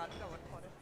Uganda vuol fare.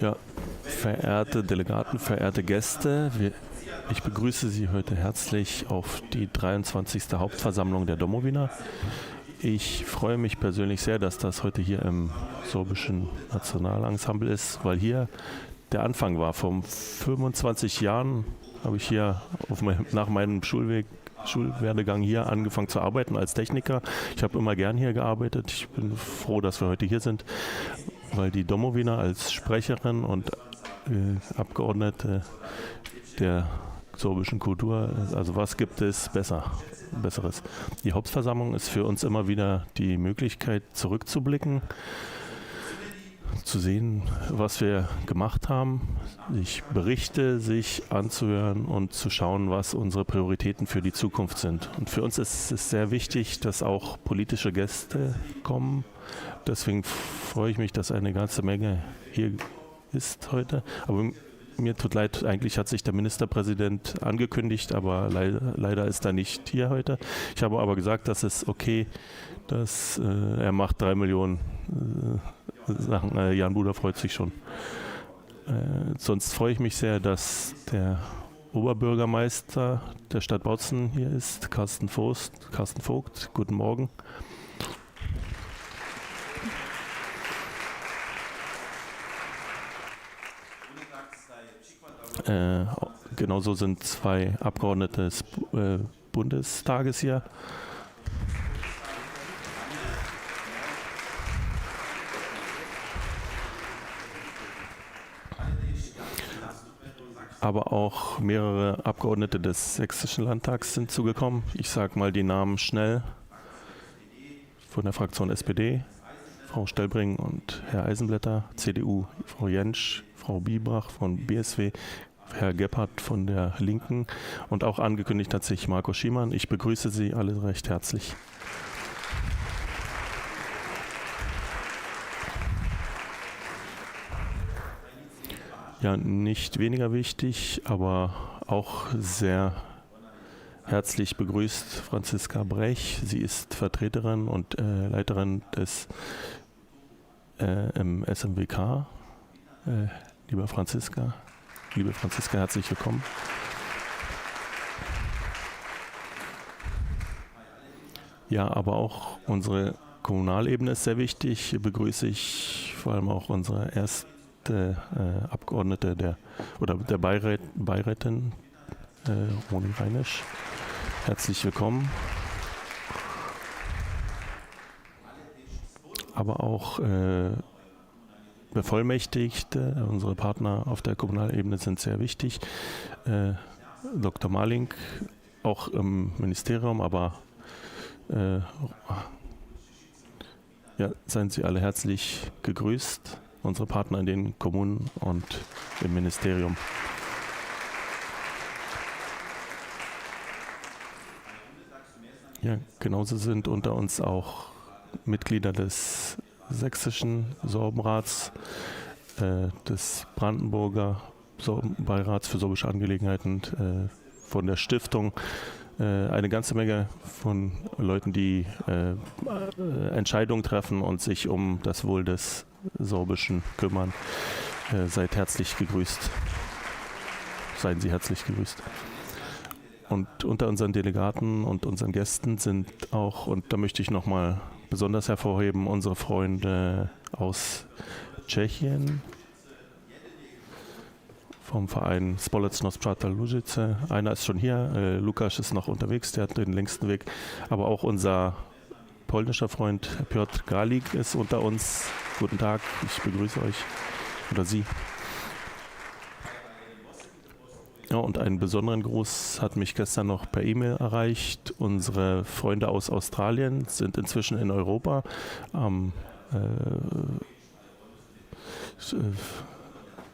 Ja, verehrte Delegaten, verehrte Gäste, ich begrüße Sie heute herzlich auf die 23. Hauptversammlung der Domowina. Ich freue mich persönlich sehr, dass das heute hier im sorbischen Nationalensemble ist, weil hier der Anfang war. Vor 25 Jahren habe ich hier nach meinem Schulwerdegang hier angefangen zu arbeiten als Techniker. Ich habe immer gern hier gearbeitet. Ich bin froh, dass wir heute hier sind, weil die Domowina als Sprecherin und Abgeordnete der sorbischen Kultur, also was gibt es Besseres? Die Hauptversammlung ist für uns immer wieder die Möglichkeit, zurückzublicken, zu sehen, was wir gemacht haben, Berichte anzuhören und zu schauen, was unsere Prioritäten für die Zukunft sind. Und für uns ist es sehr wichtig, dass auch politische Gäste kommen. Deswegen freue ich mich, dass eine ganze Menge hier ist heute. Aber mir tut leid, eigentlich hat sich der Ministerpräsident angekündigt, aber leider ist er nicht hier heute. Ich habe aber gesagt, dass es okay, dass er macht 3 Millionen Sachen. Jan Buder freut sich schon. Sonst freue ich mich sehr, dass der Oberbürgermeister der Stadt Bautzen hier ist, Carsten Vogt. Guten Morgen. Genauso sind 2 Abgeordnete des Bundestages hier. Aber auch mehrere Abgeordnete des Sächsischen Landtags sind zugekommen. Ich sage mal die Namen schnell. Von der Fraktion SPD, Frau Stellbring und Herr Eisenblätter, CDU, Frau Jentsch, Frau Biebrach von BSW, Herr Gebhardt von der Linken und auch angekündigt hat sich Marco Schiemann. Ich begrüße Sie alle recht herzlich. Ja, nicht weniger wichtig, aber auch sehr herzlich begrüßt Franziska Brech. Sie ist Vertreterin und Leiterin des im SMWK. Liebe Franziska, herzlich willkommen. Ja, aber auch unsere Kommunalebene ist sehr wichtig. Hier begrüße ich vor allem auch unsere erste Abgeordnete der Beirätin, Roni Reinisch. Herzlich willkommen. Aber auch Bevollmächtigte, unsere Partner auf der Kommunalebene sind sehr wichtig. Dr. Marling, auch im Ministerium, aber ja, seien Sie alle herzlich gegrüßt, unsere Partner in den Kommunen und im Ministerium. Ja, genauso sind unter uns auch Mitglieder des Sächsischen Sorbenrats, des Brandenburger Beirats für sorbische Angelegenheiten, von der Stiftung, eine ganze Menge von Leuten, die Entscheidungen treffen und sich um das Wohl des Sorbischen kümmern. Seid herzlich gegrüßt. Seien Sie herzlich gegrüßt. Und unter unseren Delegaten und unseren Gästen sind auch, und da möchte ich nochmal besonders hervorheben, unsere Freunde aus Tschechien, vom Verein Společnost Přátel Lužice. Einer ist schon hier, Lukas ist noch unterwegs, der hat den längsten Weg. Aber auch unser polnischer Freund Piotr Galik ist unter uns. Guten Tag, ich begrüße euch oder Sie. Ja, und einen besonderen Gruß hat mich gestern noch per E-Mail erreicht. Unsere Freunde aus Australien sind inzwischen in Europa. Am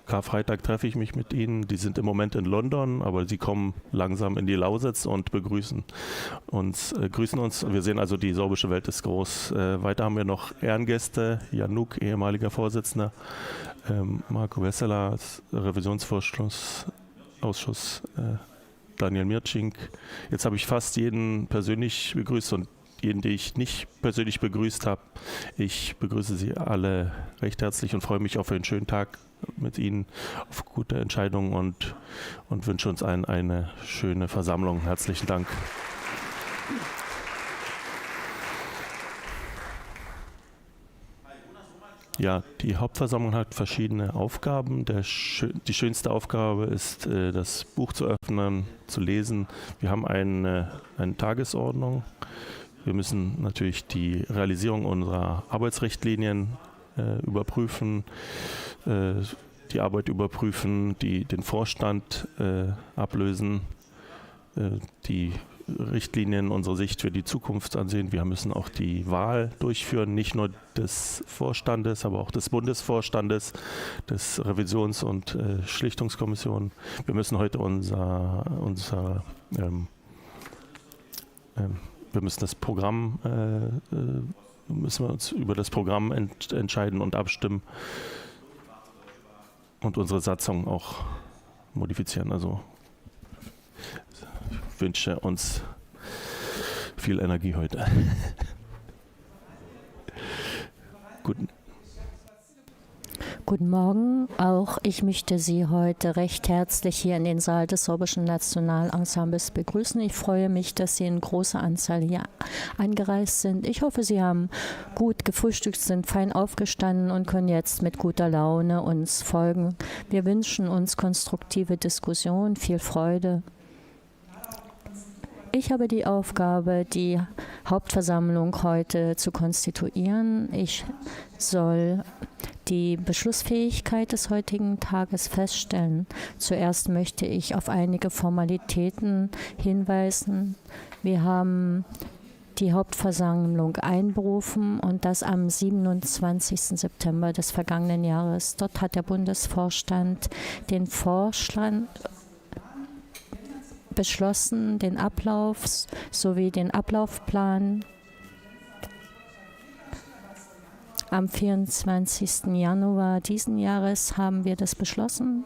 Karfreitag treffe ich mich mit ihnen. Die sind im Moment in London, aber sie kommen langsam in die Lausitz und grüßen uns. Wir sehen also, die sorbische Welt ist groß. Weiter haben wir noch Ehrengäste. Januk, ehemaliger Vorsitzender. Marco Wesseler, Revisionsausschuss. Daniel Mirczink. Jetzt habe ich fast jeden persönlich begrüßt und diejenigen, die ich nicht persönlich begrüßt habe. Ich begrüße Sie alle recht herzlich und freue mich auf einen schönen Tag mit Ihnen, auf gute Entscheidungen und wünsche uns allen eine schöne Versammlung. Herzlichen Dank. Ja, die Hauptversammlung hat verschiedene Aufgaben. Die schönste Aufgabe ist, das Buch zu öffnen, zu lesen. Wir haben eine Tagesordnung. Wir müssen natürlich die Realisierung unserer Arbeitsrichtlinien überprüfen, die Arbeit überprüfen, den Vorstand ablösen, die Richtlinien, unsere Sicht für die Zukunft ansehen. Wir müssen auch die Wahl durchführen, nicht nur des Vorstandes, aber auch des Bundesvorstandes, des Revisions- und Schlichtungskommission. Wir müssen heute wir müssen das Programm, müssen wir uns über das Programm entscheiden und abstimmen und unsere Satzung auch modifizieren. Also ich wünsche uns viel Energie heute. Guten Morgen. Auch ich möchte Sie heute recht herzlich hier in den Saal des Sorbischen Nationalensembles begrüßen. Ich freue mich, dass Sie in großer Anzahl hier angereist sind. Ich hoffe, Sie haben gut gefrühstückt, sind fein aufgestanden und können jetzt mit guter Laune uns folgen. Wir wünschen uns konstruktive Diskussion, viel Freude. Ich habe die Aufgabe, die Hauptversammlung heute zu konstituieren. Ich soll die Beschlussfähigkeit des heutigen Tages feststellen. Zuerst möchte ich auf einige Formalitäten hinweisen. Wir haben die Hauptversammlung einberufen und das am 27. September des vergangenen Jahres. Dort hat der Bundesvorstand den Vorschlag beschlossen, den Ablauf sowie den Ablaufplan. Am 24. Januar diesen Jahres haben wir das beschlossen.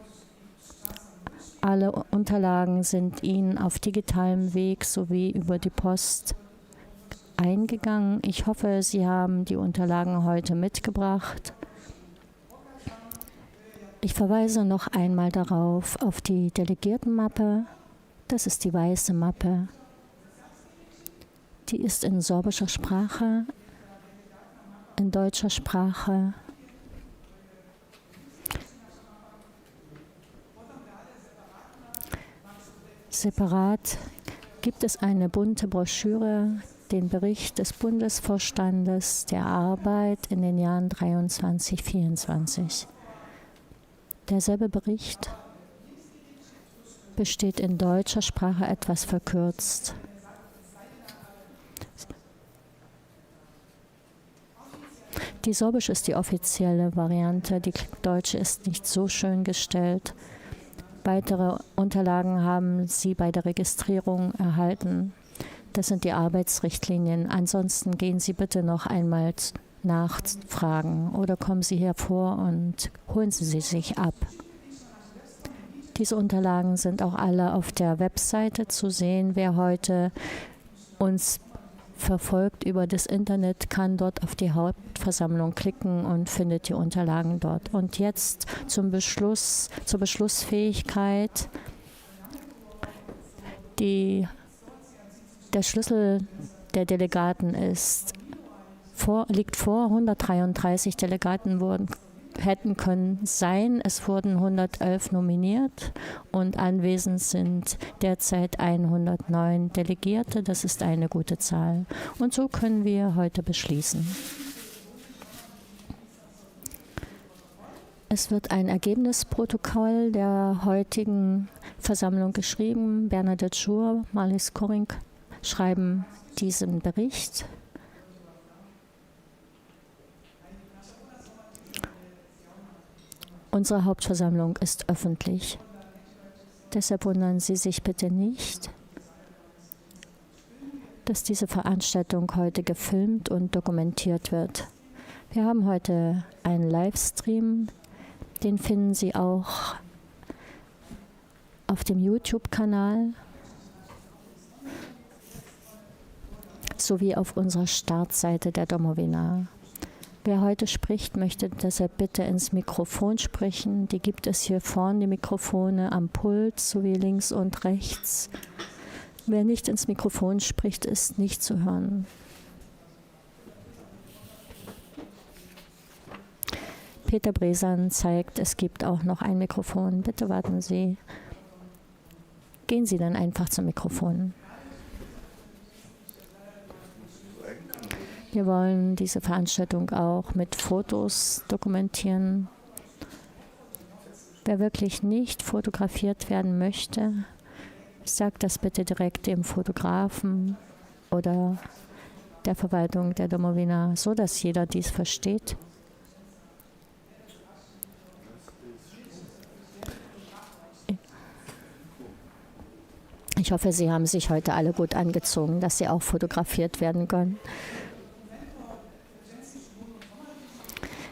Alle Unterlagen sind Ihnen auf digitalem Weg sowie über die Post eingegangen. Ich hoffe, Sie haben die Unterlagen heute mitgebracht. Ich verweise noch einmal darauf, auf die Delegiertenmappe. Das ist die weiße Mappe. Die ist in sorbischer Sprache, in deutscher Sprache. Separat gibt es eine bunte Broschüre, den Bericht des Bundesvorstandes der Arbeit in den Jahren 23-24. Derselbe Bericht besteht in deutscher Sprache etwas verkürzt. Die Sorbische ist die offizielle Variante, die deutsche ist nicht so schön gestellt. Weitere Unterlagen haben Sie bei der Registrierung erhalten. Das sind die Arbeitsrichtlinien. Ansonsten gehen Sie bitte noch einmal nachfragen oder kommen Sie hervor und holen Sie sie sich ab. Diese Unterlagen sind auch alle auf der Webseite zu sehen. Wer heute uns verfolgt über das Internet, kann dort auf die Hauptversammlung klicken und findet die Unterlagen dort. Und jetzt zur Beschlussfähigkeit. Der Schlüssel der Delegaten liegt vor. 133 Delegaten hätten können sein. Es wurden 111 nominiert und anwesend sind derzeit 109 Delegierte. Das ist eine gute Zahl. Und so können wir heute beschließen. Es wird ein Ergebnisprotokoll der heutigen Versammlung geschrieben. Bernadette Schur, Marlies Korink schreiben diesen Bericht. Unsere Hauptversammlung ist öffentlich. Deshalb wundern Sie sich bitte nicht, dass diese Veranstaltung heute gefilmt und dokumentiert wird. Wir haben heute einen Livestream, den finden Sie auch auf dem YouTube-Kanal. sowie auf unserer Startseite der Domowina. Wer heute spricht, möchte deshalb bitte ins Mikrofon sprechen. Die gibt es hier vorne, die Mikrofone am Pult sowie links und rechts. Wer nicht ins Mikrofon spricht, ist nicht zu hören. Peter Bresan zeigt, es gibt auch noch ein Mikrofon. Bitte warten Sie. Gehen Sie dann einfach zum Mikrofon. Wir wollen diese Veranstaltung auch mit Fotos dokumentieren. Wer wirklich nicht fotografiert werden möchte, sagt das bitte direkt dem Fotografen oder der Verwaltung der Domowina, so dass jeder dies versteht. Ich hoffe, Sie haben sich heute alle gut angezogen, dass Sie auch fotografiert werden können.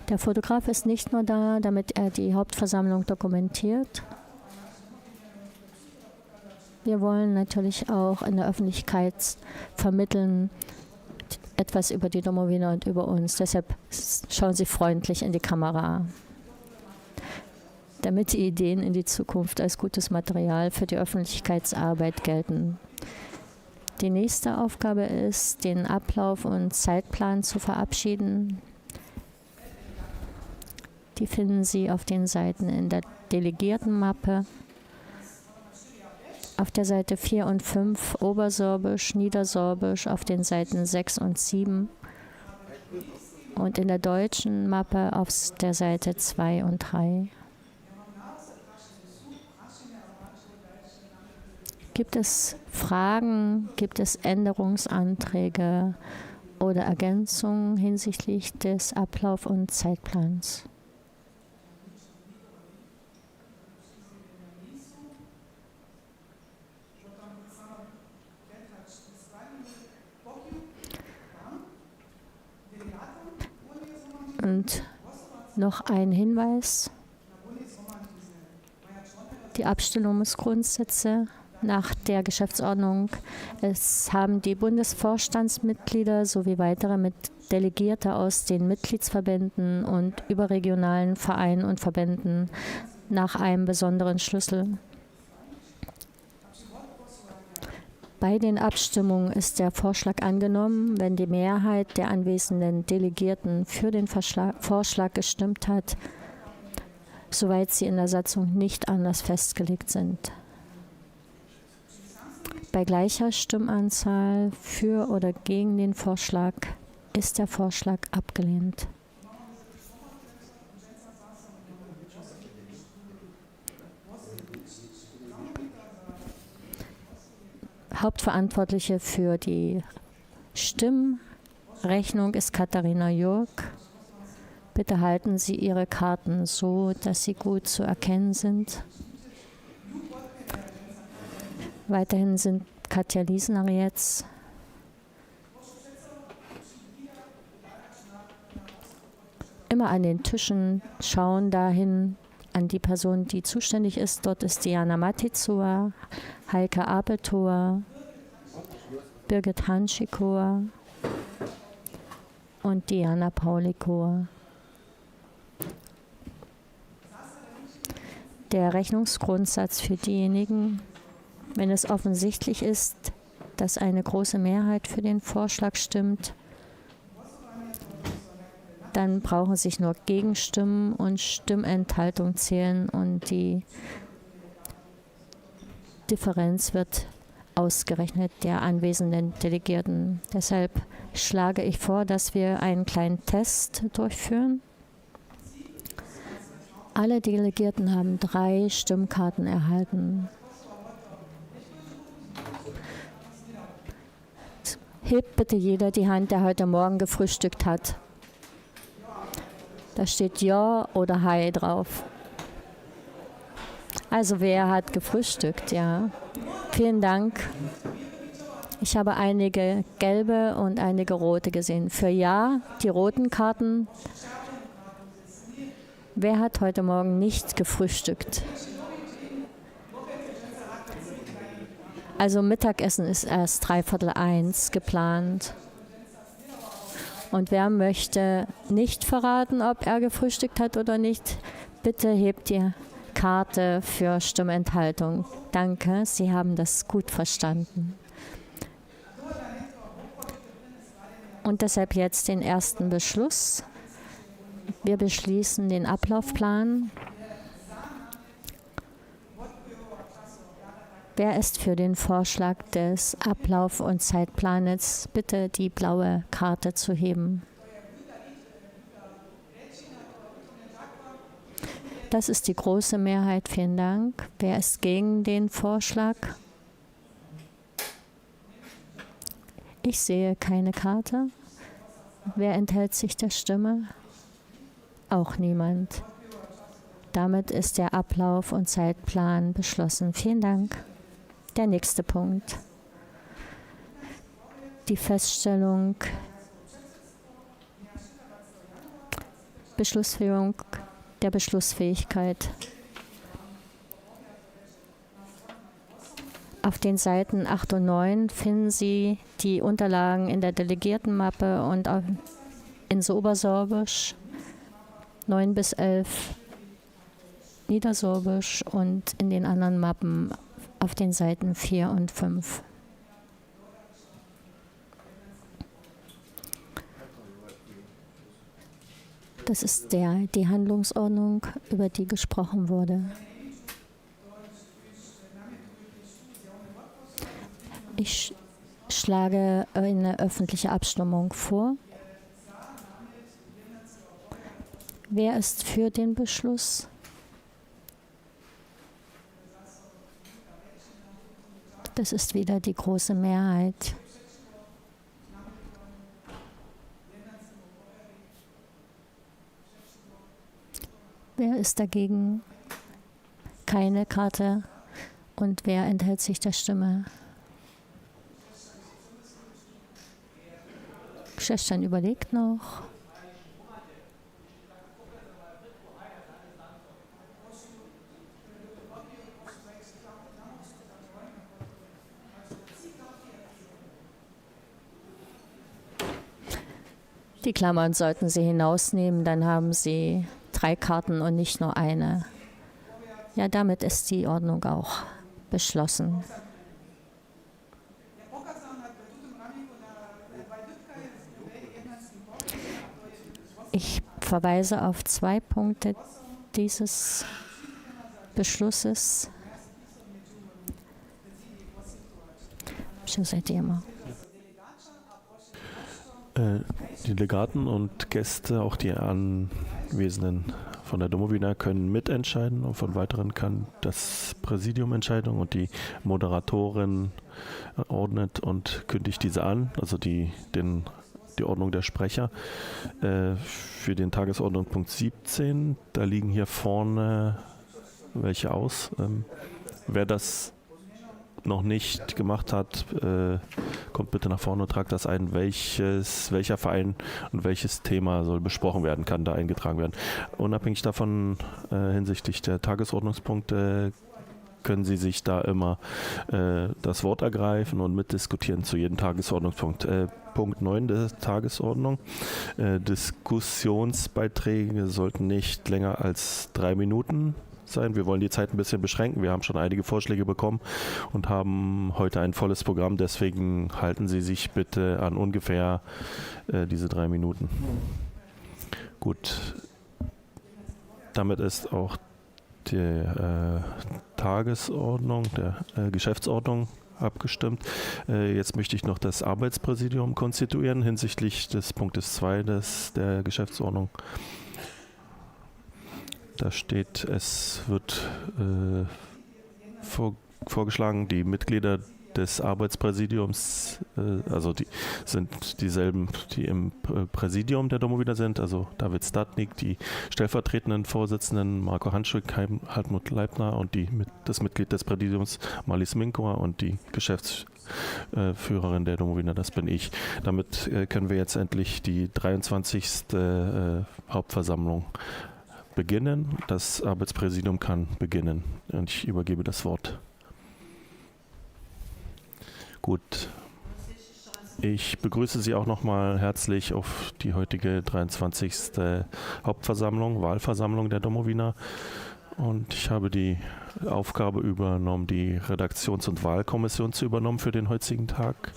Der Fotograf ist nicht nur da, damit er die Hauptversammlung dokumentiert. Wir wollen natürlich auch in der Öffentlichkeit vermitteln, etwas über die Domowina und über uns. Deshalb schauen Sie freundlich in die Kamera, damit die Ideen in die Zukunft als gutes Material für die Öffentlichkeitsarbeit gelten. Die nächste Aufgabe ist, den Ablauf und Zeitplan zu verabschieden. Die finden Sie auf den Seiten in der Delegiertenmappe. Auf der Seite 4 und 5 Obersorbisch, Niedersorbisch, auf den Seiten 6 und 7. Und in der deutschen Mappe auf der Seite 2 und 3. Gibt es Fragen, gibt es Änderungsanträge oder Ergänzungen hinsichtlich des Ablauf- und Zeitplans? Und noch ein Hinweis: Die Abstimmungsgrundsätze nach der Geschäftsordnung. Es haben die Bundesvorstandsmitglieder sowie weitere Delegierte aus den Mitgliedsverbänden und überregionalen Vereinen und Verbänden nach einem besonderen Schlüssel. Bei den Abstimmungen ist der Vorschlag angenommen, wenn die Mehrheit der anwesenden Delegierten für den Vorschlag gestimmt hat, soweit sie in der Satzung nicht anders festgelegt sind. Bei gleicher Stimmanzahl für oder gegen den Vorschlag ist der Vorschlag abgelehnt. Hauptverantwortliche für die Stimmrechnung ist Katharina Jurk. Bitte halten Sie Ihre Karten so, dass sie gut zu erkennen sind. Weiterhin sind Katja Liesner jetzt. Immer an den Tischen schauen dahin, an die Person, die zuständig ist. Dort ist Diana Matizua, Heike Apeltower, Birgit Hanschikower und Diana Paulikower. Der Rechnungsgrundsatz für diejenigen, wenn es offensichtlich ist, dass eine große Mehrheit für den Vorschlag stimmt, dann brauchen sich nur Gegenstimmen und Stimmenthaltung zählen und die Differenz wird ausgerechnet der anwesenden Delegierten. Deshalb schlage ich vor, dass wir einen kleinen Test durchführen. Alle Delegierten haben 3 Stimmkarten erhalten. Hebt bitte jeder die Hand, der heute Morgen gefrühstückt hat. Da steht Ja oder Hi drauf. Also wer hat gefrühstückt, ja. Vielen Dank. Ich habe einige gelbe und einige rote gesehen. Für Ja, die roten Karten. Wer hat heute Morgen nicht gefrühstückt? Also Mittagessen ist erst 1:45 geplant. Und wer möchte nicht verraten, ob er gefrühstückt hat oder nicht, bitte hebt die Karte für Stimmenthaltung. Danke, Sie haben das gut verstanden. Und deshalb jetzt den ersten Beschluss. Wir beschließen den Ablaufplan. Wer ist für den Vorschlag des Ablauf- und Zeitplanes? Bitte die blaue Karte zu heben. Das ist die große Mehrheit. Vielen Dank. Wer ist gegen den Vorschlag? Ich sehe keine Karte. Wer enthält sich der Stimme? Auch niemand. Damit ist der Ablauf- und Zeitplan beschlossen. Vielen Dank. Der nächste Punkt. Die Feststellung, Beschlussführung der Beschlussfähigkeit. Auf den Seiten 8 und 9 finden Sie die Unterlagen in der Delegiertenmappe und in Obersorbisch 9 bis 11 Niedersorbisch und in den anderen Mappen auf den Seiten 4 und 5. Das ist die Handlungsordnung, über die gesprochen wurde. Ich schlage eine öffentliche Abstimmung vor. Wer ist für den Beschluss? Das ist wieder die große Mehrheit. Wer ist dagegen? Keine Karte. Und wer enthält sich der Stimme? Geschäftsstein überlegt noch. Die Klammern sollten Sie hinausnehmen, dann haben Sie 3 Karten und nicht nur eine. Ja, damit ist die Ordnung auch beschlossen. Ich verweise auf 2 Punkte dieses Beschlusses. Die Delegaten und Gäste, auch die Anwesenden von der Domowina, können mitentscheiden und von weiteren kann das Präsidium entscheiden und die Moderatorin ordnet und kündigt diese an, also die Ordnung der Sprecher für den Tagesordnungspunkt 17. Da liegen hier vorne welche aus. Wer das noch nicht gemacht hat, kommt bitte nach vorne und tragt das ein, welcher Verein und welches Thema soll besprochen werden, kann da eingetragen werden. Unabhängig davon, hinsichtlich der Tagesordnungspunkte, können Sie sich da immer das Wort ergreifen und mitdiskutieren zu jedem Tagesordnungspunkt. Punkt 9 der Tagesordnung. Diskussionsbeiträge sollten nicht länger als 3 Minuten sein. Wir wollen die Zeit ein bisschen beschränken. Wir haben schon einige Vorschläge bekommen und haben heute ein volles Programm. Deswegen halten Sie sich bitte an ungefähr diese 3 Minuten. Gut. Damit ist auch die Tagesordnung, der Geschäftsordnung abgestimmt. Jetzt möchte ich noch das Arbeitspräsidium konstituieren hinsichtlich des Punktes 2 der Geschäftsordnung. Da steht, es wird vorgeschlagen, die Mitglieder des Arbeitspräsidiums, also die sind dieselben, die im Präsidium der Domowina sind, also David Statnik, die stellvertretenden Vorsitzenden Marco Hanschwick, Hartmut Leibner und das Mitglied des Präsidiums Marlies Minkova und die Geschäftsführerin der Domowina, das bin ich. Damit können wir jetzt endlich die 23. Hauptversammlung beginnen. Das Arbeitspräsidium kann beginnen und ich übergebe das Wort. Gut. Ich begrüße Sie auch nochmal herzlich auf die heutige 23. Hauptversammlung, Wahlversammlung der Domowina. Und ich habe die Aufgabe übernommen, die Redaktions- und Wahlkommission zu übernehmen für den heutigen Tag.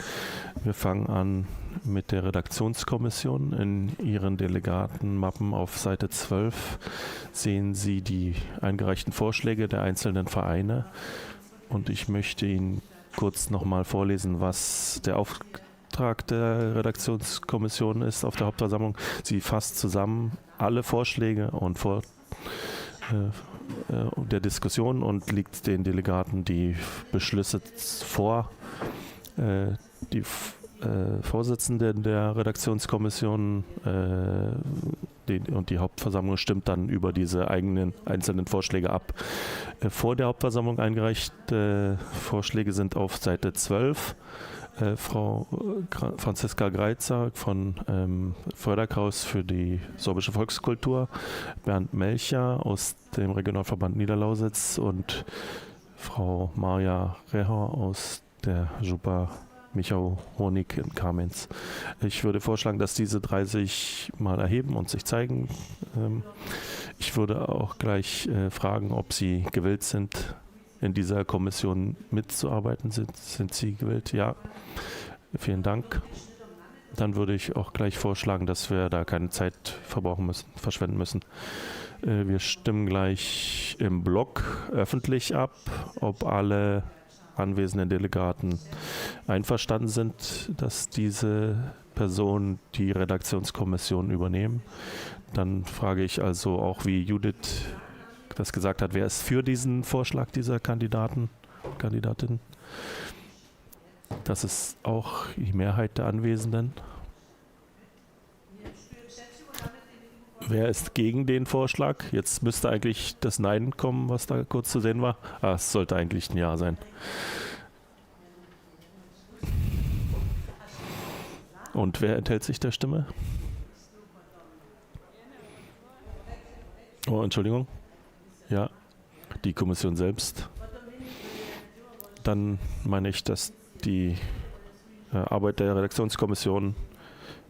Wir fangen an mit der Redaktionskommission. In Ihren Delegatenmappen auf Seite 12 sehen Sie die eingereichten Vorschläge der einzelnen Vereine. Und ich möchte Ihnen kurz nochmal vorlesen, was der Auftrag der Redaktionskommission ist auf der Hauptversammlung. Sie fasst zusammen alle Vorschläge und der Diskussion und legt den Delegaten die Beschlüsse vor. Die Vorsitzende der Redaktionskommission und die Hauptversammlung stimmt dann über diese einzelnen Vorschläge ab. Vor der Hauptversammlung eingereichte Vorschläge sind auf Seite 12. Frau Franziska Greitzer von Förderkreis für die sorbische Volkskultur, Bernd Melcher aus dem Regionalverband Niederlausitz und Frau Maja Reher aus der Jupa Michał Honig in Kamenz. Ich würde vorschlagen, dass diese drei sich mal erheben und sich zeigen. Ich würde auch gleich fragen, ob Sie gewillt sind, in dieser Kommission mitzuarbeiten. Sind Sie gewillt? Ja. Vielen Dank. Dann würde ich auch gleich vorschlagen, dass wir da keine Zeit verschwenden müssen. Wir stimmen gleich im Block öffentlich ab, ob alle anwesenden Delegaten einverstanden sind, dass diese Personen die Redaktionskommission übernehmen. Dann frage ich also auch, wie Judith das gesagt hat, wer ist für diesen Vorschlag dieser Kandidatin? Das ist auch die Mehrheit der Anwesenden. Wer ist gegen den Vorschlag? Jetzt müsste eigentlich das Nein kommen, was da kurz zu sehen war. Es sollte eigentlich ein Ja sein. Und wer enthält sich der Stimme? Oh, Entschuldigung. Ja, die Kommission selbst. Dann meine ich, dass die Arbeit der Redaktionskommission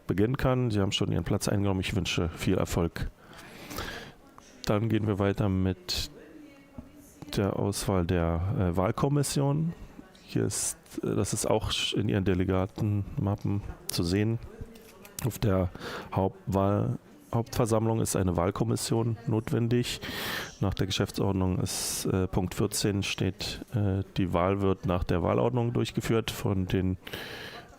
beginnen kann. Sie haben schon Ihren Platz eingenommen. Ich wünsche viel Erfolg. Dann gehen wir weiter mit der Auswahl der Wahlkommission. Das ist auch in Ihren Delegatenmappen zu sehen. Auf der Hauptversammlung ist eine Wahlkommission notwendig. Nach der Geschäftsordnung ist Punkt 14 steht, die Wahl wird nach der Wahlordnung durchgeführt. Von den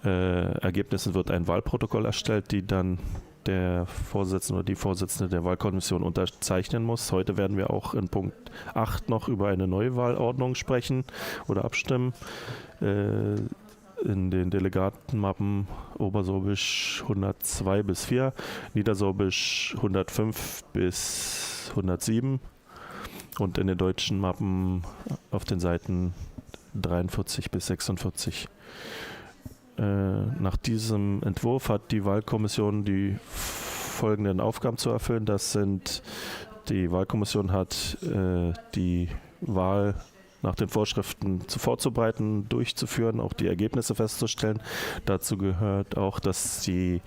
Ergebnissen wird ein Wahlprotokoll erstellt, die dann der Vorsitzende oder die Vorsitzende der Wahlkommission unterzeichnen muss. Heute werden wir auch in Punkt 8 noch über eine neue Wahlordnung sprechen oder abstimmen. In den Delegatenmappen Obersorbisch 102 bis 4, Niedersorbisch 105 bis 107 und in den deutschen Mappen auf den Seiten 43 bis 46. Nach diesem Entwurf hat die Wahlkommission die folgenden Aufgaben zu erfüllen. Die Wahlkommission hat die Wahl nach den Vorschriften vorzubereiten, durchzuführen, auch die Ergebnisse festzustellen. Dazu gehört auch, dass die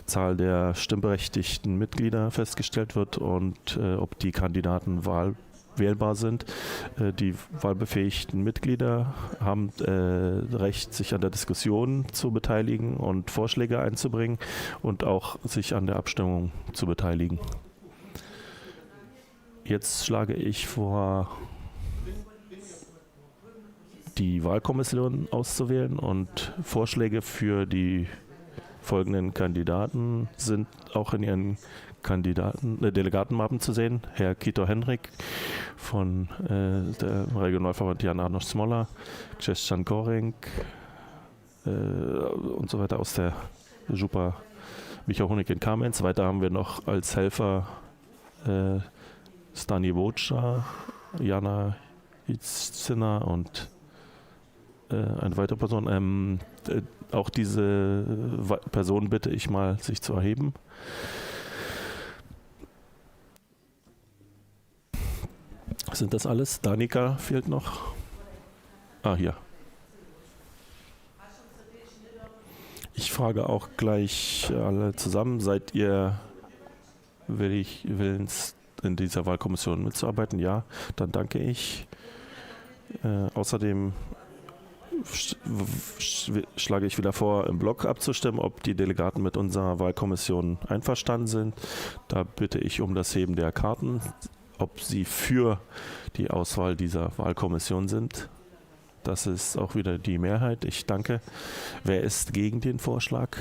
Zahl der stimmberechtigten Mitglieder festgestellt wird und ob die Kandidaten wählbar sind. Die wahlbefähigten Mitglieder haben Recht, sich an der Diskussion zu beteiligen und Vorschläge einzubringen und auch sich an der Abstimmung zu beteiligen. Jetzt schlage ich vor, die Wahlkommission auszuwählen und Vorschläge für die folgenden Kandidaten sind auch in Ihren Delegatenmappen zu sehen. Herr Kito Henrik von der Regionalverband Jan Arnoš Smola, Krzeszczan Koring und so weiter aus der Jupa Michał Honig in Kamenz. Weiter haben wir noch als Helfer Stani Voca, Jana Itzina und eine weitere Person. Auch diese Person bitte ich mal, sich zu erheben. Sind das alles? Danica fehlt noch. Hier. frage auch gleich alle zusammen, seid ihr willens, in dieser Wahlkommission mitzuarbeiten? Ja, dann danke ich. Außerdem schlage ich wieder vor, im Block abzustimmen, ob die Delegaten mit unserer Wahlkommission einverstanden sind. Da bitte ich um das Heben der Karten, ob sie für die Auswahl dieser Wahlkommission sind. Das ist auch wieder die Mehrheit. Ich danke. Wer ist gegen den Vorschlag?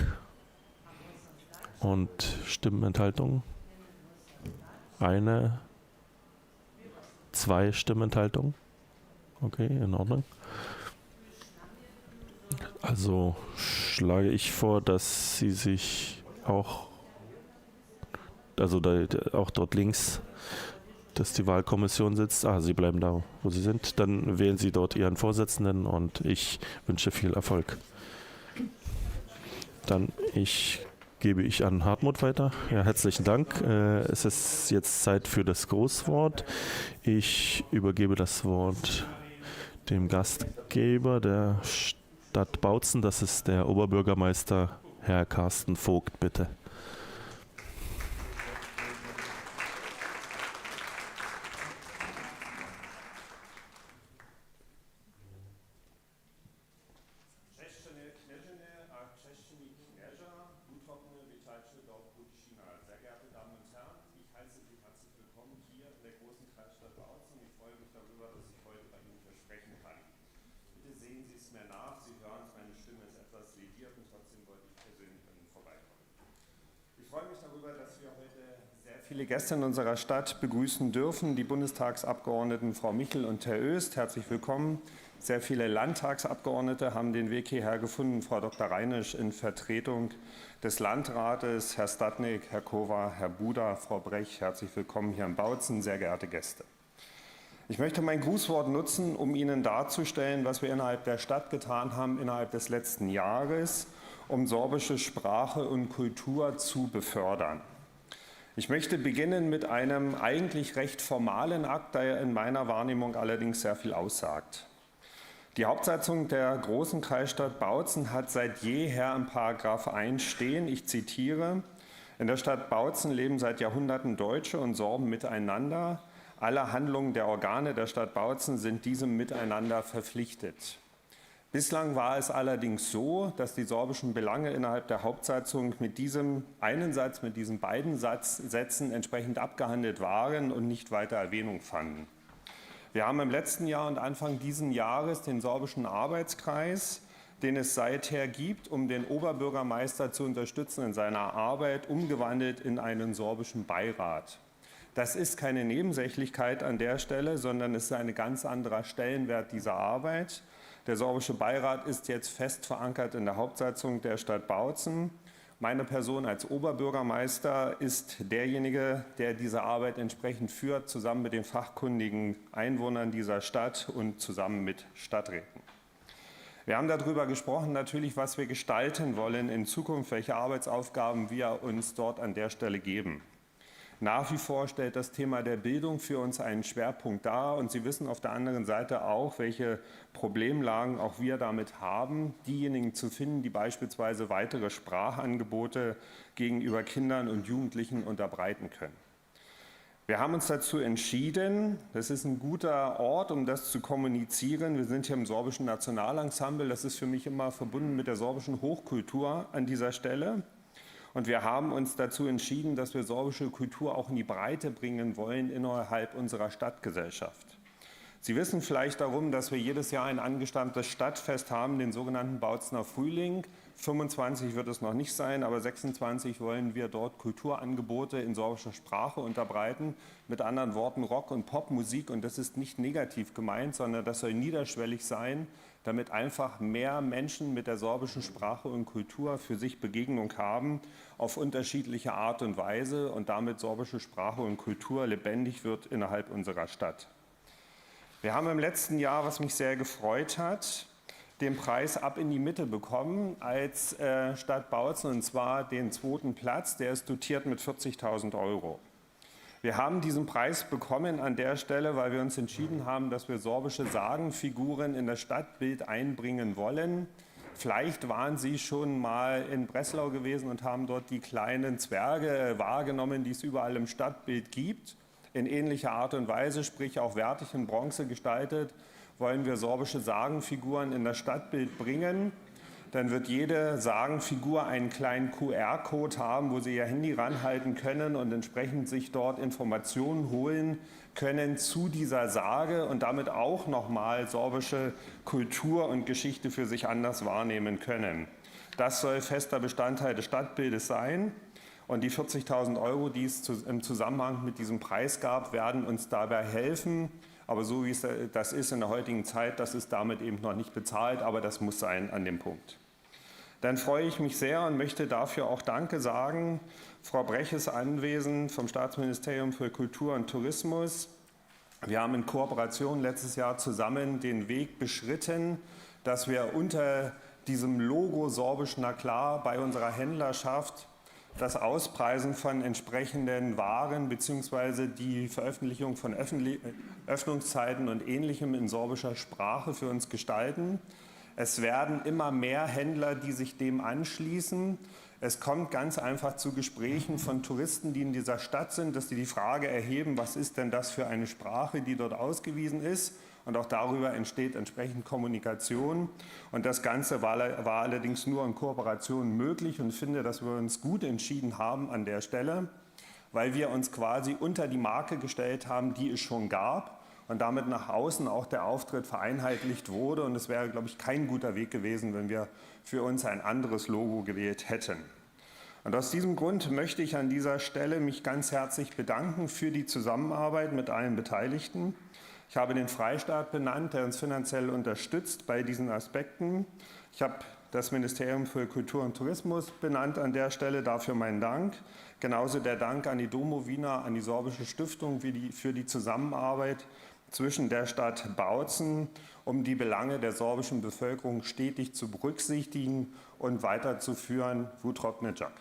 Und Stimmenthaltungen? 1, 2 Stimmenthaltungen. Okay, in Ordnung. Also schlage ich vor, dass Sie sich auch, also auch dort links, dass die Wahlkommission sitzt. Sie bleiben da, wo Sie sind. Dann wählen Sie dort Ihren Vorsitzenden und ich wünsche viel Erfolg. Dann gebe ich an Hartmut weiter. Ja, herzlichen Dank. Es ist jetzt Zeit für das Großwort. Ich übergebe das Wort dem Gastgeber der Stadt Bautzen. Das ist der Oberbürgermeister, Herr Carsten Vogt, bitte. Sehr geehrte Damen und Herren, ich heiße Sie herzlich willkommen hier in der großen Kreisstadt Bautzen. Ich freue mich darüber, dass ich heute bei Ihnen versprechen kann. Bitte sehen Sie es mir nach. Sie hören, meine Stimme ist etwas lediert und trotzdem wollte ich persönlich an Ihnen vorbeikommen. Ich freue mich darüber, dass wir heute sehr viele Gäste in unserer Stadt begrüßen dürfen. Die Bundestagsabgeordneten Frau Michel und Herr Öst, herzlich willkommen. Sehr viele Landtagsabgeordnete haben den Weg hierher gefunden. Frau Dr. Reinisch in Vertretung des Landrates, Herr Stadnik, Herr Kova, Herr Buda, Frau Brech, herzlich willkommen hier in Bautzen, sehr geehrte Gäste. Ich möchte mein Grußwort nutzen, um Ihnen darzustellen, was wir innerhalb der Stadt getan haben, innerhalb des letzten Jahres, um sorbische Sprache und Kultur zu befördern. Ich möchte beginnen mit einem eigentlich recht formalen Akt, der in meiner Wahrnehmung allerdings sehr viel aussagt. Die Hauptsatzung der großen Kreisstadt Bautzen hat seit jeher im § 1 stehen, ich zitiere: In der Stadt Bautzen leben seit Jahrhunderten Deutsche und Sorben miteinander. Alle Handlungen der Organe der Stadt Bautzen sind diesem Miteinander verpflichtet. Bislang war es allerdings so, dass die sorbischen Belange innerhalb der Hauptsatzung mit diesem einen Satz, mit diesen beiden Sätzen entsprechend abgehandelt waren und nicht weiter Erwähnung fanden. Wir haben im letzten Jahr und Anfang dieses Jahres den sorbischen Arbeitskreis, den es seither gibt, um den Oberbürgermeister zu unterstützen in seiner Arbeit, umgewandelt in einen sorbischen Beirat. Das ist keine Nebensächlichkeit an der Stelle, sondern es ist ein ganz anderer Stellenwert dieser Arbeit. Der sorbische Beirat ist jetzt fest verankert in der Hauptsatzung der Stadt Bautzen. Meine Person als Oberbürgermeister ist derjenige, der diese Arbeit entsprechend führt, zusammen mit den fachkundigen Einwohnern dieser Stadt und zusammen mit Stadträten. Wir haben darüber gesprochen, natürlich, was wir gestalten wollen in Zukunft, welche Arbeitsaufgaben wir uns dort an der Stelle geben. Nach wie vor stellt das Thema der Bildung für uns einen Schwerpunkt dar und Sie wissen auf der anderen Seite auch, welche Problemlagen auch wir damit haben, diejenigen zu finden, die beispielsweise weitere Sprachangebote gegenüber Kindern und Jugendlichen unterbreiten können. Wir haben uns dazu entschieden, das ist ein guter Ort, um das zu kommunizieren. Wir sind hier im sorbischen Nationalensemble, das ist für mich immer verbunden mit der sorbischen Hochkultur an dieser Stelle. Und wir haben uns dazu entschieden, dass wir sorbische Kultur auch in die Breite bringen wollen innerhalb unserer Stadtgesellschaft. Sie wissen vielleicht darum, dass wir jedes Jahr ein angestammtes Stadtfest haben, den sogenannten Bautzener Frühling. 25 wird es noch nicht sein, aber 26 wollen wir dort Kulturangebote in sorbischer Sprache unterbreiten. Mit anderen Worten Rock- und Popmusik. Und das ist nicht negativ gemeint, sondern das soll niederschwellig sein, damit einfach mehr Menschen mit der sorbischen Sprache und Kultur für sich Begegnung haben, auf unterschiedliche Art und Weise und damit sorbische Sprache und Kultur lebendig wird innerhalb unserer Stadt. Wir haben im letzten Jahr, was mich sehr gefreut hat, den Preis Ab in die Mitte bekommen als Stadt Bautzen, und zwar den 2. Platz, der ist dotiert mit 40.000 €. Wir haben diesen Preis bekommen an der Stelle, weil wir uns entschieden haben, dass wir sorbische Sagenfiguren in das Stadtbild einbringen wollen. Vielleicht waren Sie schon mal in Breslau gewesen und haben dort die kleinen Zwerge wahrgenommen, die es überall im Stadtbild gibt. In ähnlicher Art und Weise, sprich auch wertig in Bronze gestaltet, wollen wir sorbische Sagenfiguren in das Stadtbild bringen. Dann wird jede Sagenfigur einen kleinen QR-Code haben, wo Sie Ihr Handy ranhalten können und entsprechend sich dort Informationen holen können zu dieser Sage und damit auch nochmal sorbische Kultur und Geschichte für sich anders wahrnehmen können. Das soll fester Bestandteil des Stadtbildes sein. Und die 40.000 €, die es im Zusammenhang mit diesem Preis gab, werden uns dabei helfen. Aber so wie es das ist in der heutigen Zeit, das ist damit eben noch nicht bezahlt, aber das muss sein an dem Punkt. Dann freue ich mich sehr und möchte dafür auch Danke sagen. Frau Brech ist anwesend vom Staatsministerium für Kultur und Tourismus. Wir haben in Kooperation letztes Jahr zusammen den Weg beschritten, dass wir unter diesem Logo Sorbisch Na klar bei unserer Händlerschaft das Auspreisen von entsprechenden Waren bzw. die Veröffentlichung von Öffnungszeiten und Ähnlichem in sorbischer Sprache für uns gestalten. Es werden immer mehr Händler, die sich dem anschließen. Es kommt ganz einfach zu Gesprächen von Touristen, die in dieser Stadt sind, dass sie die Frage erheben, was ist denn das für eine Sprache, die dort ausgewiesen ist? Und auch darüber entsteht entsprechend Kommunikation. Und das Ganze war allerdings nur in Kooperation möglich und ich finde, dass wir uns gut entschieden haben an der Stelle, weil wir uns quasi unter die Marke gestellt haben, die es schon gab und damit nach außen auch der Auftritt vereinheitlicht wurde. Und es wäre, glaube ich, kein guter Weg gewesen, wenn wir für uns ein anderes Logo gewählt hätten. Und aus diesem Grund möchte ich an dieser Stelle mich ganz herzlich bedanken für die Zusammenarbeit mit allen Beteiligten. Ich habe den Freistaat benannt, der uns finanziell unterstützt bei diesen Aspekten. Ich habe das Ministerium für Kultur und Tourismus benannt an der Stelle, dafür meinen Dank. Genauso der Dank an die Domowina, an die Sorbische Stiftung für die Zusammenarbeit zwischen der Stadt Bautzen, um die Belange der sorbischen Bevölkerung stetig zu berücksichtigen und weiterzuführen. Wutrok-Nedjak.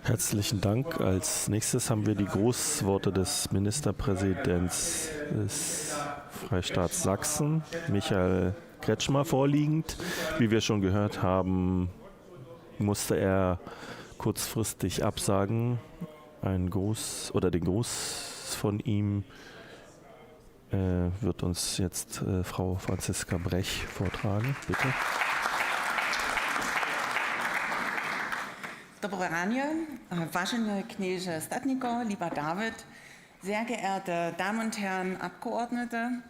Herzlichen Dank. Als nächstes haben wir die Grußworte des Ministerpräsidenten des Freistaats Sachsen, Michael Kretschmer, vorliegend. Wie wir schon gehört haben, musste er kurzfristig absagen. Ein Gruß oder den Gruß von ihm wird uns jetzt Frau Franziska Brech vortragen. Bitte. Dobre ranje, vážený kněže Statnico, lieber David, sehr geehrte Damen und Herren Abgeordnete,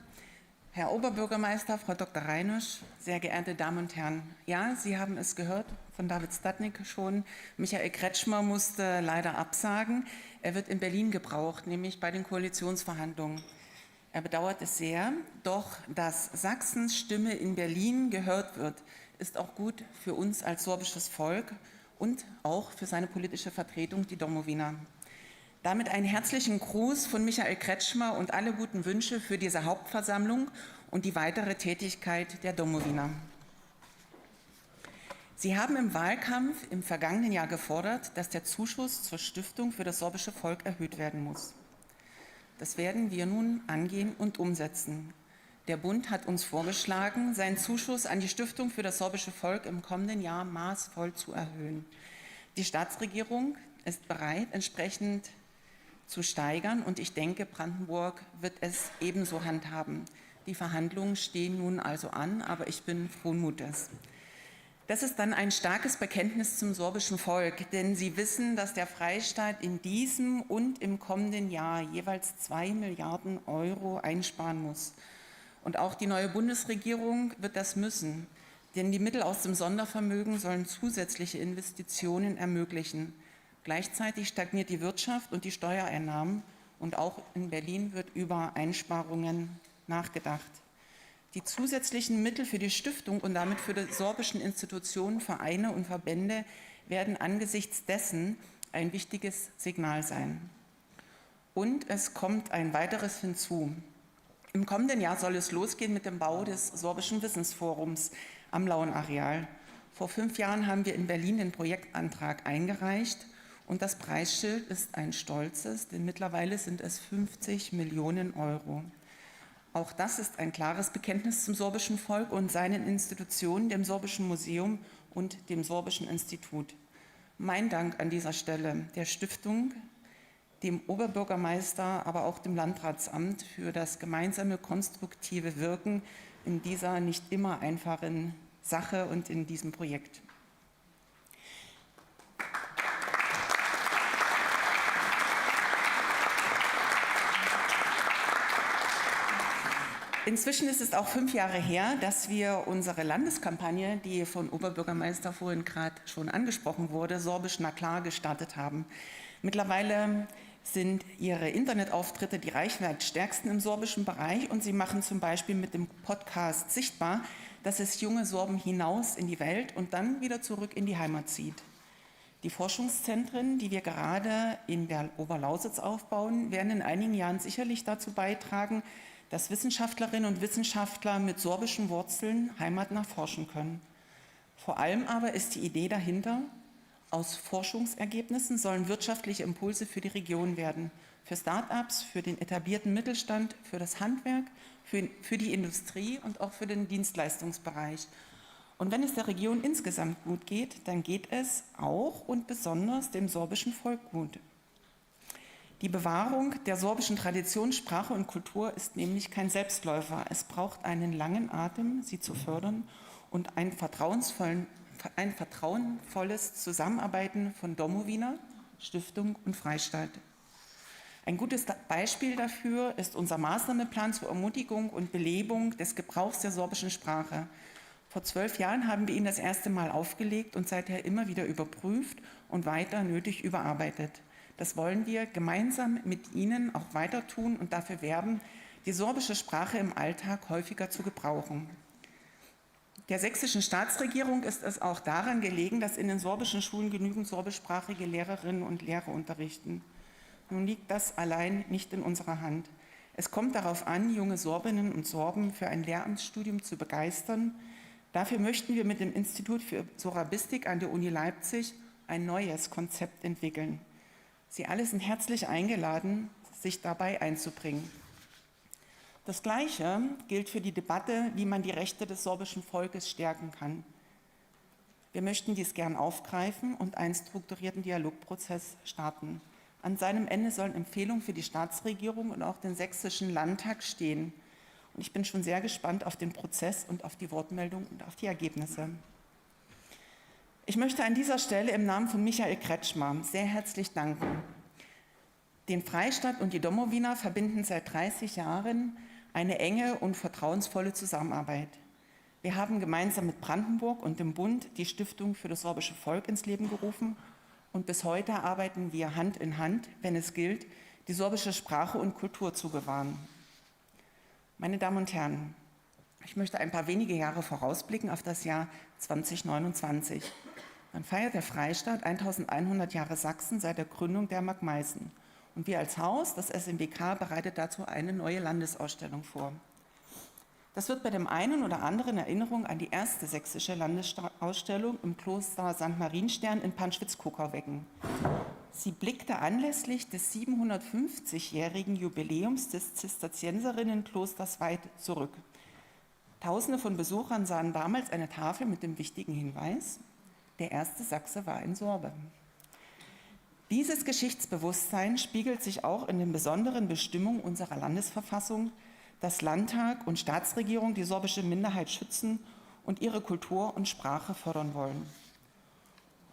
Herr Oberbürgermeister, Frau Dr. Reinisch, sehr geehrte Damen und Herren. Ja, Sie haben es gehört von David Statnik schon. Michael Kretschmer musste leider absagen. Er wird in Berlin gebraucht, nämlich bei den Koalitionsverhandlungen. Er bedauert es sehr, doch dass Sachsens Stimme in Berlin gehört wird, ist auch gut für uns als sorbisches Volk und auch für seine politische Vertretung, die Domowina. Damit einen herzlichen Gruß von Michael Kretschmer und alle guten Wünsche für diese Hauptversammlung und die weitere Tätigkeit der Domowina. Sie haben im Wahlkampf im vergangenen Jahr gefordert, dass der Zuschuss zur Stiftung für das sorbische Volk erhöht werden muss. Das werden wir nun angehen und umsetzen. Der Bund hat uns vorgeschlagen, seinen Zuschuss an die Stiftung für das sorbische Volk im kommenden Jahr maßvoll zu erhöhen. Die Staatsregierung ist bereit, entsprechend zu steigern und ich denke, Brandenburg wird es ebenso handhaben. Die Verhandlungen stehen nun also an, aber ich bin frohen Mutes. Das ist dann ein starkes Bekenntnis zum sorbischen Volk, denn Sie wissen, dass der Freistaat in diesem und im kommenden Jahr jeweils 2 Milliarden € einsparen muss. Und auch die neue Bundesregierung wird das müssen, denn die Mittel aus dem Sondervermögen sollen zusätzliche Investitionen ermöglichen. Gleichzeitig stagniert die Wirtschaft und die Steuereinnahmen und auch in Berlin wird über Einsparungen nachgedacht. Die zusätzlichen Mittel für die Stiftung und damit für die sorbischen Institutionen, Vereine und Verbände werden angesichts dessen ein wichtiges Signal sein. Und es kommt ein weiteres hinzu. Im kommenden Jahr soll es losgehen mit dem Bau des Sorbischen Wissensforums am Lauenareal. Vor 5 Jahren haben wir in Berlin den Projektantrag eingereicht und das Preisschild ist ein stolzes, denn mittlerweile sind es 50 Millionen Euro. Auch das ist ein klares Bekenntnis zum sorbischen Volk und seinen Institutionen, dem Sorbischen Museum und dem Sorbischen Institut. Mein Dank an dieser Stelle der Stiftung, dem Oberbürgermeister, aber auch dem Landratsamt für das gemeinsame konstruktive Wirken in dieser nicht immer einfachen Sache und in diesem Projekt. Inzwischen ist es auch 5 Jahre her, dass wir unsere Landeskampagne, die von Oberbürgermeister vorhin gerade schon angesprochen wurde, Sorbisch na klar, gestartet haben. Mittlerweile sind ihre Internetauftritte die reichweitstärksten im sorbischen Bereich und sie machen zum Beispiel mit dem Podcast sichtbar, dass es junge Sorben hinaus in die Welt und dann wieder zurück in die Heimat zieht. Die Forschungszentren, die wir gerade in der Oberlausitz aufbauen, werden in einigen Jahren sicherlich dazu beitragen, dass Wissenschaftlerinnen und Wissenschaftler mit sorbischen Wurzeln heimatnah forschen können. Vor allem aber ist die Idee dahinter, aus Forschungsergebnissen sollen wirtschaftliche Impulse für die Region werden, für Start-ups, für den etablierten Mittelstand, für das Handwerk, für die Industrie und auch für den Dienstleistungsbereich. Und wenn es der Region insgesamt gut geht, dann geht es auch und besonders dem sorbischen Volk gut. Die Bewahrung der sorbischen Tradition, Sprache und Kultur ist nämlich kein Selbstläufer. Es braucht einen langen Atem, sie zu fördern und ein vertrauensvolles Zusammenarbeiten von Domowina, Stiftung und Freistaat. Ein gutes Beispiel dafür ist unser Maßnahmenplan zur Ermutigung und Belebung des Gebrauchs der sorbischen Sprache. Vor 12 Jahren haben wir ihn das erste Mal aufgelegt und seither immer wieder überprüft und weiter nötig überarbeitet. Das wollen wir gemeinsam mit Ihnen auch weiter tun und dafür werben, die sorbische Sprache im Alltag häufiger zu gebrauchen. Der sächsischen Staatsregierung ist es auch daran gelegen, dass in den sorbischen Schulen genügend sorbischsprachige Lehrerinnen und Lehrer unterrichten. Nun liegt das allein nicht in unserer Hand. Es kommt darauf an, junge Sorbinnen und Sorben für ein Lehramtsstudium zu begeistern. Dafür möchten wir mit dem Institut für Sorabistik an der Uni Leipzig ein neues Konzept entwickeln. Sie alle sind herzlich eingeladen, sich dabei einzubringen. Das Gleiche gilt für die Debatte, wie man die Rechte des sorbischen Volkes stärken kann. Wir möchten dies gern aufgreifen und einen strukturierten Dialogprozess starten. An seinem Ende sollen Empfehlungen für die Staatsregierung und auch den sächsischen Landtag stehen. Und ich bin schon sehr gespannt auf den Prozess und auf die Wortmeldung und auf die Ergebnisse. Ich möchte an dieser Stelle im Namen von Michael Kretschmer sehr herzlich danken. Den Freistaat und die Domowina verbinden seit 30 Jahren eine enge und vertrauensvolle Zusammenarbeit. Wir haben gemeinsam mit Brandenburg und dem Bund die Stiftung für das sorbische Volk ins Leben gerufen und bis heute arbeiten wir Hand in Hand, wenn es gilt, die sorbische Sprache und Kultur zu bewahren. Meine Damen und Herren, ich möchte ein paar wenige Jahre vorausblicken auf das Jahr 2029. Dann feiert der Freistaat 1100 Jahre Sachsen seit der Gründung der Mark Meißen. Und wir als Haus, das SMBK, bereitet dazu eine neue Landesausstellung vor. Das wird bei dem einen oder anderen Erinnerung an die erste sächsische Landesausstellung im Kloster St. Marienstern in Panschwitz-Kuckau wecken. Sie blickte anlässlich des 750-jährigen Jubiläums des Zisterzienserinnenklosters weit zurück. Tausende von Besuchern sahen damals eine Tafel mit dem wichtigen Hinweis: Der erste Sachse war ein Sorbe. Dieses Geschichtsbewusstsein spiegelt sich auch in den besonderen Bestimmungen unserer Landesverfassung, dass Landtag und Staatsregierung die sorbische Minderheit schützen und ihre Kultur und Sprache fördern wollen.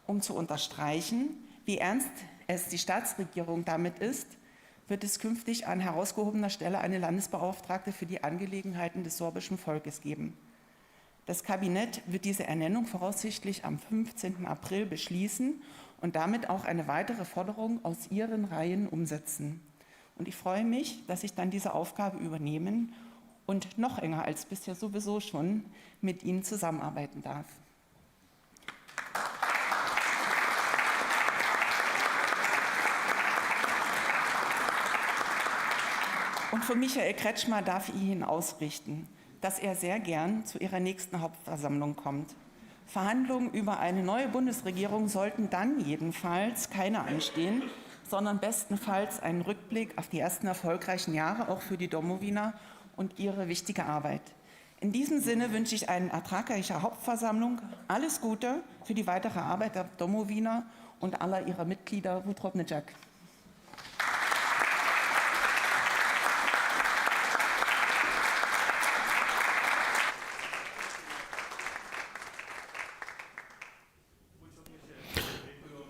Um zu unterstreichen, wie ernst es die Staatsregierung damit ist, wird es künftig an herausgehobener Stelle eine Landesbeauftragte für die Angelegenheiten des sorbischen Volkes geben. Das Kabinett wird diese Ernennung voraussichtlich am 15. April beschließen und damit auch eine weitere Forderung aus ihren Reihen umsetzen. Und ich freue mich, dass ich dann diese Aufgabe übernehmen und noch enger als bisher sowieso schon mit Ihnen zusammenarbeiten darf. Und von Michael Kretschmer darf ich Ihnen ausrichten, dass er sehr gern zu Ihrer nächsten Hauptversammlung kommt. Verhandlungen über eine neue Bundesregierung sollten dann jedenfalls keine anstehen, sondern bestenfalls einen Rückblick auf die ersten erfolgreichen Jahre auch für die Domowiner und ihre wichtige Arbeit. In diesem Sinne wünsche ich einer ertragreichen Hauptversammlung alles Gute für die weitere Arbeit der Domowiner und aller ihrer Mitglieder. Wutropnejak.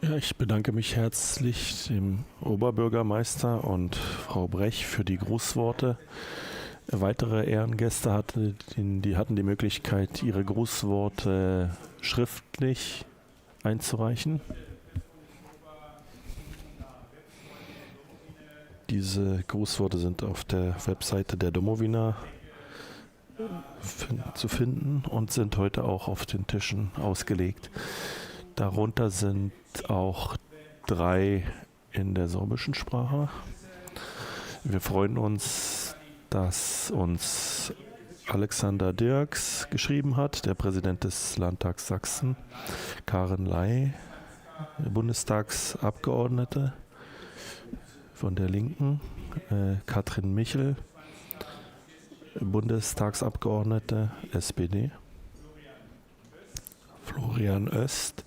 Ja, ich bedanke mich herzlich dem Oberbürgermeister und Frau Brech für die Grußworte. Weitere Ehrengäste hatten die Möglichkeit, ihre Grußworte schriftlich einzureichen. Diese Grußworte sind auf der Webseite der Domowiner zu finden und sind heute auch auf den Tischen ausgelegt. Darunter sind auch 3 in der sorbischen Sprache. Wir freuen uns, dass uns Alexander Dirks geschrieben hat, der Präsident des Landtags Sachsen, Karen Ley, Bundestagsabgeordnete von der Linken, Katrin Michel, Bundestagsabgeordnete SPD, Florian Öst,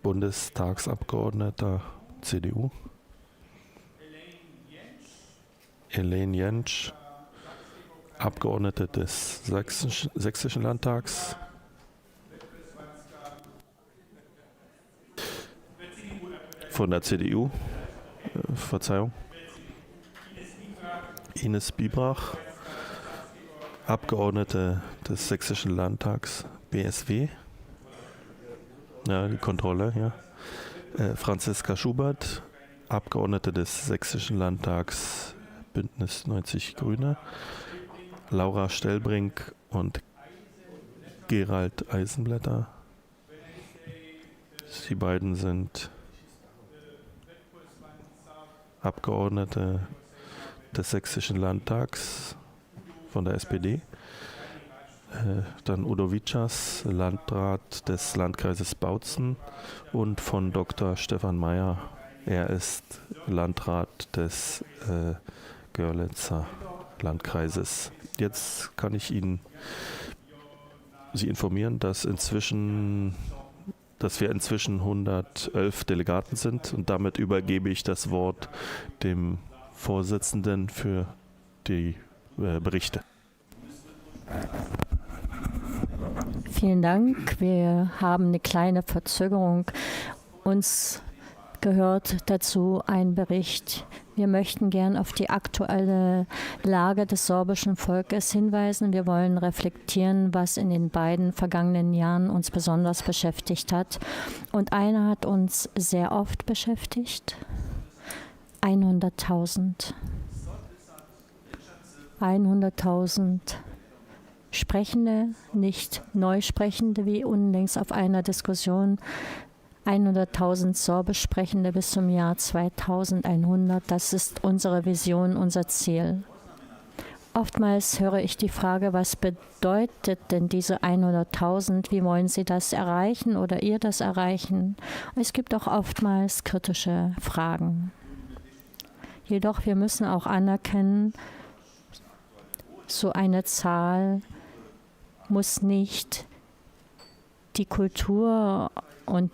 Bundestagsabgeordneter CDU, Elaine Jentsch, Abgeordnete des Sächsischen Landtags, von der CDU, Ines Biebrach, Abgeordnete des Sächsischen Landtags, BSW, ja, die Kontrolle, ja. Franziska Schubert, Abgeordnete des Sächsischen Landtags, Bündnis 90 Grüne, Laura Stellbrink und Gerald Eisenblätter. Sie beiden sind Abgeordnete des Sächsischen Landtags von der SPD. Dann Udo Witschers, Landrat des Landkreises Bautzen, und von Dr. Stefan Mayer. Er ist Landrat des Görlitzer Landkreises. Jetzt kann ich Sie informieren, dass wir inzwischen 111 Delegaten sind, und damit übergebe ich das Wort dem Vorsitzenden für die Berichte. Vielen Dank. Wir haben eine kleine Verzögerung. Uns gehört dazu ein Bericht. Wir möchten gern auf die aktuelle Lage des sorbischen Volkes hinweisen. Wir wollen reflektieren, was in den beiden vergangenen Jahren uns besonders beschäftigt hat. Und einer hat uns sehr oft beschäftigt. 100.000. 100.000 Sprechende, nicht Neusprechende, wie unlängst auf einer Diskussion. 100.000 Sorbisch Sprechende bis zum Jahr 2100. Das ist unsere Vision, unser Ziel. Oftmals höre ich die Frage, was bedeutet denn diese 100.000? Wie wollen Sie das erreichen oder ihr das erreichen? Und es gibt auch oftmals kritische Fragen. Jedoch, wir müssen auch anerkennen, so eine Zahl muss nicht die Kultur und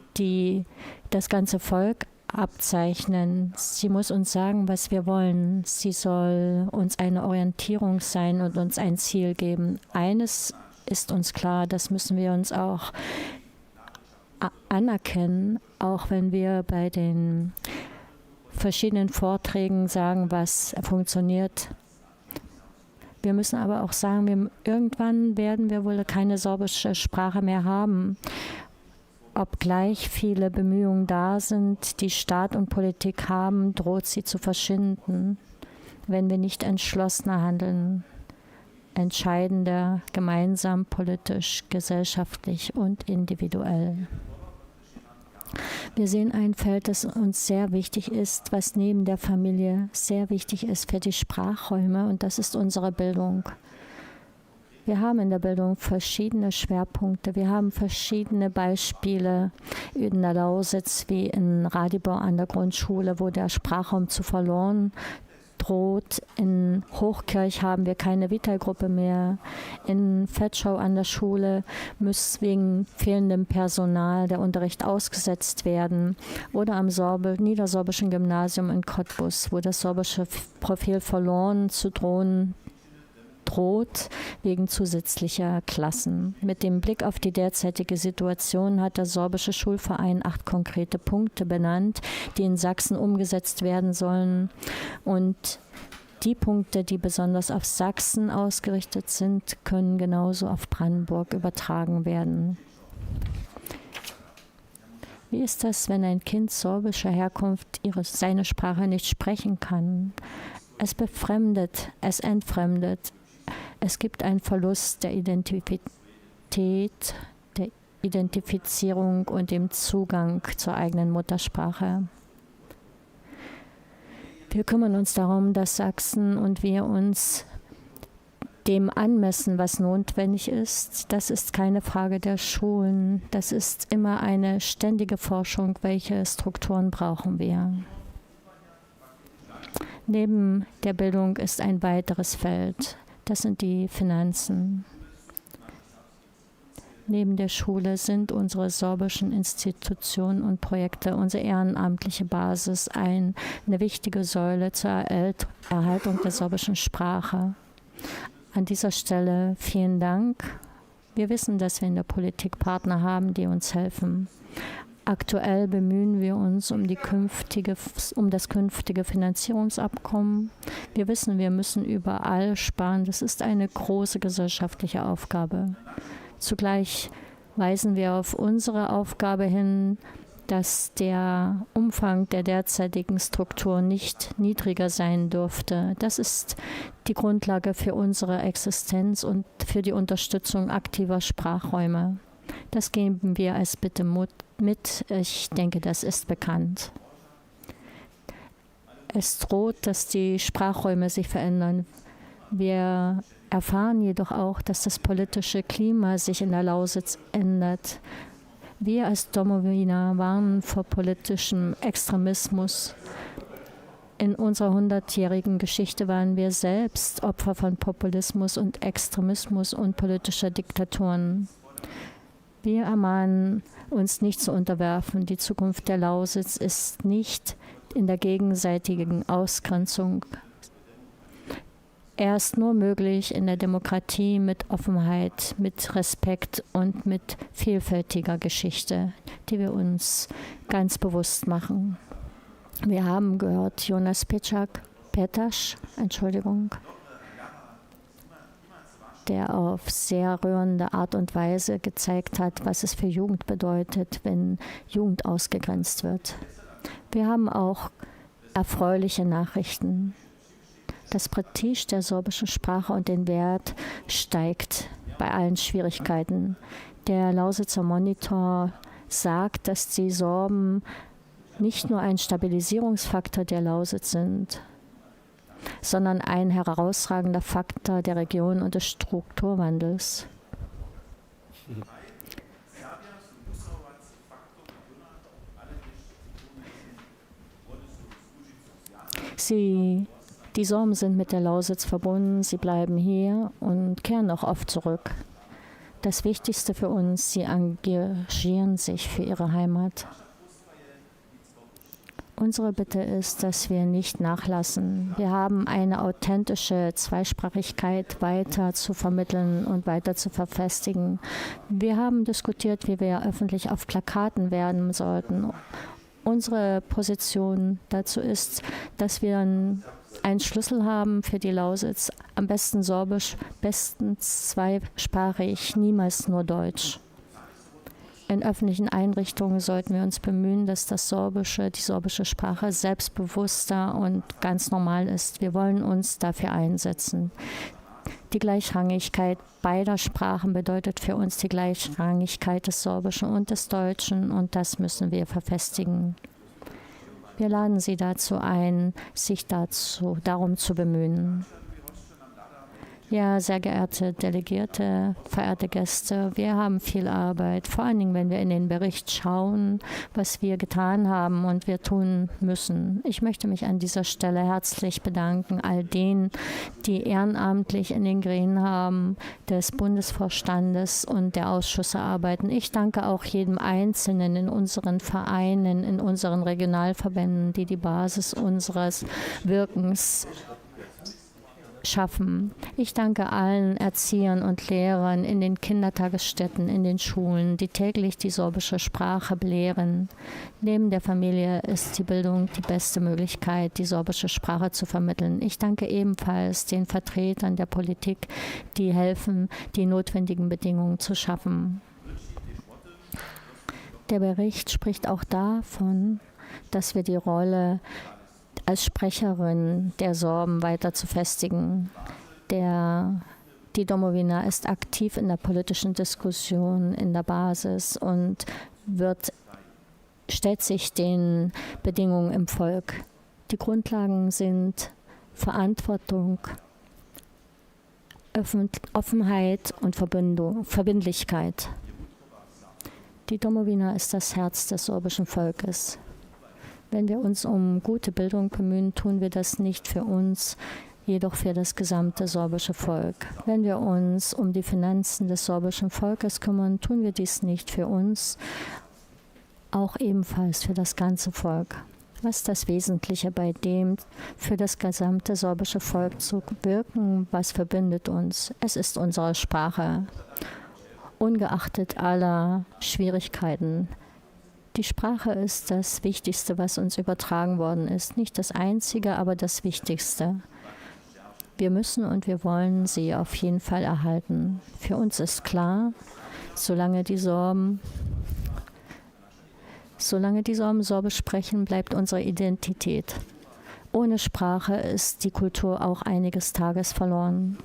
das ganze Volk abzeichnen. Sie muss uns sagen, was wir wollen. Sie soll uns eine Orientierung sein und uns ein Ziel geben. Eines ist uns klar, das müssen wir uns auch anerkennen, auch wenn wir bei den verschiedenen Vorträgen sagen, was funktioniert. Wir müssen aber auch sagen, irgendwann werden wir wohl keine sorbische Sprache mehr haben. Obgleich viele Bemühungen da sind, die Staat und Politik haben, droht sie zu verschwinden, wenn wir nicht entschlossener handeln, entscheidender, gemeinsam, politisch, gesellschaftlich und individuell. Wir sehen ein Feld, das uns sehr wichtig ist, was neben der Familie sehr wichtig ist für die Sprachräume, und das ist unsere Bildung. Wir haben in der Bildung verschiedene Schwerpunkte. Wir haben verschiedene Beispiele in der Lausitz, wie in Radibor an der Grundschule, wo der Sprachraum zu verloren droht. In Hochkirch haben wir keine Vitalgruppe mehr. In Vetschau an der Schule muss wegen fehlendem Personal der Unterricht ausgesetzt werden. Oder am niedersorbischen Gymnasium in Cottbus, wo das sorbische Profil verloren zu droht wegen zusätzlicher Klassen. Mit dem Blick auf die derzeitige Situation hat der sorbische Schulverein 8 konkrete Punkte benannt, die in Sachsen umgesetzt werden sollen. Und die Punkte, die besonders auf Sachsen ausgerichtet sind, können genauso auf Brandenburg übertragen werden. Wie ist das, wenn ein Kind sorbischer Herkunft seine Sprache nicht sprechen kann? Es befremdet, es entfremdet. Es gibt einen Verlust der Identität, der Identifizierung und dem Zugang zur eigenen Muttersprache. Wir kümmern uns darum, dass Sachsen und wir uns dem anmessen, was notwendig ist. Das ist keine Frage der Schulen. Das ist immer eine ständige Forschung, welche Strukturen brauchen wir. Neben der Bildung ist ein weiteres Feld. Das sind die Finanzen. Neben der Schule sind unsere sorbischen Institutionen und Projekte, unsere ehrenamtliche Basis, eine wichtige Säule zur Erhaltung der sorbischen Sprache. An dieser Stelle vielen Dank. Wir wissen, dass wir in der Politik Partner haben, die uns helfen. Aktuell bemühen wir uns um das künftige Finanzierungsabkommen. Wir wissen, wir müssen überall sparen. Das ist eine große gesellschaftliche Aufgabe. Zugleich weisen wir auf unsere Aufgabe hin, dass der Umfang der derzeitigen Struktur nicht niedriger sein dürfte. Das ist die Grundlage für unsere Existenz und für die Unterstützung aktiver Sprachräume. Das geben wir als Bitte mit. Ich denke, das ist bekannt. Es droht, dass die Sprachräume sich verändern. Wir erfahren jedoch auch, dass das politische Klima sich in der Lausitz ändert. Wir als Domowiner warnen vor politischem Extremismus. In unserer 100-jährigen Geschichte waren wir selbst Opfer von Populismus und Extremismus und politischer Diktaturen. Wir ermahnen uns nicht zu unterwerfen. Die Zukunft der Lausitz ist nicht in der gegenseitigen Ausgrenzung. Er ist nur möglich in der Demokratie mit Offenheit, mit Respekt und mit vielfältiger Geschichte, die wir uns ganz bewusst machen. Wir haben gehört, Jonas Petasch, der auf sehr rührende Art und Weise gezeigt hat, was es für Jugend bedeutet, wenn Jugend ausgegrenzt wird. Wir haben auch erfreuliche Nachrichten. Das Prestige der sorbischen Sprache und den Wert steigt bei allen Schwierigkeiten. Der Lausitzer Monitor sagt, dass die Sorben nicht nur ein Stabilisierungsfaktor der Lausitz sind, sondern ein herausragender Faktor der Region und des Strukturwandels. Die Sorben sind mit der Lausitz verbunden, sie bleiben hier und kehren auch oft zurück. Das Wichtigste für uns, sie engagieren sich für ihre Heimat. Unsere Bitte ist, dass wir nicht nachlassen. Wir haben eine authentische Zweisprachigkeit weiter zu vermitteln und weiter zu verfestigen. Wir haben diskutiert, wie wir öffentlich auf Plakaten werden sollten. Unsere Position dazu ist, dass wir einen Schlüssel haben für die Lausitz, am besten Sorbisch, bestens zweisprachig, niemals nur Deutsch. In öffentlichen Einrichtungen sollten wir uns bemühen, dass die sorbische Sprache selbstbewusster und ganz normal ist. Wir wollen uns dafür einsetzen. Die Gleichrangigkeit beider Sprachen bedeutet für uns die Gleichrangigkeit des Sorbischen und des Deutschen, und das müssen wir verfestigen. Wir laden Sie dazu ein, sich darum zu bemühen. Ja, sehr geehrte Delegierte, verehrte Gäste, wir haben viel Arbeit, vor allen Dingen, wenn wir in den Bericht schauen, was wir getan haben und wir tun müssen. Ich möchte mich an dieser Stelle herzlich bedanken, all denen, die ehrenamtlich in den Gremien des Bundesvorstandes und der Ausschüsse arbeiten. Ich danke auch jedem Einzelnen in unseren Vereinen, in unseren Regionalverbänden, die die Basis unseres Wirkens schaffen. Ich danke allen Erziehern und Lehrern in den Kindertagesstätten, in den Schulen, die täglich die sorbische Sprache belehren. Neben der Familie ist die Bildung die beste Möglichkeit, die sorbische Sprache zu vermitteln. Ich danke ebenfalls den Vertretern der Politik, die helfen, die notwendigen Bedingungen zu schaffen. Der Bericht spricht auch davon, dass wir die Rolle als Sprecherin der Sorben weiter zu festigen. Die Domowina ist aktiv in der politischen Diskussion in der Basis und stellt sich den Bedingungen im Volk. Die Grundlagen sind Verantwortung, Offenheit und Verbindlichkeit. Die Domowina ist das Herz des sorbischen Volkes. Wenn wir uns um gute Bildung bemühen, tun wir das nicht für uns, jedoch für das gesamte sorbische Volk. Wenn wir uns um die Finanzen des sorbischen Volkes kümmern, tun wir dies nicht für uns, auch ebenfalls für das ganze Volk. Was ist das Wesentliche bei dem, für das gesamte sorbische Volk zu wirken? Was verbindet uns? Es ist unsere Sprache, ungeachtet aller Schwierigkeiten. Die Sprache ist das Wichtigste, was uns übertragen worden ist. Nicht das Einzige, aber das Wichtigste. Wir müssen und wir wollen sie auf jeden Fall erhalten. Für uns ist klar, solange die Sorben Sorbisch sprechen, bleibt unsere Identität. Ohne Sprache ist die Kultur auch einiges Tages verloren.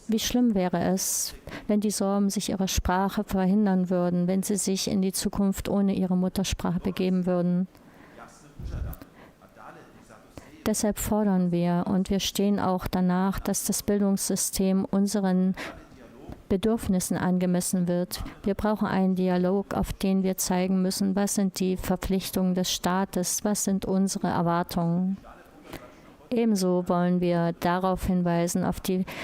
Wie schlimm wäre es, wenn die Sorben sich ihre Sprache verhindern würden, wenn sie sich in die Zukunft ohne ihre Muttersprache begeben würden. Deshalb fordern wir und wir stehen auch danach, dass das Bildungssystem unseren Bedürfnissen angemessen wird. Wir brauchen einen Dialog, auf den wir zeigen müssen, was sind die Verpflichtungen des Staates, was sind unsere Erwartungen. Ebenso wollen wir darauf hinweisen,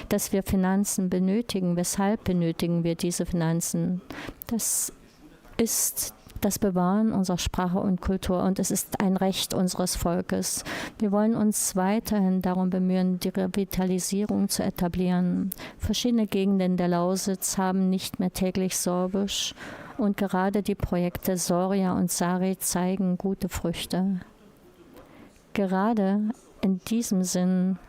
dass wir Finanzen benötigen. Weshalb benötigen wir diese Finanzen? Das ist das Bewahren unserer Sprache und Kultur und es ist ein Recht unseres Volkes. Wir wollen uns weiterhin darum bemühen, die Revitalisierung zu etablieren. Verschiedene Gegenden der Lausitz haben nicht mehr täglich Sorbisch und gerade die Projekte Soria und Sari zeigen gute Früchte. Gerade in diesem Sinn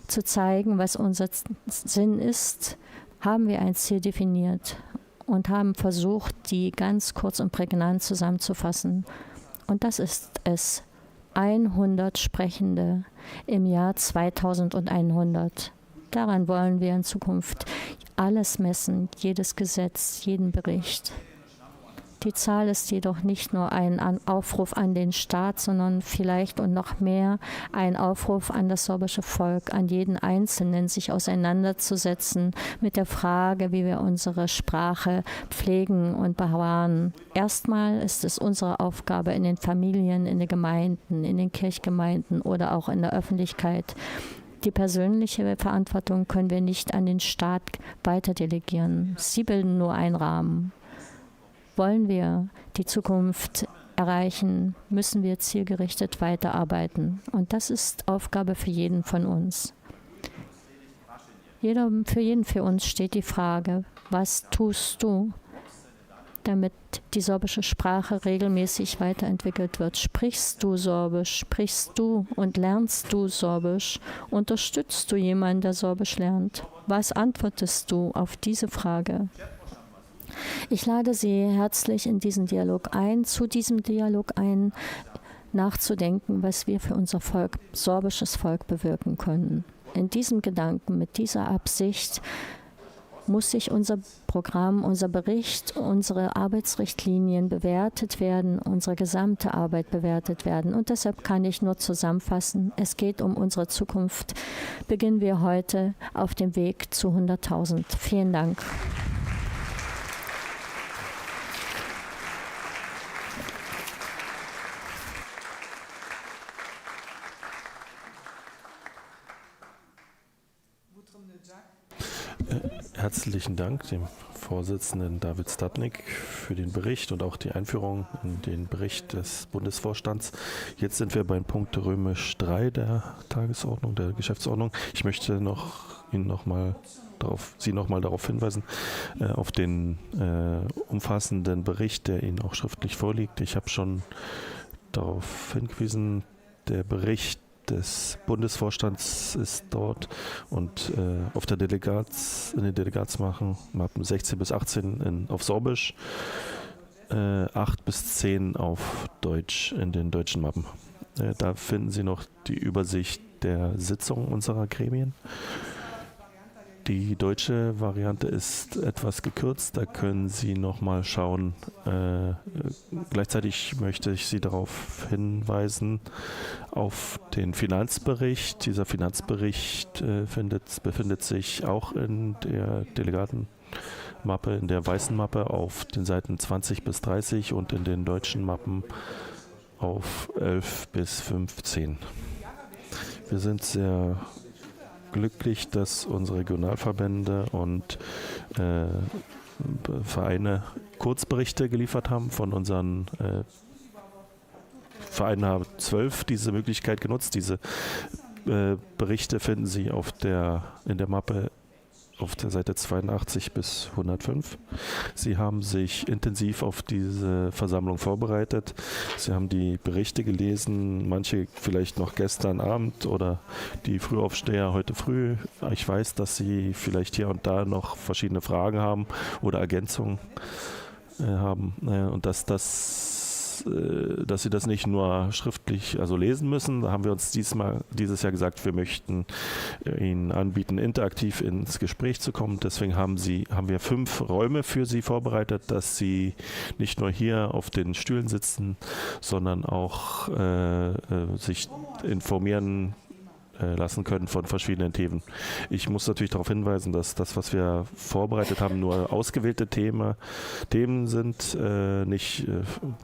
zu zeigen, was unser Sinn ist, haben wir ein Ziel definiert und haben versucht, die ganz kurz und prägnant zusammenzufassen. Und das ist es: 100 Sprechende im Jahr 2100. Daran wollen wir in Zukunft alles messen, jedes Gesetz, jeden Bericht. Die Zahl ist jedoch nicht nur ein Aufruf an den Staat, sondern vielleicht und noch mehr ein Aufruf an das sorbische Volk, an jeden Einzelnen, sich auseinanderzusetzen mit der Frage, wie wir unsere Sprache pflegen und bewahren. Erstmal ist es unsere Aufgabe in den Familien, in den Gemeinden, in den Kirchgemeinden oder auch in der Öffentlichkeit. Die persönliche Verantwortung können wir nicht an den Staat weiter delegieren. Sie bilden nur einen Rahmen. Wollen wir die Zukunft erreichen, müssen wir zielgerichtet weiterarbeiten. Und das ist Aufgabe für jeden von uns. Für jeden von uns steht die Frage: Was tust du, damit die sorbische Sprache regelmäßig weiterentwickelt wird? Sprichst du Sorbisch? Sprichst du und lernst du Sorbisch? Unterstützt du jemanden, der Sorbisch lernt? Was antwortest du auf diese Frage? Ich lade Sie herzlich in diesen Dialog ein, zu diesem Dialog ein, nachzudenken, was wir für unser Volk, sorbisches Volk, bewirken können. In diesem Gedanken, mit dieser Absicht muss sich unser Programm, unser Bericht, unsere Arbeitsrichtlinien bewertet werden, unsere gesamte Arbeit bewertet werden. Und deshalb kann ich nur zusammenfassen, es geht um unsere Zukunft. Beginnen wir heute auf dem Weg zu 100.000. Vielen Dank. Herzlichen Dank dem Vorsitzenden David Stadnik für den Bericht und auch die Einführung in den Bericht des Bundesvorstands. Jetzt sind wir beim Punkt römisch 3 der Tagesordnung, der Geschäftsordnung. Ich möchte Sie nochmal darauf hinweisen, auf den umfassenden Bericht, der Ihnen auch schriftlich vorliegt. Ich habe schon darauf hingewiesen, der Bericht des Bundesvorstands ist dort und auf der in den Delegatsmappen 16 bis 18 auf Sorbisch, 8 bis 10 auf Deutsch in den deutschen Mappen. Da finden Sie noch die Übersicht der Sitzungen unserer Gremien. Die deutsche Variante ist etwas gekürzt, da können Sie nochmal schauen. Gleichzeitig möchte ich Sie darauf hinweisen, auf den Finanzbericht. Dieser Finanzbericht befindet sich auch in der Delegatenmappe, in der weißen Mappe auf den Seiten 20 bis 30 und in den deutschen Mappen auf 11 bis 15. Wir sind sehr glücklich, dass unsere Regionalverbände und Vereine Kurzberichte geliefert haben. Von unseren Vereinen haben 12 diese Möglichkeit genutzt. Diese Berichte finden Sie in der Mappe auf der Seite 82 bis 105. Sie haben sich intensiv auf diese Versammlung vorbereitet. Sie haben die Berichte gelesen, manche vielleicht noch gestern Abend oder die Frühaufsteher heute früh. Ich weiß, dass Sie vielleicht hier und da noch verschiedene Fragen haben oder Ergänzungen haben und dass Sie das nicht nur schriftlich lesen müssen. Da haben wir uns dieses Jahr gesagt, wir möchten Ihnen anbieten, interaktiv ins Gespräch zu kommen. Deswegen haben wir 5 Räume für Sie vorbereitet, dass Sie nicht nur hier auf den Stühlen sitzen, sondern auch sich informieren lassen können von verschiedenen Themen. Ich muss natürlich darauf hinweisen, dass das, was wir vorbereitet haben, nur ausgewählte Themen sind, nicht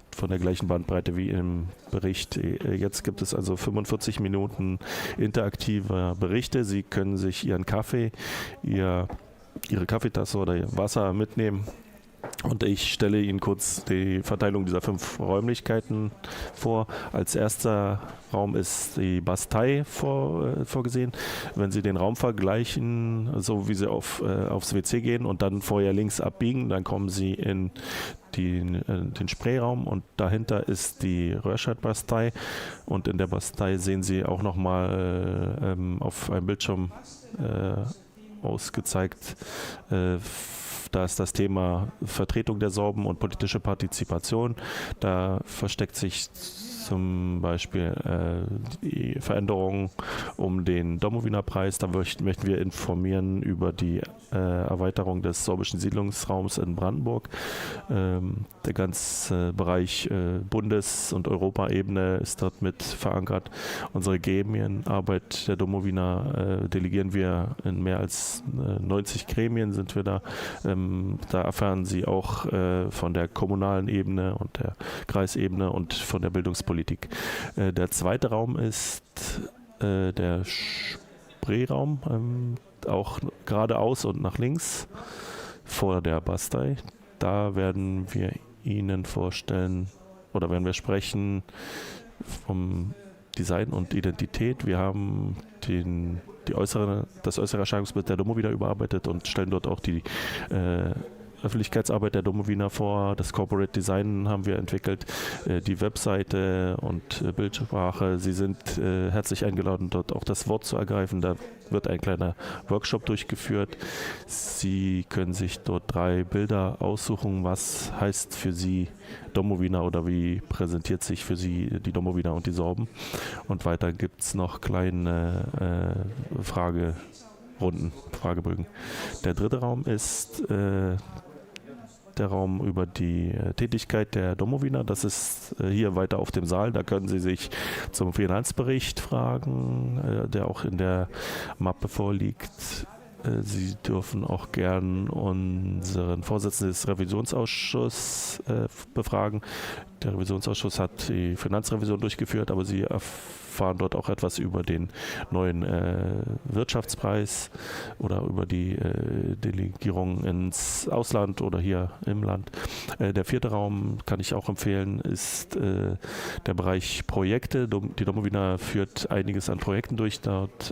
von der gleichen Bandbreite wie im Bericht. Jetzt gibt es also 45 Minuten interaktiver Berichte. Sie können sich Ihren Kaffee, Ihre Kaffeetasse oder Ihr Wasser mitnehmen. Und ich stelle Ihnen kurz die Verteilung dieser 5 Räumlichkeiten vor. Als erster Raum ist die Bastei vorgesehen. Wenn Sie den Raum vergleichen, so wie Sie aufs WC gehen und dann vorher links abbiegen, dann kommen Sie in den Sprayraum und dahinter ist die Röhrscheid-Bastei und in der Bastei sehen Sie auch nochmal auf einem Bildschirm ausgezeigt, da ist das Thema Vertretung der Sorben und politische Partizipation. Da versteckt sich zum Beispiel die Veränderungen um den Domowiner-Preis. Da möchten wir informieren über die Erweiterung des sorbischen Siedlungsraums in Brandenburg. Der ganze Bereich Bundes- und Europaebene ist dort mit verankert. Unsere Gremienarbeit der Domowiner delegieren wir in mehr als 90 Gremien sind wir da. Da erfahren Sie auch von der kommunalen Ebene und der Kreisebene und von der Bildungspolitik. Der zweite Raum ist der Spreeraum, auch geradeaus und nach links vor der Bastei. Da werden wir Ihnen vorstellen oder werden wir sprechen vom Design und Identität. Wir haben das äußere Erscheinungsbild der Domowiner überarbeitet und stellen dort auch die Öffentlichkeitsarbeit der Domowiner vor. Das Corporate Design haben wir entwickelt, die Webseite und Bildsprache. Sie sind herzlich eingeladen, dort auch das Wort zu ergreifen. Da wird ein kleiner Workshop durchgeführt. Sie können sich dort 3 Bilder aussuchen, was heißt für Sie Domowiner oder wie präsentiert sich für Sie die Domowiner und die Sorben. Und weiter gibt es noch kleine Runden, Fragebögen. Der dritte Raum ist der Raum über die Tätigkeit der Domowina. Das ist hier weiter auf dem Saal. Da können Sie sich zum Finanzbericht fragen, der auch in der Mappe vorliegt. Sie dürfen auch gern unseren Vorsitzenden des Revisionsausschusses befragen. Der Revisionsausschuss hat die Finanzrevision durchgeführt, aber Sie erfahren dort auch etwas über den neuen Wirtschaftspreis oder über die Delegierung ins Ausland oder hier im Land. Der vierte Raum, kann ich auch empfehlen, ist der Bereich Projekte. Die Domowina führt einiges an Projekten durch. Dort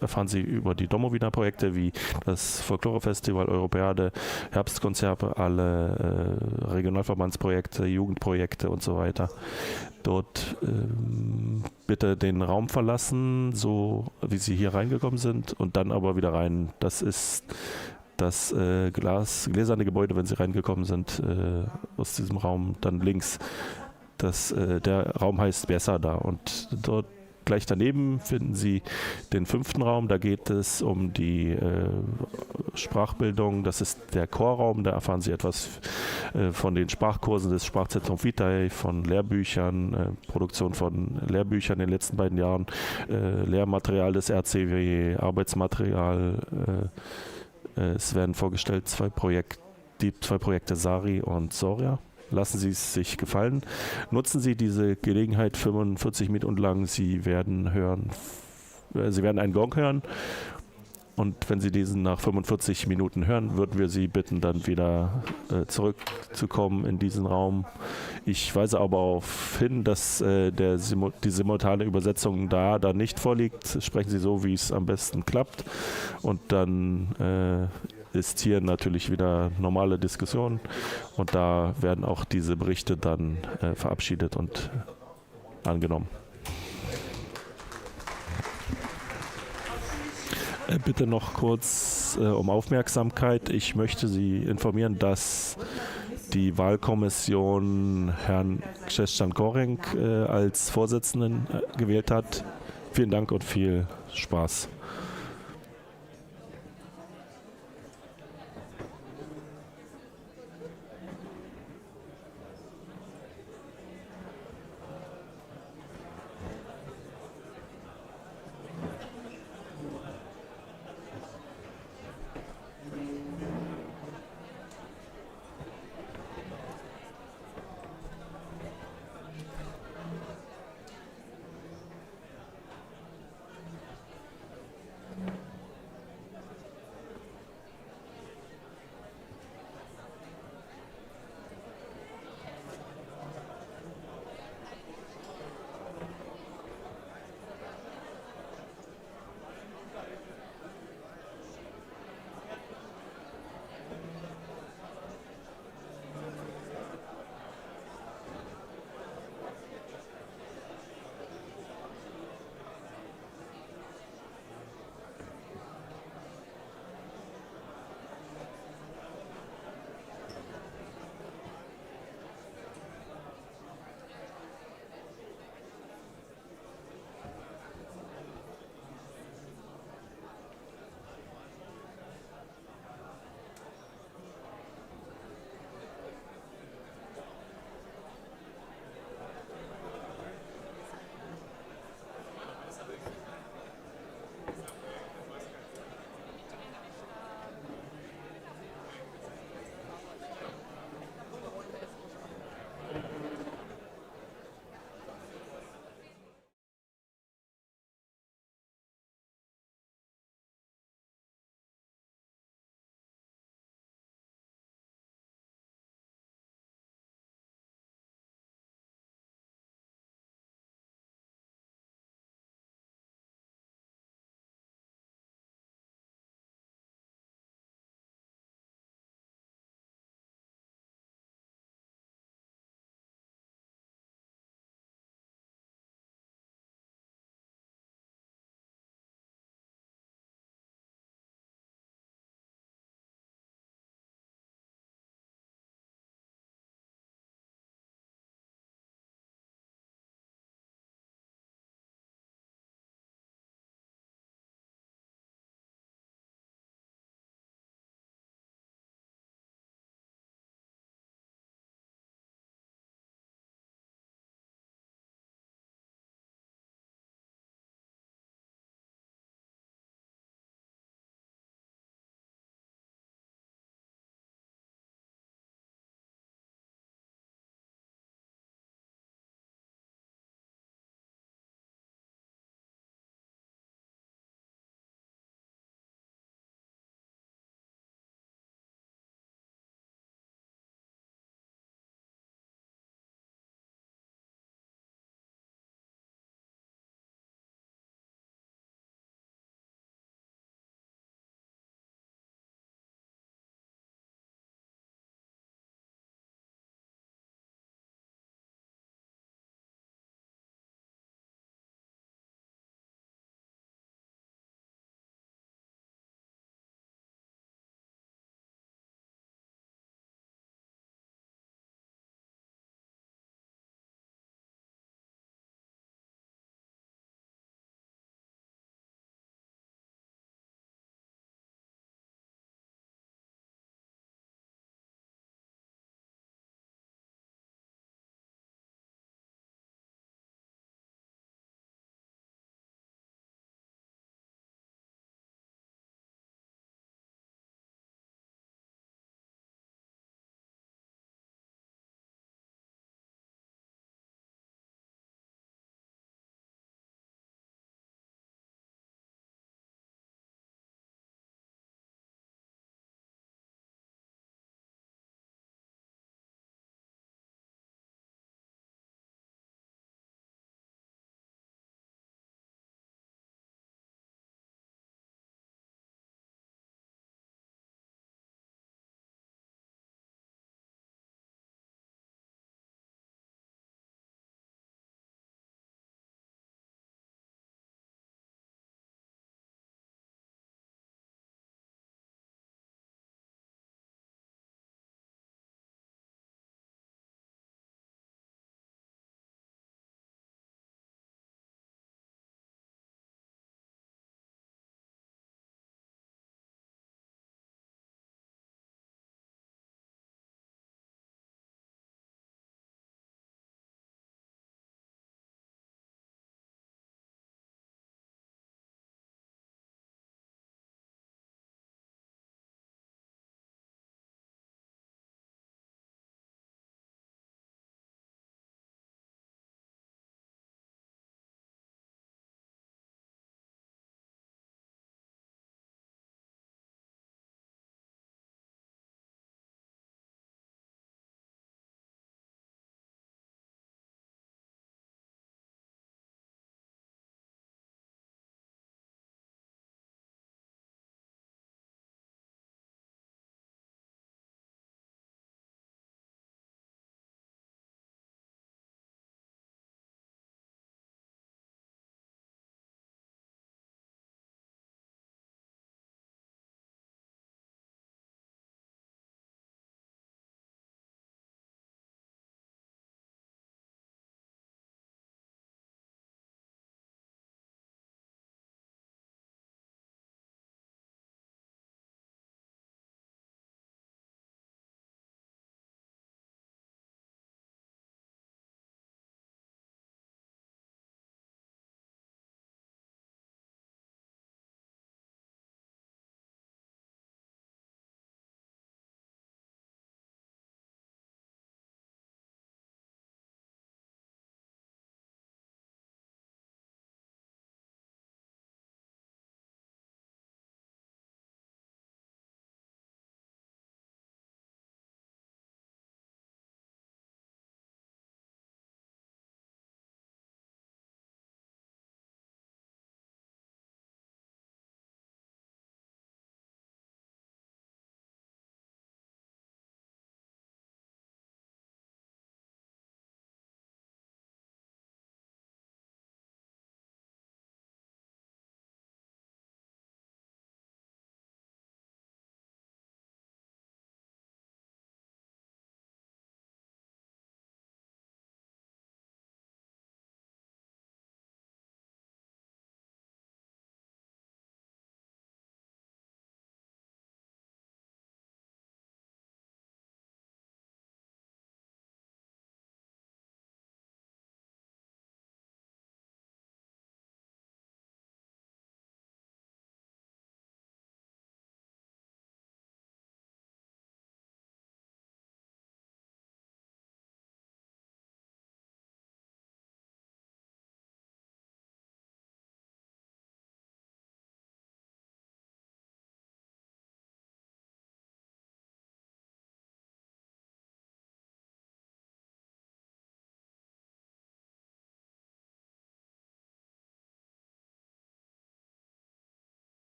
erfahren Sie über die Domowina-Projekte wie das Folklore-Festival, Europäade, Herbstkonzerte, alle Regionalverbandsprojekte, Jugendprojekte und so weiter. Dort bitte den Raum verlassen, so wie Sie hier reingekommen sind, und dann aber wieder rein. Das ist das gläserne Gebäude, wenn Sie reingekommen sind, aus diesem Raum, dann links. Der Raum heißt Besada, und dort gleich daneben finden Sie den fünften Raum. Da geht es um die Sprachbildung. Das ist der Chorraum. Da erfahren Sie etwas von den Sprachkursen des Sprachzentrums Vitae, von Lehrbüchern, Produktion von Lehrbüchern in den letzten beiden Jahren, Lehrmaterial des RCW, Arbeitsmaterial. Es werden vorgestellt die zwei Projekte Sari und Soria. Lassen Sie es sich gefallen. Nutzen Sie diese Gelegenheit 45 Minuten lang. Sie werden einen Gong hören. Und wenn Sie diesen nach 45 Minuten hören, würden wir Sie bitten, dann wieder zurückzukommen in diesen Raum. Ich weise aber darauf hin, dass die simultane Übersetzung da nicht vorliegt. Sprechen Sie so, wie es am besten klappt. Und dann ist hier natürlich wieder normale Diskussion, und da werden auch diese Berichte dann verabschiedet und angenommen. Bitte noch kurz um Aufmerksamkeit. Ich möchte Sie informieren, dass die Wahlkommission Herrn Krzeszczan Gorenk als Vorsitzenden gewählt hat. Vielen Dank und viel Spaß.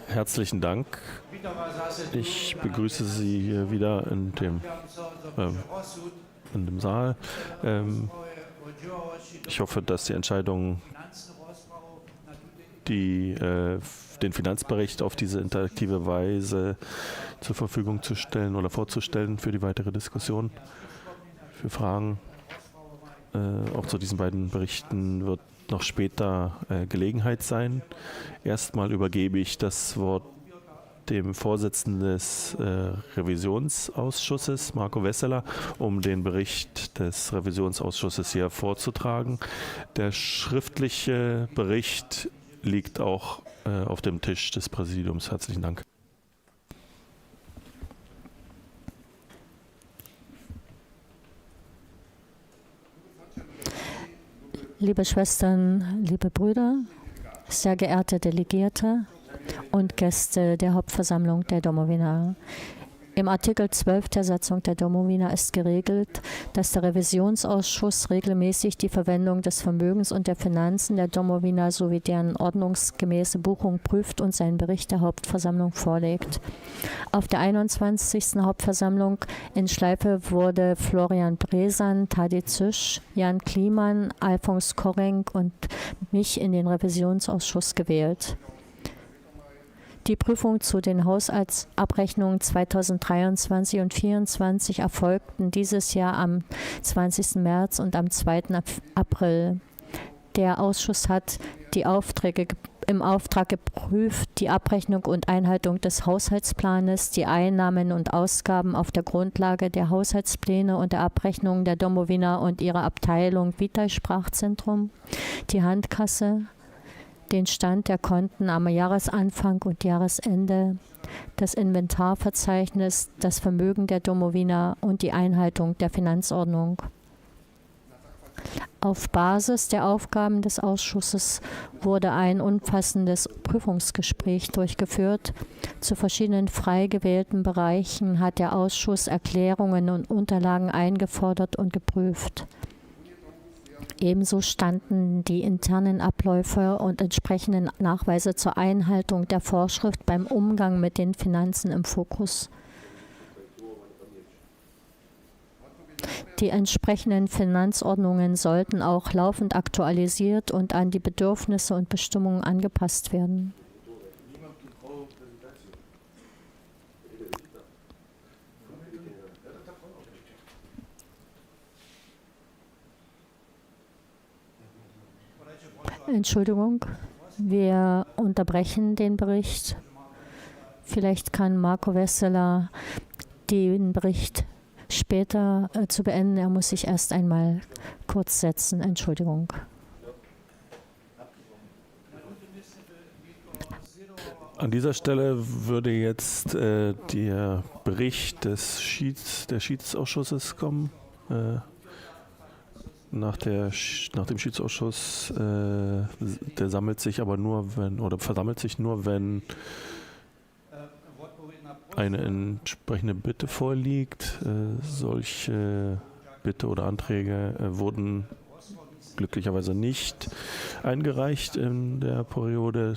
Herzlichen Dank. Ich begrüße Sie hier wieder in dem Saal. Ich hoffe, dass die Entscheidung, den Finanzbericht auf diese interaktive Weise zur Verfügung zu stellen oder vorzustellen für die weitere Diskussion, für Fragen, auch zu diesen beiden Berichten wird noch später Gelegenheit sein. Erstmal übergebe ich das Wort dem Vorsitzenden des Revisionsausschusses, Marco Wesseler, um den Bericht des Revisionsausschusses hier vorzutragen. Der schriftliche Bericht liegt auch auf dem Tisch des Präsidiums. Herzlichen Dank. Liebe Schwestern, liebe Brüder, sehr geehrte Delegierte und Gäste der Hauptversammlung der Domowina. Im Artikel 12 der Satzung der Domowina ist geregelt, dass der Revisionsausschuss regelmäßig die Verwendung des Vermögens und der Finanzen der Domowina sowie deren ordnungsgemäße Buchung prüft und seinen Bericht der Hauptversammlung vorlegt. Auf der 21. Hauptversammlung in Schleife wurde Florian Bresan, Tadi Züsch, Jan Kliemann, Alfons Korrenk und mich in den Revisionsausschuss gewählt. Die Prüfung zu den Haushaltsabrechnungen 2023 und 2024 erfolgten dieses Jahr am 20. März und am 2. April. Der Ausschuss hat die Aufträge im Auftrag geprüft, die Abrechnung und Einhaltung des Haushaltsplanes, die Einnahmen und Ausgaben auf der Grundlage der Haushaltspläne und der Abrechnungen der Domowina und ihrer Abteilung Vitae-Sprachzentrum, die Handkasse, den Stand der Konten am Jahresanfang und Jahresende, das Inventarverzeichnis, das Vermögen der Domowina und die Einhaltung der Finanzordnung. Auf Basis der Aufgaben des Ausschusses wurde ein umfassendes Prüfungsgespräch durchgeführt. Zu verschiedenen frei gewählten Bereichen hat der Ausschuss Erklärungen und Unterlagen eingefordert und geprüft. Ebenso standen die internen Abläufe und entsprechenden Nachweise zur Einhaltung der Vorschrift beim Umgang mit den Finanzen im Fokus. Die entsprechenden Finanzordnungen sollten auch laufend aktualisiert und an die Bedürfnisse und Bestimmungen angepasst werden. Entschuldigung, wir unterbrechen den Bericht. Vielleicht kann Marco Wesseler den Bericht später zu beenden. Er muss sich erst einmal kurz setzen. Entschuldigung. An dieser Stelle würde jetzt der Bericht der Schiedsausschusses kommen. Nach dem Schiedsausschuss, der sammelt sich aber nur, versammelt sich nur, wenn eine entsprechende Bitte vorliegt. Solche Bitte oder Anträge wurden glücklicherweise nicht eingereicht in der Periode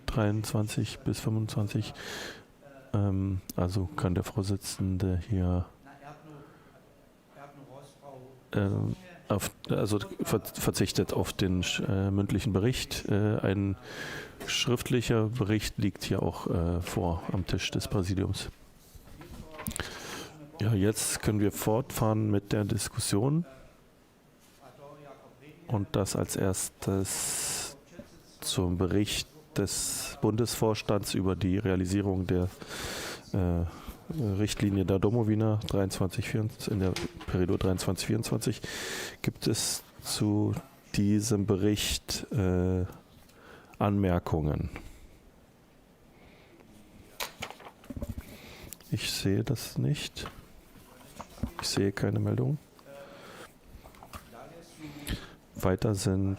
23 bis 25. Also kann der Vorsitzende hier verzichtet auf den mündlichen Bericht. Ein schriftlicher Bericht liegt hier auch vor am Tisch des Präsidiums. Ja, jetzt können wir fortfahren mit der Diskussion. Und das als erstes zum Bericht des Bundesvorstands über die Realisierung der Richtlinie der Domowina in der Periode 23-24 gibt es zu diesem Bericht Anmerkungen. Ich sehe das nicht. Ich sehe keine Meldung. Weiter sind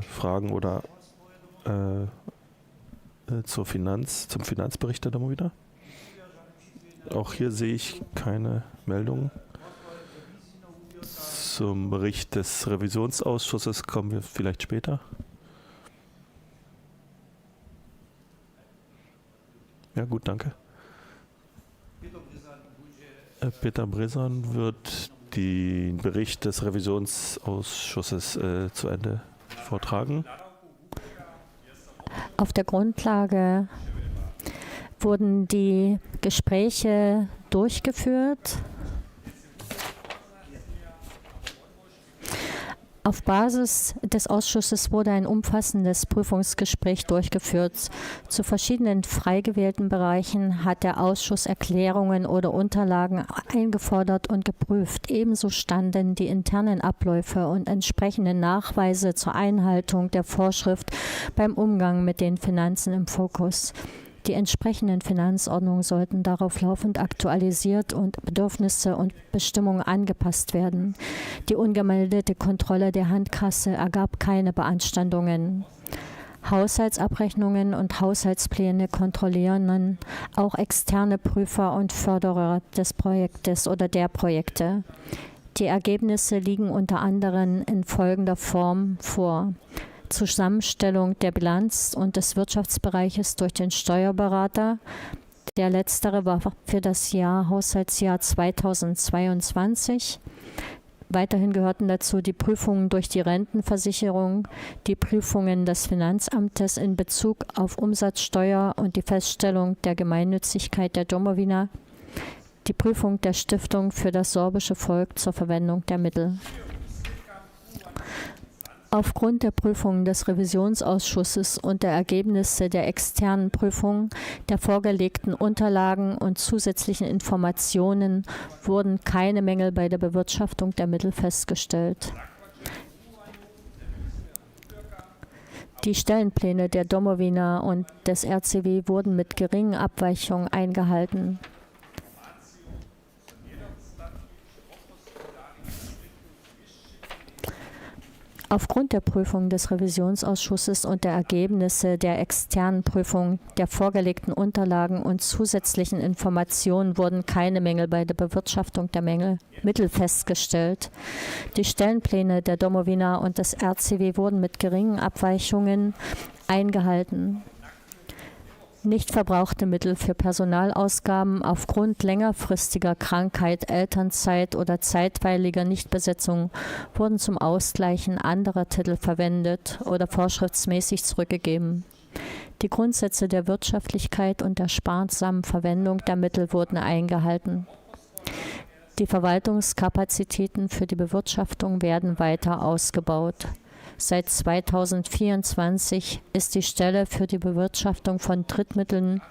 Fragen oder zum Finanzbericht der Domowina. Auch hier sehe ich keine Meldung. Zum Bericht des Revisionsausschusses kommen wir vielleicht später. Ja, gut, danke. Peter Bresan wird den Bericht des Revisionsausschusses zu Ende vortragen. Auf der Grundlage wurden die Gespräche durchgeführt. Auf Basis des Ausschusses wurde ein umfassendes Prüfungsgespräch durchgeführt. Zu verschiedenen frei gewählten Bereichen hat der Ausschuss Erklärungen oder Unterlagen eingefordert und geprüft. Ebenso standen die internen Abläufe und entsprechenden Nachweise zur Einhaltung der Vorschrift beim Umgang mit den Finanzen im Fokus. Die entsprechenden Finanzordnungen sollten darauf laufend aktualisiert und Bedürfnisse und Bestimmungen angepasst werden. Die ungemeldete Kontrolle der Handkasse ergab keine Beanstandungen. Haushaltsabrechnungen und Haushaltspläne kontrollieren auch externe Prüfer und Förderer des Projektes oder der Projekte. Die Ergebnisse liegen unter anderem in folgender Form vor: Zusammenstellung der Bilanz und des Wirtschaftsbereiches durch den Steuerberater. Der letztere war für das Haushaltsjahr 2022. Weiterhin gehörten dazu die Prüfungen durch die Rentenversicherung, die Prüfungen des Finanzamtes in Bezug auf Umsatzsteuer und die Feststellung der Gemeinnützigkeit der Domowina, die Prüfung der Stiftung für das sorbische Volk zur Verwendung der Mittel. Aufgrund der Prüfungen des Revisionsausschusses und der Ergebnisse der externen Prüfung, der vorgelegten Unterlagen und zusätzlichen Informationen wurden keine Mängel bei der Bewirtschaftung der Mittel festgestellt. Die Stellenpläne der Domowina und des RCW wurden mit geringen Abweichungen eingehalten. Aufgrund der Prüfung des Revisionsausschusses und der Ergebnisse der externen Prüfung, der vorgelegten Unterlagen und zusätzlichen Informationen wurden keine Mängel bei der Bewirtschaftung der Mittel festgestellt. Die Stellenpläne der Domowina und des RCW wurden mit geringen Abweichungen eingehalten. Nicht verbrauchte Mittel für Personalausgaben aufgrund längerfristiger Krankheit, Elternzeit oder zeitweiliger Nichtbesetzung wurden zum Ausgleichen anderer Titel verwendet oder vorschriftsmäßig zurückgegeben. Die Grundsätze der Wirtschaftlichkeit und der sparsamen Verwendung der Mittel wurden eingehalten. Die Verwaltungskapazitäten für die Bewirtschaftung werden weiter ausgebaut. Seit 2024 ist die Stelle für die Bewirtschaftung von Drittmitteln,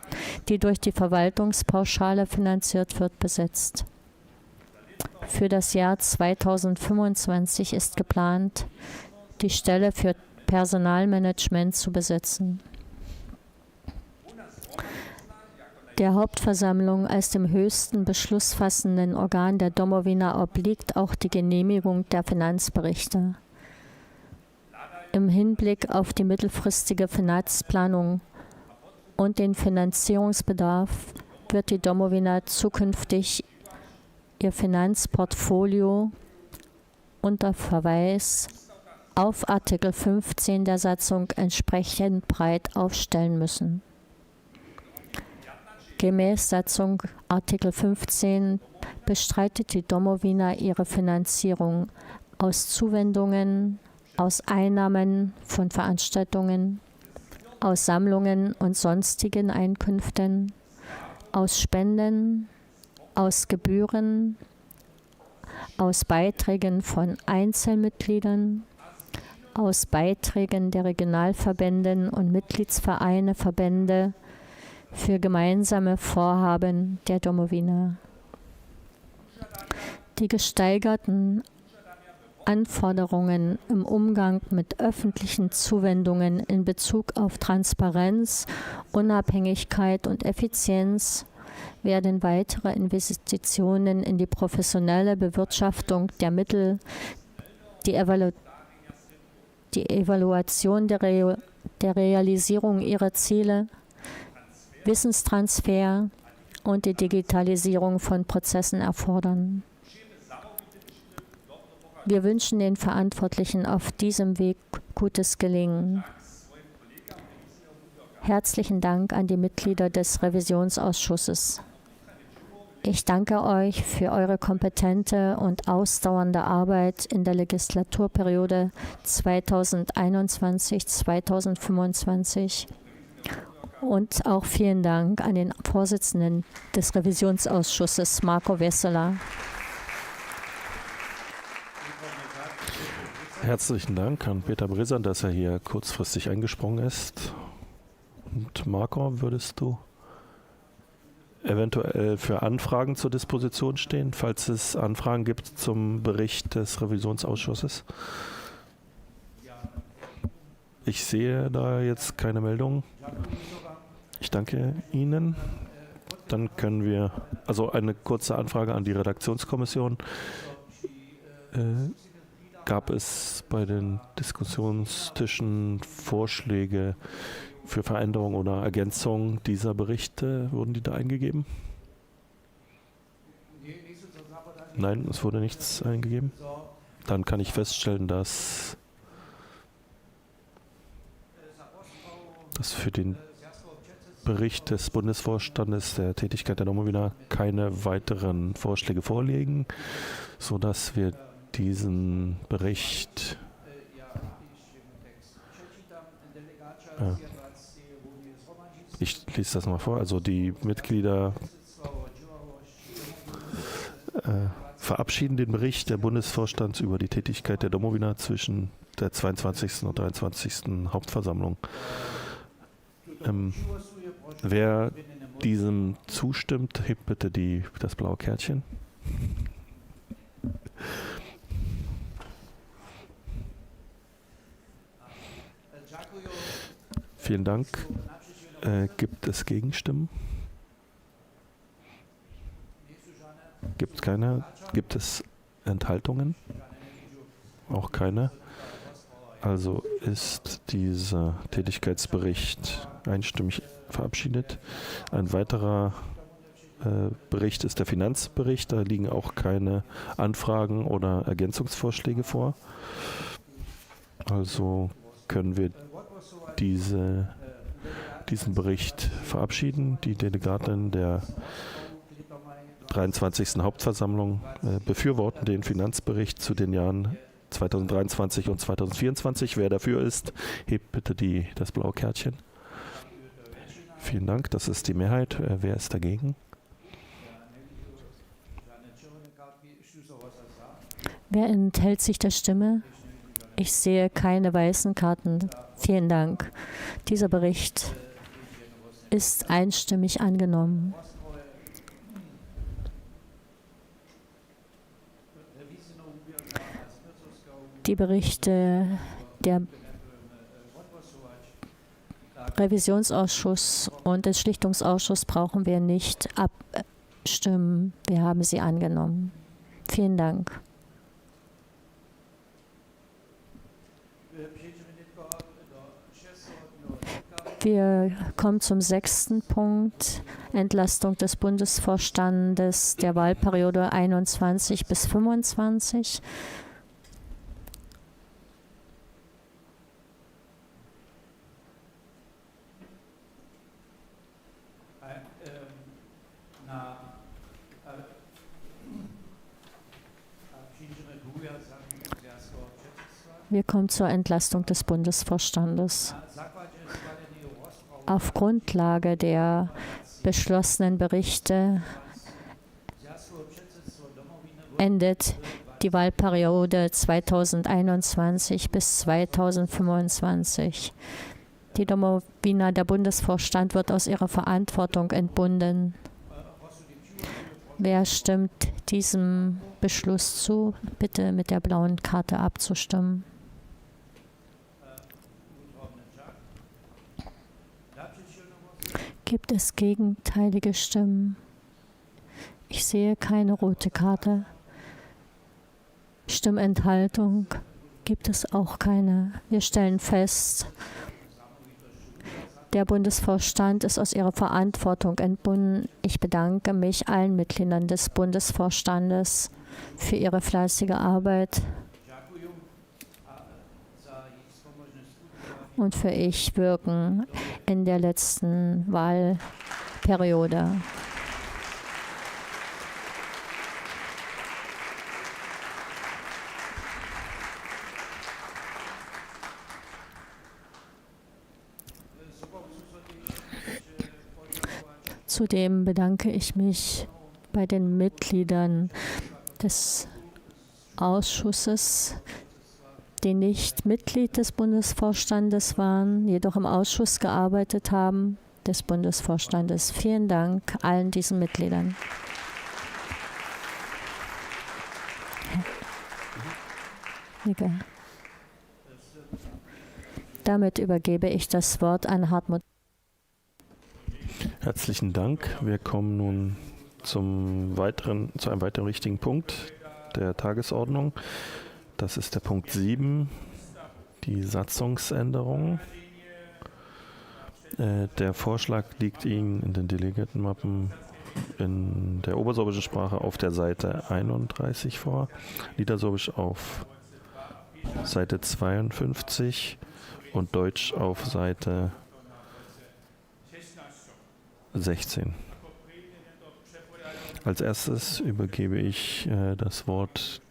die durch die Verwaltungspauschale finanziert wird, besetzt. Für das Jahr 2025 ist geplant, die Stelle für Personalmanagement zu besetzen. Der Hauptversammlung als dem höchsten beschlussfassenden Organ der Domowina obliegt auch die Genehmigung der Finanzberichte. Im Hinblick auf die mittelfristige Finanzplanung und den Finanzierungsbedarf wird die Domowina zukünftig ihr Finanzportfolio unter Verweis auf Artikel 15 der Satzung entsprechend breit aufstellen müssen. Gemäß Satzung Artikel 15 bestreitet die Domowina ihre Finanzierung aus Zuwendungen, aus Einnahmen von Veranstaltungen, aus Sammlungen und sonstigen Einkünften, aus Spenden, aus Gebühren, aus Beiträgen von Einzelmitgliedern, aus Beiträgen der Regionalverbände und Mitgliedsvereine, Verbände für gemeinsame Vorhaben der Domowina. Die gesteigerten Anforderungen im Umgang mit öffentlichen Zuwendungen in Bezug auf Transparenz, Unabhängigkeit und Effizienz werden weitere Investitionen in die professionelle Bewirtschaftung der Mittel, die Evaluation der Realisierung ihrer Ziele, Wissenstransfer und die Digitalisierung von Prozessen erfordern. Wir wünschen den Verantwortlichen auf diesem Weg gutes Gelingen. Herzlichen Dank an die Mitglieder des Revisionsausschusses. Ich danke euch für eure kompetente und ausdauernde Arbeit in der Legislaturperiode 2021-2025. Und auch vielen Dank an den Vorsitzenden des Revisionsausschusses, Marco Wesseler. Herzlichen Dank an Peter Brisand, dass er hier kurzfristig eingesprungen ist. Und Marco, würdest du eventuell für Anfragen zur Disposition stehen, falls es Anfragen gibt zum Bericht des Revisionsausschusses? Ich sehe da jetzt keine Meldung. Ich danke Ihnen. Dann können wir, also eine kurze Anfrage an die Redaktionskommission. Gab es bei den Diskussionstischen Vorschläge für Veränderung oder Ergänzung dieser Berichte? Wurden die da eingegeben? Nein, es wurde nichts eingegeben. Dann kann ich feststellen, dass für den Bericht des Bundesvorstandes der Tätigkeit der Domowina keine weiteren Vorschläge vorliegen, sodass wir diesen Bericht ich lese das mal vor. Also die Mitglieder verabschieden den Bericht der Bundesvorstands über die Tätigkeit der Domowina zwischen der 22. und 23. Hauptversammlung. Wer diesem zustimmt, hebt bitte das blaue Kärtchen. Vielen Dank. Gibt es Gegenstimmen? Gibt keine. Gibt es Enthaltungen? Auch keine. Also ist dieser Tätigkeitsbericht einstimmig verabschiedet. Ein weiterer Bericht ist der Finanzbericht. Da liegen auch keine Anfragen oder Ergänzungsvorschläge vor. Also können wir diesen Bericht verabschieden. Die Delegaten der 23. Hauptversammlung befürworten den Finanzbericht zu den Jahren 2023 und 2024. Wer dafür ist, hebt bitte das blaue Kärtchen. Vielen Dank, das ist die Mehrheit. Wer ist dagegen? Wer enthält sich der Stimme? Ich sehe keine weißen Karten. Vielen Dank. Dieser Bericht ist einstimmig angenommen. Die Berichte der Revisionsausschuss und des Schlichtungsausschusses brauchen wir nicht abstimmen. Wir haben sie angenommen. Vielen Dank. Wir kommen zum 6. Punkt, Entlastung des Bundesvorstandes der Wahlperiode 21 bis 25. Wir kommen zur Entlastung des Bundesvorstandes. Auf Grundlage der beschlossenen Berichte endet die Wahlperiode 2021 bis 2025. Die Domowina, der Bundesvorstand, wird aus ihrer Verantwortung entbunden. Wer stimmt diesem Beschluss zu? Bitte mit der blauen Karte abzustimmen. Gibt es gegenteilige Stimmen? Ich sehe keine rote Karte. Stimmenthaltung gibt es auch keine. Wir stellen fest, der Bundesvorstand ist aus ihrer Verantwortung entbunden. Ich bedanke mich allen Mitgliedern des Bundesvorstandes für ihre fleißige Arbeit und für ich wirken in der letzten Wahlperiode. Zudem bedanke ich mich bei den Mitgliedern des Ausschusses, die nicht Mitglied des Bundesvorstandes waren, jedoch im Ausschuss gearbeitet haben, des Bundesvorstandes. Vielen Dank allen diesen Mitgliedern. Damit übergebe ich das Wort an Hartmut. Herzlichen Dank. Wir kommen nun zu einem weiteren wichtigen Punkt der Tagesordnung. Das ist der Punkt 7, die Satzungsänderung. Der Vorschlag liegt Ihnen in den Delegiertenmappen in der obersorbischen Sprache auf der Seite 31 vor, niedersorbisch auf Seite 52 und Deutsch auf Seite 16. Als erstes übergebe ich das Wort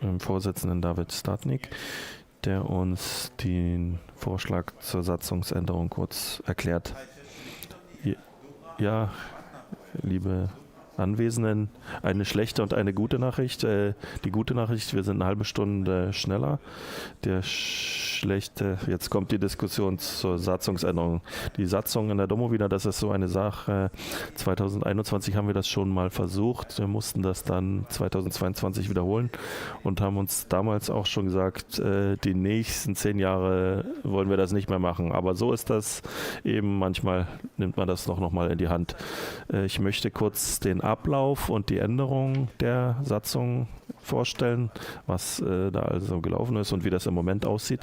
dem Vorsitzenden David Stadnik, der uns den Vorschlag zur Satzungsänderung kurz erklärt. Ja, liebe Anwesenden, eine schlechte und eine gute Nachricht. Die gute Nachricht, wir sind eine halbe Stunde schneller. Der schlechte, jetzt kommt die Diskussion zur Satzungsänderung. Die Satzung in der Domowina, das ist so eine Sache. 2021 haben wir das schon mal versucht. Wir mussten das dann 2022 wiederholen und haben uns damals auch schon gesagt, die nächsten 10 Jahre wollen wir das nicht mehr machen. Aber so ist das eben. Manchmal nimmt man das noch mal in die Hand. Ich möchte kurz den Ablauf und die Änderung der Satzung vorstellen, was da also gelaufen ist und wie das im Moment aussieht.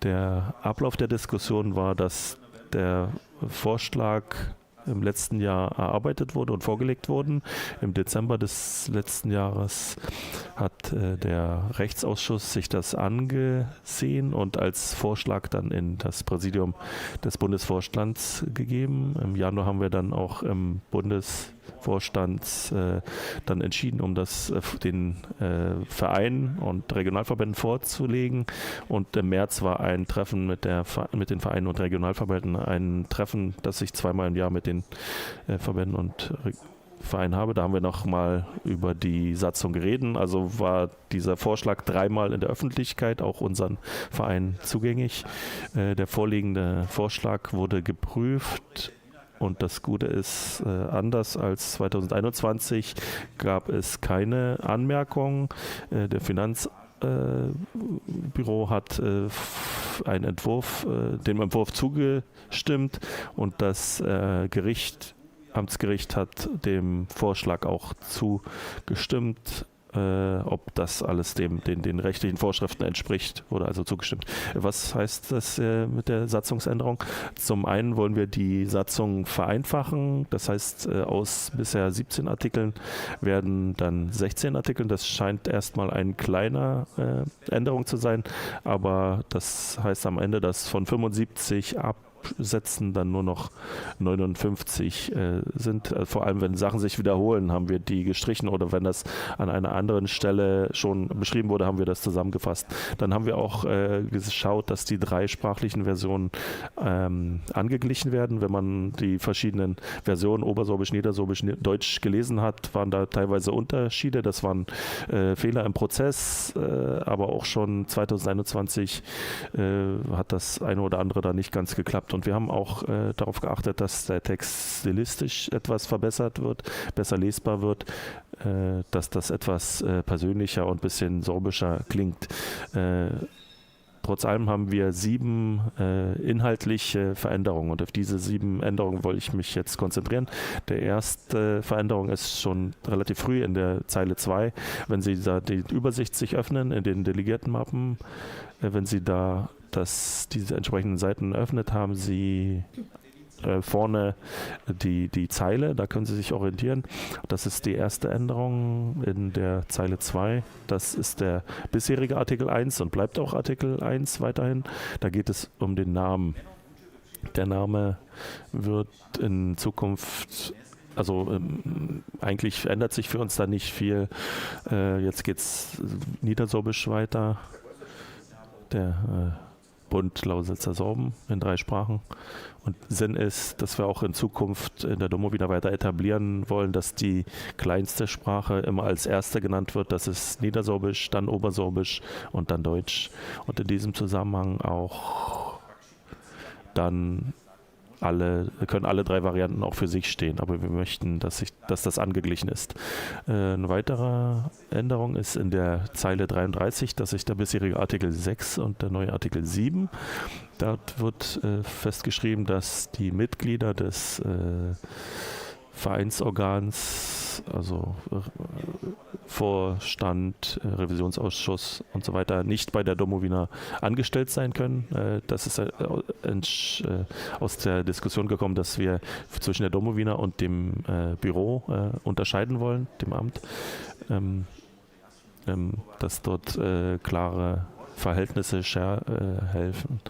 Der Ablauf der Diskussion war, dass der Vorschlag im letzten Jahr erarbeitet wurde und vorgelegt wurde. Im Dezember des letzten Jahres hat der Rechtsausschuss sich das angesehen und als Vorschlag dann in das Präsidium des Bundesvorstands gegeben. Im Januar haben wir dann auch im Bundesvorstand dann entschieden, um das den Vereinen und Regionalverbänden vorzulegen. Und im März war ein Treffen mit den Vereinen und Regionalverbänden, ein Treffen, das ich zweimal im Jahr mit den Verbänden und Verein habe. Da haben wir nochmal über die Satzung geredet. Also war dieser Vorschlag 3-mal in der Öffentlichkeit, auch unseren Verein zugänglich. Der vorliegende Vorschlag wurde geprüft und das Gute ist, anders als 2021 gab es keine Anmerkungen. Der Finanzbüro hat dem Entwurf zugestimmt und das Amtsgericht hat dem Vorschlag auch zugestimmt. Ob das alles den rechtlichen Vorschriften entspricht, wurde also zugestimmt. Was heißt das mit der Satzungsänderung? Zum einen wollen wir die Satzung vereinfachen. Das heißt, aus bisher 17 Artikeln werden dann 16 Artikel. Das scheint erstmal eine kleine Änderung zu sein, aber das heißt am Ende, dass von 75 Absätzen dann nur noch 59 sind. Vor allem, wenn Sachen sich wiederholen, haben wir die gestrichen oder wenn das an einer anderen Stelle schon beschrieben wurde, haben wir das zusammengefasst. Dann haben wir auch geschaut, dass die 3 sprachlichen Versionen angeglichen werden. Wenn man die verschiedenen Versionen, Obersorbisch, Niedersorbisch, Deutsch gelesen hat, waren da teilweise Unterschiede. Das waren Fehler im Prozess, aber auch schon 2021 hat das eine oder andere da nicht ganz geklappt. Und wir haben auch darauf geachtet, dass der Text stilistisch etwas verbessert wird, besser lesbar wird, dass das etwas persönlicher und ein bisschen sorbischer klingt. Trotz allem haben wir 7 inhaltliche Veränderungen und auf diese 7 Änderungen wollte ich mich jetzt konzentrieren. Der erste Veränderung ist schon relativ früh in der Zeile 2. Wenn Sie da die Übersicht sich öffnen in den Delegiertenmappen, wenn Sie da diese entsprechenden Seiten öffnet, haben Sie vorne die Zeile, da können Sie sich orientieren. Das ist die erste Änderung in der Zeile 2. Das ist der bisherige Artikel 1 und bleibt auch Artikel 1 weiterhin. Da geht es um den Namen. Der Name wird in Zukunft, also eigentlich ändert sich für uns da nicht viel. Jetzt geht es niedersorbisch weiter. Der Bund Lausitzer Sorben in 3 Sprachen. Und Sinn ist, dass wir auch in Zukunft in der Domowina weiter etablieren wollen, dass die kleinste Sprache immer als erste genannt wird. Das ist Niedersorbisch, dann Obersorbisch und dann Deutsch. Und in diesem Zusammenhang auch dann können alle 3 Varianten auch für sich stehen, aber wir möchten, dass das angeglichen ist. Eine weitere Änderung ist in der Zeile 33, dass sich der bisherige Artikel 6 und der neue Artikel 7, dort wird festgeschrieben, dass die Mitglieder des Vereinsorgans, also Vorstand, Revisionsausschuss und so weiter, nicht bei der Domowina angestellt sein können. Das ist aus der Diskussion gekommen, dass wir zwischen der Domowina und dem Büro unterscheiden wollen, dem Amt, dass dort klare Verhältnisse helfen,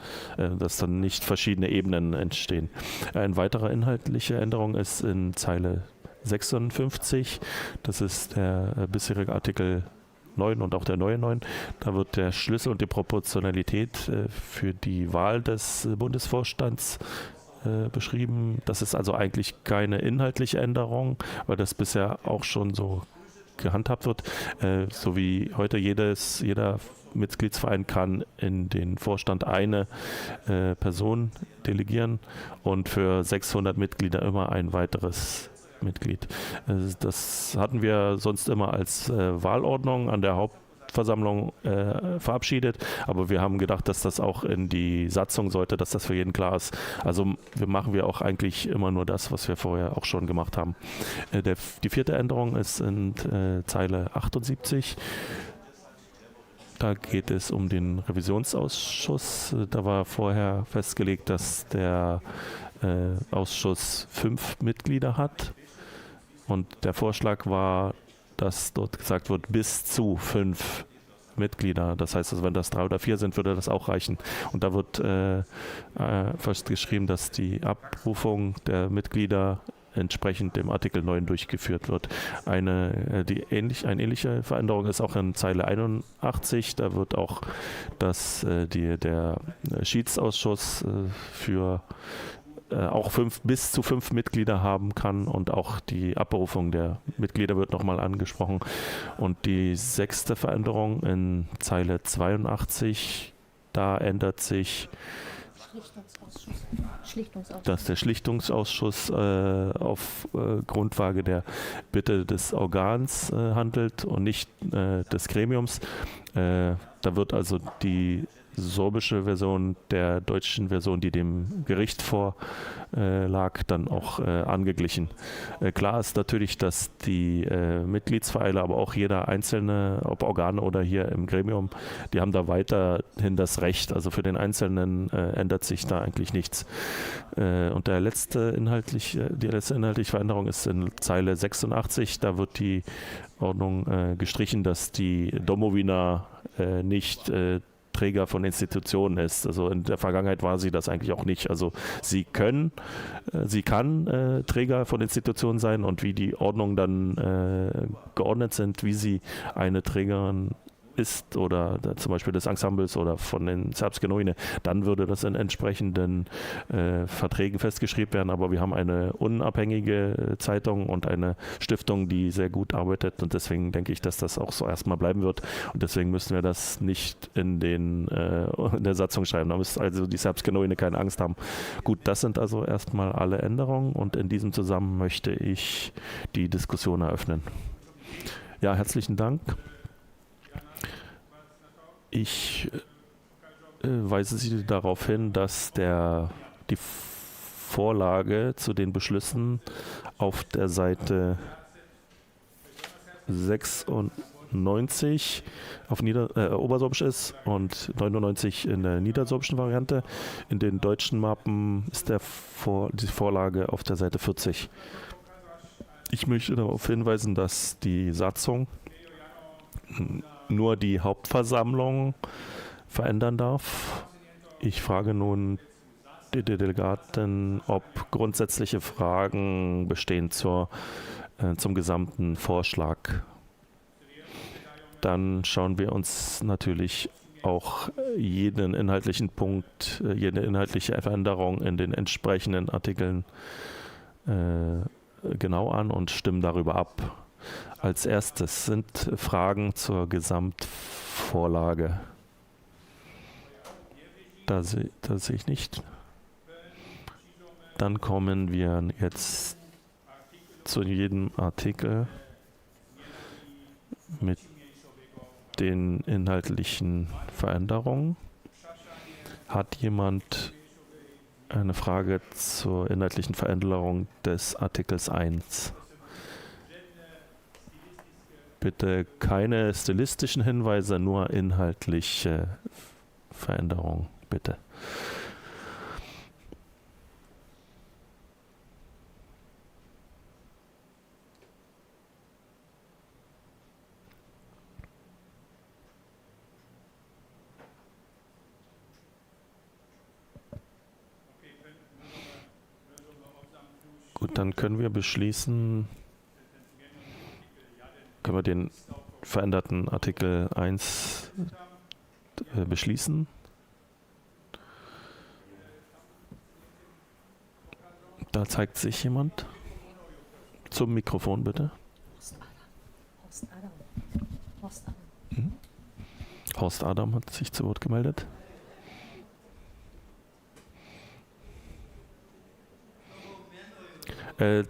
dass dann nicht verschiedene Ebenen entstehen. Eine weitere inhaltliche Änderung ist in Zeile 56, das ist der bisherige Artikel 9 und auch der neue 9. Da wird der Schlüssel und die Proportionalität für die Wahl des Bundesvorstands beschrieben. Das ist also eigentlich keine inhaltliche Änderung, weil das bisher auch schon so gehandhabt wird, so wie heute jeder Mitgliedsverein kann in den Vorstand eine Person delegieren und für 600 Mitglieder immer ein weiteres Mitglied. Das hatten wir sonst immer als Wahlordnung an der Hauptversammlung verabschiedet, aber wir haben gedacht, dass das auch in die Satzung sollte, dass das für jeden klar ist. Also machen wir auch eigentlich immer nur das, was wir vorher auch schon gemacht haben. Die 4. Änderung ist in Zeile 78. Da geht es um den Revisionsausschuss. Da war vorher festgelegt, dass der Ausschuss 5 Mitglieder hat. Und der Vorschlag war, dass dort gesagt wird, bis zu 5 Mitglieder. Das heißt, also wenn das 3 oder 4 sind, würde das auch reichen. Und da wird festgeschrieben, dass die Abrufung der Mitglieder entsprechend dem Artikel 9 durchgeführt wird. Eine ähnliche Veränderung ist auch in Zeile 81. Da wird auch, dass der Schiedsausschuss für auch bis zu 5 Mitglieder haben kann und auch die Abberufung der Mitglieder wird nochmal angesprochen. Und die 6. Veränderung in Zeile 82, da ändert sich, dass der Schlichtungsausschuss auf Grundlage der Bitte des Organs handelt und nicht des Gremiums. Da wird also die sorbische Version der deutschen Version, die dem Gericht vorlag, dann auch angeglichen. Klar ist natürlich, dass die Mitgliedsvereine, aber auch jeder einzelne, ob Organe oder hier im Gremium, die haben da weiterhin das Recht. Also für den Einzelnen ändert sich da eigentlich nichts. Und die letzte inhaltliche Veränderung ist in Zeile 86. Da wird die Ordnung gestrichen, dass die Domowina nicht Träger von Institutionen ist. Also in der Vergangenheit war sie das eigentlich auch nicht. Also sie kann Träger von Institutionen sein und wie die Ordnungen dann geordnet sind, wie sie eine Trägerin ist oder zum Beispiel des Ensembles oder von den Srpske noviny, dann würde das in entsprechenden Verträgen festgeschrieben werden. Aber wir haben eine unabhängige Zeitung und eine Stiftung, die sehr gut arbeitet und deswegen denke ich, dass das auch so erstmal bleiben wird und deswegen müssen wir das nicht in der Satzung schreiben. Da müsste also die Srpske noviny keine Angst haben. Gut, das sind also erstmal alle Änderungen und in diesem Zusammenhang möchte ich die Diskussion eröffnen. Ja, herzlichen Dank. Ich weise Sie darauf hin, dass die Vorlage zu den Beschlüssen auf der Seite 6 und 90 auf Obersorbisch ist und 99 in der niedersorbischen Variante. In den deutschen Mappen ist die Vorlage auf der Seite 40. Ich möchte darauf hinweisen, dass die Satzung nur die Hauptversammlung verändern darf. Ich frage nun die Delegaten, ob grundsätzliche Fragen bestehen zum gesamten Vorschlag. Dann schauen wir uns natürlich auch jeden inhaltlichen Punkt, jede inhaltliche Veränderung in den entsprechenden Artikeln genau an und stimmen darüber ab. Als erstes sind Fragen zur Gesamtvorlage. Da sehe ich nicht. Dann kommen wir jetzt zu jedem Artikel mit den inhaltlichen Veränderungen. Hat jemand eine Frage zur inhaltlichen Veränderung des Artikels 1? Bitte keine stilistischen Hinweise, nur inhaltliche Veränderungen, bitte. Gut, dann können wir beschließen, können wir den veränderten Artikel 1 beschließen. Da zeigt sich jemand. Zum Mikrofon bitte. Horst Adam hat sich zu Wort gemeldet.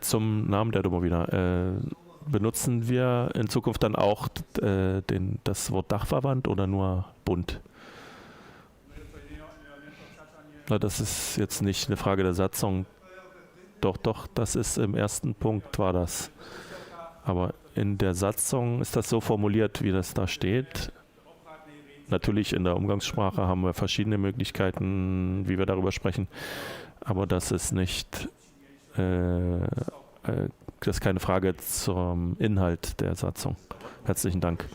Zum Namen der Domowina. Benutzen wir in Zukunft dann auch das Wort Dachverband oder nur Bund? Na, das ist jetzt nicht eine Frage der Satzung. Doch, das ist im ersten Punkt war das. Aber in der Satzung ist das so formuliert, wie das da steht. Natürlich in der Umgangssprache haben wir verschiedene Möglichkeiten, wie wir darüber sprechen. Aber das ist nicht, das ist keine Frage zum Inhalt der Satzung. Herzlichen Dank.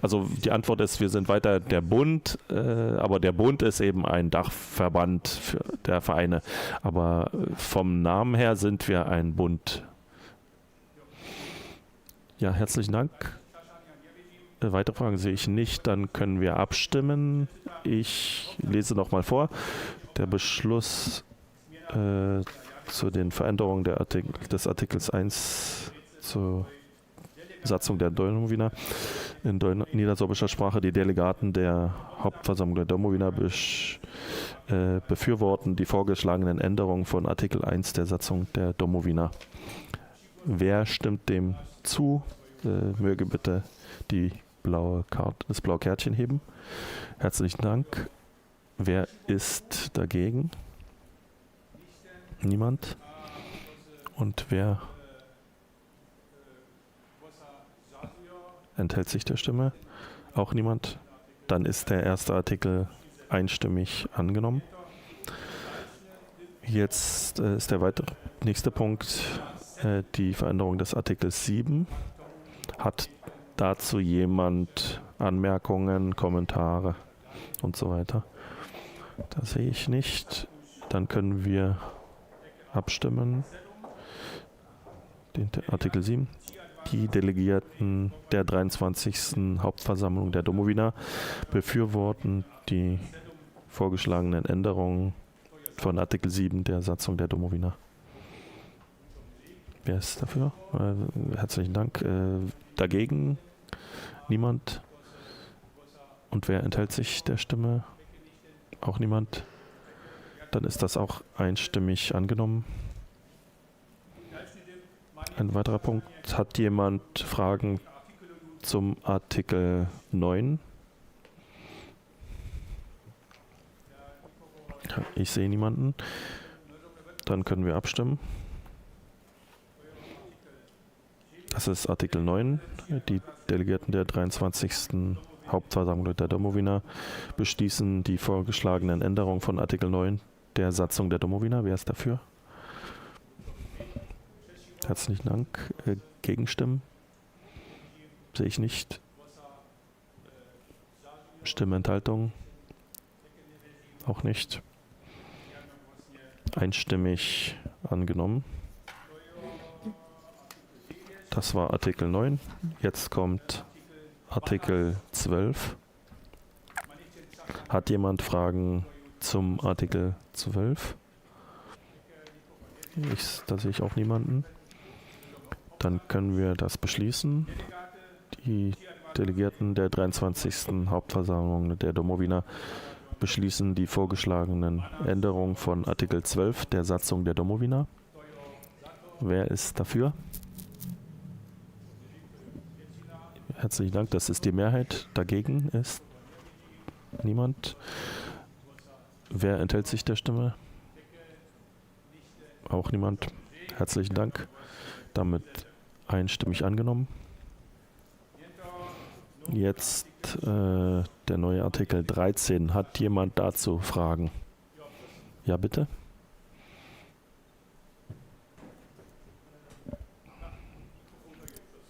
Also die Antwort ist, wir sind weiter der Bund, aber der Bund ist eben ein Dachverband der Vereine. Aber vom Namen her sind wir ein Bund. Ja, herzlichen Dank. Weitere Fragen sehe ich nicht, dann können wir abstimmen. Ich lese nochmal vor. Der Beschluss zu den Veränderungen des Artikels 1 zur Satzung der Domowina in niedersorbischer Sprache. Die Delegaten der Hauptversammlung der Domowina befürworten die vorgeschlagenen Änderungen von Artikel 1 der Satzung der Domowina. Wer stimmt dem zu? Möge bitte das blaue Kärtchen heben. Herzlichen Dank. Wer ist dagegen? Niemand. Und wer enthält sich der Stimme? Auch niemand. Dann ist der erste Artikel einstimmig angenommen. Jetzt ist der nächste Punkt die Veränderung des Artikels 7. Hat dazu jemand Anmerkungen, Kommentare und so weiter? Das sehe ich nicht. Dann können wir abstimmen. Den Artikel 7. Die Delegierten der 23. Hauptversammlung der Domowina befürworten die vorgeschlagenen Änderungen von Artikel 7 der Satzung der Domowina. Wer ist dafür? Herzlichen Dank. Dagegen? Niemand. Und wer enthält sich der Stimme? Auch niemand. Dann ist das auch einstimmig angenommen. Ein weiterer Punkt. Hat jemand Fragen zum Artikel 9? Ich sehe niemanden. Dann können wir abstimmen. Das ist Artikel 9. Die Delegierten der 23. Hauptversammlung der Domowina beschließen die vorgeschlagenen Änderungen von Artikel 9 der Satzung der Domowina. Wer ist dafür? Herzlichen Dank. Gegenstimmen? Sehe ich nicht. Stimmenthaltung? Auch nicht. Einstimmig angenommen. Das war Artikel 9. Jetzt kommt Artikel 12. Hat jemand Fragen zum Artikel 12? Da sehe ich auch niemanden. Dann können wir das beschließen. Die Delegierten der 23. Hauptversammlung der Domowina beschließen die vorgeschlagenen Änderungen von Artikel 12 der Satzung der Domowina. Wer ist dafür? Herzlichen Dank, das ist die Mehrheit. Dagegen ist niemand. Wer enthält sich der Stimme? Auch niemand. Herzlichen Dank. Damit einstimmig angenommen. Jetzt der neue Artikel 13. Hat jemand dazu Fragen? Ja, bitte.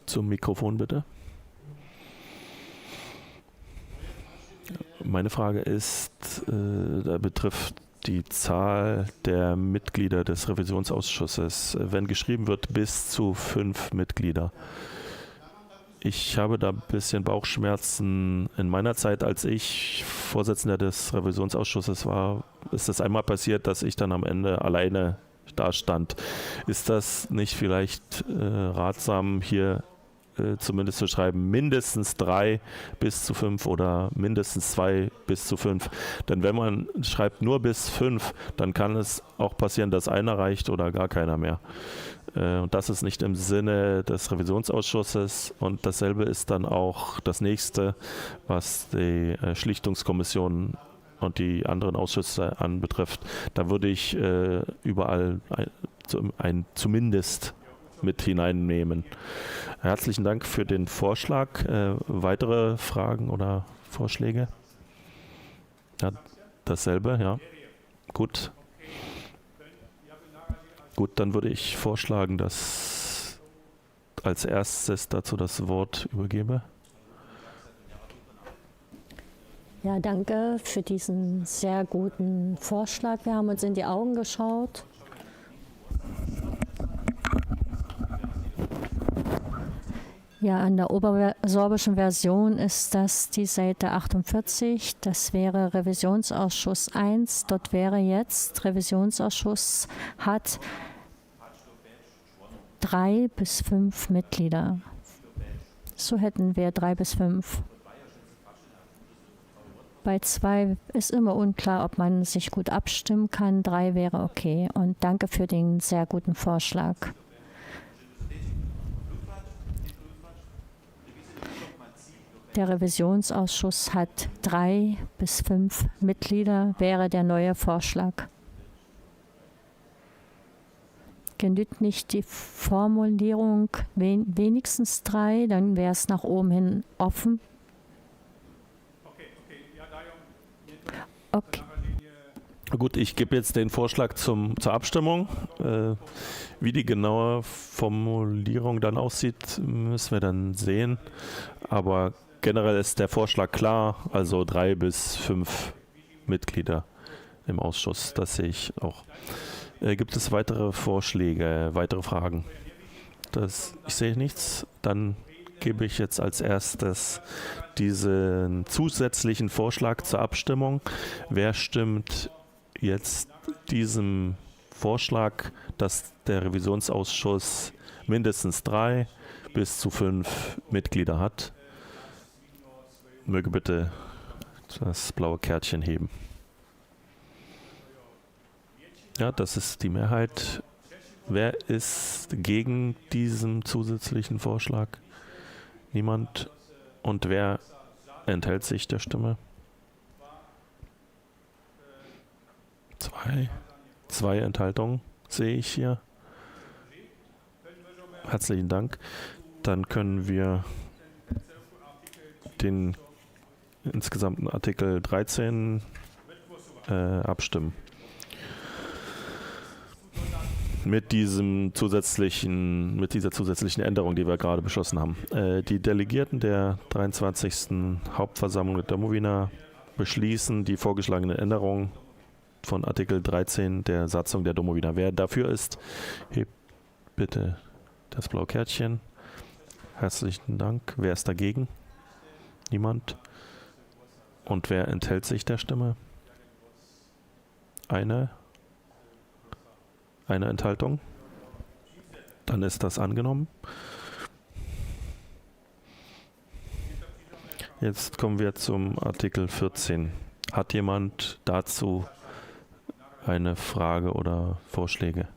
Zum Mikrofon bitte. Meine Frage ist, betrifft die Zahl der Mitglieder des Revisionsausschusses, wenn geschrieben wird bis zu 5 Mitglieder. Ich habe da ein bisschen Bauchschmerzen. In meiner Zeit, als ich Vorsitzender des Revisionsausschusses war, ist es einmal passiert, dass ich dann am Ende alleine dastand. Ist das nicht vielleicht ratsam, hier zumindest zu schreiben, mindestens 3 bis zu 5 oder mindestens 2 bis zu 5. Denn wenn man schreibt nur bis 5, dann kann es auch passieren, dass einer reicht oder gar keiner mehr. Und das ist nicht im Sinne des Revisionsausschusses. Und dasselbe ist dann auch das nächste, was die Schlichtungskommission und die anderen Ausschüsse anbetrifft. Da würde ich überall ein zumindest mit hineinnehmen. Herzlichen Dank für den Vorschlag. Weitere Fragen oder Vorschläge? Ja, dasselbe, ja. Gut. Gut, dann würde ich vorschlagen, dass als erstes dazu das Wort übergebe. Ja, danke für diesen sehr guten Vorschlag. Wir haben uns in die Augen geschaut. Ja, an der obersorbischen Version ist das die Seite 48. Das wäre Revisionsausschuss 1. Dort wäre jetzt, Revisionsausschuss hat 3 bis 5 Mitglieder. So hätten wir 3 bis 5. Bei 2 ist immer unklar, ob man sich gut abstimmen kann. 3 wäre okay. Und danke für den sehr guten Vorschlag. Der Revisionsausschuss hat 3 bis 5 Mitglieder, wäre der neue Vorschlag. Genügt nicht die Formulierung wenigstens 3, dann wäre es nach oben hin offen. Okay. Gut, ich gebe jetzt den Vorschlag zur Abstimmung. Wie die genaue Formulierung dann aussieht, müssen wir dann sehen. Aber generell ist der Vorschlag klar, also 3 bis 5 Mitglieder im Ausschuss. Das sehe ich auch. Gibt es weitere Vorschläge, weitere Fragen? Ich sehe nichts. Dann gebe ich jetzt als erstes diesen zusätzlichen Vorschlag zur Abstimmung. Wer stimmt jetzt diesem Vorschlag, dass der Revisionsausschuss mindestens 3 bis zu 5 Mitglieder hat? Möge bitte das blaue Kärtchen heben. Ja, das ist die Mehrheit. Wer ist gegen diesen zusätzlichen Vorschlag? Niemand. Und wer enthält sich der Stimme? 2 Enthaltungen sehe ich hier. Herzlichen Dank. Dann können wir den insgesamten Artikel 13 abstimmen. Mit dieser zusätzlichen Änderung, die wir gerade beschlossen haben. Die Delegierten der 23. Hauptversammlung der Domowina beschließen die vorgeschlagene Änderung von Artikel 13 der Satzung der Domowina. Wer dafür ist, hebt bitte das blaue Kärtchen. Herzlichen Dank. Wer ist dagegen? Niemand. Und wer enthält sich der Stimme? Eine Enthaltung. Dann ist das angenommen. Jetzt kommen wir zum Artikel 14. Hat jemand dazu eine Frage oder Vorschläge?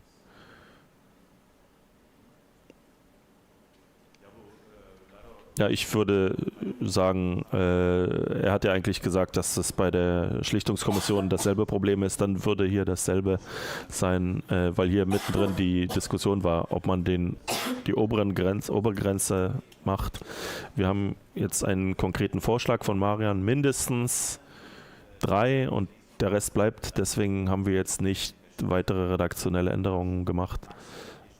Ja, ich würde sagen, er hat ja eigentlich gesagt, dass es bei der Schlichtungskommission dasselbe Problem ist. Dann würde hier dasselbe sein, weil hier mittendrin die Diskussion war, ob man die Obergrenze macht. Wir haben jetzt einen konkreten Vorschlag von Marian, mindestens 3 und der Rest bleibt. Deswegen haben wir jetzt nicht weitere redaktionelle Änderungen gemacht.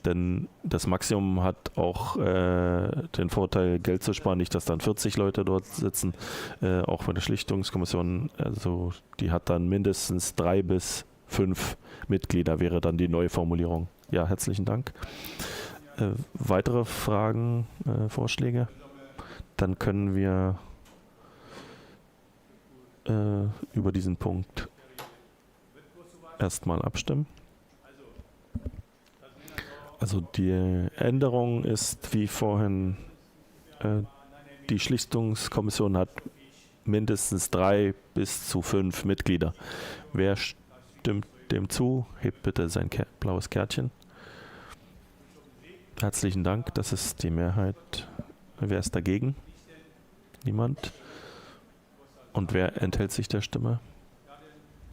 Denn das Maximum hat auch den Vorteil, Geld zu sparen, nicht, dass dann 40 Leute dort sitzen. Auch bei der Schlichtungskommission, also die hat dann mindestens 3 bis 5 Mitglieder, wäre dann die neue Formulierung. Ja, herzlichen Dank. Weitere Fragen, Vorschläge? Dann können wir über diesen Punkt erstmal abstimmen. Also die Änderung ist wie vorhin, die Schlichtungskommission hat mindestens 3 bis zu 5 Mitglieder. Wer stimmt dem zu? Hebt bitte sein blaues Kärtchen. Herzlichen Dank, das ist die Mehrheit. Wer ist dagegen? Niemand. Und wer enthält sich der Stimme?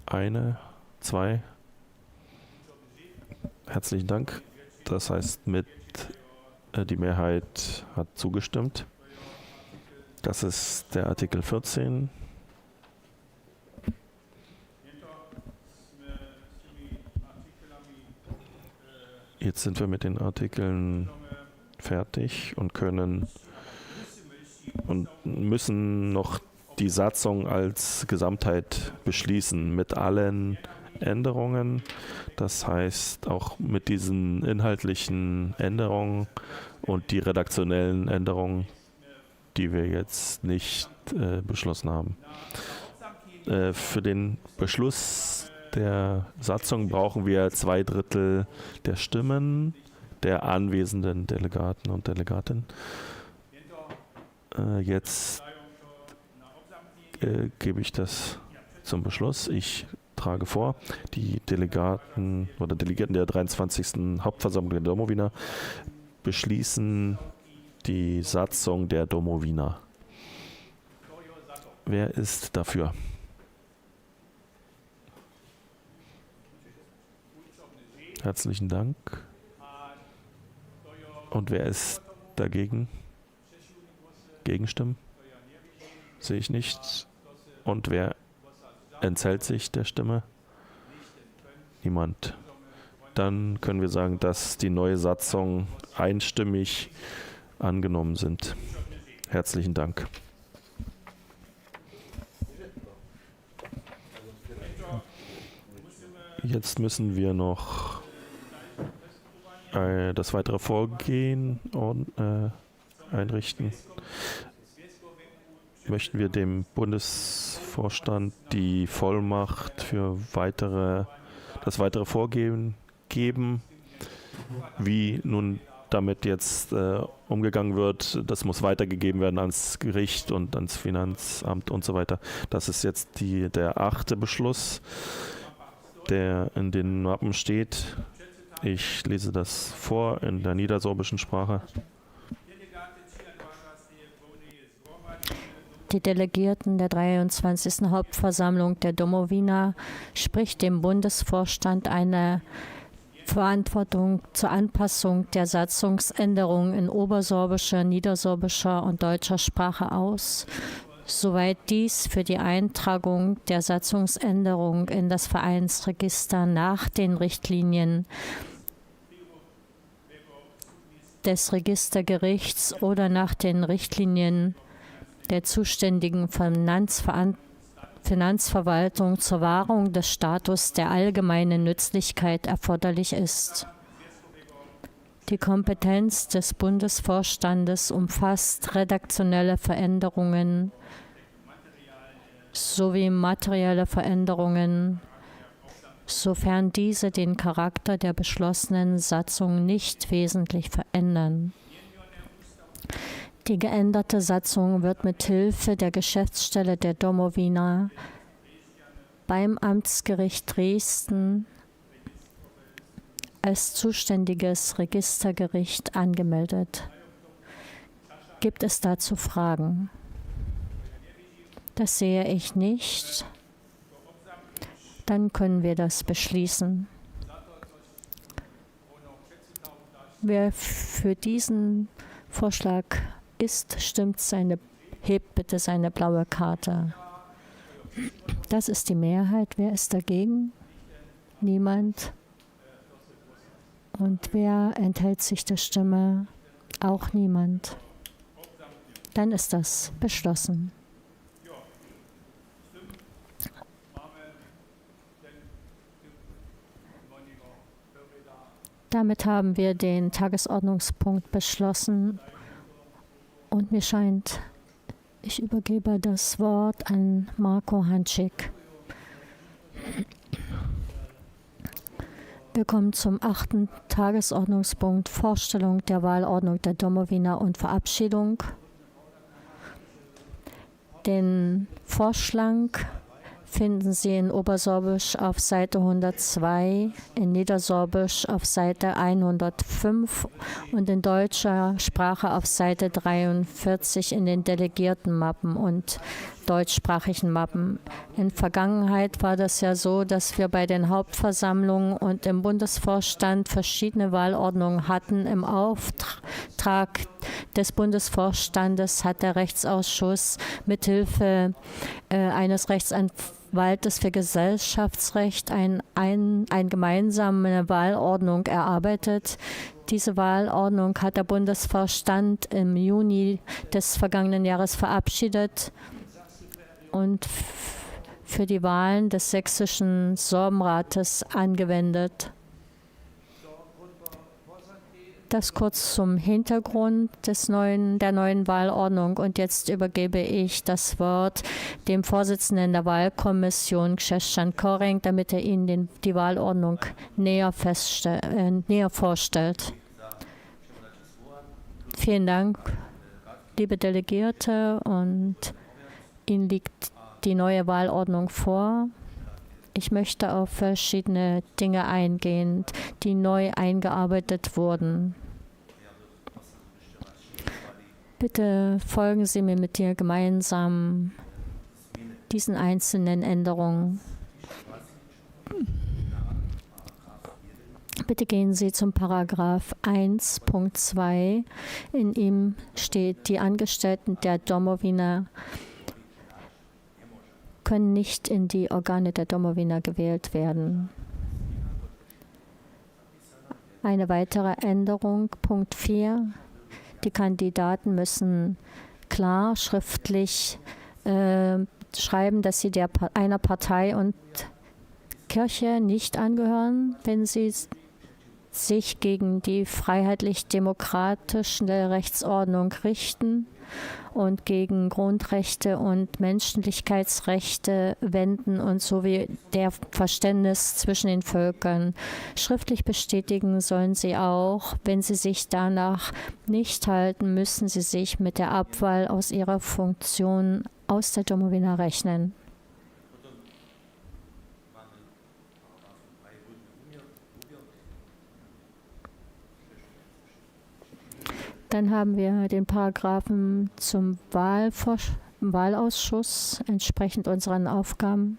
1, 2. Herzlichen Dank. Das heißt, die Mehrheit hat zugestimmt. Das ist der Artikel 14. Jetzt sind wir mit den Artikeln fertig und müssen noch die Satzung als Gesamtheit beschließen mit allen Änderungen. Das heißt, auch mit diesen inhaltlichen Änderungen und die redaktionellen Änderungen, die wir jetzt nicht beschlossen haben. Für den Beschluss der Satzung brauchen wir 2/3 der Stimmen der anwesenden Delegaten und Delegatinnen. Jetzt gebe ich das zum Beschluss. Ich trage vor, die Delegaten oder Delegierten der 23. Hauptversammlung der Domowina beschließen die Satzung der Domowina. Wer ist dafür? Herzlichen Dank. Und wer ist dagegen? Gegenstimmen? Sehe ich nicht. Und wer enthält sich der Stimme? Niemand. Dann können wir sagen, dass die neue Satzung einstimmig angenommen sind. Herzlichen Dank. Jetzt müssen wir noch das weitere Vorgehen einrichten. Möchten wir dem Bundesvorstand die Vollmacht für das weitere Vorgehen geben, wie nun damit jetzt umgegangen wird. Das muss weitergegeben werden ans Gericht und ans Finanzamt und so weiter. Das ist jetzt der 8. Beschluss, der in den Mappen steht. Ich lese das vor in der niedersorbischen Sprache. Die Delegierten der 23. Hauptversammlung der Domowina spricht dem Bundesvorstand eine Verantwortung zur Anpassung der Satzungsänderungen in obersorbischer, niedersorbischer und deutscher Sprache aus, soweit dies für die Eintragung der Satzungsänderung in das Vereinsregister nach den Richtlinien des Registergerichts oder nach den Richtlinien der zuständigen Finanzverwaltung zur Wahrung des Status der allgemeinen Nützlichkeit erforderlich ist. Die Kompetenz des Bundesvorstandes umfasst redaktionelle Veränderungen sowie materielle Veränderungen, sofern diese den Charakter der beschlossenen Satzung nicht wesentlich verändern. Die geänderte Satzung wird mit Hilfe der Geschäftsstelle der Domowina beim Amtsgericht Dresden als zuständiges Registergericht angemeldet. Gibt es dazu Fragen? Das sehe ich nicht. Dann können wir das beschließen. Wer für diesen Vorschlag ist, hebt bitte seine blaue Karte. Das ist die Mehrheit. Wer ist dagegen? Niemand. Und wer enthält sich der Stimme? Auch niemand. Dann ist das beschlossen. Damit haben wir den Tagesordnungspunkt beschlossen. Und mir scheint, ich übergebe das Wort an Marko Hančík. Wir kommen zum 8. Tagesordnungspunkt, Vorstellung der Wahlordnung der Domowina und Verabschiedung. Den Vorschlag finden Sie in Obersorbisch auf Seite 102, in Niedersorbisch auf Seite 105 und in deutscher Sprache auf Seite 43 in den delegierten Mappen und deutschsprachigen Mappen. In Vergangenheit war das ja so, dass wir bei den Hauptversammlungen und im Bundesvorstand verschiedene Wahlordnungen hatten. Im Auftrag des Bundesvorstandes hat der Rechtsausschuss mithilfe eines Rechtsanwaltes für Gesellschaftsrecht eine gemeinsame Wahlordnung erarbeitet. Diese Wahlordnung hat der Bundesvorstand im Juni des vergangenen Jahres verabschiedet und für die Wahlen des sächsischen Sorbenrates angewendet. Das kurz zum Hintergrund der neuen Wahlordnung. Und jetzt übergebe ich das Wort dem Vorsitzenden der Wahlkommission, Krzeszczan Koreng, damit er Ihnen die Wahlordnung näher vorstellt. Vielen Dank, liebe Delegierte, und Ihnen liegt die neue Wahlordnung vor. Ich möchte auf verschiedene Dinge eingehen, die neu eingearbeitet wurden. Bitte folgen Sie mir mit dir gemeinsam diesen einzelnen Änderungen. Bitte gehen Sie zum Paragraph 1.2. In ihm steht, die Angestellten der Domowina können nicht in die Organe der Domowina gewählt werden. Eine weitere Änderung, Punkt 4. Die Kandidaten müssen klar schriftlich schreiben, dass sie einer Partei und Kirche nicht angehören, wenn sie sich gegen die freiheitlich-demokratische Rechtsordnung richten und gegen Grundrechte und Menschlichkeitsrechte wenden und sowie der Verständnis zwischen den Völkern. Schriftlich bestätigen sollen sie auch, wenn sie sich danach nicht halten, müssen sie sich mit der Abwahl aus ihrer Funktion aus der Domowina rechnen. Dann haben wir den Paragraphen zum Wahlausschuss, entsprechend unseren Aufgaben.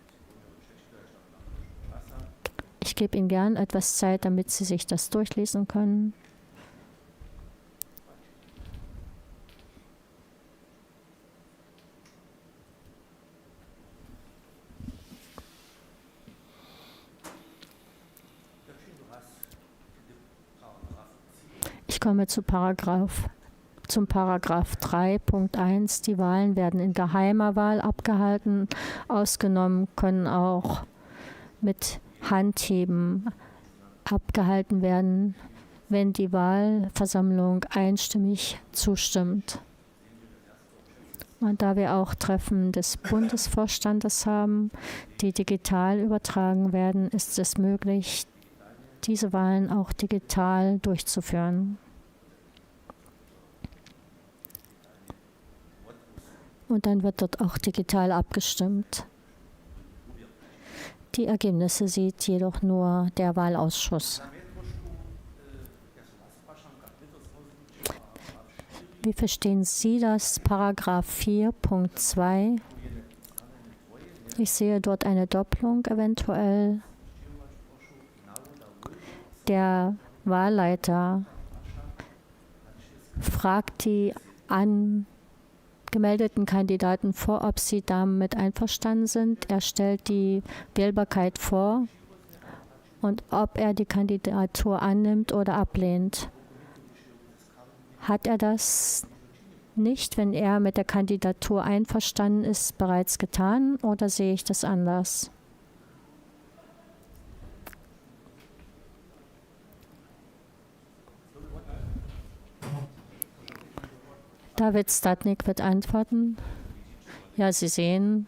Ich Ich gebe Ihnen gern etwas Zeit, damit Sie sich das durchlesen können. Ich komme zum Paragraph 3.1. Die Wahlen werden in geheimer Wahl abgehalten. Ausgenommen können auch mit Handheben abgehalten werden, wenn die Wahlversammlung einstimmig zustimmt. Und da wir auch Treffen des Bundesvorstandes haben, die digital übertragen werden, ist es möglich, diese Wahlen auch digital durchzuführen. Und dann wird dort auch digital abgestimmt. Die Ergebnisse sieht jedoch nur der Wahlausschuss. Wie verstehen Sie das? Paragraph 4.2. Ich sehe dort eine Doppelung eventuell. Der Wahlleiter fragt die angemeldeten Kandidaten vor, ob sie damit einverstanden sind. Er stellt die Wählbarkeit vor und ob er die Kandidatur annimmt oder ablehnt. Hat er das nicht, wenn er mit der Kandidatur einverstanden ist, bereits getan, oder sehe ich das anders? David Statnik wird antworten. Ja, Sie sehen,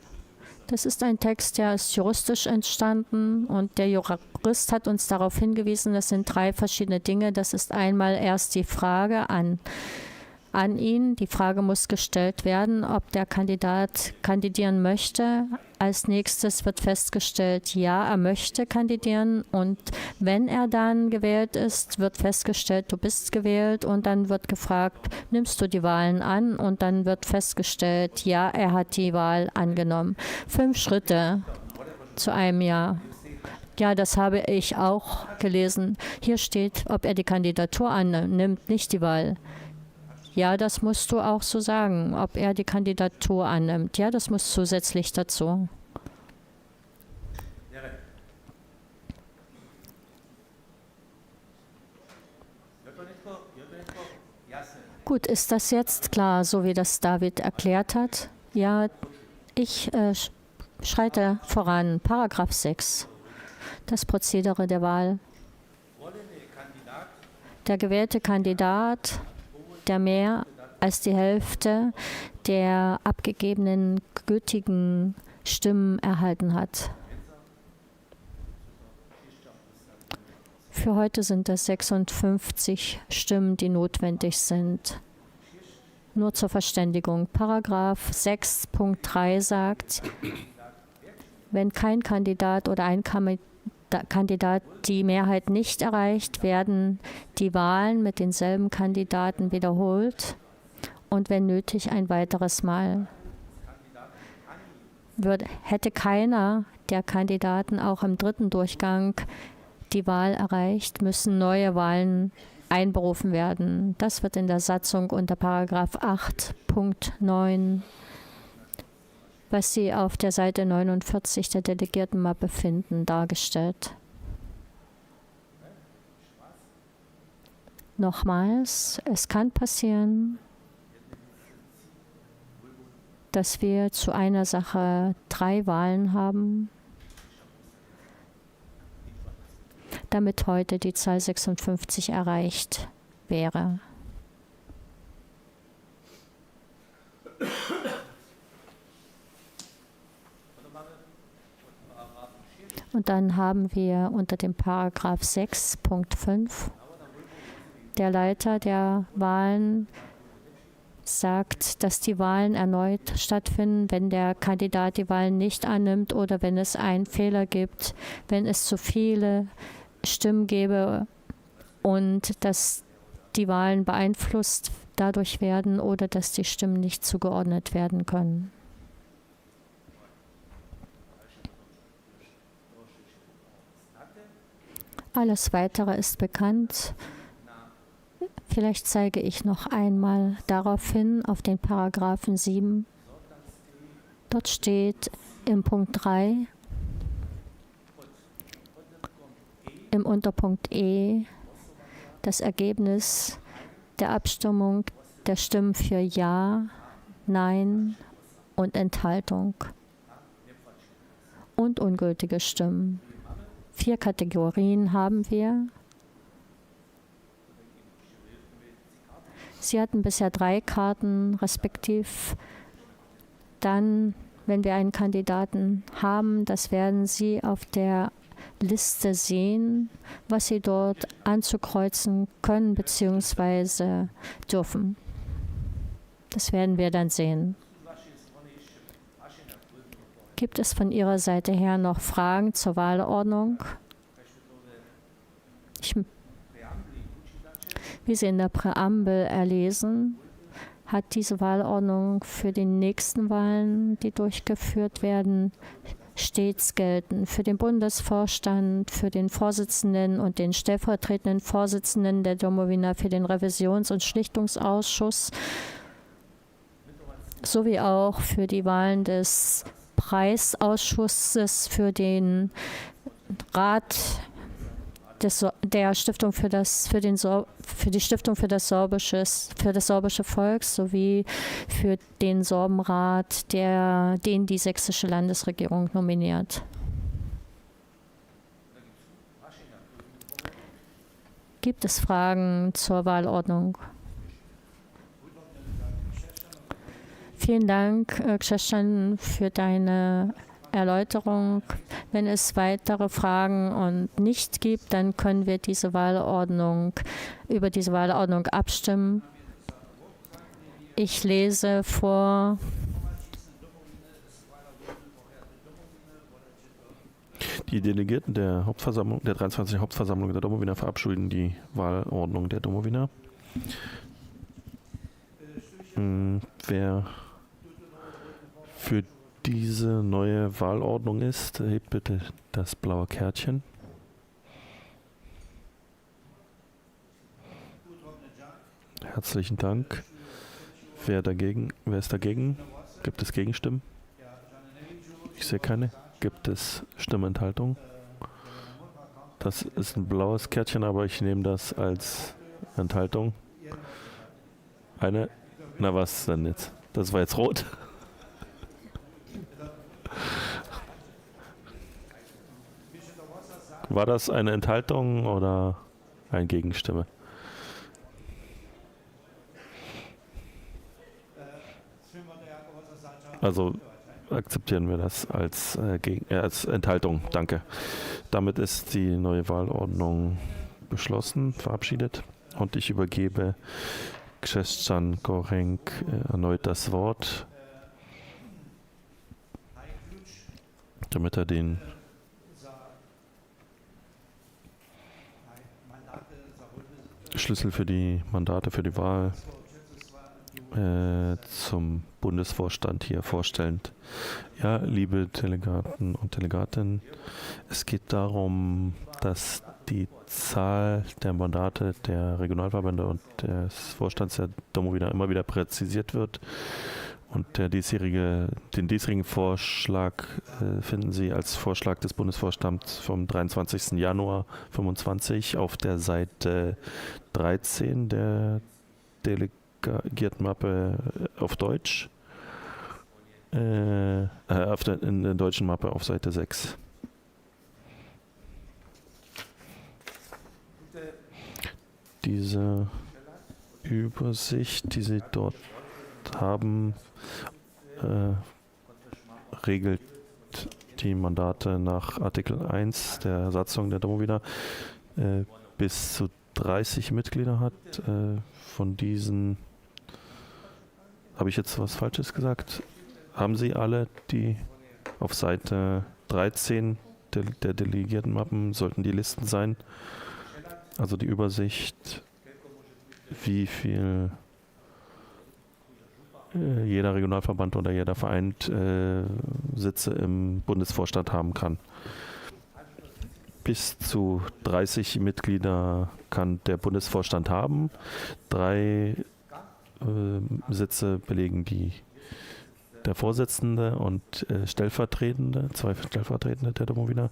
das ist ein Text, der ist juristisch entstanden und der Jurist hat uns darauf hingewiesen, das sind 3 verschiedene Dinge. Das ist einmal erst die Frage an ihn. Die Frage muss gestellt werden, ob der Kandidat kandidieren möchte. Als nächstes wird festgestellt, ja, er möchte kandidieren. Und wenn er dann gewählt ist, wird festgestellt, du bist gewählt. Und dann wird gefragt, nimmst du die Wahlen an? Und dann wird festgestellt, ja, er hat die Wahl angenommen. 5 Schritte zu einem Ja. Ja, das habe ich auch gelesen. Hier steht, ob er die Kandidatur annimmt, nicht die Wahl. Ja, das musst du auch so sagen, ob er die Kandidatur annimmt. Ja, das muss zusätzlich dazu. Gut, ist das jetzt klar, so wie das David erklärt hat? Ja, ich schreite voran. Paragraph 6. Das Prozedere der Wahl. Der gewählte Kandidat, der mehr als die Hälfte der abgegebenen gültigen Stimmen erhalten hat. Für heute sind es 56 Stimmen, die notwendig sind. Nur zur Verständigung. Paragraph 6.3 sagt, wenn kein Kandidat oder ein Kandidat die Mehrheit nicht erreicht, werden die Wahlen mit denselben Kandidaten wiederholt und wenn nötig ein weiteres Mal. Hätte keiner der Kandidaten auch im 3. Durchgang die Wahl erreicht, müssen neue Wahlen einberufen werden. Das wird in der Satzung unter Paragraph 8.9, was Sie auf der Seite 49 der Delegiertenmappe finden, dargestellt. Nochmals, es kann passieren, dass wir zu einer Sache 3 Wahlen haben, damit heute die Zahl 56 erreicht wäre. Und dann haben wir unter dem Paragraph 6.5 der Leiter der Wahlen sagt, dass die Wahlen erneut stattfinden, wenn der Kandidat die Wahlen nicht annimmt oder wenn es einen Fehler gibt, wenn es zu viele Stimmen gäbe und dass die Wahlen beeinflusst dadurch werden oder dass die Stimmen nicht zugeordnet werden können. Alles Weitere ist bekannt. Vielleicht zeige ich noch einmal darauf hin, auf den Paragraphen 7. Dort steht im Punkt 3, im Unterpunkt E, das Ergebnis der Abstimmung der Stimmen für Ja, Nein und Enthaltung und ungültige Stimmen. 4 Kategorien haben wir. Sie hatten bisher 3 Karten, respektiv dann, wenn wir einen Kandidaten haben, das werden Sie auf der Liste sehen, was Sie dort anzukreuzen können bzw. dürfen. Das werden wir dann sehen. Gibt es von Ihrer Seite her noch Fragen zur Wahlordnung? Wie Sie in der Präambel erlesen, hat diese Wahlordnung für die nächsten Wahlen, die durchgeführt werden, stets gelten. Für den Bundesvorstand, für den Vorsitzenden und den stellvertretenden Vorsitzenden der Domowina, für den Revisions- und Schlichtungsausschuss, sowie auch für die Wahlen des Preisausschusses, für den Rat der Stiftung für die Stiftung für das sorbische Volk sowie für den Sorbenrat, den die sächsische Landesregierung nominiert. Gibt es Fragen zur Wahlordnung? Vielen Dank, Krzeszczan, für deine Erläuterung. Wenn es weitere Fragen und nicht gibt, dann können wir über diese Wahlordnung abstimmen. Ich lese vor. Die Delegierten der 23. Hauptversammlung der Domowina verabschieden die Wahlordnung der Domowina. Wer für diese neue Wahlordnung ist, hebt bitte das blaue Kärtchen. Herzlichen Dank. Wer ist dagegen? Gibt es Gegenstimmen? Ich sehe keine. Gibt es Stimmenthaltung? Das ist ein blaues Kärtchen, aber ich nehme das als Enthaltung. Na was denn jetzt? Das war jetzt rot. War das eine Enthaltung oder eine Gegenstimme? Also akzeptieren wir das als Enthaltung. Danke. Damit ist die neue Wahlordnung beschlossen, verabschiedet. Und ich übergebe Krzeszczan Gorenk erneut das Wort, damit er den Schlüssel für die Mandate für die Wahl zum Bundesvorstand hier vorstellt. Ja, liebe Delegaten und Delegatinnen, es geht darum, dass die Zahl der Mandate der Regionalverbände und des Vorstands der Domowina immer wieder präzisiert wird. Und den diesjährigen Vorschlag finden Sie als Vorschlag des Bundesvorstands vom 23. Januar 2025 auf der Seite 13 der Delegiertenmappe auf Deutsch, in der deutschen Mappe auf Seite 6. Diese Übersicht, die Sie dort haben, regelt die Mandate nach Artikel 1 der Satzung der Domowina bis zu 30 Mitglieder hat. Von diesen, habe ich jetzt was Falsches gesagt? Haben Sie alle, die auf Seite 13 der Delegiertenmappen, sollten die Listen sein? Also die Übersicht, wie viel jeder Regionalverband oder jeder Verein Sitze im Bundesvorstand haben kann. bis zu 30 Mitglieder kann der Bundesvorstand haben. 3 Sitze belegen der Vorsitzende und Stellvertretende, 2 Stellvertretende der Domowina.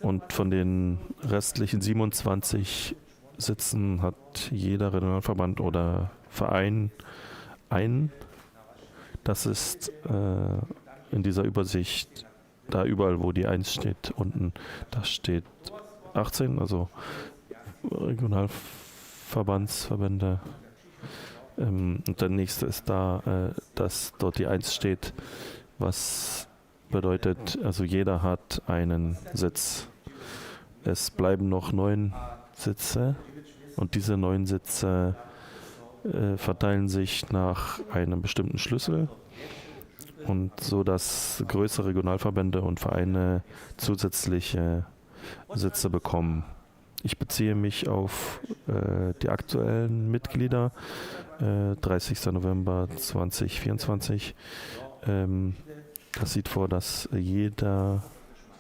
Und von den restlichen 27 Sitzen hat jeder Regionalverband oder Verein einen. Das ist in dieser Übersicht, da überall, wo die 1 steht, unten, da steht 18, also Regionalverbandsverbände. Und der nächste ist da, dass dort die 1 steht, was bedeutet, also jeder hat einen Sitz. Es bleiben noch 9 Sitze und diese 9 Sitze verteilen sich nach einem bestimmten Schlüssel und so, dass größere Regionalverbände und Vereine zusätzliche Sitze bekommen. Ich beziehe mich auf die aktuellen Mitglieder, 30. November 2024. Das sieht vor, dass jeder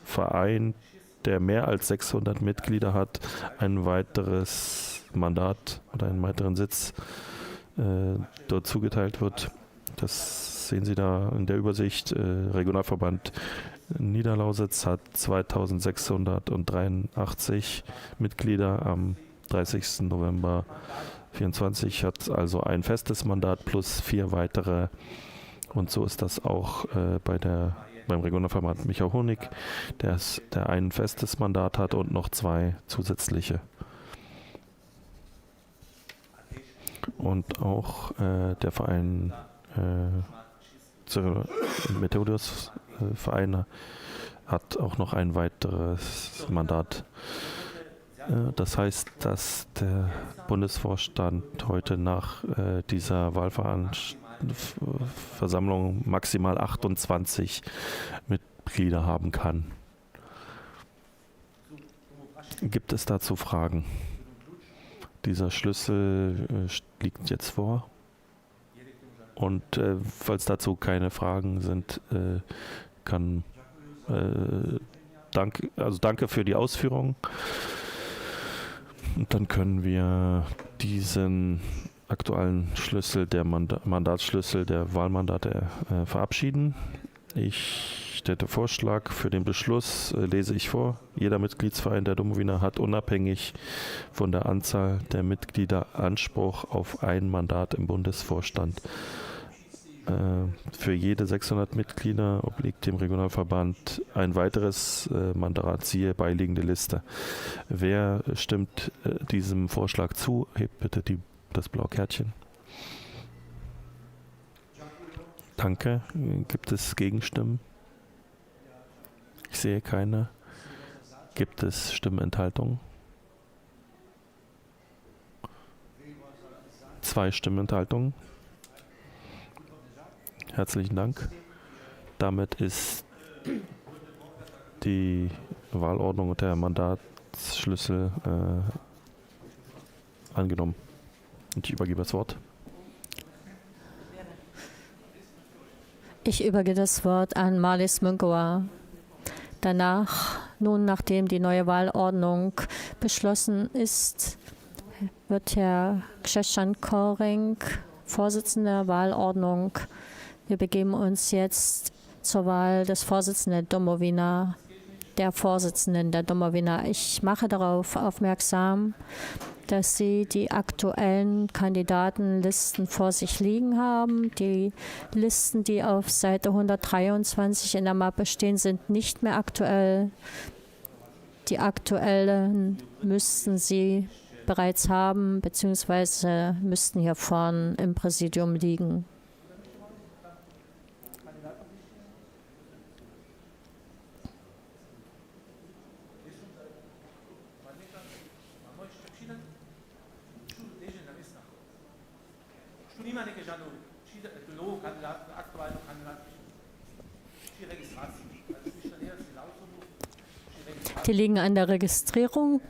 Verein, der mehr als 600 Mitglieder hat, ein weiteres Mandat oder einen weiteren Sitz dort zugeteilt wird. Das sehen Sie da in der Übersicht. Regionalverband Niederlausitz hat 2683 Mitglieder am 30. November 2024, hat also ein festes Mandat plus 4 weitere. Und so ist das auch beim Regionalverband Micha-Honig, der ein festes Mandat hat und noch 2 zusätzliche. Und auch der Verein Methodius Vereine hat auch noch ein weiteres Mandat. Das heißt, dass der Bundesvorstand heute nach dieser Wahlversammlung maximal 28 Mitglieder haben kann. Gibt es dazu Fragen? Dieser Schlüssel liegt jetzt vor. Und falls dazu keine Fragen sind, danke für die Ausführung. Und dann können wir diesen aktuellen Schlüssel, der Mandatsschlüssel der Wahlmandate verabschieden. Der Vorschlag für den Beschluss lese ich vor. Jeder Mitgliedsverein der Domowina hat unabhängig von der Anzahl der Mitglieder Anspruch auf ein Mandat im Bundesvorstand. Für jede 600 Mitglieder obliegt dem Regionalverband ein weiteres Mandat, siehe beiliegende Liste. Wer stimmt diesem Vorschlag zu? Hebt bitte das blaue Kärtchen. Danke. Gibt es Gegenstimmen? Ich sehe keine. Gibt es Stimmenthaltungen? 2 Stimmenthaltungen. Herzlichen Dank. Damit ist die Wahlordnung und der Mandatsschlüssel angenommen. Und ich übergebe das Wort. Ich übergebe das Wort an Marlies Münkower. Danach, nachdem die neue Wahlordnung beschlossen ist, wird Herr Krzysztof Koring, Vorsitzender der Wahlordnung. Wir begeben uns jetzt zur Wahl des Vorsitzenden der Domowina, der Vorsitzenden der Domowina. Ich mache darauf aufmerksam, dass Sie die aktuellen Kandidatenlisten vor sich liegen haben. Die Listen, die auf Seite 123 in der Mappe stehen, sind nicht mehr aktuell. Die aktuellen müssten Sie bereits haben, beziehungsweise müssten hier vorne im Präsidium liegen. Die liegen an der Registrierung.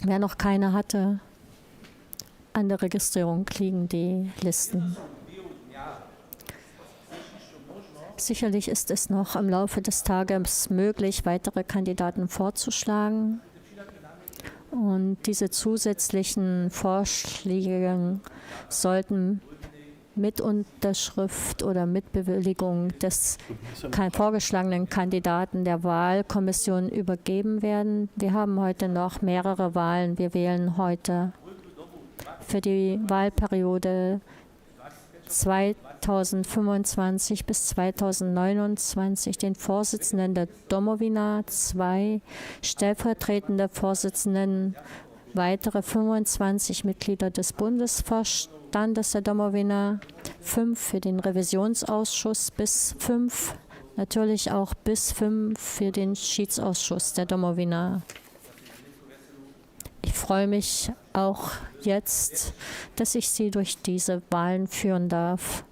Wer noch keine hatte, an der Registrierung liegen die Listen. Sicherlich ist es noch im Laufe des Tages möglich, weitere Kandidaten vorzuschlagen. Und diese zusätzlichen Vorschläge sollten mit Unterschrift oder mit Bewilligung des vorgeschlagenen Kandidaten der Wahlkommission übergeben werden. Wir haben heute noch mehrere Wahlen. Wir wählen heute für die Wahlperiode 2025 bis 2029 den Vorsitzenden der Domowina, 2 stellvertretende Vorsitzenden, weitere 25 Mitglieder des Bundesvorstandes der Domowina, 5 für den Revisionsausschuss, bis 5, natürlich auch bis 5 für den Schiedsausschuss der Domowina. Ich freue mich auch jetzt, dass ich Sie durch diese Wahlen führen darf.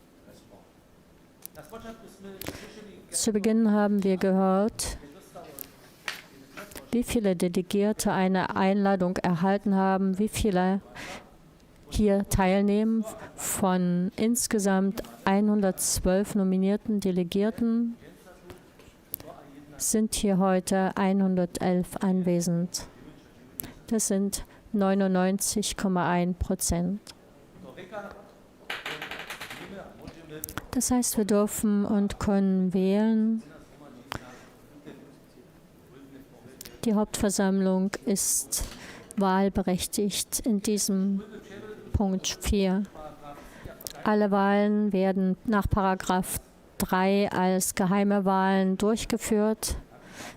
Zu Beginn haben wir gehört, wie viele Delegierte eine Einladung erhalten haben, wie viele hier teilnehmen. Von insgesamt 112 nominierten Delegierten sind hier heute 111 anwesend. Das sind 99,1%. Das heißt, wir dürfen und können wählen. Die Hauptversammlung ist wahlberechtigt in diesem Punkt 4. Alle Wahlen werden nach Paragraph 3 als geheime Wahlen durchgeführt.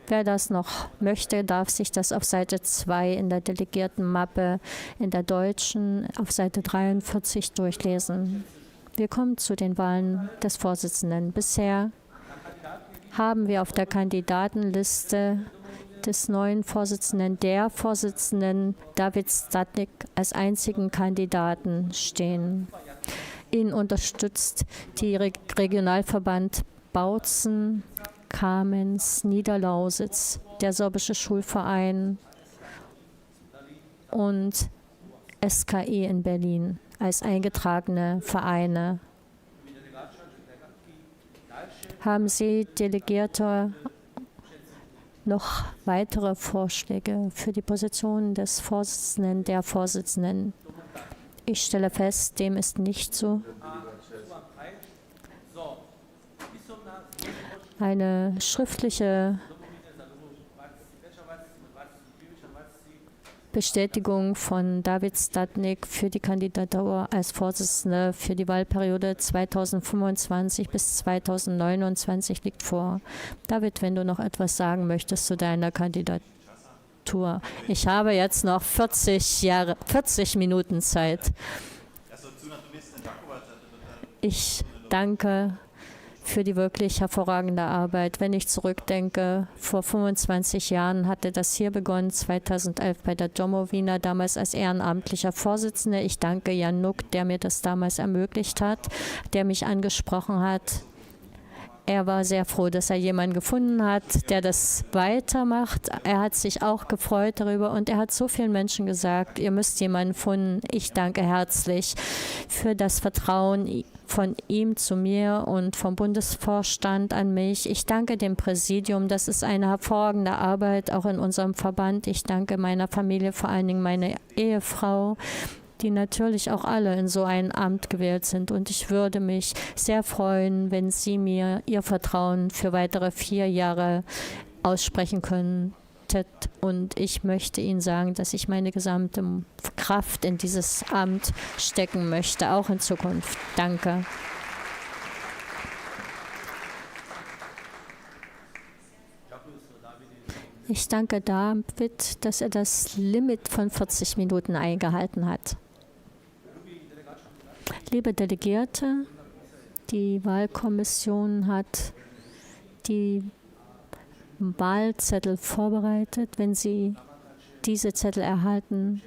Wer das noch möchte, darf sich das auf Seite 2 in der Delegiertenmappe in der deutschen auf Seite 43 durchlesen. Wir kommen zu den Wahlen des Vorsitzenden. Bisher haben wir auf der Kandidatenliste des neuen Vorsitzenden, der Vorsitzenden David Statnik, als einzigen Kandidaten stehen. Ihn unterstützt die Regionalverband Bautzen, Kamenz, Niederlausitz, der Sorbische Schulverein und SKI in Berlin als eingetragene Vereine. Haben Sie, Delegierte, noch weitere Vorschläge für die Position des Vorsitzenden, der Vorsitzenden? Ich stelle fest, dem ist nicht so. Eine schriftliche Bestätigung von David Statnik für die Kandidatur als Vorsitzender für die Wahlperiode 2025 bis 2029 liegt vor. David, wenn du noch etwas sagen möchtest zu deiner Kandidatur. Ich habe jetzt noch 40 Minuten Zeit. Ich danke für die wirklich hervorragende Arbeit. Wenn ich zurückdenke, vor 25 Jahren hatte das hier begonnen, 2011 bei der Domowina, damals als ehrenamtlicher Vorsitzender. Ich danke Jan Nuck, der mir das damals ermöglicht hat, der mich angesprochen hat. Er war sehr froh, dass er jemanden gefunden hat, der das weitermacht. Er hat sich auch gefreut darüber und er hat so vielen Menschen gesagt, ihr müsst jemanden finden. Ich danke herzlich für das Vertrauen von ihm zu mir und vom Bundesvorstand an mich. Ich danke dem Präsidium. Das ist eine hervorragende Arbeit, auch in unserem Verband. Ich danke meiner Familie, vor allen Dingen meiner Ehefrau, die natürlich auch alle in so ein Amt gewählt sind. Und ich würde mich sehr freuen, wenn Sie mir Ihr Vertrauen für weitere 4 Jahre aussprechen könntet. Und ich möchte Ihnen sagen, dass ich meine gesamte Kraft in dieses Amt stecken möchte, auch in Zukunft. Danke. Ich danke David, dass er das Limit von 40 Minuten eingehalten hat. Liebe Delegierte, die Wahlkommission hat die Wahlzettel vorbereitet. Wenn Sie diese Zettel erhalten,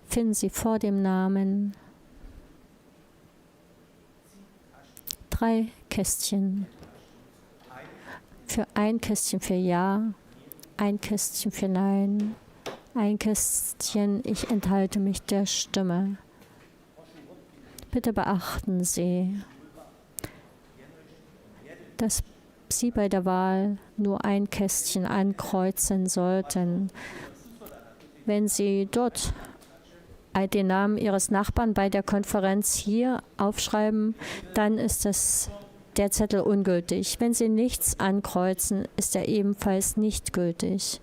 finden Sie vor dem Namen 3 Kästchen. Ein Kästchen für Ja, ein Kästchen für Nein, ein Kästchen Ich enthalte mich der Stimme. Bitte beachten Sie, dass Sie bei der Wahl nur ein Kästchen ankreuzen sollten. Wenn Sie dort den Namen Ihres Nachbarn bei der Konferenz hier aufschreiben, dann ist der Zettel ungültig. Wenn Sie nichts ankreuzen, ist er ebenfalls nicht gültig.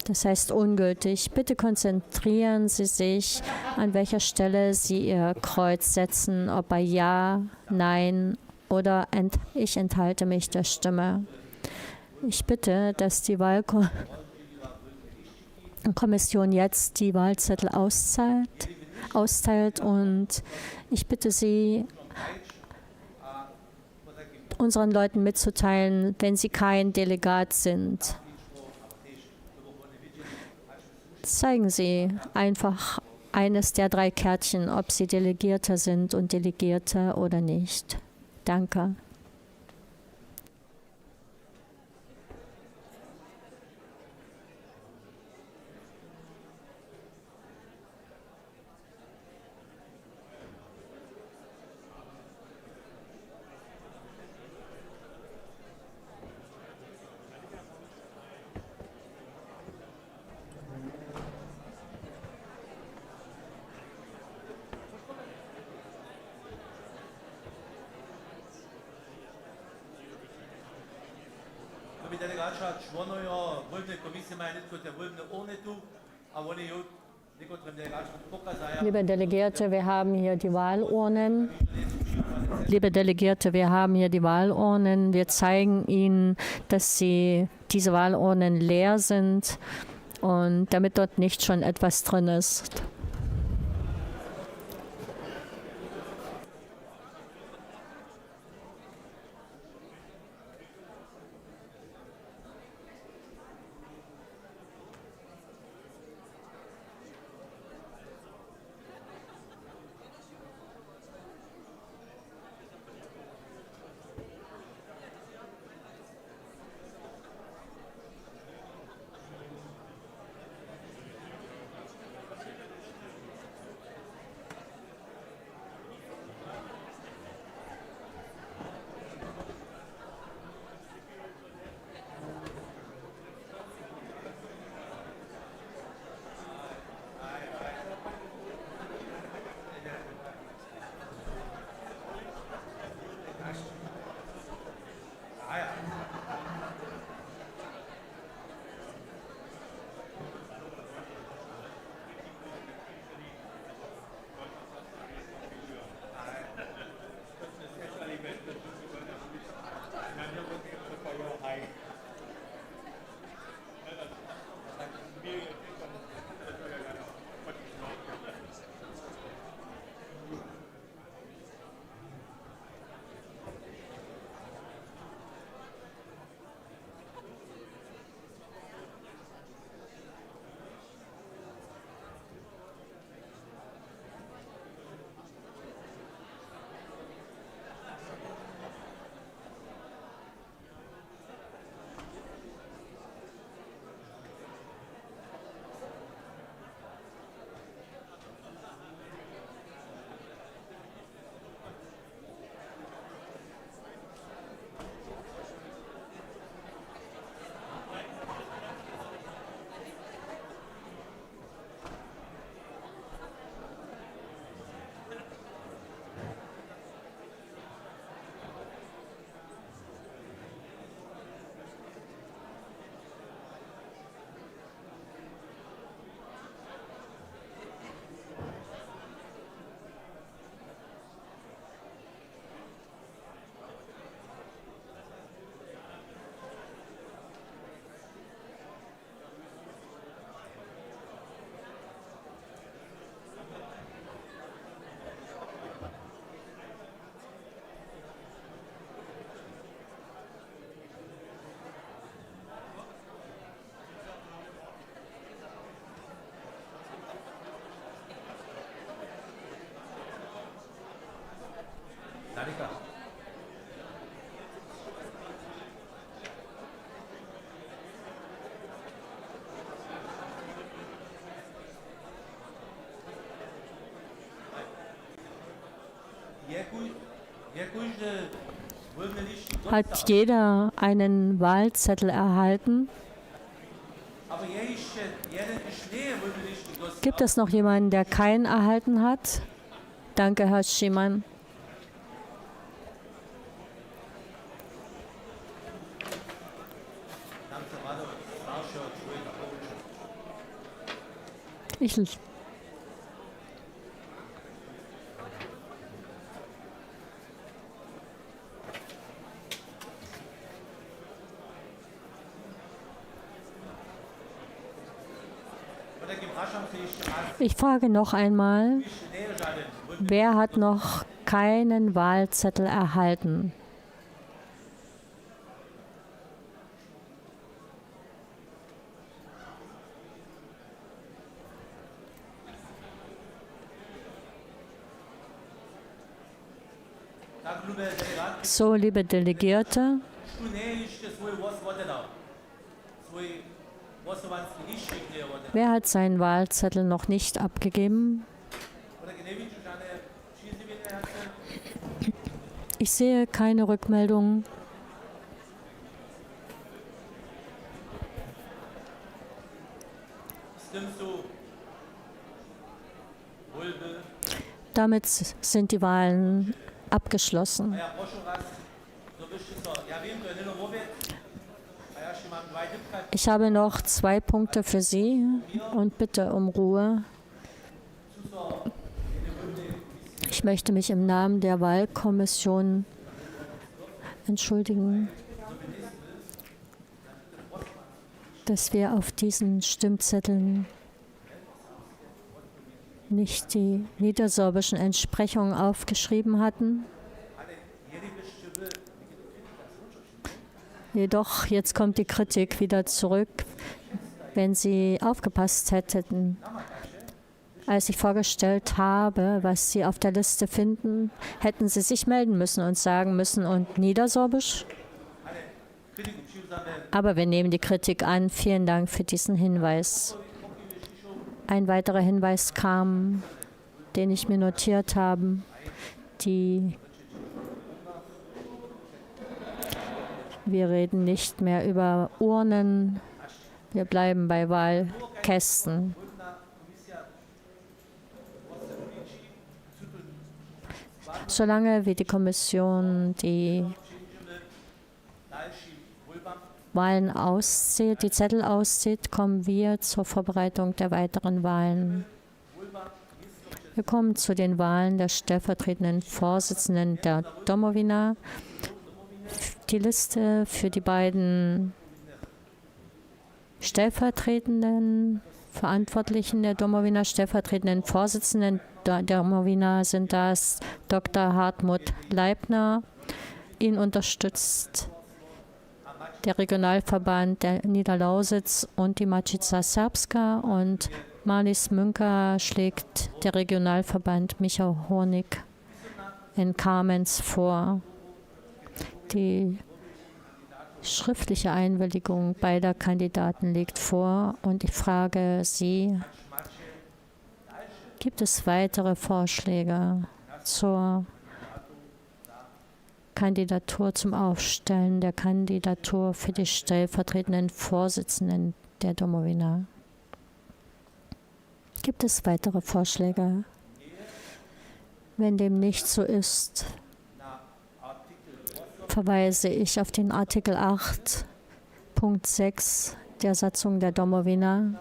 Das heißt ungültig. Bitte konzentrieren Sie sich, an welcher Stelle Sie Ihr Kreuz setzen, ob bei Ja, Nein oder ich enthalte mich der Stimme. Ich bitte, dass die Wahlkommission jetzt die Wahlzettel austeilt und ich bitte Sie, unseren Leuten mitzuteilen, wenn sie kein Delegat sind. Zeigen Sie einfach eines der 3 Kärtchen, ob Sie Delegierter sind und Delegierte oder nicht. Danke. Liebe Delegierte, wir haben hier die Wahlurnen. Liebe Delegierte, wir haben hier die Wahlurnen. Wir zeigen Ihnen, dass diese Wahlurnen leer sind und damit dort nicht schon etwas drin ist. Hat jeder einen Wahlzettel erhalten? Gibt es noch jemanden, der keinen erhalten hat? Danke, Herr Schiemann. Ich frage noch einmal, wer hat noch keinen Wahlzettel erhalten? So, liebe Delegierte, wer hat seinen Wahlzettel noch nicht abgegeben? Ich sehe keine Rückmeldung. Damit sind die Wahlen abgeschlossen. Ich habe noch 2 Punkte für Sie und bitte um Ruhe. Ich möchte mich im Namen der Wahlkommission entschuldigen, dass wir auf diesen Stimmzetteln nicht die niedersorbischen Entsprechungen aufgeschrieben hatten. Jedoch, jetzt kommt die Kritik wieder zurück. Wenn Sie aufgepasst hätten, als ich vorgestellt habe, was Sie auf der Liste finden, hätten Sie sich melden müssen und sagen müssen, und Niedersorbisch? Aber wir nehmen die Kritik an. Vielen Dank für diesen Hinweis. Ein weiterer Hinweis kam, den ich mir notiert habe. Wir reden nicht mehr über Urnen, wir bleiben bei Wahlkästen. Solange wie die Kommission die Wahlen auszählt, die Zettel auszählt, kommen wir zur Vorbereitung der weiteren Wahlen. Wir kommen zu den Wahlen der stellvertretenden Vorsitzenden der Domowina. Die Liste für die beiden stellvertretenden Verantwortlichen der Domowina, stellvertretenden Vorsitzenden der Domowina sind das Dr. Hartmut Leibner. Ihn unterstützt der Regionalverband der Niederlausitz und die Macica Serbska, und Marlies Münker schlägt der Regionalverband Micha Hornig in Kamenz vor. Die schriftliche Einwilligung beider Kandidaten liegt vor, und ich frage Sie, gibt es weitere Vorschläge zur Kandidatur, zum Aufstellen der Kandidatur für die stellvertretenden Vorsitzenden der Domowina? Gibt es weitere Vorschläge? Wenn dem nicht so ist, verweise ich auf den Artikel 8.6 der Satzung der Domowina.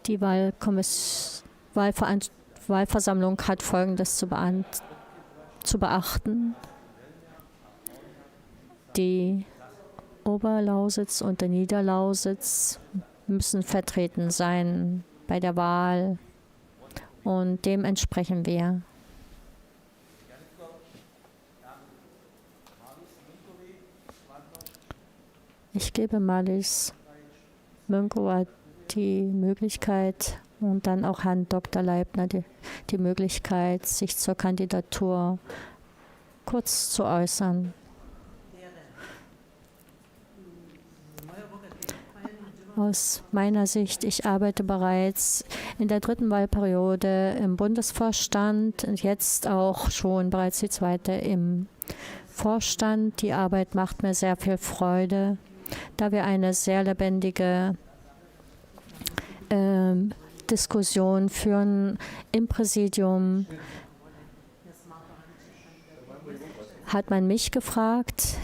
Die Wahlversammlung hat Folgendes zu beachten. Die Oberlausitz und der Niederlausitz müssen vertreten sein bei der Wahl, und dem entsprechen wir. Ich gebe Marlies Münkowa die Möglichkeit und dann auch Herrn Dr. Leibner die Möglichkeit, sich zur Kandidatur kurz zu äußern. Aus meiner Sicht, ich arbeite bereits in der 3. Wahlperiode im Bundesvorstand und jetzt auch schon bereits die 2. im Vorstand. Die Arbeit macht mir sehr viel Freude, da wir eine sehr lebendige Diskussion führen im Präsidium. Hat man mich gefragt,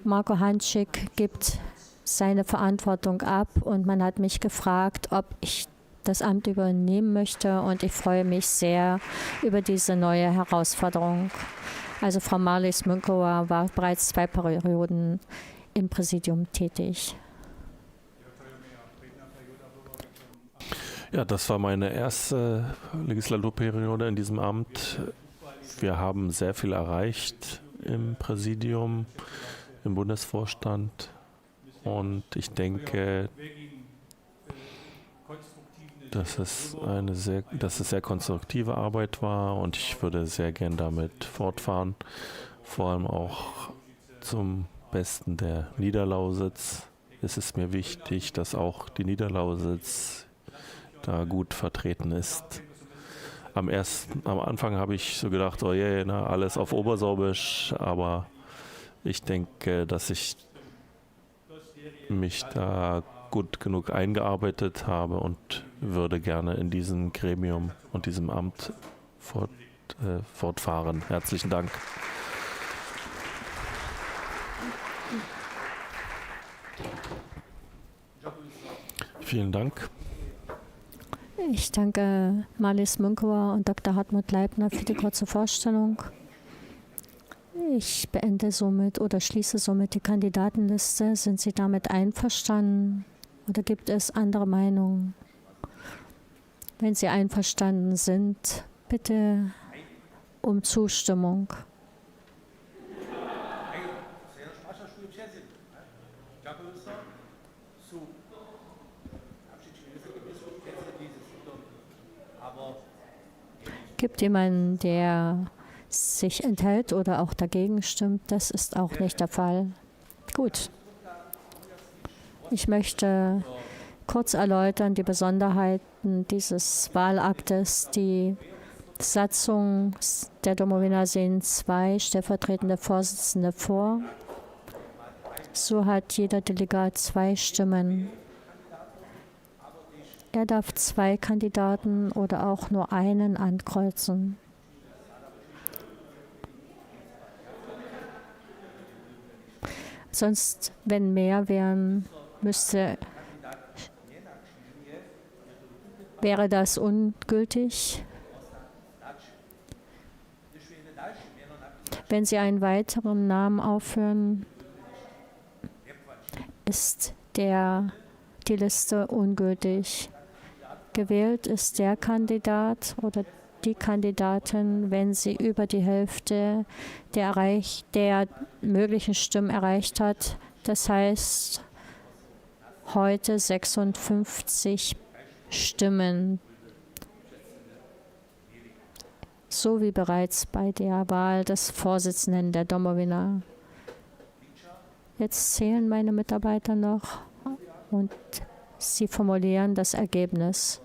Marko Hančík gibt seine Verantwortung ab und man hat mich gefragt, ob ich das Amt übernehmen möchte und ich freue mich sehr über diese neue Herausforderung. Also Frau Marlies Munkova war bereits 2 Perioden im Präsidium tätig. Ja, das war meine erste Legislaturperiode in diesem Amt. Wir haben sehr viel erreicht im Präsidium, im Bundesvorstand. Und ich denke, dass es sehr konstruktive Arbeit war und ich würde sehr gern damit fortfahren. Vor allem auch zum Besten der Niederlausitz ist es mir wichtig, dass auch die Niederlausitz da gut vertreten ist. Am Anfang habe ich so gedacht, oh je, alles auf Obersorbisch, aber ich denke, dass ich mich da gut genug eingearbeitet habe und würde gerne in diesem Gremium und diesem Amt fortfahren. Herzlichen Dank. Vielen Dank. Ich danke Marlies Munkova und Dr. Hartmut Leibner für die kurze Vorstellung. Ich beende somit oder schließe somit die Kandidatenliste. Sind Sie damit einverstanden oder gibt es andere Meinungen? Wenn Sie einverstanden sind, bitte um Zustimmung. Gibt jemanden, der sich enthält oder auch dagegen stimmt? Das ist auch nicht der Fall. Gut. Ich möchte kurz erläutern die Besonderheiten dieses Wahlaktes. Die Satzung der Domowina sehen 2 stellvertretende Vorsitzende vor. So hat jeder Delegat 2 Stimmen. Er darf 2 Kandidaten oder auch nur einen ankreuzen. Sonst, wenn mehr wären, wäre das ungültig. Wenn Sie einen weiteren Namen aufführen, ist die Liste ungültig. Gewählt ist der Kandidat oder die Kandidatin, wenn sie über die Hälfte der möglichen Stimmen erreicht hat. Das heißt, heute 56 Stimmen. So wie bereits bei der Wahl des Vorsitzenden der Domowina. Jetzt zählen meine Mitarbeiter noch und sie formulieren das Ergebnis.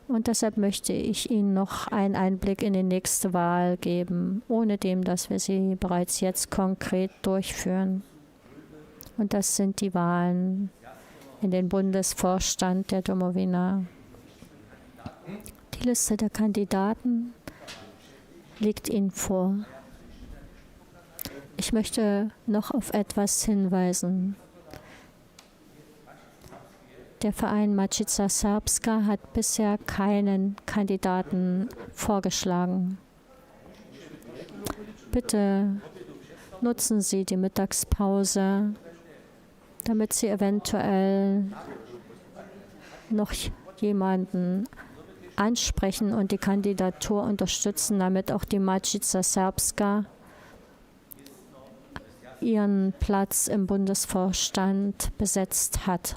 Und deshalb möchte ich Ihnen noch einen Einblick in die nächste Wahl geben, ohne dem, dass wir sie bereits jetzt konkret durchführen. Und das sind die Wahlen in den Bundesvorstand der Domowina. Die Liste der Kandidaten liegt Ihnen vor. Ich möchte noch auf etwas hinweisen. Der Verein Macica Serbska hat bisher keinen Kandidaten vorgeschlagen. Bitte nutzen Sie die Mittagspause, damit Sie eventuell noch jemanden ansprechen und die Kandidatur unterstützen, damit auch die Macica Serbska ihren Platz im Bundesvorstand besetzt hat.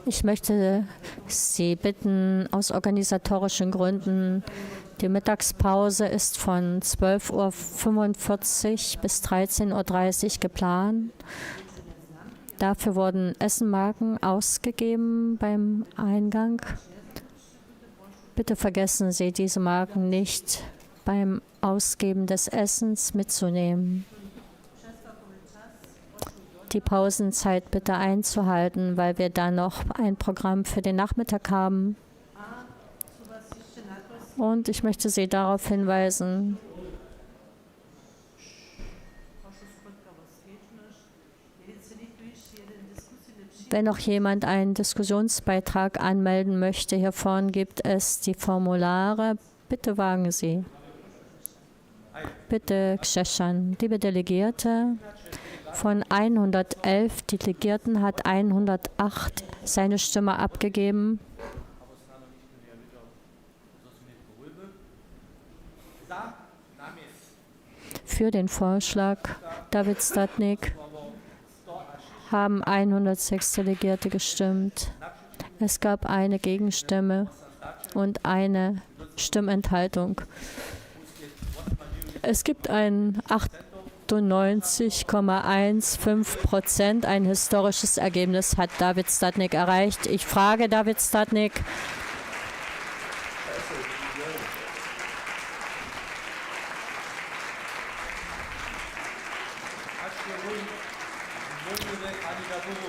Ich möchte Sie bitten, aus organisatorischen Gründen, die Mittagspause ist von 12:45 Uhr bis 13:30 Uhr geplant. Dafür wurden Essenmarken ausgegeben beim Eingang. Bitte vergessen Sie, diese Marken nicht beim Ausgeben des Essens mitzunehmen. Die Pausenzeit bitte einzuhalten, weil wir dann noch ein Programm für den Nachmittag haben. Und ich möchte Sie darauf hinweisen, wenn noch jemand einen Diskussionsbeitrag anmelden möchte, hier vorne gibt es die Formulare. Bitte wagen Sie. Bitte, Ksheshan, liebe Delegierte, von 111 Delegierten hat 108 seine Stimme abgegeben. Für den Vorschlag David Statnik haben 106 Delegierte gestimmt. Es gab eine Gegenstimme und eine Stimmenthaltung. Es gibt ein 98,15%. Ein historisches Ergebnis hat David Statnik erreicht. Ich frage David Statnik,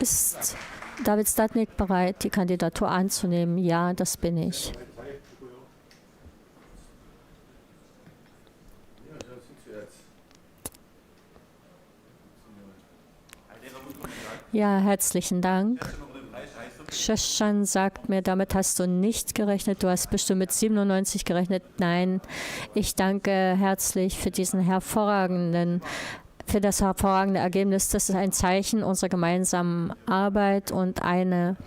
ist David Statnik bereit, die Kandidatur anzunehmen? Ja, das bin ich. Ja, herzlichen Dank. Ksheshan sagt mir, damit hast du nicht gerechnet. Du hast bestimmt mit 97 gerechnet. Nein, ich danke herzlich für das hervorragende Ergebnis. Das ist ein Zeichen unserer gemeinsamen Arbeit und ein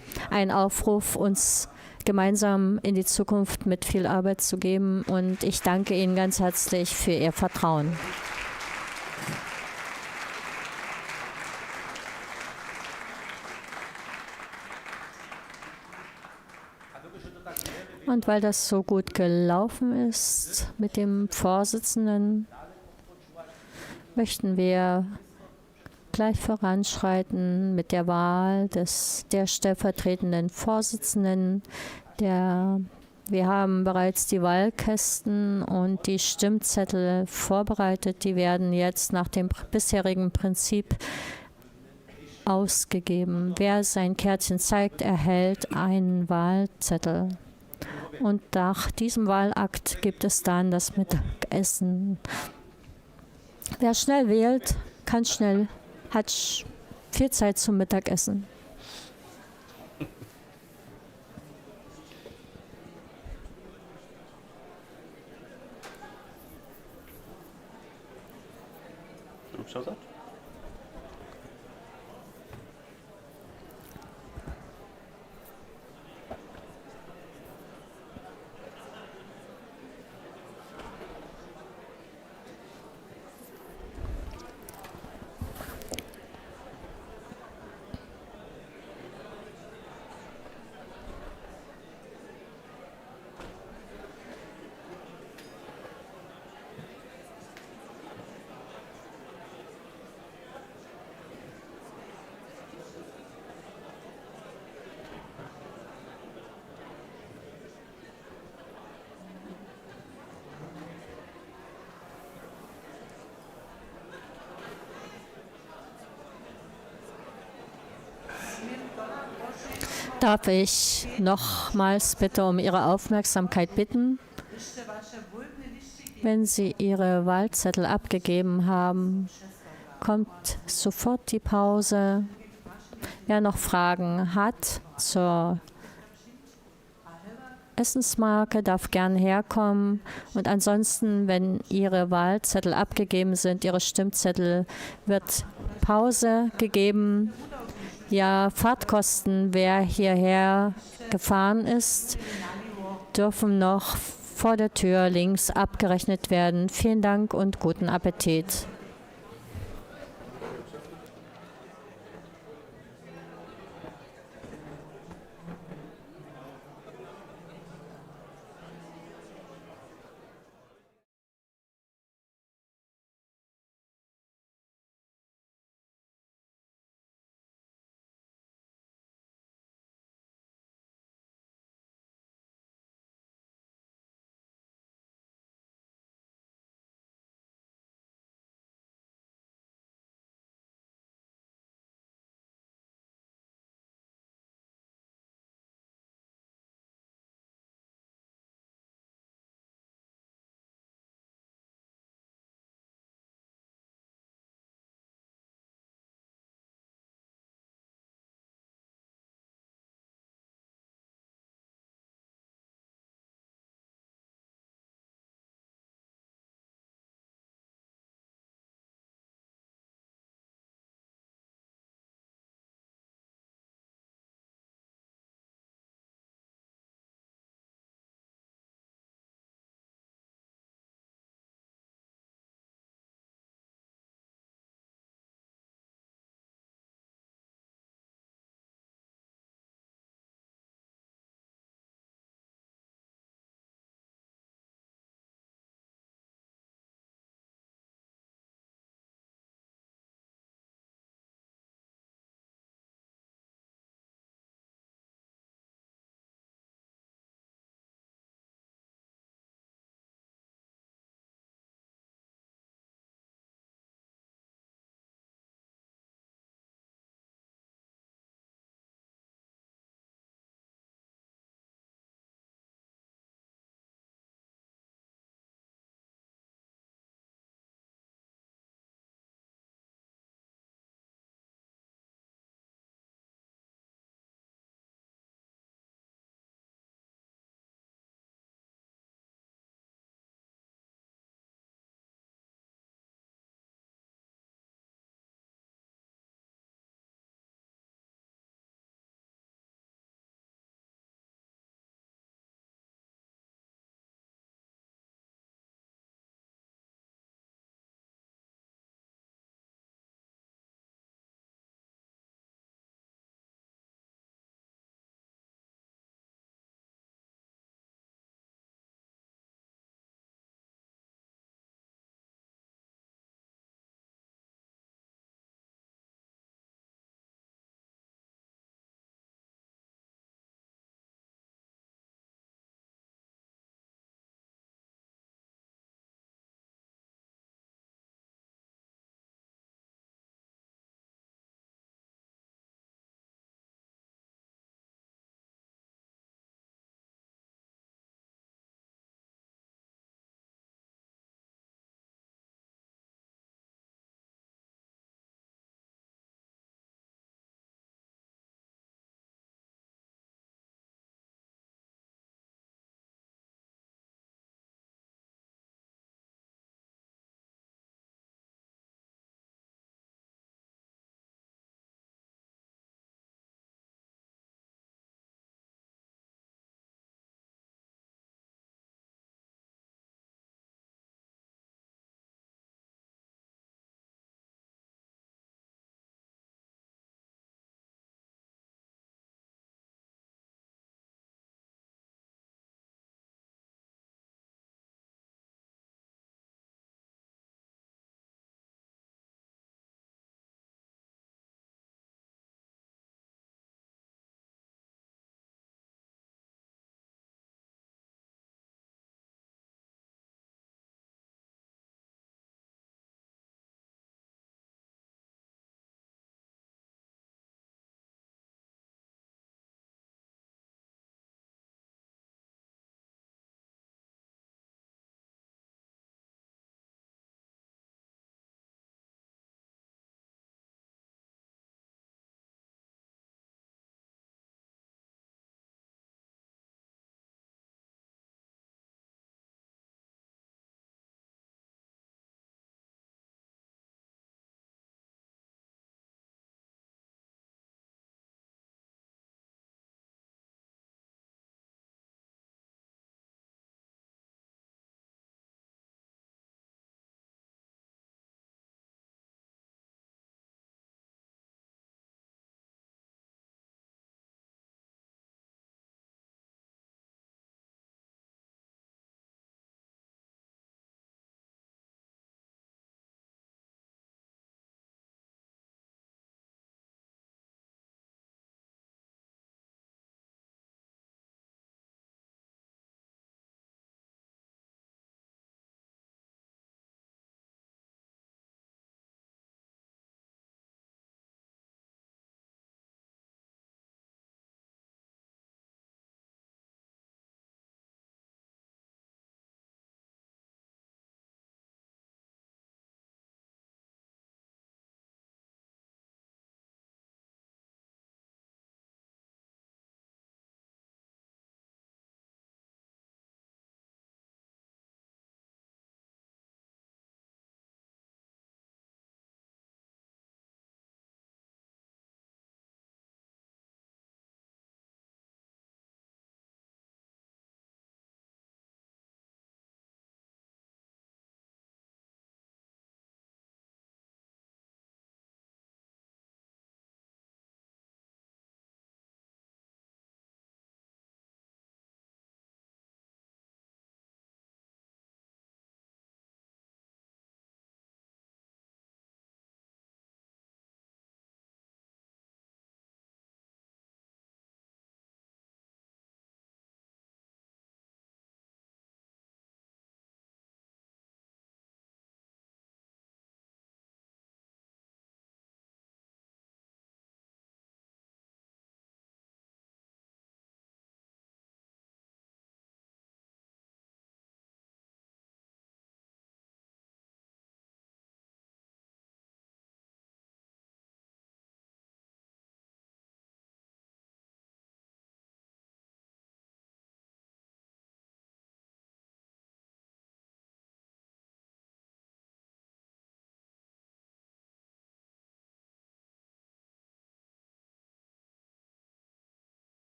Aufruf, uns gemeinsam in die Zukunft mit viel Arbeit zu geben. Und ich danke Ihnen ganz herzlich für Ihr Vertrauen. Und weil das so gut gelaufen ist mit dem Vorsitzenden, möchten wir gleich voranschreiten mit der Wahl der stellvertretenden Vorsitzenden. Wir haben bereits die Wahlkästen und die Stimmzettel vorbereitet. Die werden jetzt nach dem bisherigen Prinzip ausgegeben. Wer sein Kärtchen zeigt, erhält einen Wahlzettel. Und nach diesem Wahlakt gibt es dann das Mittagessen. Wer schnell wählt, hat viel Zeit zum Mittagessen. Darf ich nochmals bitte um Ihre Aufmerksamkeit bitten? Wenn Sie Ihre Wahlzettel abgegeben haben, kommt sofort die Pause. Wer noch Fragen hat zur Essensmarke, darf gern herkommen. Und ansonsten, wenn Ihre Wahlzettel abgegeben sind, Ihre Stimmzettel, wird Pause gegeben. Ja, Fahrtkosten, wer hierher gefahren ist, dürfen noch vor der Tür links abgerechnet werden. Vielen Dank und guten Appetit.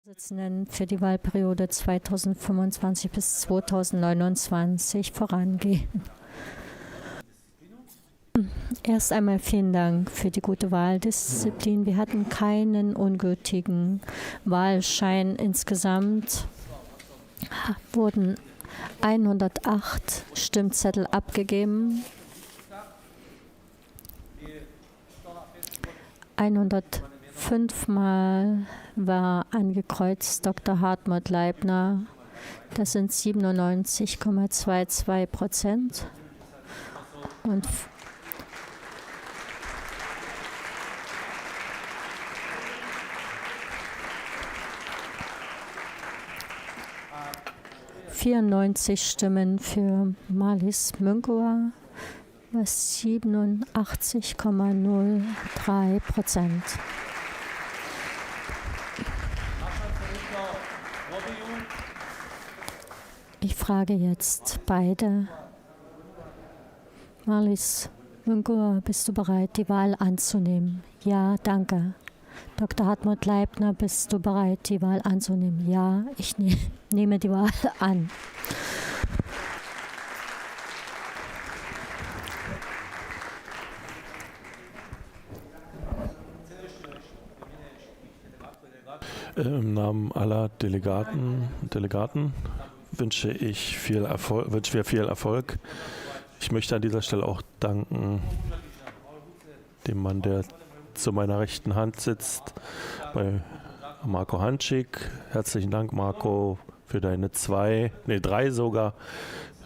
Vorsitzenden für die Wahlperiode 2025 bis 2029 vorangehen. Erst einmal vielen Dank für die gute Wahldisziplin. Wir hatten keinen ungültigen Wahlschein. Insgesamt wurden 108 Stimmzettel abgegeben. 105 Mal war angekreuzt Dr. Hartmut Leibner. Das sind 97,22%. Und 94 Stimmen für Marlies Münkower, was 87,03%. Ich frage jetzt beide. Marlies Münkower, bist du bereit, die Wahl anzunehmen? Ja, danke. Dr. Hartmut Leibner, bist du bereit, die Wahl anzunehmen? Ja, ich nehme die Wahl an. Im Namen aller Delegaten und Delegaten wünsche ich viel Erfolg. Ich möchte an dieser Stelle auch danken dem Mann, der zu meiner rechten Hand sitzt, bei Marko Hanschig. Herzlichen Dank, Marko, für deine 3 sogar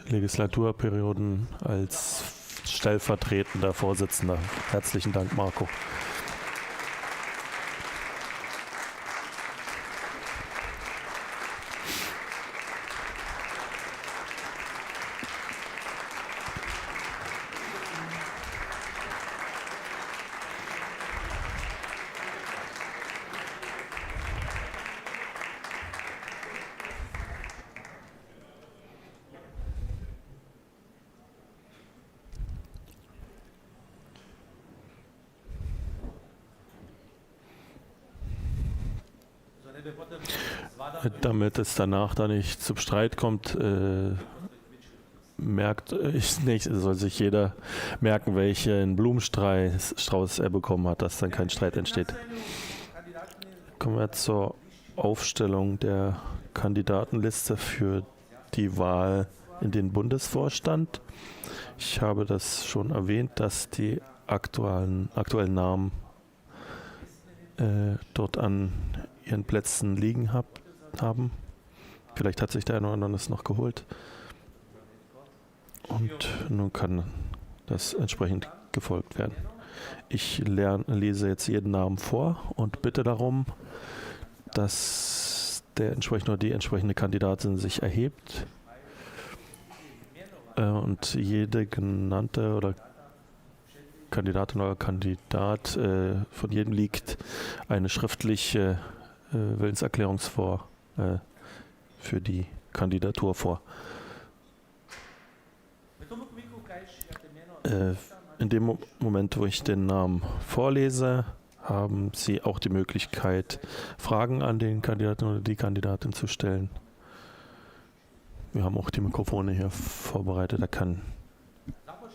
Legislaturperioden als stellvertretender Vorsitzender. Herzlichen Dank, Marko. Damit es danach da nicht zum Streit kommt, soll sich jeder merken, welchen Blumenstrauß er bekommen hat, dass dann kein Streit entsteht. Kommen wir zur Aufstellung der Kandidatenliste für die Wahl in den Bundesvorstand. Ich habe das schon erwähnt, dass die aktuellen Namen dort an ihren Plätzen liegen haben. Vielleicht hat sich der eine oder andere das noch geholt. Und nun kann das entsprechend gefolgt werden. Ich lese jetzt jeden Namen vor und bitte darum, dass der entsprechende oder die entsprechende Kandidatin sich erhebt und jede genannte oder Kandidatin oder Kandidat, von jedem liegt eine schriftliche Willenserklärung für die Kandidatur vor. In dem Moment, wo ich den Namen vorlese, haben Sie auch die Möglichkeit, Fragen an den Kandidaten oder die Kandidatin zu stellen. Wir haben auch die Mikrofone hier vorbereitet, da kann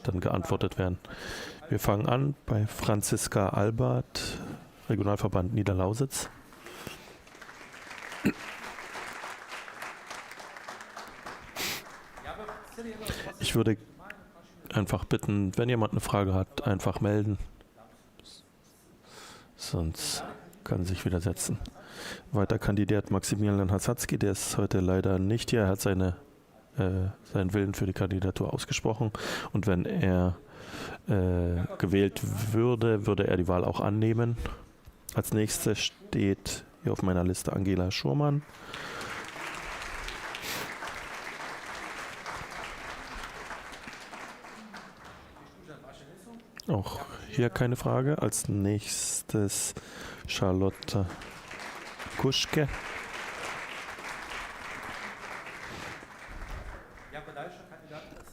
dann geantwortet werden. Wir fangen an bei Franziska Albert, Regionalverband Niederlausitz. Ich würde einfach bitten, wenn jemand eine Frage hat, einfach melden. Sonst kann sich wieder setzen. Weiter kandidiert Maximilian Hasatzky, der ist heute leider nicht hier. Er hat seinen Willen für die Kandidatur ausgesprochen. Und wenn er gewählt würde er die Wahl auch annehmen. Als nächstes steht hier auf meiner Liste Angela Schurmann. Auch hier keine Frage. Als nächstes Charlotte Kuschke.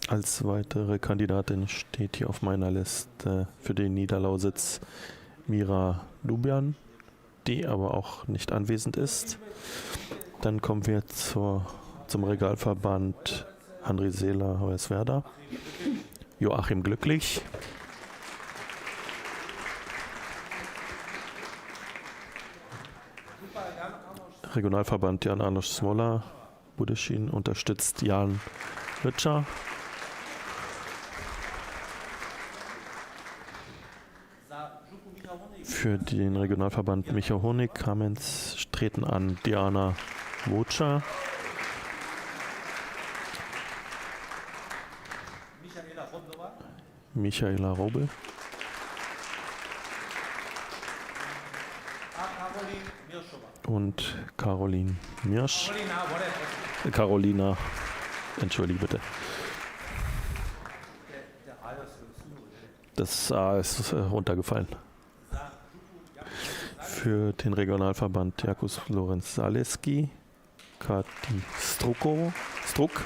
Als weitere Kandidatin steht hier auf meiner Liste für den Niederlausitz Mira Lubian. die aber auch nicht anwesend ist. Dann kommen wir zum Regalverband André Seeler Hoyerswerda. Joachim Glücklich. Regionalverband Jan Arnoš Smola Budyšin unterstützt Jan Ritscher. Für den Regionalverband Micha Honig Kamenz treten an Diana Wotscher. Michaela Robel. Und Caroline Mirsch. Carolina, entschuldige bitte. Das A ist runtergefallen. Für den Regionalverband Jakus Lorenz Zaleski, Kati Struck.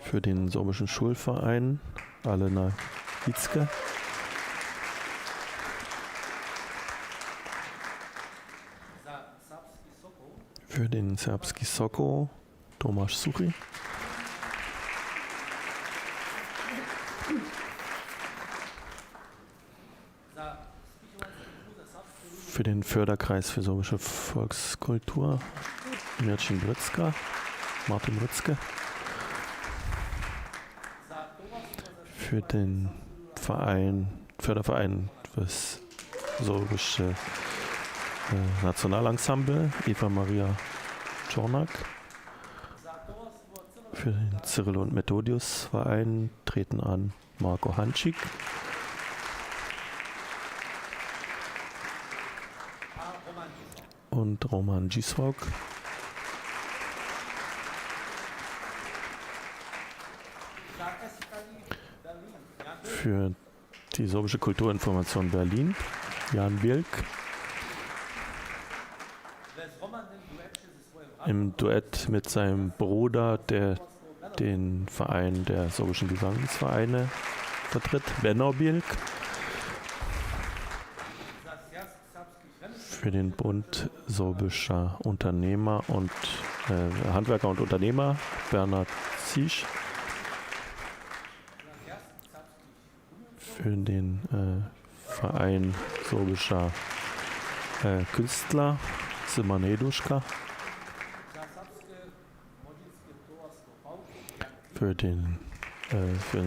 Für den sorbischen Schulverein Alena Hitzke. Für den Serbski Soko Tomasz Suchi. Für den Förderkreis für sorbische Volkskultur Martin Brützke. Für den Förderverein fürs sorbische Nationalensemble Eva Maria Czornak. Für den Cyril und Methodius Verein treten an Marco Hanschik. Und Roman Giswok. Für die sorbische Kulturinformation Berlin Jan Bielk. Im Duett mit seinem Bruder, der den Verein der sorbischen Gesangsvereine vertritt, Benno Bielk. Für den Bund sorbischer Unternehmer und Handwerker und Unternehmer Bernhard Ziesch. Für den Verein sorbischer Künstler Simon Eduschka. Für den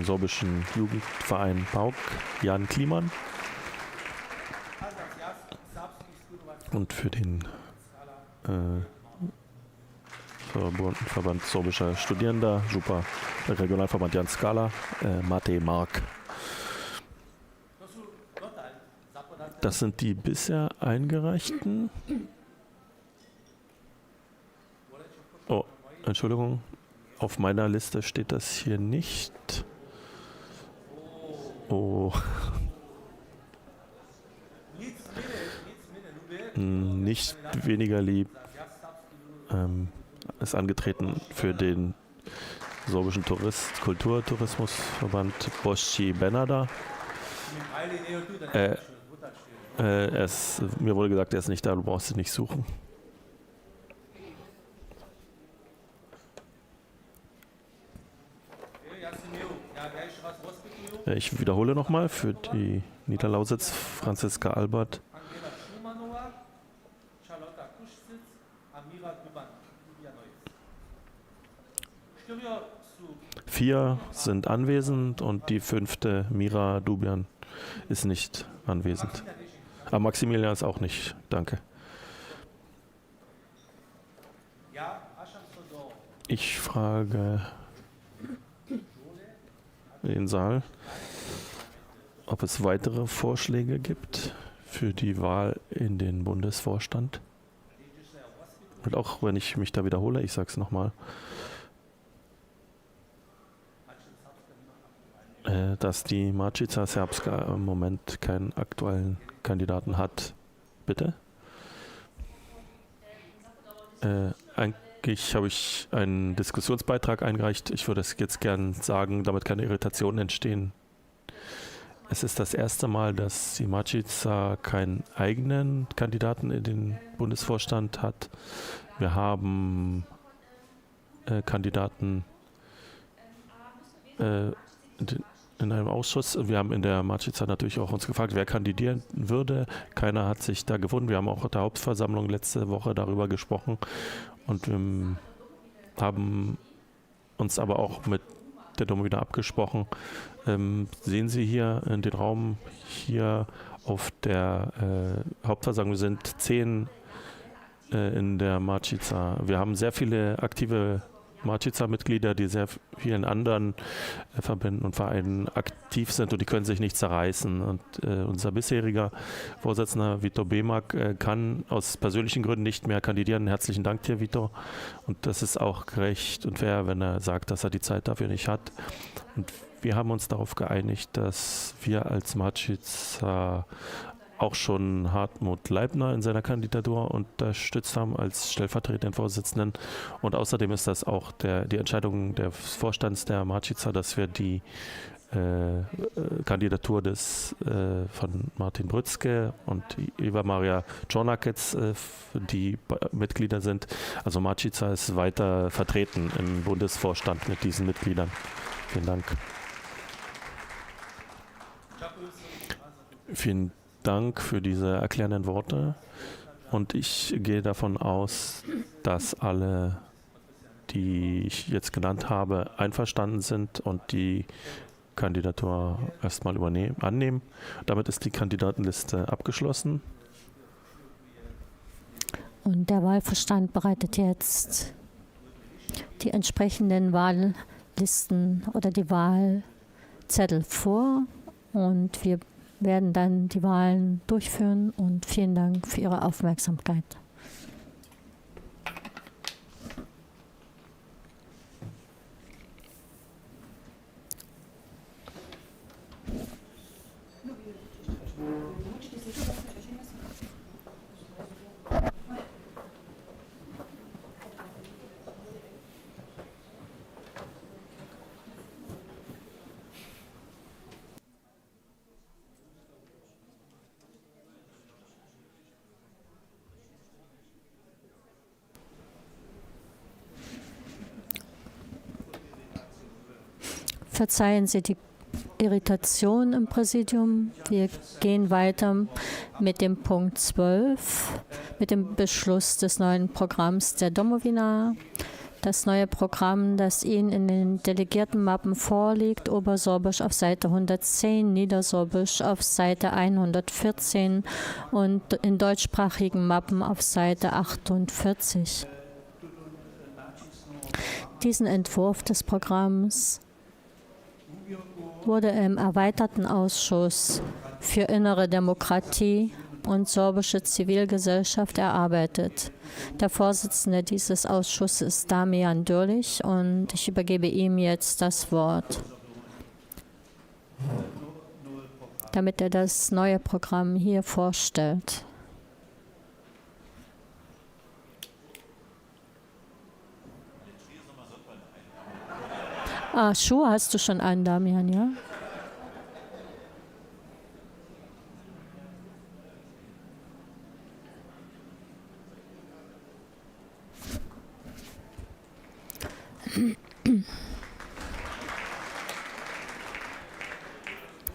sorbischen Jugendverein Pauk Jan Kliemann. Und für den Verband sorbischer Studierender, Super Regionalverband Jan Skala, Mate Mark. Das sind die bisher eingereichten. Oh, Entschuldigung, auf meiner Liste steht das hier nicht. Oh. Nicht weniger lieb ist angetreten für den sorbischen Kulturtourismusverband Boschi Benada. Mir wurde gesagt, er ist nicht da, du brauchst ihn nicht suchen. Ich wiederhole nochmal für die Niederlausitz Franziska Albert. 4 sind anwesend und die 5. Mira Dubian ist nicht anwesend. Aber Maximilian ist auch nicht. Danke. Ich frage den Saal, ob es weitere Vorschläge gibt für die Wahl in den Bundesvorstand. Und auch wenn ich mich da wiederhole, ich sage es nochmal, dass die Marčica Serbska im Moment keinen aktuellen Kandidaten hat. Bitte? Eigentlich habe ich einen Diskussionsbeitrag eingereicht. Ich würde es jetzt gern sagen, damit keine Irritationen entstehen. Es ist das erste Mal, dass die Macica keinen eigenen Kandidaten in den Bundesvorstand hat. Wir haben Kandidaten in einem Ausschuss. Wir haben in der Macica natürlich auch uns gefragt, wer kandidieren würde. Keiner hat sich da gefunden. Wir haben auch at der Hauptversammlung letzte Woche darüber gesprochen und wir haben uns aber auch mit der Domowina abgesprochen. Sehen Sie hier in den Raum hier auf der Hauptversammlung sind 10 in der Macica. Wir haben sehr viele aktive Macica-Mitglieder, die sehr vielen anderen Verbänden und Vereinen aktiv sind und die können sich nicht zerreißen. Und unser bisheriger Vorsitzender Vitor Bemak kann aus persönlichen Gründen nicht mehr kandidieren. Herzlichen Dank dir, Vitor. Und das ist auch gerecht und fair, wenn er sagt, dass er die Zeit dafür nicht hat. Und wir haben uns darauf geeinigt, dass wir als Macica auch schon Hartmut Leibner in seiner Kandidatur unterstützt haben als stellvertretenden Vorsitzenden. Und außerdem ist das auch die Entscheidung des Vorstands der Macica, dass wir die Kandidatur von Martin Brützke und Eva Maria Czornakec, die Mitglieder sind. Also Macica ist weiter vertreten im Bundesvorstand mit diesen Mitgliedern. Vielen Dank. Vielen Dank für diese erklärenden Worte und ich gehe davon aus, dass alle, die ich jetzt genannt habe, einverstanden sind und die Kandidatur erstmal annehmen. Damit ist die Kandidatenliste abgeschlossen. Und der Wahlvorstand bereitet jetzt die entsprechenden Wahllisten oder die Wahlzettel vor und wir werden dann die Wahlen durchführen und vielen Dank für Ihre Aufmerksamkeit. Verzeihen Sie die Irritation im Präsidium. Wir gehen weiter mit dem Punkt 12, mit dem Beschluss des neuen Programms der Domowina. Das neue Programm, das Ihnen in den Delegiertenmappen vorliegt, Obersorbisch auf Seite 110, Niedersorbisch auf Seite 114 und in deutschsprachigen Mappen auf Seite 48. Diesen Entwurf des Programms wurde im erweiterten Ausschuss für innere Demokratie und sorbische Zivilgesellschaft erarbeitet. Der Vorsitzende dieses Ausschusses ist Damian Dürlich und ich übergebe ihm jetzt das Wort, damit er das neue Programm hier vorstellt. Schuhe hast du schon an, Damian, ja?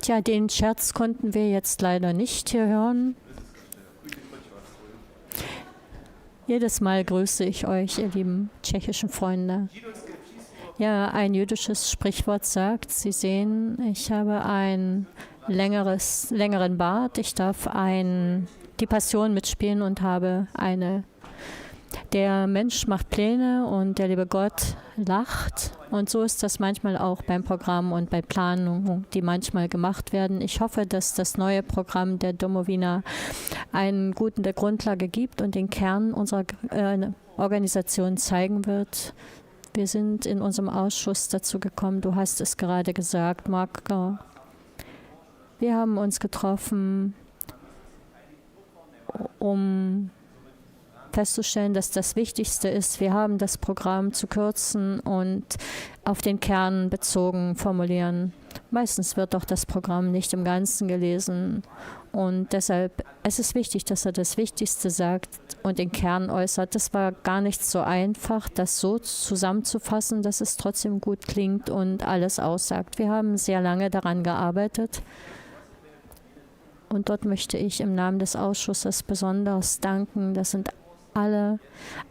Tja, den Scherz konnten wir jetzt leider nicht hier hören. Jedes Mal grüße ich euch, ihr lieben tschechischen Freunde. Ja, ein jüdisches Sprichwort sagt, Sie sehen, ich habe einen längeren Bart, ich darf die Passion mitspielen und habe eine. Der Mensch macht Pläne und der liebe Gott lacht. Und so ist das manchmal auch beim Programm und bei Planungen, die manchmal gemacht werden. Ich hoffe, dass das neue Programm der Domowina einen guten der Grundlage gibt und den Kern unserer Organisation zeigen wird. Wir sind in unserem Ausschuss dazu gekommen, du hast es gerade gesagt, Marc. Wir haben uns getroffen, um festzustellen, dass das Wichtigste ist, wir haben das Programm zu kürzen und auf den Kern bezogen formulieren Meistens wird doch das Programm nicht im Ganzen gelesen. Und deshalb, es ist wichtig, dass er das Wichtigste sagt und den Kern äußert. Das war gar nicht so einfach, das so zusammenzufassen, dass es trotzdem gut klingt und alles aussagt. Wir haben sehr lange daran gearbeitet. Und dort möchte ich im Namen des Ausschusses besonders danken. Das sind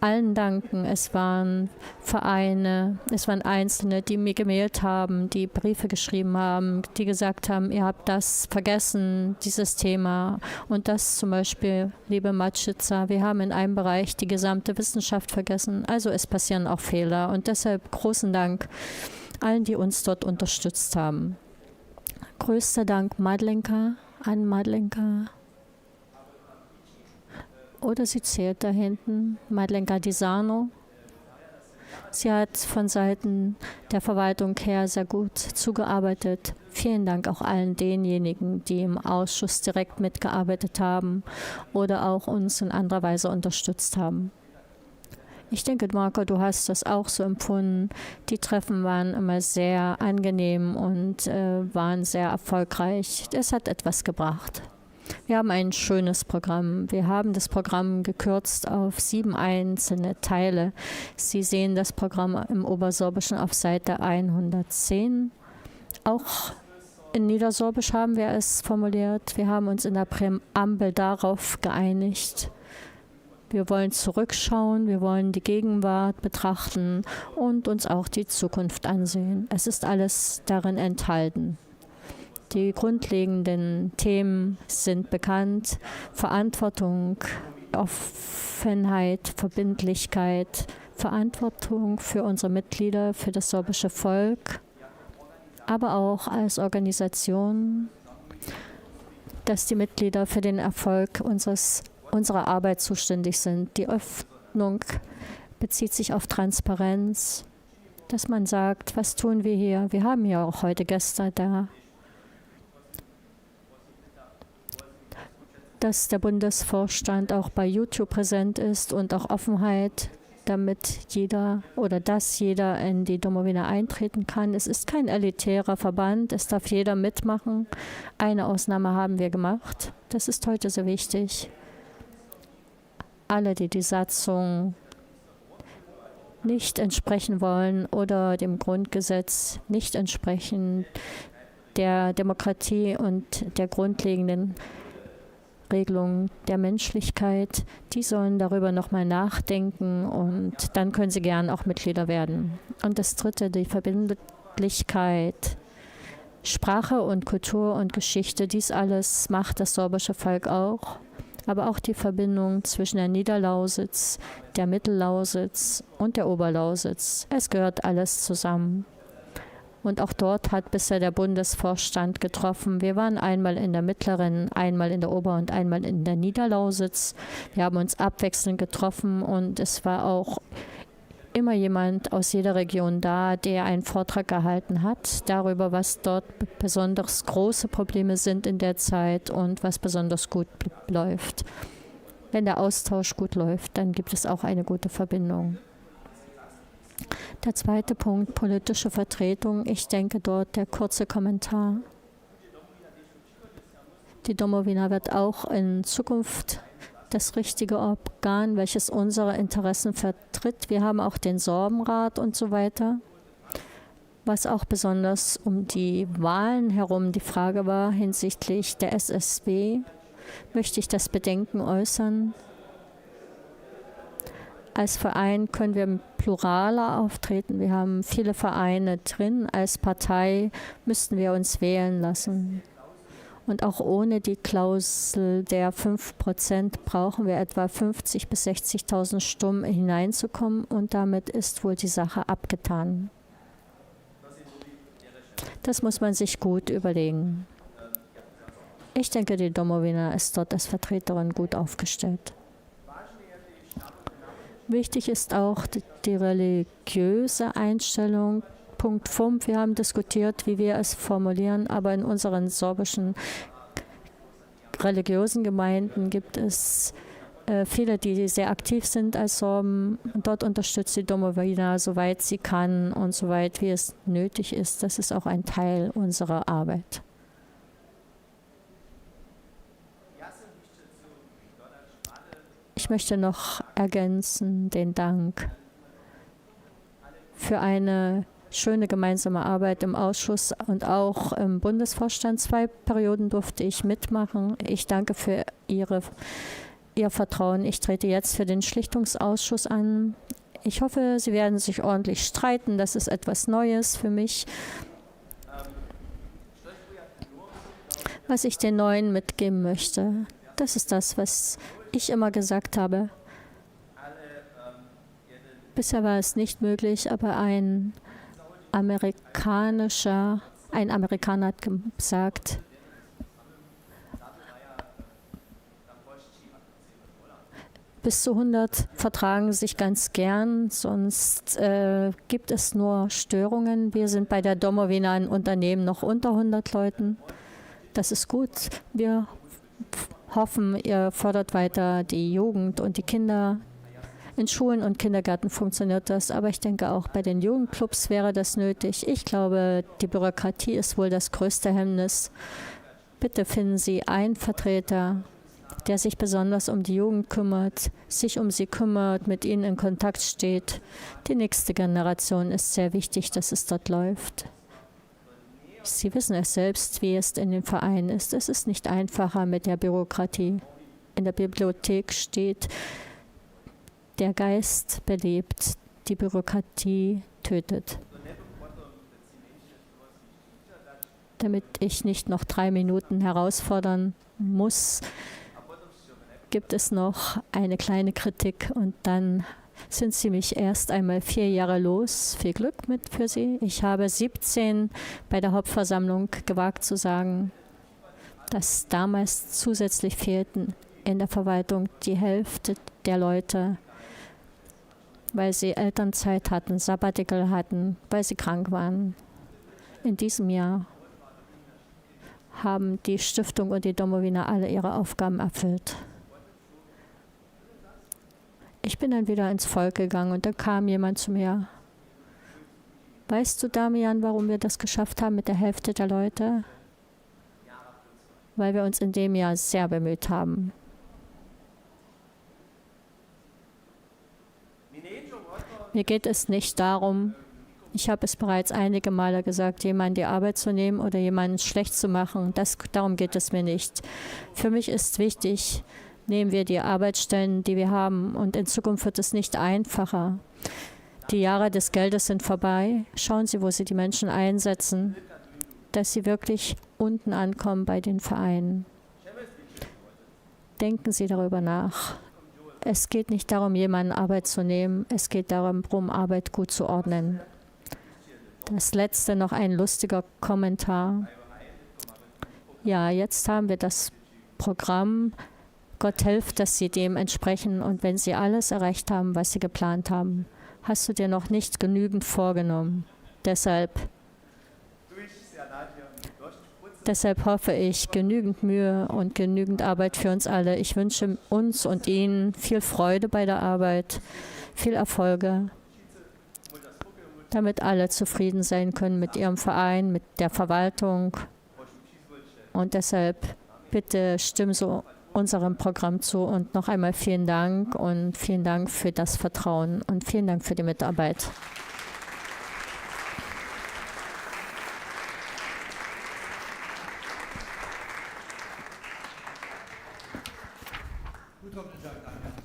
allen danken. Es waren Vereine, es waren Einzelne, die mir gemailt haben, die Briefe geschrieben haben, die gesagt haben, ihr habt das vergessen, dieses Thema. Und das zum Beispiel, liebe Matschica, wir haben in einem Bereich die gesamte Wissenschaft vergessen. Also es passieren auch Fehler. Und deshalb großen Dank allen, die uns dort unterstützt haben. Größter Dank Madlenka, an Madlenka. Oder sie zählt da hinten, Madlenka Disano. Sie hat von Seiten der Verwaltung her sehr gut zugearbeitet. Vielen Dank auch allen denjenigen, die im Ausschuss direkt mitgearbeitet haben oder auch uns in anderer Weise unterstützt haben. Ich denke, Marco, du hast das auch so empfunden. Die Treffen waren immer sehr angenehm und waren sehr erfolgreich. Es hat etwas gebracht. Wir haben ein schönes Programm. Wir haben das Programm gekürzt auf 7 einzelne Teile. Sie sehen das Programm im Obersorbischen auf Seite 110. Auch in Niedersorbisch haben wir es formuliert. Wir haben uns in der Präambel darauf geeinigt. Wir wollen zurückschauen, wir wollen die Gegenwart betrachten und uns auch die Zukunft ansehen. Es ist alles darin enthalten. Die grundlegenden Themen sind bekannt: Verantwortung, Offenheit, Verbindlichkeit, Verantwortung für unsere Mitglieder, für das sorbische Volk, aber auch als Organisation, dass die Mitglieder für den Erfolg unserer Arbeit zuständig sind. Die Öffnung bezieht sich auf Transparenz, dass man sagt, was tun wir hier? Wir haben ja auch heute Gäste da. Dass der Bundesvorstand auch bei YouTube präsent ist und auch Offenheit, damit jeder in die Domowina eintreten kann. Es ist kein elitärer Verband, es darf jeder mitmachen. Eine Ausnahme haben wir gemacht. Das ist heute so wichtig. Alle, die die Satzung nicht entsprechen wollen oder dem Grundgesetz nicht entsprechen, der Demokratie und der grundlegenden Regelung der Menschlichkeit, die sollen darüber nochmal nachdenken und dann können sie gern auch Mitglieder werden. Und das Dritte, die Verbindlichkeit, Sprache und Kultur und Geschichte, dies alles macht das sorbische Volk auch, aber auch die Verbindung zwischen der Niederlausitz, der Mittellausitz und der Oberlausitz. Es gehört alles zusammen. Und auch dort hat bisher der Bundesvorstand getroffen. Wir waren einmal in der Mittleren, einmal in der Ober- und einmal in der Niederlausitz. Wir haben uns abwechselnd getroffen und es war auch immer jemand aus jeder Region da, der einen Vortrag gehalten hat darüber, was dort besonders große Probleme sind in der Zeit und was besonders gut läuft. Wenn der Austausch gut läuft, dann gibt es auch eine gute Verbindung. Der zweite Punkt, politische Vertretung. Ich denke dort der kurze Kommentar. Die Domowina wird auch in Zukunft das richtige Organ, welches unsere Interessen vertritt. Wir haben auch den Sorbenrat und so weiter. Was auch besonders um die Wahlen herum die Frage war hinsichtlich der SSW, möchte ich das Bedenken äußern. Als Verein können wir pluraler auftreten. Wir haben viele Vereine drin. Als Partei müssten wir uns wählen lassen. Und auch ohne die Klausel der 5% brauchen wir etwa 50.000 bis 60.000 Stimmen hineinzukommen. Und damit ist wohl die Sache abgetan. Das muss man sich gut überlegen. Ich denke, die Domowina ist dort als Vertreterin gut aufgestellt. Wichtig ist auch die religiöse Einstellung. Punkt 5. Wir haben diskutiert, wie wir es formulieren, aber in unseren sorbischen religiösen Gemeinden gibt es viele, die sehr aktiv sind als Sorben. Dort unterstützt die Domowina, soweit sie kann und soweit wie es nötig ist. Das ist auch ein Teil unserer Arbeit. Ich möchte noch ergänzen den Dank für eine schöne gemeinsame Arbeit im Ausschuss und auch im Bundesvorstand. 2 Perioden durfte ich mitmachen. Ich danke für Ihr Vertrauen. Ich trete jetzt für den Schlichtungsausschuss an. Ich hoffe, Sie werden sich ordentlich streiten. Das ist etwas Neues für mich. Was ich den Neuen mitgeben möchte, das ist das, was ich immer gesagt habe. Bisher war es nicht möglich, aber ein Amerikaner hat gesagt, bis zu 100 vertragen sich ganz gern, sonst gibt es nur Störungen. Wir sind bei der Domowina ein Unternehmen noch unter 100 Leuten. Das ist gut. Wir hoffen, ihr fördert weiter die Jugend und die Kinder. In Schulen und Kindergärten funktioniert das, aber ich denke auch bei den Jugendclubs wäre das nötig. Ich glaube, die Bürokratie ist wohl das größte Hemmnis. Bitte finden Sie einen Vertreter, der sich besonders um die Jugend kümmert, sich um sie kümmert, mit ihnen in Kontakt steht. Die nächste Generation ist sehr wichtig, dass es dort läuft. Sie wissen es selbst, wie es in den Vereinen ist. Es ist nicht einfacher mit der Bürokratie. In der Bibliothek steht, der Geist belebt, die Bürokratie tötet. Damit ich nicht noch 3 Minuten herausfordern muss, gibt es noch eine kleine Kritik und dann sind Sie mich erst einmal 4 Jahre los. Viel Glück für Sie. Ich habe 17 bei der Hauptversammlung gewagt zu sagen, dass damals zusätzlich fehlten in der Verwaltung die Hälfte der Leute, weil sie Elternzeit hatten, Sabbatical hatten, weil sie krank waren. In diesem Jahr haben die Stiftung und die Domowina alle ihre Aufgaben erfüllt. Ich bin dann wieder ins Volk gegangen und da kam jemand zu mir. Weißt du, Damian, warum wir das geschafft haben mit der Hälfte der Leute? Weil wir uns in dem Jahr sehr bemüht haben. Mir geht es nicht darum, ich habe es bereits einige Male gesagt, jemanden die Arbeit zu nehmen oder jemanden schlecht zu machen. Darum geht es mir nicht. Für mich ist wichtig, nehmen wir die Arbeitsstellen, die wir haben. Und in Zukunft wird es nicht einfacher. Die Jahre des Geldes sind vorbei. Schauen Sie, wo Sie die Menschen einsetzen, dass sie wirklich unten ankommen bei den Vereinen. Denken Sie darüber nach. Es geht nicht darum, jemanden Arbeit zu nehmen. Es geht darum, Arbeit gut zu ordnen. Das letzte noch ein lustiger Kommentar. Ja, jetzt haben wir das Programm. Gott hilft, dass Sie dem entsprechen. Und wenn Sie alles erreicht haben, was Sie geplant haben, hast du dir noch nicht genügend vorgenommen. Deshalb hoffe ich, genügend Mühe und genügend Arbeit für uns alle. Ich wünsche uns und Ihnen viel Freude bei der Arbeit, viel Erfolge, damit alle zufrieden sein können mit ihrem Verein, mit der Verwaltung. Und deshalb bitte stimmen Sie unserem Programm zu und noch einmal vielen Dank und vielen Dank für das Vertrauen und vielen Dank für die Mitarbeit.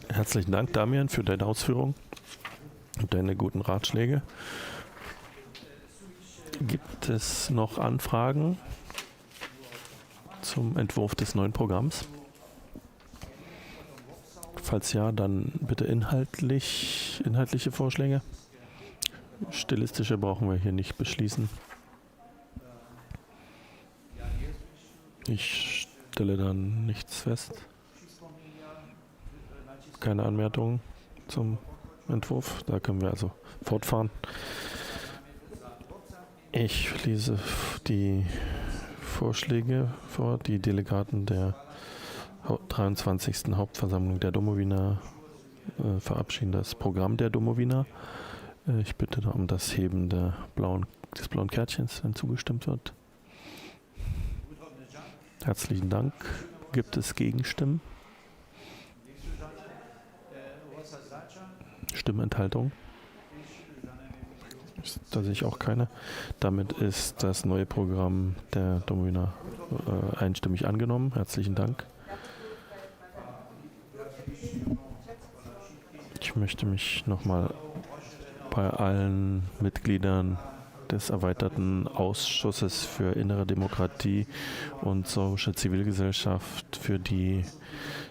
Herzlichen Dank, Damian, für deine Ausführungen und deine guten Ratschläge. Gibt es noch Anfragen zum Entwurf des neuen Programms? Falls ja, dann bitte inhaltliche Vorschläge. Stilistische brauchen wir hier nicht beschließen. Ich stelle dann nichts fest. Keine Anmerkungen zum Entwurf. Da können wir also fortfahren. Ich lese die Vorschläge vor, die Delegaten der 23. Hauptversammlung der Domowiner verabschieden das Programm der Domowiner. Ich bitte da um das Heben des blauen Kärtchens, wenn zugestimmt wird. Herzlichen Dank. Gibt es Gegenstimmen? Stimmenthaltung? Da sehe ich auch keine. Damit ist das neue Programm der Domowiner einstimmig angenommen. Herzlichen Dank. Ich möchte mich nochmal bei allen Mitgliedern des erweiterten Ausschusses für innere Demokratie und sorbische Zivilgesellschaft für die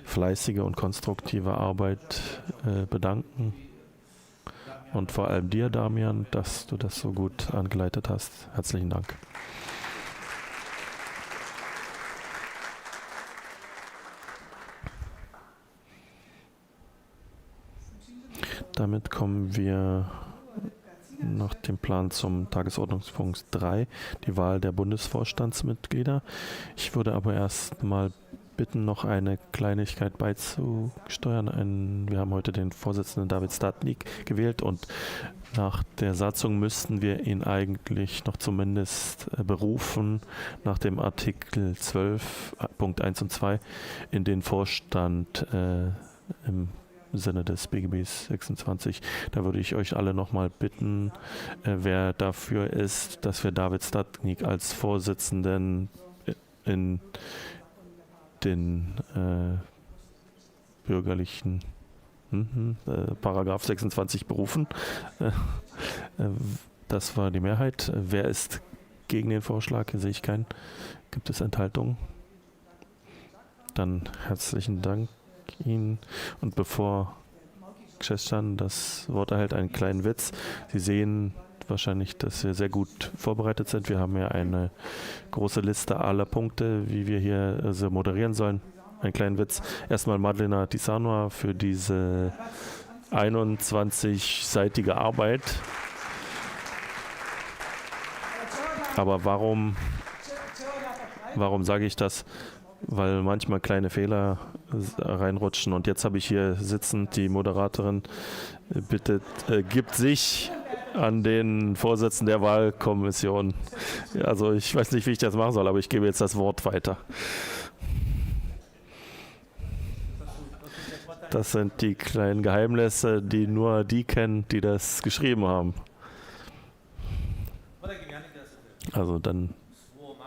fleißige und konstruktive Arbeit bedanken. Und vor allem dir, Damian, dass du das so gut angeleitet hast. Herzlichen Dank. Damit kommen wir nach dem Plan zum Tagesordnungspunkt 3, die Wahl der Bundesvorstandsmitglieder. Ich würde aber erst mal bitten, noch eine Kleinigkeit beizusteuern. Wir haben heute den Vorsitzenden David Statnik gewählt und nach der Satzung müssten wir ihn eigentlich noch zumindest berufen, nach dem Artikel 12, Punkt 1 und 2, in den Vorstand im Sinne des BGBs 26. Da würde ich euch alle nochmal bitten, wer dafür ist, dass wir David Statnik als Vorsitzenden in den bürgerlichen Paragraph 26 berufen. Das war die Mehrheit. Wer ist gegen den Vorschlag? Sehe ich keinen. Gibt es Enthaltungen? Dann herzlichen Dank Ihnen. Und bevor Krzeszan das Wort erhält, einen kleinen Witz. Sie sehen wahrscheinlich, dass wir sehr gut vorbereitet sind. Wir haben ja eine große Liste aller Punkte, wie wir hier so moderieren sollen. Ein kleinen Witz. Erstmal Madlena Tisanova für diese 21-seitige Arbeit. Aber warum sage ich das? Weil manchmal kleine Fehler reinrutschen. Und jetzt habe ich hier sitzend die Moderatorin bittet, gibt sich an den Vorsitzenden der Wahlkommission. Also ich weiß nicht, wie ich das machen soll, aber ich gebe jetzt das Wort weiter. Das sind die kleinen Geheimnisse, die nur die kennen, die das geschrieben haben. Also dann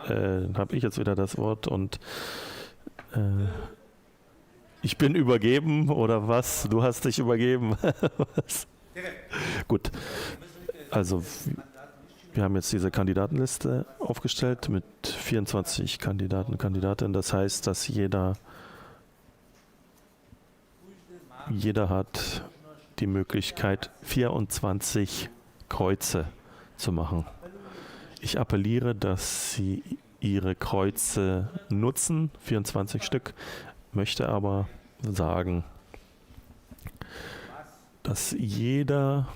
habe ich jetzt wieder das Wort und ich bin übergeben oder was? Du hast dich übergeben. Gut. Also wir haben jetzt diese Kandidatenliste aufgestellt mit 24 Kandidaten und Kandidatinnen. Das heißt, dass jeder hat die Möglichkeit, 24 Kreuze zu machen. Ich appelliere, dass Sie Ihre Kreuze nutzen, 24 Stück, möchte aber sagen, dass jeder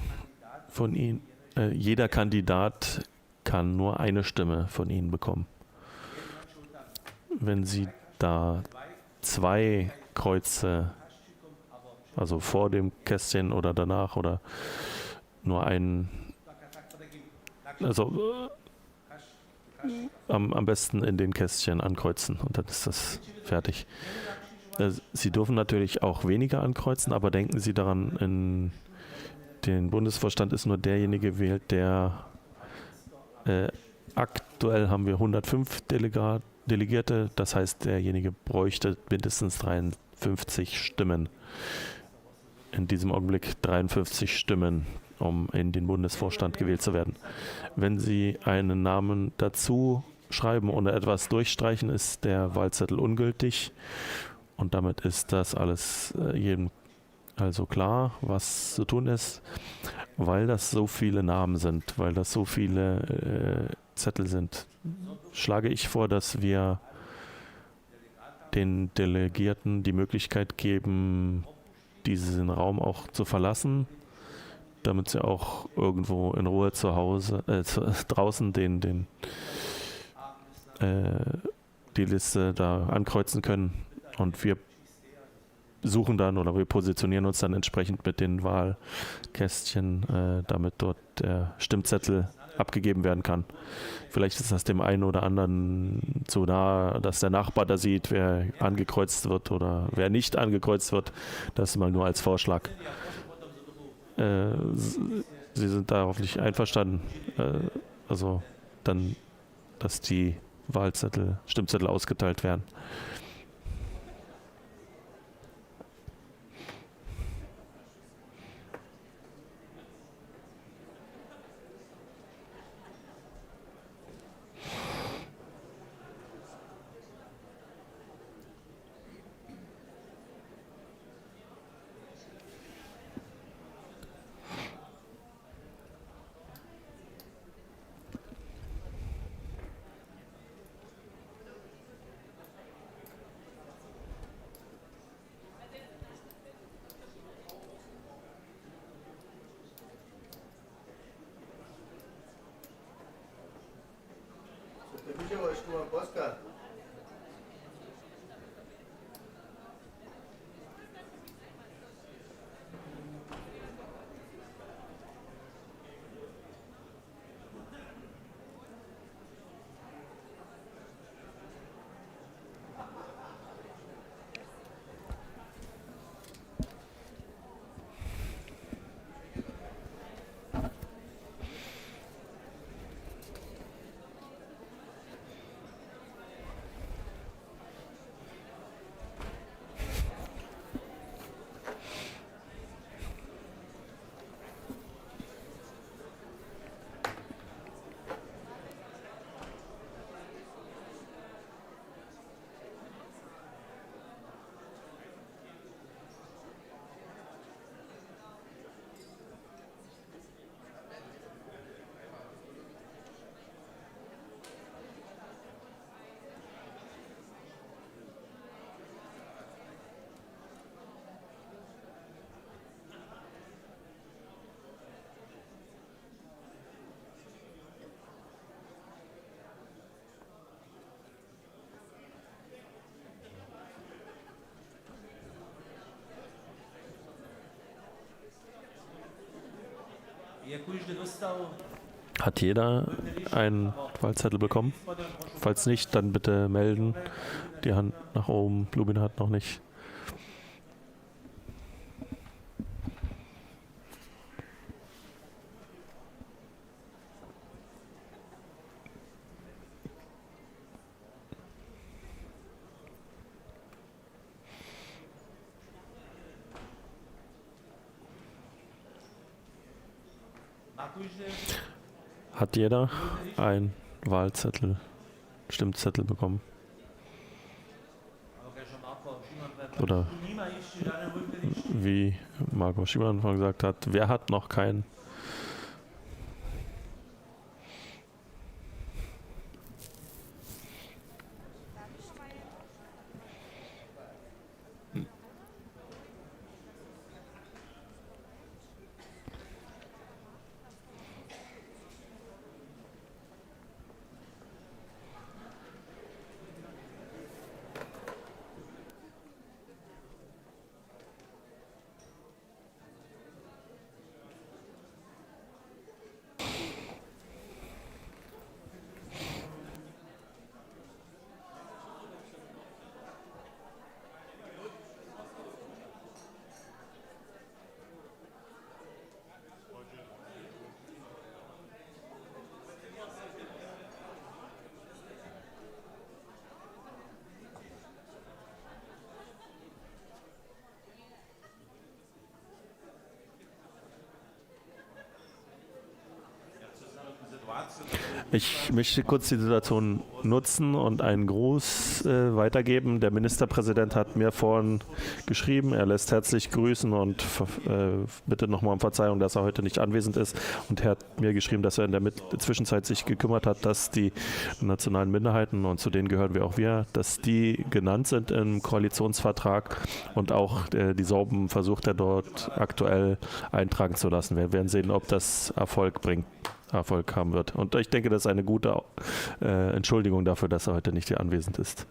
Kandidat kann nur eine Stimme von Ihnen bekommen. Wenn Sie da 2 Kreuze, also vor dem Kästchen oder danach oder nur einen, also am besten in den Kästchen ankreuzen und dann ist das fertig. Sie dürfen natürlich auch weniger ankreuzen, aber denken Sie daran, in den Bundesvorstand ist nur derjenige gewählt, der aktuell haben wir 105 Delegierte, das heißt, derjenige bräuchte mindestens 53 Stimmen. In diesem Augenblick 53 Stimmen, um in den Bundesvorstand gewählt zu werden. Wenn Sie einen Namen dazu schreiben oder etwas durchstreichen, ist der Wahlzettel ungültig. Und damit ist das alles jedem also klar, was zu tun ist, weil das so viele Namen sind, weil das so viele Zettel sind. Schlage ich vor, dass wir den Delegierten die Möglichkeit geben, diesen Raum auch zu verlassen, damit sie auch irgendwo in Ruhe zu Hause, draußen die Liste da ankreuzen können Und wir suchen dann oder wir positionieren uns dann entsprechend mit den Wahlkästchen, damit dort der Stimmzettel abgegeben werden kann. Vielleicht ist das dem einen oder anderen zu nah, dass der Nachbar da sieht, wer angekreuzt wird oder wer nicht angekreuzt wird. Das mal nur als Vorschlag. Sie sind da hoffentlich einverstanden. Also dann, dass die Stimmzettel ausgeteilt werden. Hat jeder einen Wahlzettel bekommen? Falls nicht, dann bitte melden. Die Hand nach oben. Lubin hat noch nicht. Hat jeder einen Stimmzettel bekommen? Oder wie Marco Schimann vorhin gesagt hat, wer hat noch keinen? Ich möchte kurz die Situation nutzen und einen Gruß weitergeben. Der Ministerpräsident hat mir vorhin geschrieben, er lässt herzlich grüßen und bittet nochmal um Verzeihung, dass er heute nicht anwesend ist. Und er hat mir geschrieben, dass er in der Zwischenzeit sich gekümmert hat, dass die nationalen Minderheiten, und zu denen gehören wir auch dass die genannt sind im Koalitionsvertrag, und auch die Sorben versucht er dort aktuell eintragen zu lassen. Wir werden sehen, ob das Erfolg haben wird. Und ich denke, das ist eine gute Entschuldigung dafür, dass er heute nicht hier anwesend ist.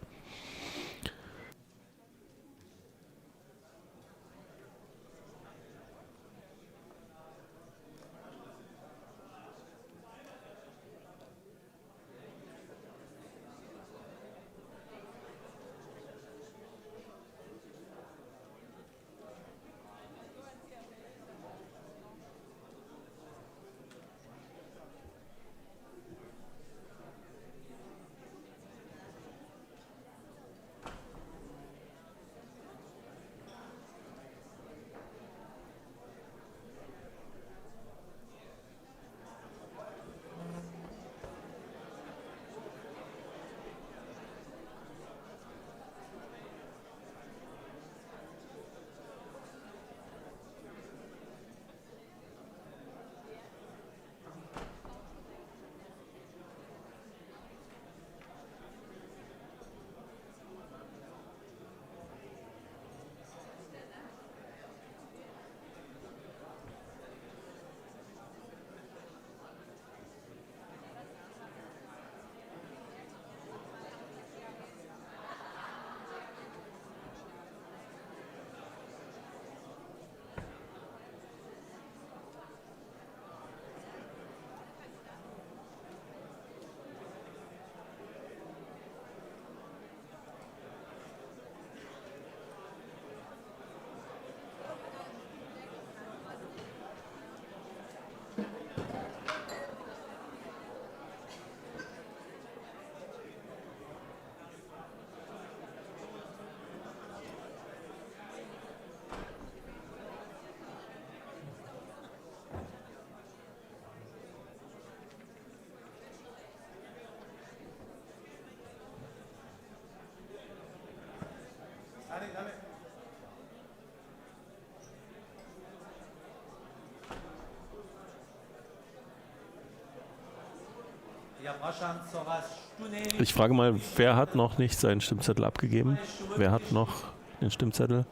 Ich frage mal, wer hat noch nicht seinen Stimmzettel abgegeben? Wer hat noch den Stimmzettel?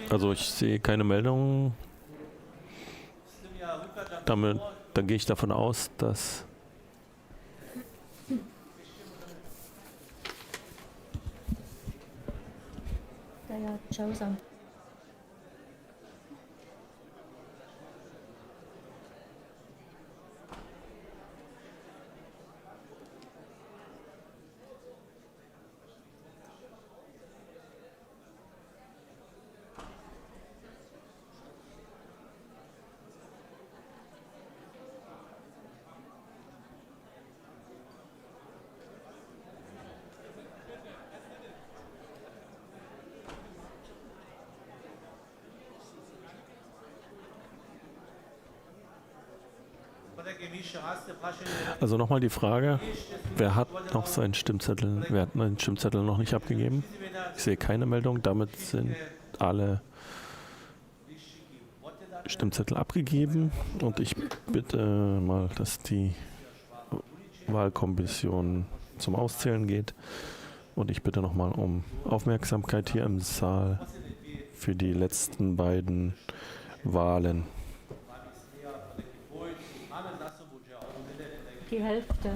Also ich sehe keine Meldungen. Dann gehe ich davon aus, dass also nochmal die Frage, wer hat noch seinen Stimmzettel, wer hat meinen Stimmzettel noch nicht abgegeben? Ich sehe keine Meldung, damit sind alle Stimmzettel abgegeben und ich bitte mal, dass die Wahlkommission zum Auszählen geht und ich bitte nochmal um Aufmerksamkeit hier im Saal für die letzten beiden Wahlen. Die Hälfte.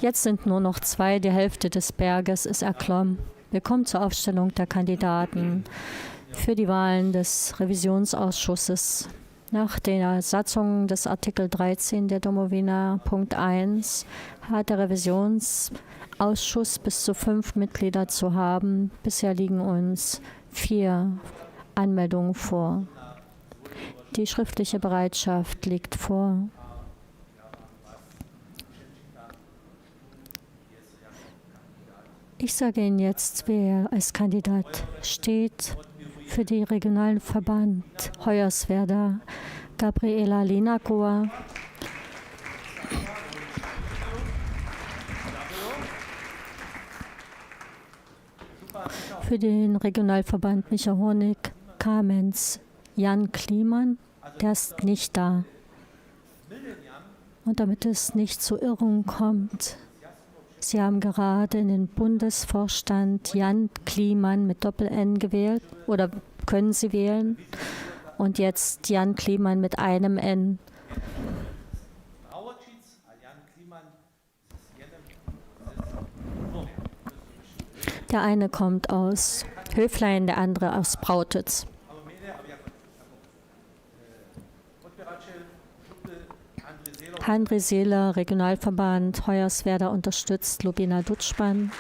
Jetzt sind nur noch 2, die Hälfte des Berges ist erklommen. Wir kommen zur Aufstellung der Kandidaten für die Wahlen des Revisionsausschusses. Nach der Satzung des Artikel 13 der Domowina Punkt 1 hat der Revisionsausschuss bis zu 5 Mitglieder zu haben. Bisher liegen uns 4 Anmeldungen vor. Die schriftliche Bereitschaft liegt vor. Ich sage Ihnen jetzt, wer als Kandidat steht für den regionalen Verband Hoyerswerda. Gabriela Linakoa. Für den Regionalverband Micha-Honig Kamenz Jan Kliemann, der ist nicht da. Und damit es nicht zu Irrungen kommt, Sie haben gerade in den Bundesvorstand Jan Kliemann mit Doppel-N gewählt oder können Sie wählen und jetzt Jan Kliemann mit einem N. Der eine kommt aus Höflein, der andere aus Brautitz. André Seeler, Regionalverband Hoyerswerda unterstützt Lubina Dutschmann.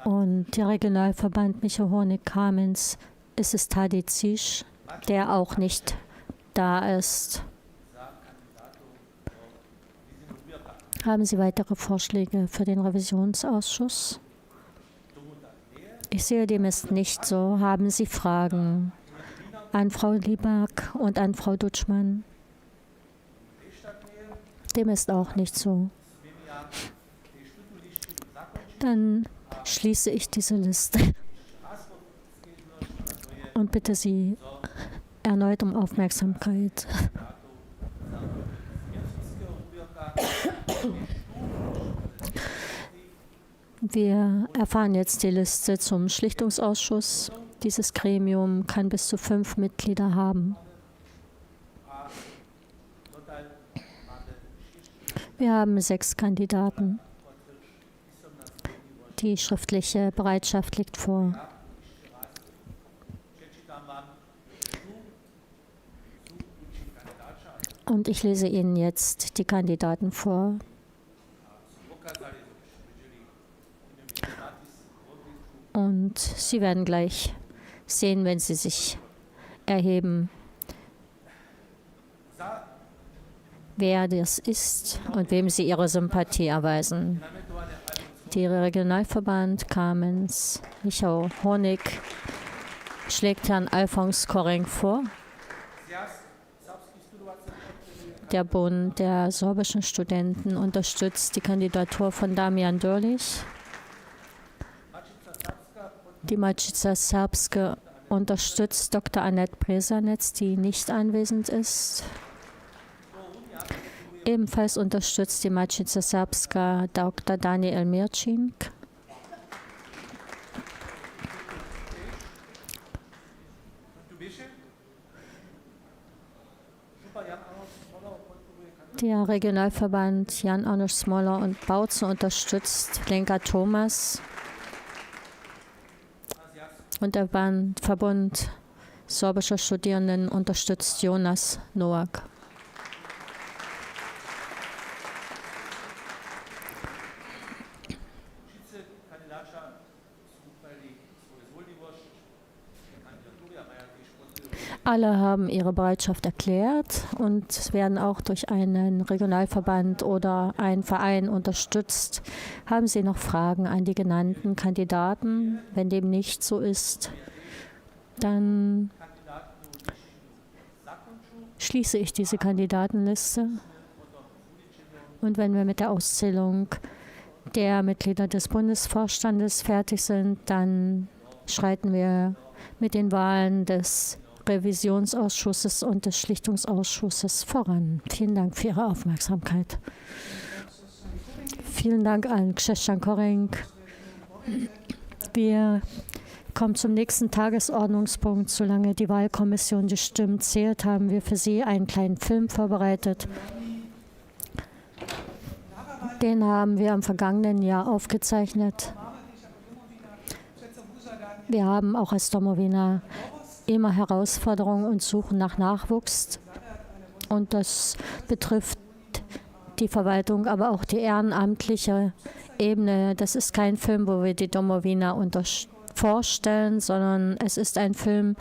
Und der Regionalverband Micha-Honig Kamenz ist es Tadi Zisch, der auch nicht da ist. Haben Sie weitere Vorschläge für den Revisionsausschuss? Ich sehe, dem ist nicht so. Haben Sie Fragen an Frau Lieback und an Frau Dutschmann? Dem ist auch nicht so. Dann schließe ich diese Liste und bitte Sie erneut um Aufmerksamkeit. Wir erfahren jetzt die Liste zum Schlichtungsausschuss. Dieses Gremium kann bis zu 5 Mitglieder haben. Wir haben 6 Kandidaten. Die schriftliche Bereitschaft liegt vor. Und ich lese Ihnen jetzt die Kandidaten vor. Und Sie werden gleich sehen, wenn Sie sich erheben, wer das ist und wem Sie Ihre Sympathie erweisen. Der Regionalverband Kamenz Micha-Honig schlägt Herrn Alfons Korreng vor. Der Bund der sorbischen Studenten unterstützt die Kandidatur von Damian Dörlich. Die Matica Serbska unterstützt Dr. Annette Bresanec, die nicht anwesend ist. Ebenfalls unterstützt die Matica Serbska Dr. Daniel Mirčink. Der Regionalverband Jan Arnoš Smoler und Bautzen unterstützt Lenka Thomas. Und der Verbund sorbischer Studierenden unterstützt Jonas Nowak. Alle haben ihre Bereitschaft erklärt und werden auch durch einen Regionalverband oder einen Verein unterstützt. Haben Sie noch Fragen an die genannten Kandidaten? Wenn dem nicht so ist, dann schließe ich diese Kandidatenliste. Und wenn wir mit der Auszählung der Mitglieder des Bundesvorstandes fertig sind, dann schreiten wir mit den Wahlen des Revisionsausschusses und des Schlichtungsausschusses voran. Vielen Dank für Ihre Aufmerksamkeit. Vielen Dank an Krzeszan Korenc. Wir kommen zum nächsten Tagesordnungspunkt. Solange die Wahlkommission die Stimmen zählt, haben wir für Sie einen kleinen Film vorbereitet. Den haben wir im vergangenen Jahr aufgezeichnet. Wir haben auch als Domowina immer Herausforderungen und suchen nach Nachwuchs. Und das betrifft die Verwaltung, aber auch die ehrenamtliche Ebene. Das ist kein Film, wo wir die Domowina vorstellen, sondern es ist ein Film,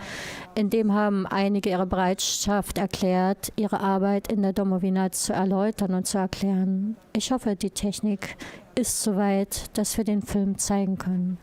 in dem haben einige ihre Bereitschaft erklärt, ihre Arbeit in der Domowina zu erläutern und zu erklären. Ich hoffe, die Technik ist soweit, dass wir den Film zeigen können.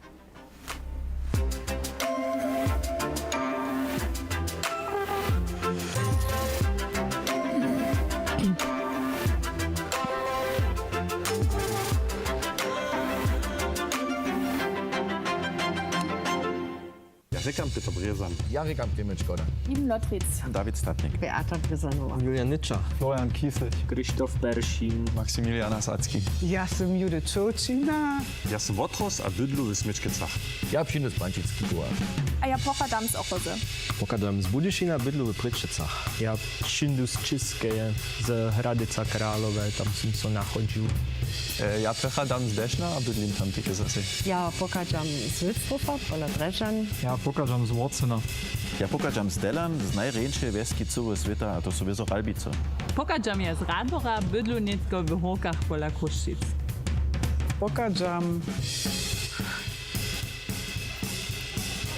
Rekam Peter Bresan. Ja, Rekam Clemens Skoda. Ivan Lotritz. David Statnik. Beata Bresanova. Julian Nitscher. Florian Kieslich. Christoph Berschin. Maximilian Asadzki. Jasem Judecocina. Jasem Wotros, a bydlu wysmyczkicach. Ja, Pschinus Bančicki Goa. Ja, Pokadams Ochose. Pokadam z Budyšina, bydlu v Pritčicach. Ja Pšindus České z Hradec Králové, tam jsem se nachodil. Ja Pechadam z Dešna, a bydlím tam také zase. Ja, Pokadam z Wilsdorfa, Ola Drežan. Ja Pokadam z Worcena. Ja pokadam z Delan, z najrejšej wieski całego sveta, a to sowieso Ralbice. Pokadam je z Radbora, bydlu netko v Horkach pola Košic. Pokadam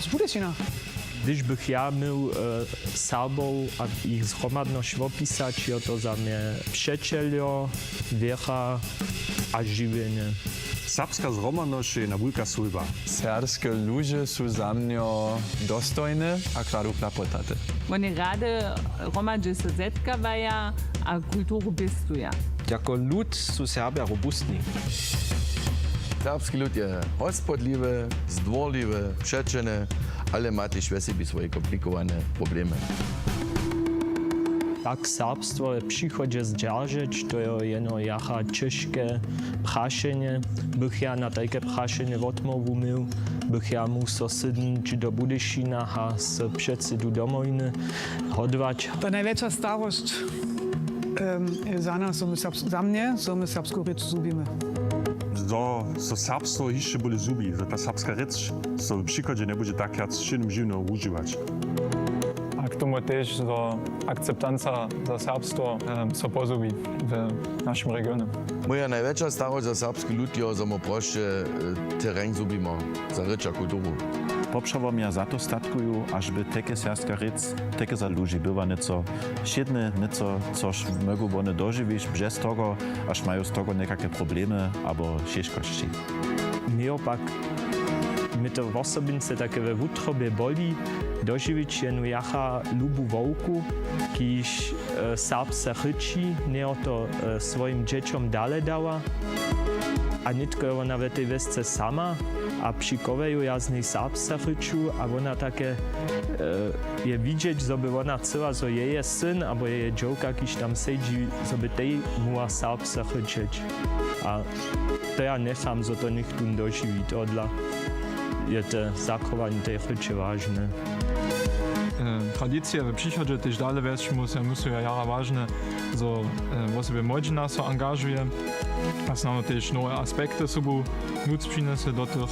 z Budyšina. Když bych já měl Serbov a jich zhromadność opisać, je to za mě přečelio, věra a živění. Serbska zromadność je na wulka sulba. Serbske ludzie sú za mňa dostojné a kladú klapotaty. Oni rade romadže se zetkavaja a kulturu pistuja. Jako lud sú Serbia robustní. Serbski lud je hospodliwy, zdvorliwy, przeczeny, ale ma też w sobie swoje komplikowane problemy. Tak serbstvo je přichodže zdržeć, to je jeno jacha české prašenie. Bych ja na také prašenie odmovu měl, bych ja musel sednúť do Budyšina a s předsedu domoviny hodvať. Ta najväčšia starosť za nás, za mňa, so my serbskú reč zubíme. So serbstvo jeszcze boli zubi, że ta serbska rzecz so w przykładzie nie będzie tak jak z czynnym żywną używać. A k tomu tiež zo akceptanca za serbstvo so pozubí v našom regióne. Moja najväčšia starosť za serbski lud je, že mu proste terén zubíme, za reč a kulturu. Poprzewom ja za to statkuju, ażby takie serbska rzecz, takie za ludzi była nieco siedne, nieco coś mogą one dożywić, bez tego, aż mają z tego niekakve problemy albo ciężkości. My opak my to w osobince takie we wutrobie boli dożywić jenu jacha lubu wołku, kiż serbse ryci nie o to swoim dzieciom dale dała, a nitko je ona w tej wiosce sama, a przikoweju ja z niej serbse ryczu, a ona takie je widzieć, żeby ona chcela, że jej syn, albo jej dziewka, kiż tam siedzi, żeby tej muła serbse ryczeć. A to ja necham, że to nikt tu dożywi, to dla je to zachowanie tej ryczy ważne. Tradycja w przychodzie też dalej wieść musi jara ważne, że osoby młodzina się angażuje, a znamy też nowe aspekty sobą nuc przyniesie do tych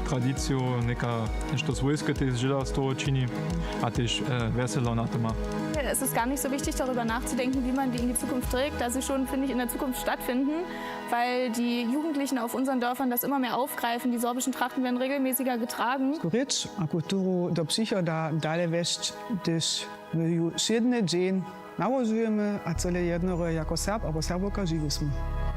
tradycji, nešto swojskie też żydowstwo czyni, a też weselo na to ma. Es ist gar nicht so wichtig, darüber nachzudenken, wie man die in die Zukunft trägt, da sie schon, finde ich, in der Zukunft stattfinden, weil die Jugendlichen auf unseren Dörfern das immer mehr aufgreifen. Die sorbischen Trachten werden regelmäßiger getragen. Rycz a kulturu do przychoda dalej wieść, gdyż my ju siedny dzień nałożujemy, a cele jednego jako Serb, albo Serboka żyjemy.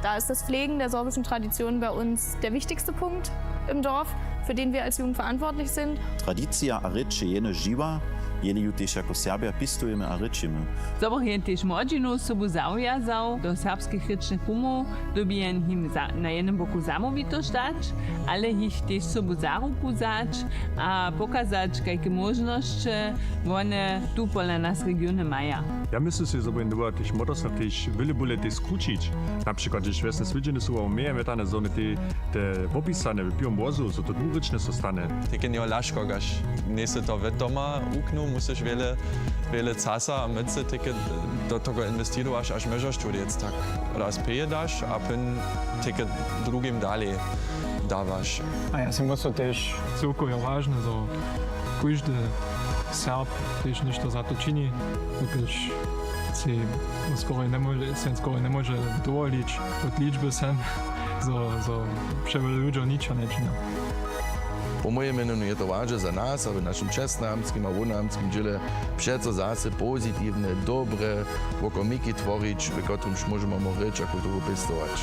Da ist das Pflegen der sorbischen Tradition bei uns der wichtigste Punkt im Dorf, für den wir als Jugend verantwortlich sind. Tradycja a ryczy jeno živa, jeli ju też jako Serbia pistujemy a ryczymy. Zobochen też młodzinu sobu zaujazał do serbskich rycznych umów, dobien him na jednym boku zamówito stać, ale ich też sobu zaruku zać, a pokazać, jakie możliwości one tu pola nas regiony mają. Ja myślę sobie, że będę też można też wiele bóle też skrócić. Na przykład, że świetne swidziny są mehr metane zone te popisane w piłom bozu, że to dwuryczne zostanie. Takie nie laszko gasz, nie se to wiadoma uknu, musisz wiele czasu, a między takie do tego inwestować, aż możesz tu jetzt tak raz przyjedasz, a potem takie drugim dalej dawasz. A ja si myślę też całkowicie ważne, że każdy Serb też nešto za to czyni, gdyż si skoro nie może dowolić od liczby sen, że przewiele ludzi niczego nie czyni. Po mojem mnenju je to ważne za nas, a v našem čestnohamskim a vonohamskim džele přeco zase pozitivne, dobre okomiki tvorić, v kotrymž możemy reč a kulturu pestować.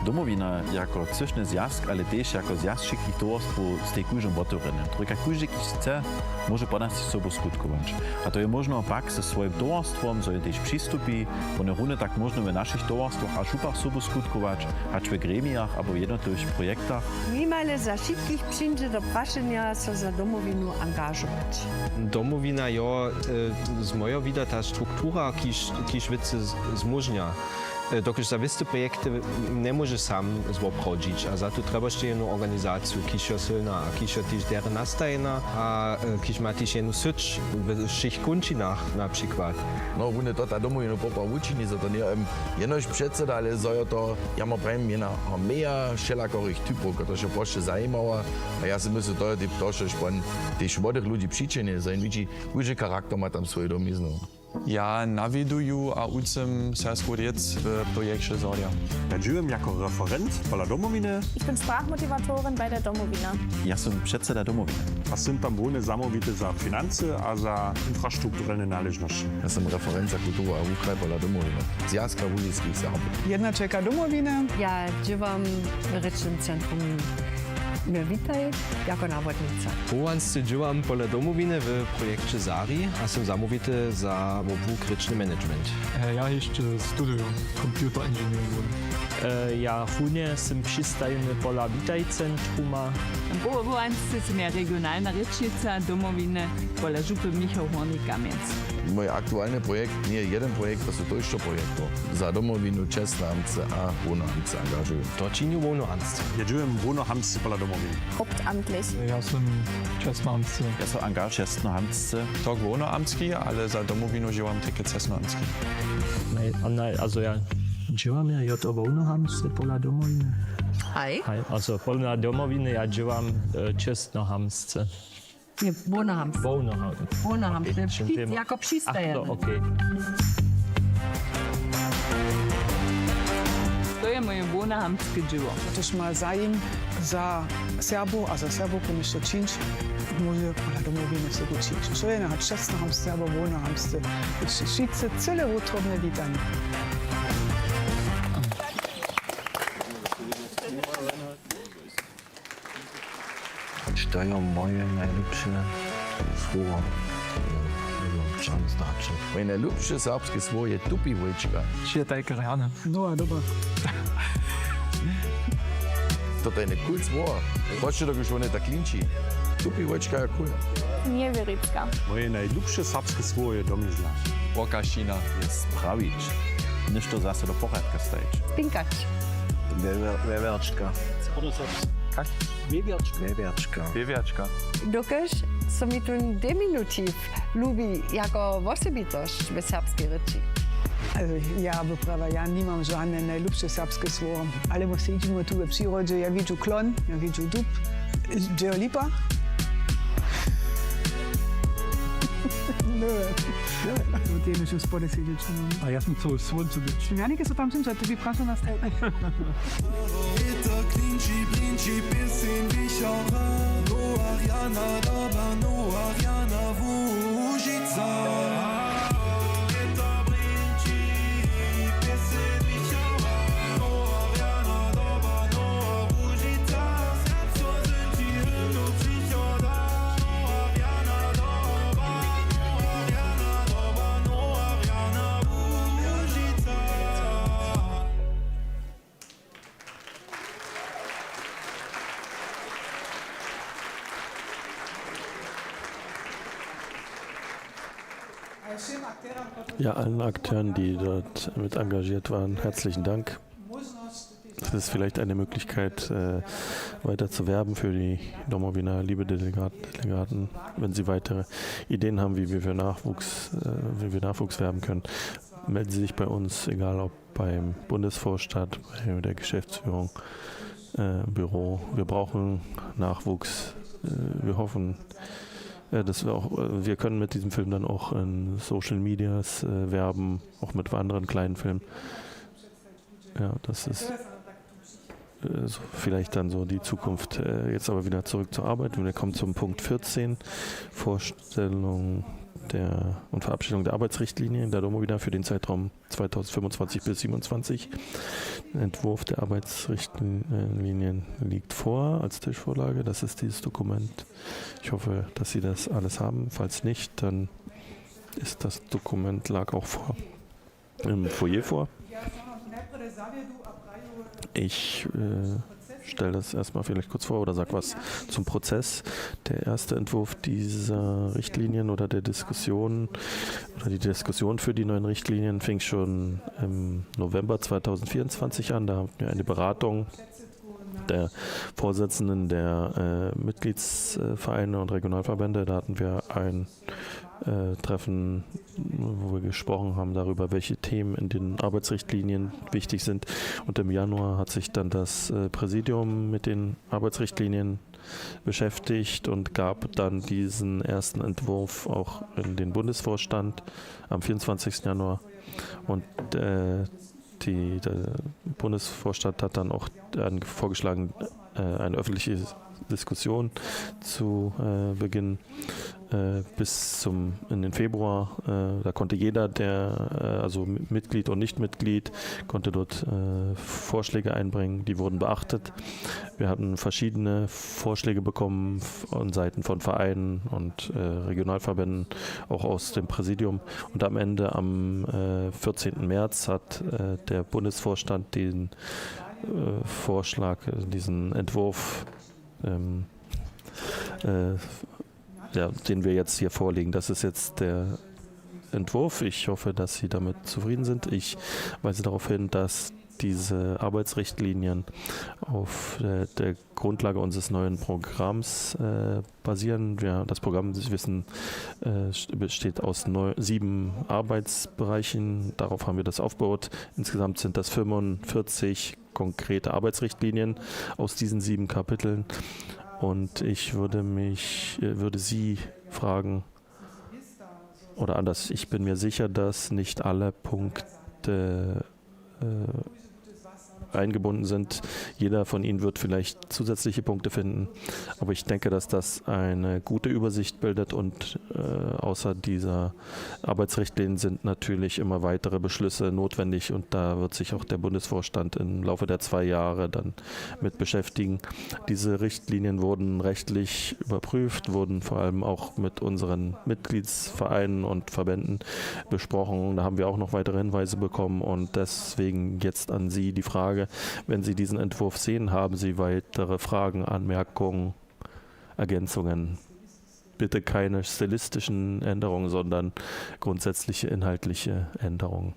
Domowina jako cyszny zjazd, ale też jako zjazd wszystkich towarstw z tej kurzem otworzone. Tylko każdy, kto chce, może po nas z sobą skutkować. A to je można pak ze swoim towarstwem, że je też przystupi, bo nie równie tak można w naszych towarstwach a szupach sobą skutkować, acz w gremiach albo jednotliwych projektach. Niemale za wszystkich przyjdzie do praszenia się za domowinu angażować. Domowina, ja, z mojego widać ta struktura, kiż wicy zmożnia. Dokąd zawiste projekty nie może sam zobchodzić, a za to trzeba jeszcze jedną organizację, kiż jest silna, a kiż jest też der nastajna, a kiż ma też jedną syć w wszystkich kończynach na przykład. No, wune to ta domowina popa uczyni, że to nie jenoś przedseda, ale że to, ja mam prawie jena armeja wszelakorych typów, które się proszę zajmowało, a ja si myślę, to jest to, że też młodych ludzi przyczyni, że ludzi, każdy charakter ma tam swoje domizno. Ja nawiduję a uczę serbsku rzecz w projekcie Sordia. Ja żyłem jako referent pola domowiny. Ich bin Sprachmotivatorin bei der Domowina. Ja jestem przedseda domowiny. A sind tam wohne zamówite za finanse, a za infrastrukturalne należności. Ja jestem referent za kulturę a uchraj pola domowiny. Zjazka wulickich Serbów. Jedna czeka domowina. Ja działam w Rycznym Centrum Mir Witaj jako nawodnica. Połanscy działam pola domowiny w projekcie Zari, a są zamówity za obwód ryczny management. Ja jeszcze studiuję computer engineering. Ja chunie jestem przystajny pola Witaj Centruma. W Połansce są ja regionalna rycznica domowiny pola żupy Michał Hornik-Kamiec. Mój aktualny projekt nie jeden projekt, to są to jeszcze projekty. Za domowinu, Czesnohamce a Wonohamce angażuję. To czyni Wonohamce. Ja żyłem Wonohamce pola domowiny. Hauptamtlich. Ja jestem Czesnohamce. Ja jestem angaż Czesnohamce. Tak wonohamski, ale za domowinu działam takie czesnohamski. Also ja działam ja od Wonohamce pola domowiny. Hej. Also pola domowiny ja działam Czesnohamce. Nie, Wonohamce. Wonohamce. Jako przystaje. No, okej. To je moje wonohamskie dzieło. Toż ma zajem za Serbo, a za Serboku jeszcze czynić, może pola domowiny sobie czynić. Co je na Czesnohamce albo Wonohamce. Wszyscy cele utrudne witanie. To je moje najlepsze słowo. Moje najlepsze serbskie słowo je tupiwojčka. Šitajka rana. No, a dobra. To je cool słowo. Proszę do już tak klinči. Tupiwojčka je cool. Niewiericka. Moje najlepsze serbskie słowo je domyślasz. Łokaszina. Je sprawić. Niż to zase do poradka stajeć. Pinkać. Wewerčka. Kak? Wewerčka. Wiewiaczka. Dokaż so mi ten diminutiv lubi jako osobitość w serbskiej ryczy. Also ja, wyprawa, ja nie mam żadne najlepsze serbskie słowo, ale my siedzimy tu w przyrodzie, ja widzę klon, ja widzę dub, dzieło lipa. No, no, ty się spode siedzieć. A ja sam co słońce być. Janike są tam że ty pracą na stole. Ja, allen Akteuren, die dort mit engagiert waren, herzlichen Dank. Das ist vielleicht eine Möglichkeit, weiter zu werben für die Domowina, liebe Delegaten, wenn Sie weitere Ideen haben, wie wir Nachwuchs werben können. Melden Sie sich bei uns, egal ob beim Bundesvorstand, bei der Geschäftsführung, Büro. Wir brauchen Nachwuchs. Wir hoffen, dass wir können mit diesem Film dann auch in Social Medias werben, auch mit anderen kleinen Filmen. Ja, das ist vielleicht dann so die Zukunft. Jetzt aber wieder zurück zur Arbeit. Wir kommen zum Punkt 14, Vorstellung und Verabschiedung der Arbeitsrichtlinie der Domowina für den Zeitraum 2025 bis 2027. Der Entwurf der Arbeitsrichtlinien liegt vor als Tischvorlage. Das ist dieses Dokument. Ich hoffe, dass Sie das alles haben. Falls nicht, dann ist das Dokument lag auch im Foyer vor. Ich stelle das erstmal vielleicht kurz vor oder sage was zum Prozess. Der erste Entwurf dieser Richtlinien oder der Diskussion oder die Diskussion für die neuen Richtlinien fing schon im November 2024 an. Da hatten wir eine Beratung der Vorsitzenden der Mitgliedsvereine und Regionalverbände. Da hatten wir ein Treffen, wo wir gesprochen haben darüber, welche Themen in den Arbeitsrichtlinien wichtig sind. Und im Januar hat sich dann das Präsidium mit den Arbeitsrichtlinien beschäftigt und gab dann diesen ersten Entwurf auch in den Bundesvorstand am 24. Januar. Und der Bundesvorstand hat dann auch vorgeschlagen, eine öffentliche Diskussion zu beginnen bis in den Februar. Da konnte jeder, also Mitglied und Nicht-Mitglied, konnte dort Vorschläge einbringen. Die wurden beachtet. Wir hatten verschiedene Vorschläge bekommen von Seiten von Vereinen und Regionalverbänden, auch aus dem Präsidium. Und am Ende, am 14. März, hat der Bundesvorstand den Vorschlag, diesen Entwurf, den wir jetzt hier vorlegen. Das ist jetzt der Entwurf. Ich hoffe, dass Sie damit zufrieden sind. Ich weise darauf hin, dass diese Arbeitsrichtlinien auf der Grundlage unseres neuen Programms basieren. Das Programm, Sie wissen, besteht aus 7 Arbeitsbereichen. Darauf haben wir das aufgebaut. Insgesamt sind das 45 konkrete Arbeitsrichtlinien aus diesen 7 Kapiteln. Und ich würde Sie fragen, oder anders, ich bin mir sicher, dass nicht alle Punkte eingebunden sind. Jeder von Ihnen wird vielleicht zusätzliche Punkte finden, aber ich denke, dass das eine gute Übersicht bildet und außer dieser Arbeitsrichtlinien sind natürlich immer weitere Beschlüsse notwendig und da wird sich auch der Bundesvorstand im Laufe der 2 Jahre dann mit beschäftigen. Diese Richtlinien wurden rechtlich überprüft, wurden vor allem auch mit unseren Mitgliedsvereinen und Verbänden besprochen. Da haben wir auch noch weitere Hinweise bekommen und deswegen jetzt an Sie die Frage, wenn Sie diesen Entwurf sehen, haben Sie weitere Fragen, Anmerkungen, Ergänzungen? Bitte keine stilistischen Änderungen, sondern grundsätzliche inhaltliche Änderungen.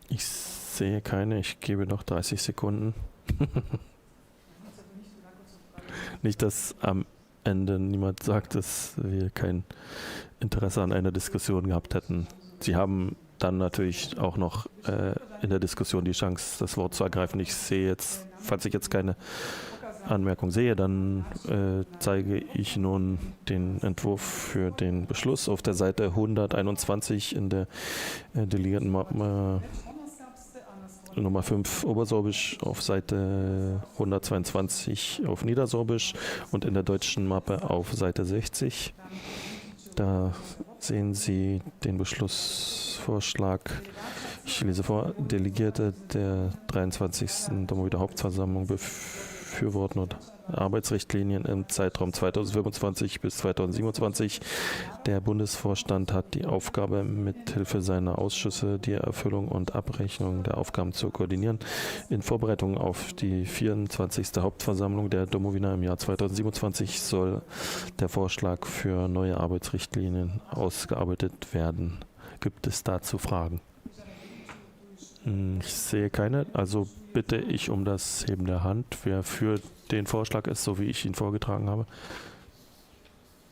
Ich sehe keine, ich gebe noch 30 Sekunden. Nicht, dass am Ende niemand sagt, dass wir kein Interesse an einer Diskussion gehabt hätten. Sie haben dann natürlich auch noch in der Diskussion die Chance, das Wort zu ergreifen. Ich sehe jetzt, falls ich jetzt keine Anmerkung sehe, dann zeige ich nun den Entwurf für den Beschluss auf der Seite 121 in der Delegiertenmappe Nummer 5 Obersorbisch, auf Seite 122 auf Niedersorbisch und in der deutschen Mappe auf Seite 60. Da sehen Sie den Beschlussvorschlag. Ich lese vor: Delegierte der 23. Domowiner Hauptversammlung befürworten und Arbeitsrichtlinien im Zeitraum 2025 bis 2027. Der Bundesvorstand hat die Aufgabe, mithilfe seiner Ausschüsse die Erfüllung und Abrechnung der Aufgaben zu koordinieren. In Vorbereitung auf die 24. Hauptversammlung der Domowiner im Jahr 2027 soll der Vorschlag für neue Arbeitsrichtlinien ausgearbeitet werden. Gibt es dazu Fragen? Ich sehe keine, also bitte ich um das Heben der Hand. Wer für den Vorschlag ist, so wie ich ihn vorgetragen habe.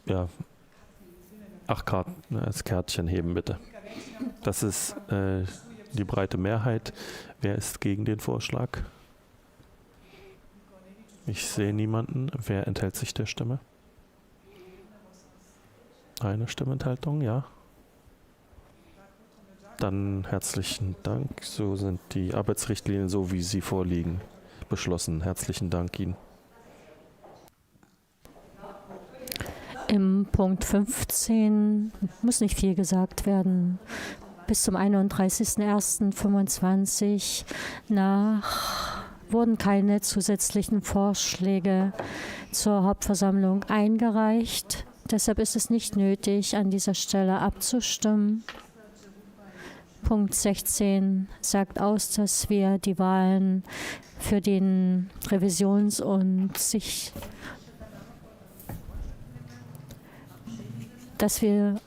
Ja. Ach, das Kärtchen heben bitte. Das ist die breite Mehrheit. Wer ist gegen den Vorschlag? Ich sehe niemanden. Wer enthält sich der Stimme? Eine Stimmenthaltung, ja. Dann herzlichen Dank. So sind die Arbeitsrichtlinien, so wie sie vorliegen, beschlossen. Herzlichen Dank Ihnen. Im Punkt 15 muss nicht viel gesagt werden. Bis zum 31.01.25 wurden keine zusätzlichen Vorschläge zur Hauptversammlung eingereicht. Deshalb ist es nicht nötig, an dieser Stelle abzustimmen. Punkt 16 sagt aus, dass wir die Wahlen für den Revisions- und dass wir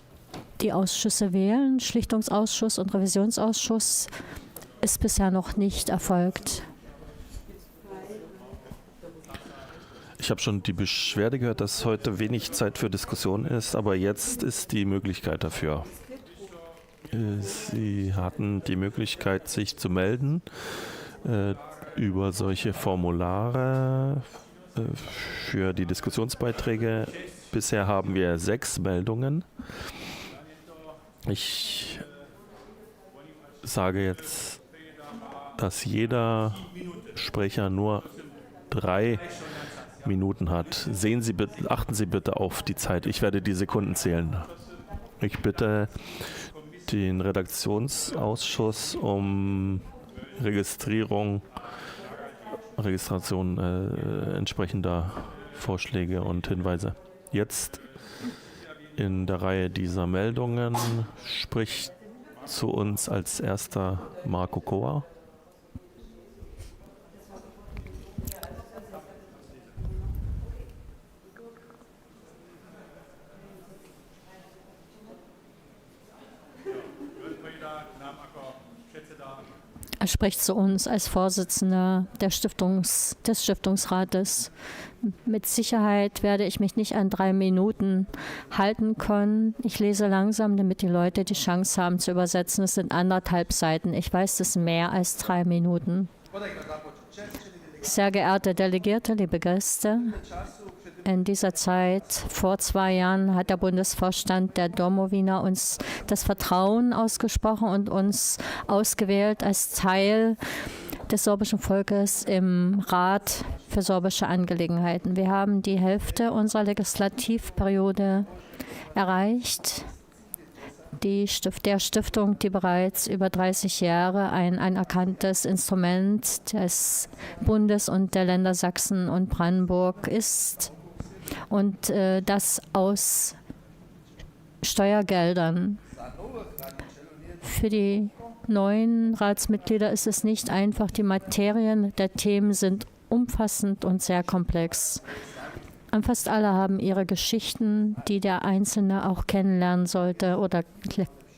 die Ausschüsse wählen. Schlichtungsausschuss und Revisionsausschuss ist bisher noch nicht erfolgt. Ich habe schon die Beschwerde gehört, dass heute wenig Zeit für Diskussion ist, aber jetzt ist die Möglichkeit dafür. Sie hatten die Möglichkeit, sich zu melden über solche Formulare für die Diskussionsbeiträge. Bisher haben wir 6 Meldungen. Ich sage jetzt, dass jeder Sprecher nur 3 Minuten hat. Achten Sie bitte auf die Zeit. Ich werde die Sekunden zählen. Ich bitte den Redaktionsausschuss um Registration entsprechender Vorschläge und Hinweise. Jetzt in der Reihe dieser Meldungen spricht zu uns als erster Marco Koa. Er spricht zu uns als Vorsitzender des Stiftungsrates. Mit Sicherheit werde ich mich nicht an 3 Minuten halten können. Ich lese langsam, damit die Leute die Chance haben zu übersetzen. Es sind 1,5 Seiten. Ich weiß, das sind mehr als 3 Minuten. Sehr geehrte Delegierte, liebe Gäste, In dieser Zeit, vor 2 Jahren, hat der Bundesvorstand der Domowina uns das Vertrauen ausgesprochen und uns ausgewählt als Teil des sorbischen Volkes im Rat für sorbische Angelegenheiten. Wir haben die Hälfte unserer Legislativperiode erreicht. Der Stiftung, die bereits über 30 Jahre ein anerkanntes Instrument des Bundes und der Länder Sachsen und Brandenburg ist und das aus Steuergeldern. Für die neuen Ratsmitglieder ist es nicht einfach. Die Materien der Themen sind umfassend und sehr komplex. Und fast alle haben ihre Geschichten, die der Einzelne auch kennenlernen sollte oder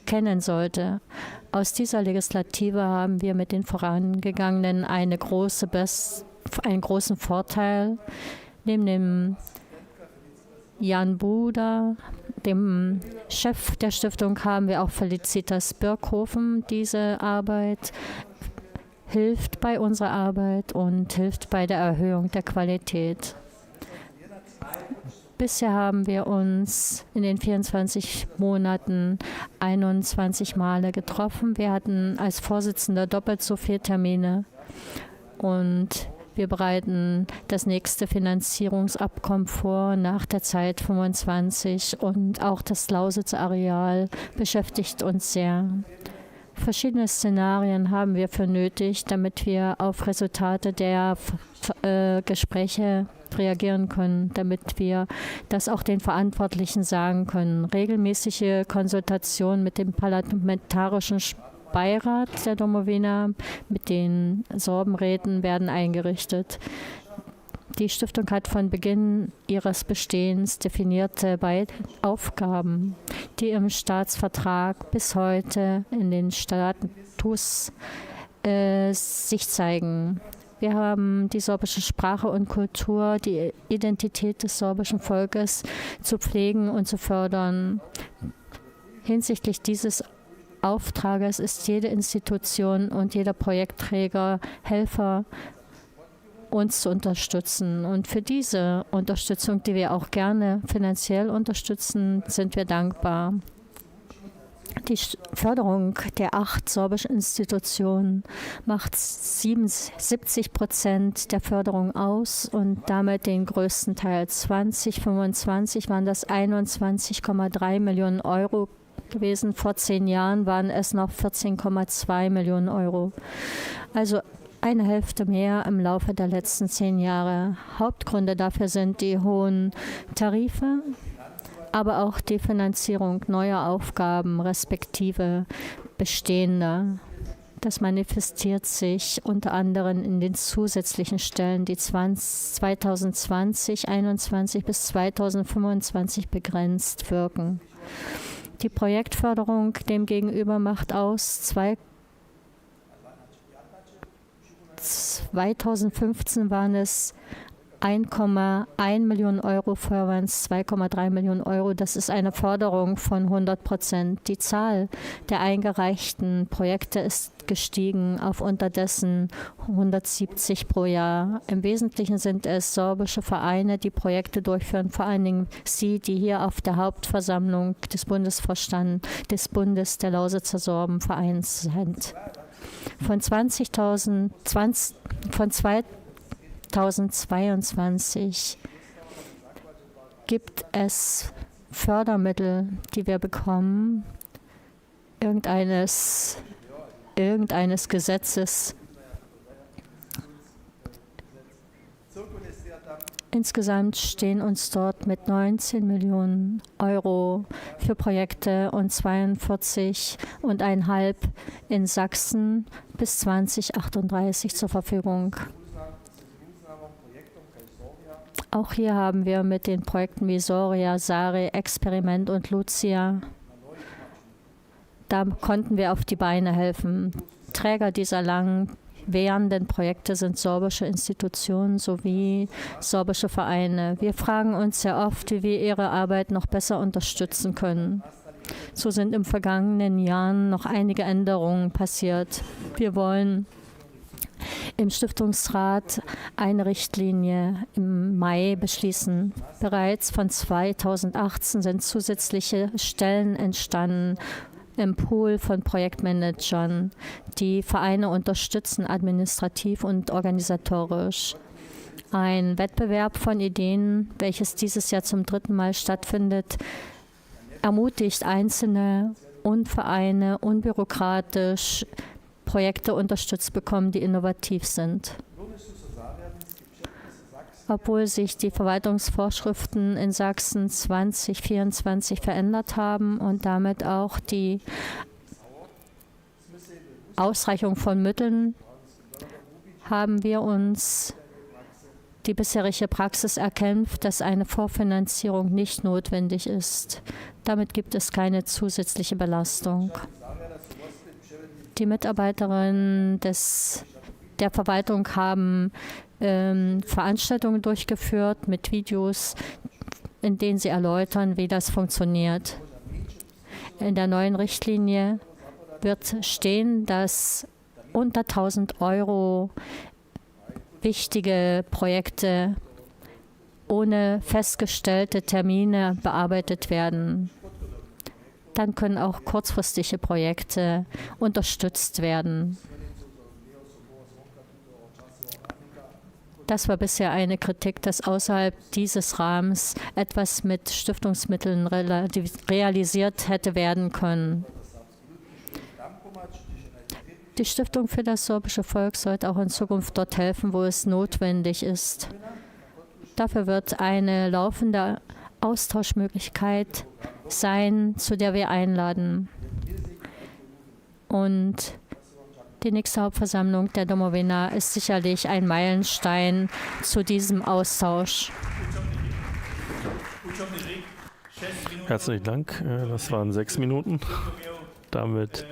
kennen sollte. Aus dieser Legislative haben wir mit den Vorangegangenen einen großen Vorteil. Neben dem Jan Buda, dem Chef der Stiftung, haben wir auch Felicitas Birkhofen. Diese Arbeit hilft bei unserer Arbeit und hilft bei der Erhöhung der Qualität. Bisher haben wir uns in den 24 Monaten 21 Male getroffen. Wir hatten als Vorsitzender doppelt so viele Termine und wir bereiten das nächste Finanzierungsabkommen vor nach der Zeit 25 und auch das Lausitzer Areal beschäftigt uns sehr. Verschiedene Szenarien haben wir für nötig, damit wir auf Resultate der Gespräche reagieren können, damit wir das auch den Verantwortlichen sagen können. Regelmäßige Konsultation mit dem parlamentarischen Beirat der Domowina, mit den Sorbenräten werden eingerichtet. Die Stiftung hat von Beginn ihres Bestehens definierte Aufgaben, die im Staatsvertrag bis heute in den Status sich zeigen. Wir haben die sorbische Sprache und Kultur, die Identität des sorbischen Volkes zu pflegen und zu fördern. Hinsichtlich dieses Auftrages ist jede Institution und jeder Projektträger Helfer, uns zu unterstützen. Und für diese Unterstützung, die wir auch gerne finanziell unterstützen, sind wir dankbar. Die Förderung der 8 sorbischen Institutionen macht 77% der Förderung aus und damit den größten Teil. 2025 waren das 21,3 Millionen Euro gewesen. Vor 10 Jahren waren es noch 14,2 Millionen Euro. Also eine Hälfte mehr im Laufe der letzten 10 Jahre. Hauptgründe dafür sind die hohen Tarife, aber auch die Finanzierung neuer Aufgaben respektive bestehender. Das manifestiert sich unter anderem in den zusätzlichen Stellen, die 2020, 2021 bis 2025 begrenzt wirken. Die Projektförderung demgegenüber macht aus 2015 waren es 1,1 Millionen Euro, vorher waren es 2,3 Millionen Euro. Das ist eine Förderung von 100%. Die Zahl der eingereichten Projekte ist gestiegen auf unterdessen 170 pro Jahr. Im Wesentlichen sind es sorbische Vereine, die Projekte durchführen, vor allen Dingen Sie, die hier auf der Hauptversammlung des Bundesvorstands des Bundes der Lausitzer Sorbenvereins sind. Von 2022 gibt es Fördermittel, die wir bekommen, irgendeines Gesetzes. Insgesamt stehen uns dort mit 19 Millionen Euro für Projekte und 42,5 in Sachsen bis 2038 zur Verfügung. Auch hier haben wir mit den Projekten wie Soria, Sare, Experiment und Lucia, da konnten wir auf die Beine helfen. Träger dieser lang währenden Projekte sind sorbische Institutionen sowie sorbische Vereine. Wir fragen uns sehr oft, wie wir ihre Arbeit noch besser unterstützen können. So sind im vergangenen Jahren noch einige Änderungen passiert. Wir wollen im Stiftungsrat eine Richtlinie im Mai beschließen. Bereits von 2018 sind zusätzliche Stellen entstanden im Pool von Projektmanagern, die Vereine unterstützen, administrativ und organisatorisch. Ein Wettbewerb von Ideen, welches dieses Jahr zum 3. Mal stattfindet, ermutigt Einzelne und Vereine unbürokratisch Projekte unterstützt bekommen, die innovativ sind. Obwohl sich die Verwaltungsvorschriften in Sachsen 2024 verändert haben und damit auch die Ausreichung von Mitteln, haben wir uns die bisherige Praxis erkämpft, dass eine Vorfinanzierung nicht notwendig ist. Damit gibt es keine zusätzliche Belastung. Die Mitarbeiterinnen der Verwaltung haben Veranstaltungen durchgeführt mit Videos, in denen sie erläutern, wie das funktioniert. In der neuen Richtlinie wird stehen, dass unter 1.000 € wichtige Projekte ohne festgestellte Termine bearbeitet werden. Dann können auch kurzfristige Projekte unterstützt werden. Das war bisher eine Kritik, dass außerhalb dieses Rahmens etwas mit Stiftungsmitteln realisiert hätte werden können. Die Stiftung für das sorbische Volk sollte auch in Zukunft dort helfen, wo es notwendig ist. Dafür wird eine laufende Austauschmöglichkeit sein, zu der wir einladen. Und die nächste Hauptversammlung der Domowina ist sicherlich ein Meilenstein zu diesem Austausch. Herzlichen Dank. Das waren 6 Minuten. Damit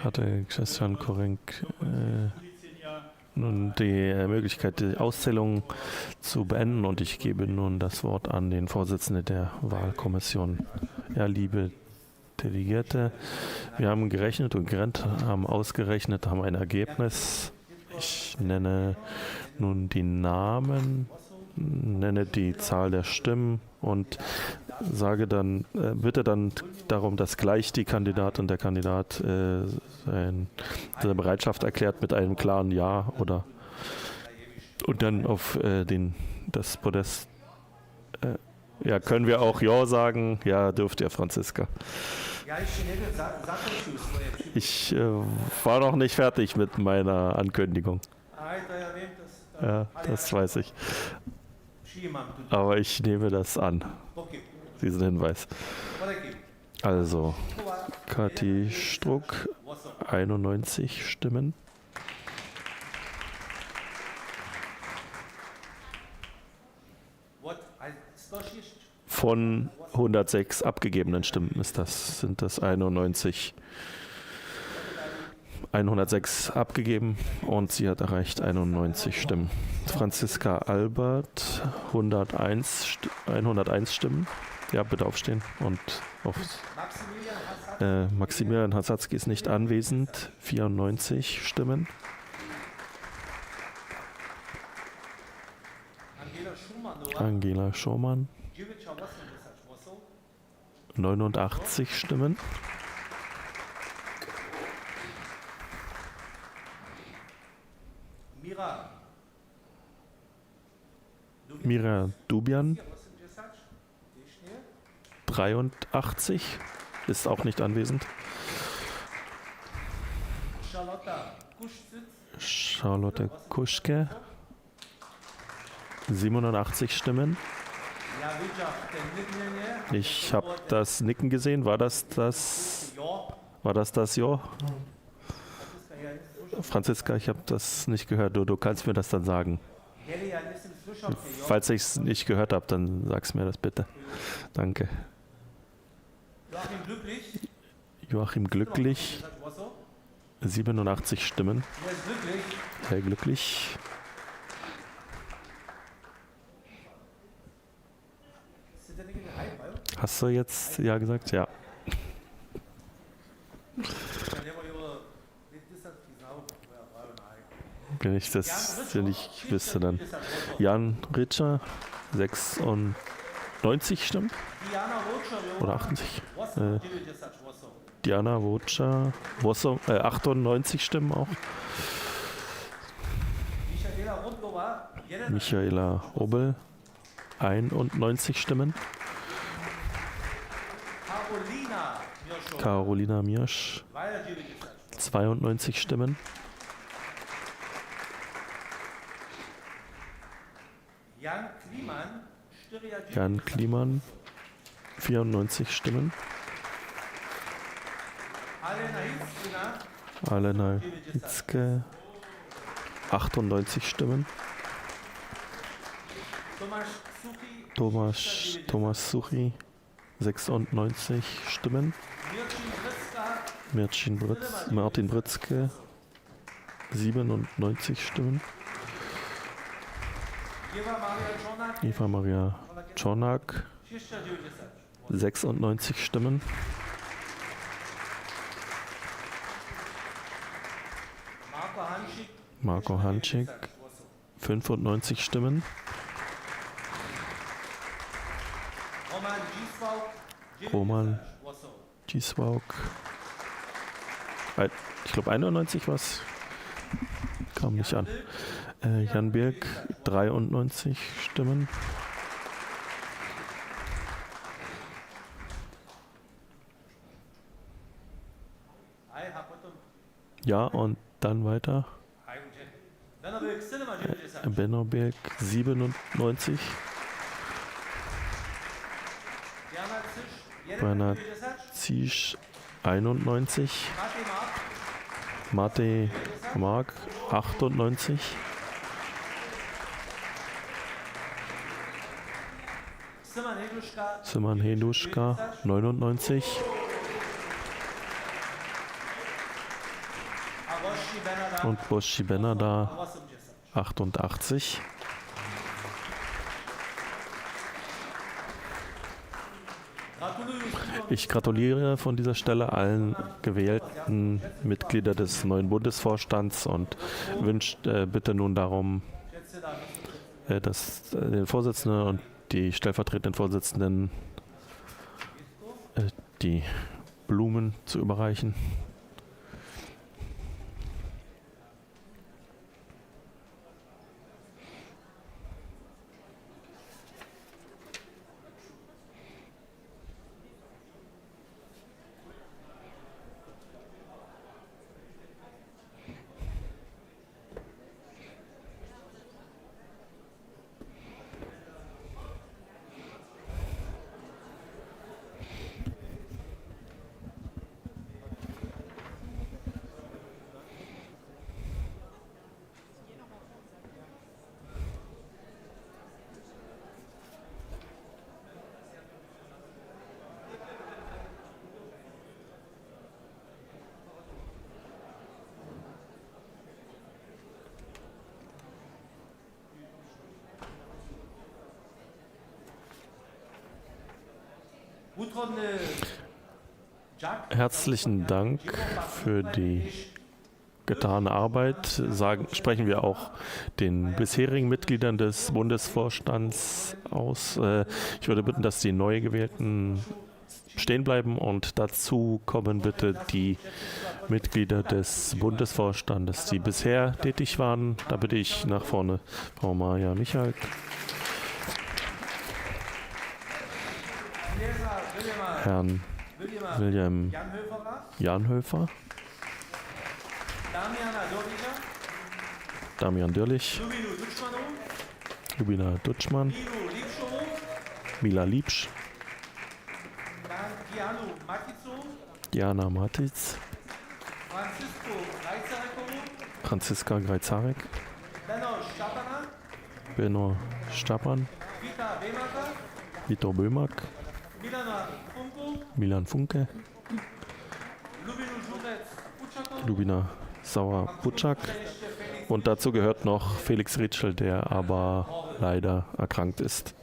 hatte Christian Korenk nun die Möglichkeit, die Auszählung zu beenden, und ich gebe nun das Wort an den Vorsitzenden der Wahlkommission. Ja, liebe Delegierte, wir haben gerechnet und haben ausgerechnet, haben ein Ergebnis. Ich nenne nun die Namen, nenne die Zahl der Stimmen und sage dann, bitte dann darum, dass gleich die Kandidatin und der Kandidat seine Bereitschaft erklärt mit einem klaren Ja oder und dann auf das Podest. Ja, können wir auch Ja sagen? Ja, dürft ihr, Franziska. Ich war noch nicht fertig mit meiner Ankündigung. Ja, das weiß ich. Aber ich nehme das an, diesen Hinweis. Also, Kathi Struck, 91 Stimmen. Von 106 abgegebenen Stimmen sind das 91. 106 abgegeben und sie hat erreicht 91 Stimmen. Franziska Albert, 101 Stimmen. Ja, bitte aufstehen. Und Maximilian Hasatzky ist nicht anwesend, 94 Stimmen. Angela Schumann, 89 Stimmen. Mira Dubian, 83, ist auch nicht anwesend. Charlotte Kuschke, 87 Stimmen. Ich habe das Nicken gesehen. War das Ja? Franziska, ich habe das nicht gehört. Du kannst mir das dann sagen. Falls ich es nicht gehört habe, dann sag's mir das bitte. Danke. Joachim Glücklich, 87 Stimmen. Sehr glücklich. Hast du jetzt Ja gesagt? Ja. wenn ich das nicht wüsste, dann. Jan Ritscher, 96 Stimmen. Oder 80. Diana Wotscher, 98 Stimmen auch. Michaela Obel, 91 Stimmen. Carolina Miersch, 92 Stimmen. Jan Kliemann, 94 Stimmen. Alena Hitzke, 98 Stimmen. Thomas Suchi, 96 Stimmen. Martin Britzke, 97 Stimmen. Eva Maria Czornak, 96 Stimmen. Marco Hanschig, 95 Stimmen. Roman Giswauk, ich glaube 91 was, kam nicht an. Jan Birk, 93 Stimmen. Ja, und dann weiter. Bennoberg, 97. Bernhard Zisch, 91. Mate Mark, 98. Simon Heduschka, 99. Und Boshi Benada, 88. Ich gratuliere von dieser Stelle allen gewählten Mitgliedern des neuen Bundesvorstands und wünsche bitte nun darum, dass den Vorsitzenden und die stellvertretenden Vorsitzenden die Blumen zu überreichen. Herzlichen Dank für die getane Arbeit. Sprechen wir auch den bisherigen Mitgliedern des Bundesvorstands aus. Ich würde bitten, dass die neu gewählten stehen bleiben und dazu kommen bitte die Mitglieder des Bundesvorstandes, die bisher tätig waren. Da bitte ich nach vorne Frau Maja Michalk. Herrn William Janhöfer, Damian Dürlich, Lubina Dutschmann, Mila Liebsch, Diana Matitz, Franziska Greizarek, Benno Stapan, Vitor Böhmack, Milan Funke, Lubina Sauer-Butschak und dazu gehört noch Felix Ritschel, der aber leider erkrankt ist.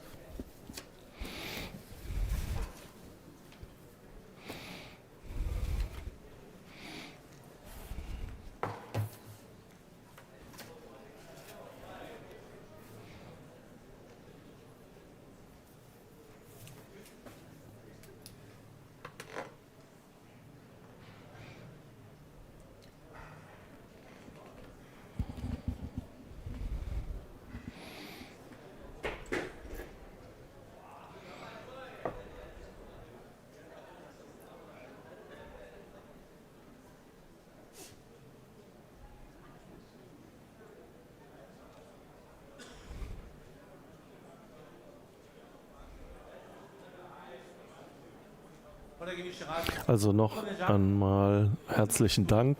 Also noch einmal herzlichen Dank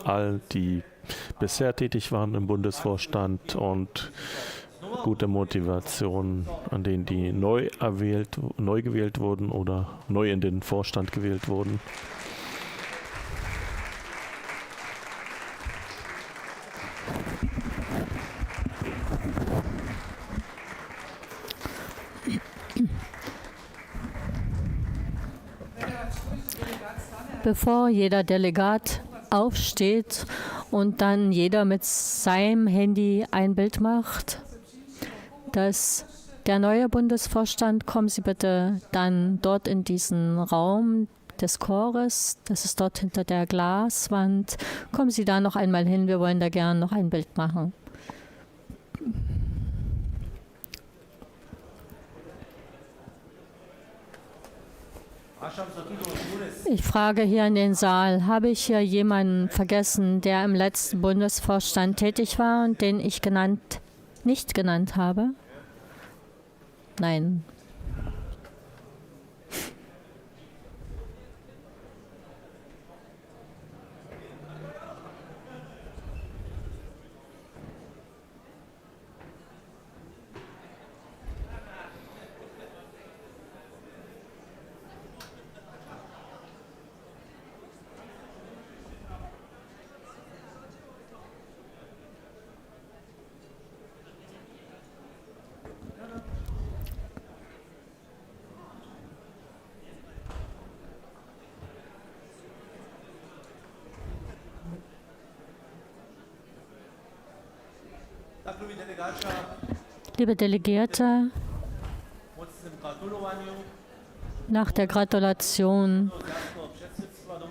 all die bisher tätig waren im Bundesvorstand und gute Motivation an denen, die neu gewählt wurden oder neu in den Vorstand gewählt wurden. Bevor jeder Delegat aufsteht und dann jeder mit seinem Handy ein Bild macht, der neue Bundesvorstand, kommen Sie bitte dann dort in diesen Raum des Chores, das ist dort hinter der Glaswand. Kommen Sie da noch einmal hin, wir wollen da gerne noch ein Bild machen. Ich frage hier in den Saal, habe ich hier jemanden vergessen, der im letzten Bundesvorstand tätig war und den ich nicht genannt habe? Nein. Liebe Delegierte, nach der Gratulation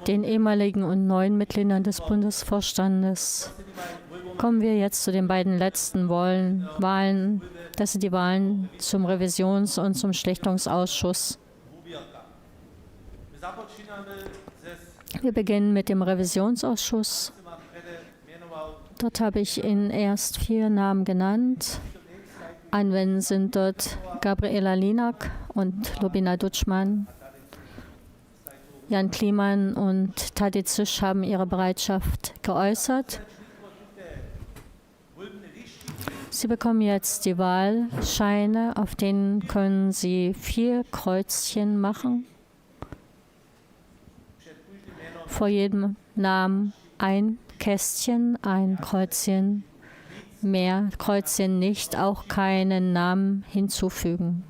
den ehemaligen und neuen Mitgliedern des Bundesvorstandes kommen wir jetzt zu den beiden letzten Wahlen. Das sind die Wahlen zum Revisions- und zum Schlichtungsausschuss. Wir beginnen mit dem Revisionsausschuss. Dort habe ich Ihnen erst 4 Namen genannt. Anwesend sind dort Gabriela Linak und Lubina Dutschmann. Jan Kliemann und Tadej Zisch haben ihre Bereitschaft geäußert. Sie bekommen jetzt die Wahlscheine, auf denen können Sie 4 Kreuzchen machen. Vor jedem Namen ein Kästchen, ein Kreuzchen, mehr Kreuzchen nicht, auch keinen Namen hinzufügen.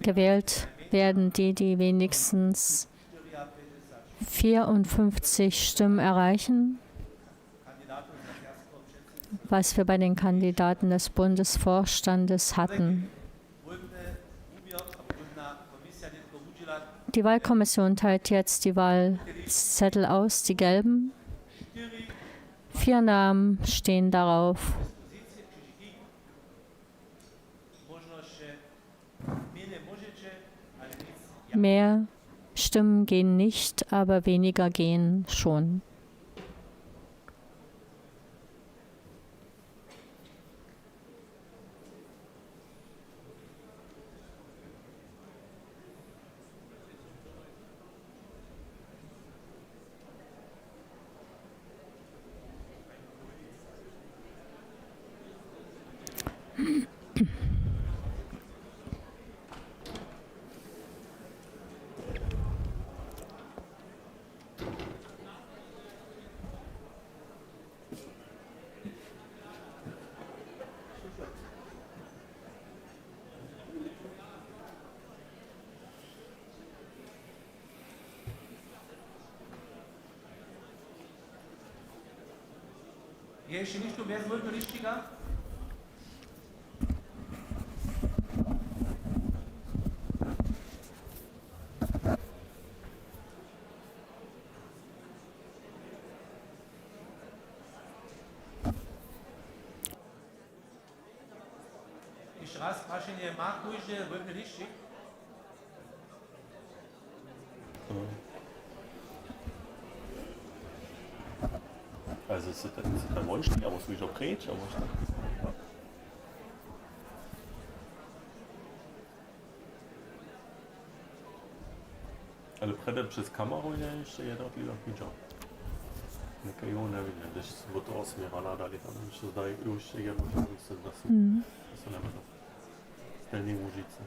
Gewählt werden die wenigstens 54 Stimmen erreichen, was wir bei den Kandidaten des Bundesvorstandes hatten. Die Wahlkommission teilt jetzt die Wahlzettel aus, die gelben. 4 Namen stehen darauf. Mehr Stimmen gehen nicht, aber weniger gehen schon. Jeśli nikt tu bez wolno liściga? Jeszcze raz proszenie ma pójdzie wolno liścig? Also es ist ein Wunschding, aber es ist auch Kretsch, aber ich Ale predem přes kameru je ještě jeden lídok hijab. Neka jo nevím, když od toho směra dali tam, když se zdají už jedno, že se nebude. Stejný mužice.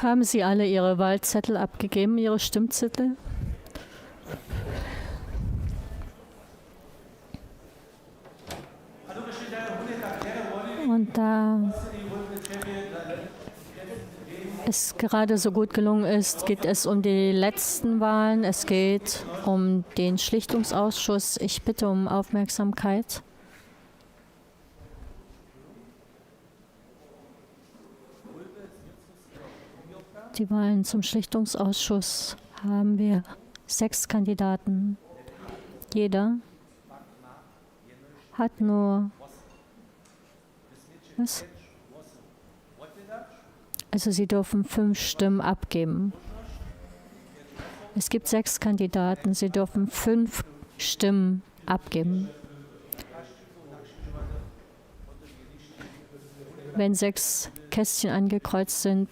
Haben Sie alle Ihre Wahlzettel abgegeben, Ihre Stimmzettel? Und da es gerade so gut gelungen ist, geht es um die letzten Wahlen. Es geht um den Schlichtungsausschuss. Ich bitte um Aufmerksamkeit. Die Wahlen zum Schlichtungsausschuss haben wir 6 Kandidaten. Jeder hat nur was? Also Sie dürfen 5 Stimmen abgeben. Es gibt 6 Kandidaten. Sie dürfen 5 Stimmen abgeben. Wenn 6 Kästchen angekreuzt sind,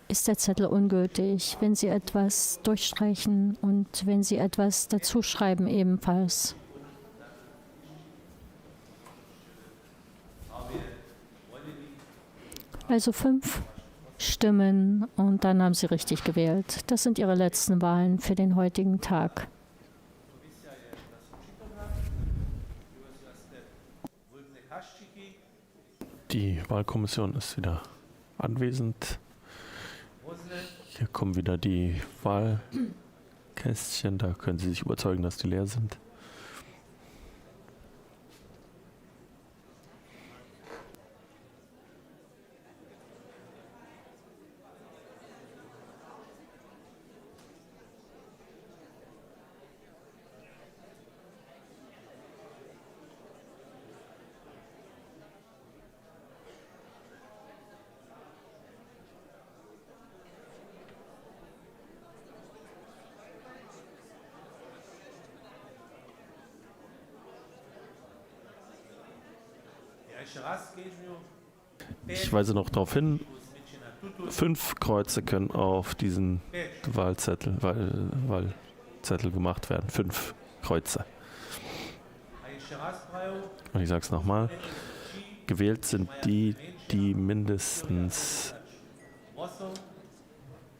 ist der Zettel ungültig. Wenn Sie etwas durchstreichen und wenn Sie etwas dazuschreiben, ebenfalls. Also 5 Stimmen und dann haben Sie richtig gewählt. Das sind Ihre letzten Wahlen für den heutigen Tag. Die Wahlkommission ist wieder anwesend. Hier kommen wieder die Wahlkästchen. Da können Sie sich überzeugen, dass die leer sind. Ich weise noch darauf hin, 5 Kreuze können auf diesen Wahlzettel gemacht werden. 5 Kreuze. Und ich sage es nochmal, gewählt sind die, die mindestens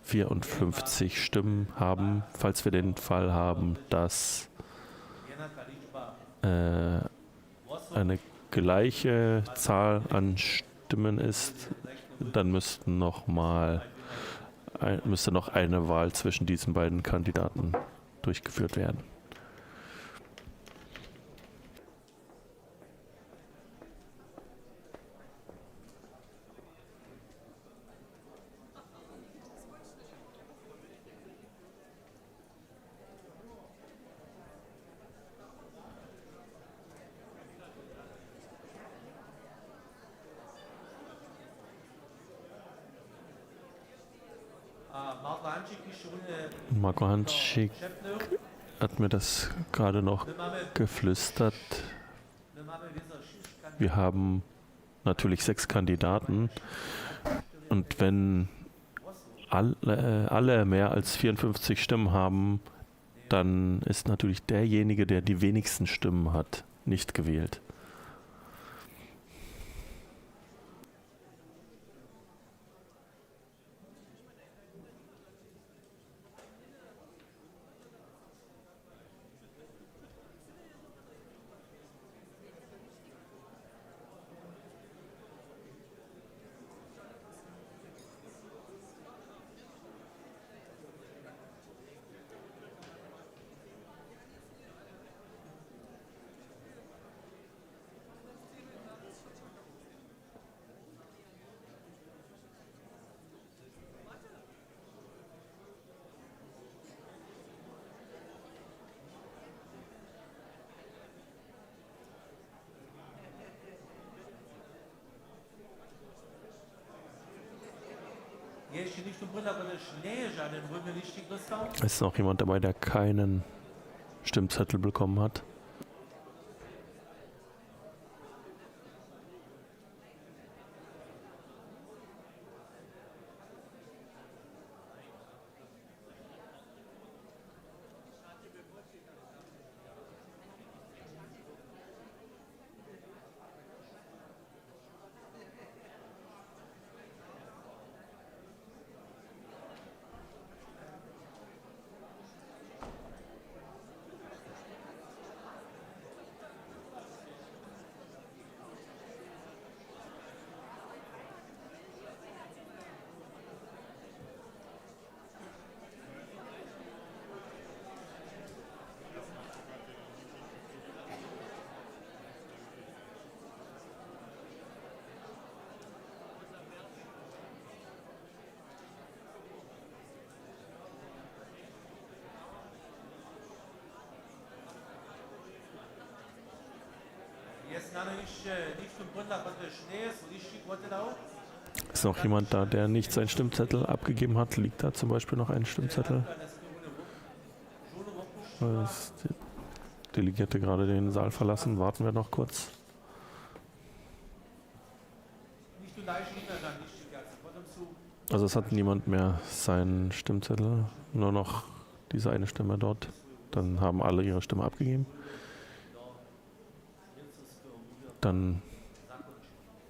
54 Stimmen haben, falls wir den Fall haben, dass eine gleiche Zahl an Stimmen ist, dann müsste noch eine Wahl zwischen diesen beiden Kandidaten durchgeführt werden. Marco Hanschig hat mir das gerade noch geflüstert. Wir haben natürlich 6 Kandidaten und wenn alle mehr als 54 Stimmen haben, dann ist natürlich derjenige, der die wenigsten Stimmen hat, nicht gewählt. Ist noch jemand dabei, der keinen Stimmzettel bekommen hat? Ist noch jemand da, der nicht seinen Stimmzettel abgegeben hat? Liegt da zum Beispiel noch ein Stimmzettel? Das Delegierte gerade den Saal verlassen. Warten wir noch kurz. Also es hat niemand mehr seinen Stimmzettel, nur noch diese eine Stimme dort. Dann haben alle ihre Stimme abgegeben. Dann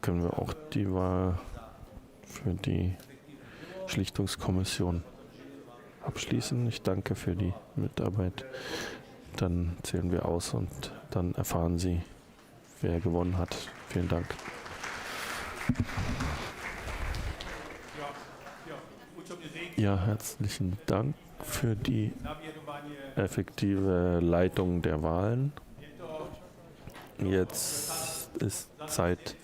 können wir auch die Wahl für die Schlichtungskommission abschließen. Ich danke für die Mitarbeit. Dann zählen wir aus und dann erfahren Sie, wer gewonnen hat. Vielen Dank. Ja, herzlichen Dank für die effektive Leitung der Wahlen. Jetzt ist Zeit,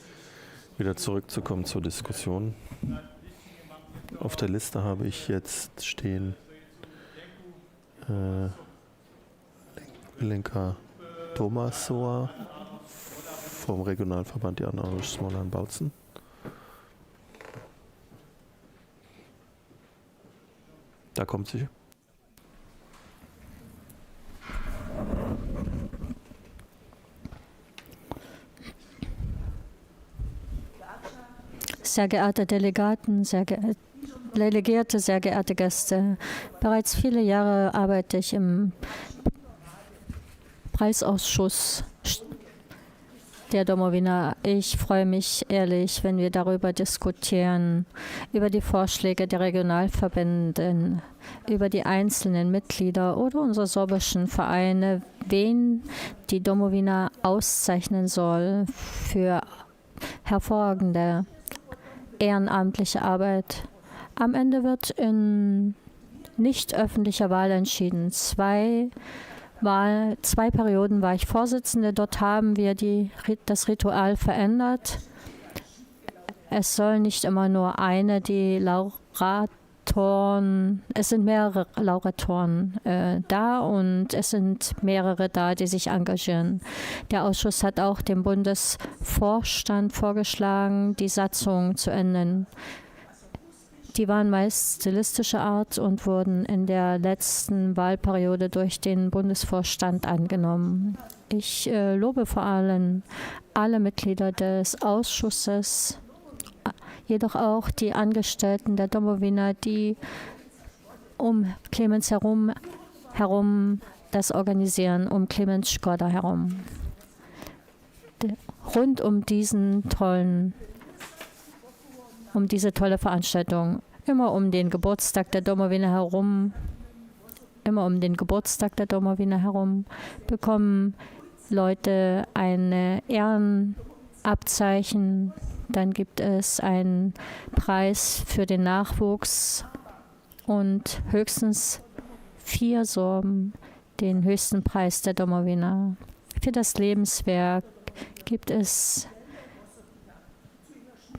wieder zurückzukommen zur Diskussion. Auf der Liste habe ich jetzt stehen Lenka Tomasoa vom Regionalverband Januarisch Smolensk-Bautzen. Da kommt sie. Sehr geehrte Delegaten, sehr geehrte Delegierte, sehr geehrte Gäste, bereits viele Jahre arbeite ich im Preisausschuss der Domowina. Ich freue mich ehrlich, wenn wir darüber diskutieren, über die Vorschläge der Regionalverbände, über die einzelnen Mitglieder oder unserer sorbischen Vereine, wen die Domowina auszeichnen soll für hervorragende ehrenamtliche Arbeit. Am Ende wird in nicht öffentlicher Wahl entschieden. Zwei Perioden war ich Vorsitzende. Dort haben wir das Ritual verändert. Es soll nicht immer nur die Lauratoren, es sind mehrere Lauratoren da und es sind mehrere da, die sich engagieren. Der Ausschuss hat auch dem Bundesvorstand vorgeschlagen, die Satzung zu ändern. Die waren meist stilistischer Art und wurden in der letzten Wahlperiode durch den Bundesvorstand angenommen. Ich lobe vor allem alle Mitglieder des Ausschusses, jedoch auch die Angestellten der Domowina, die um Clemens herum das organisieren, um Clemens Skoda herum. Rund um diese tolle Veranstaltung, immer um den Geburtstag der Domowina herum, bekommen Leute ein Ehrenabzeichen. Dann gibt es einen Preis für den Nachwuchs und höchstens 4 Sorben den höchsten Preis der Domowina. Für das Lebenswerk gibt es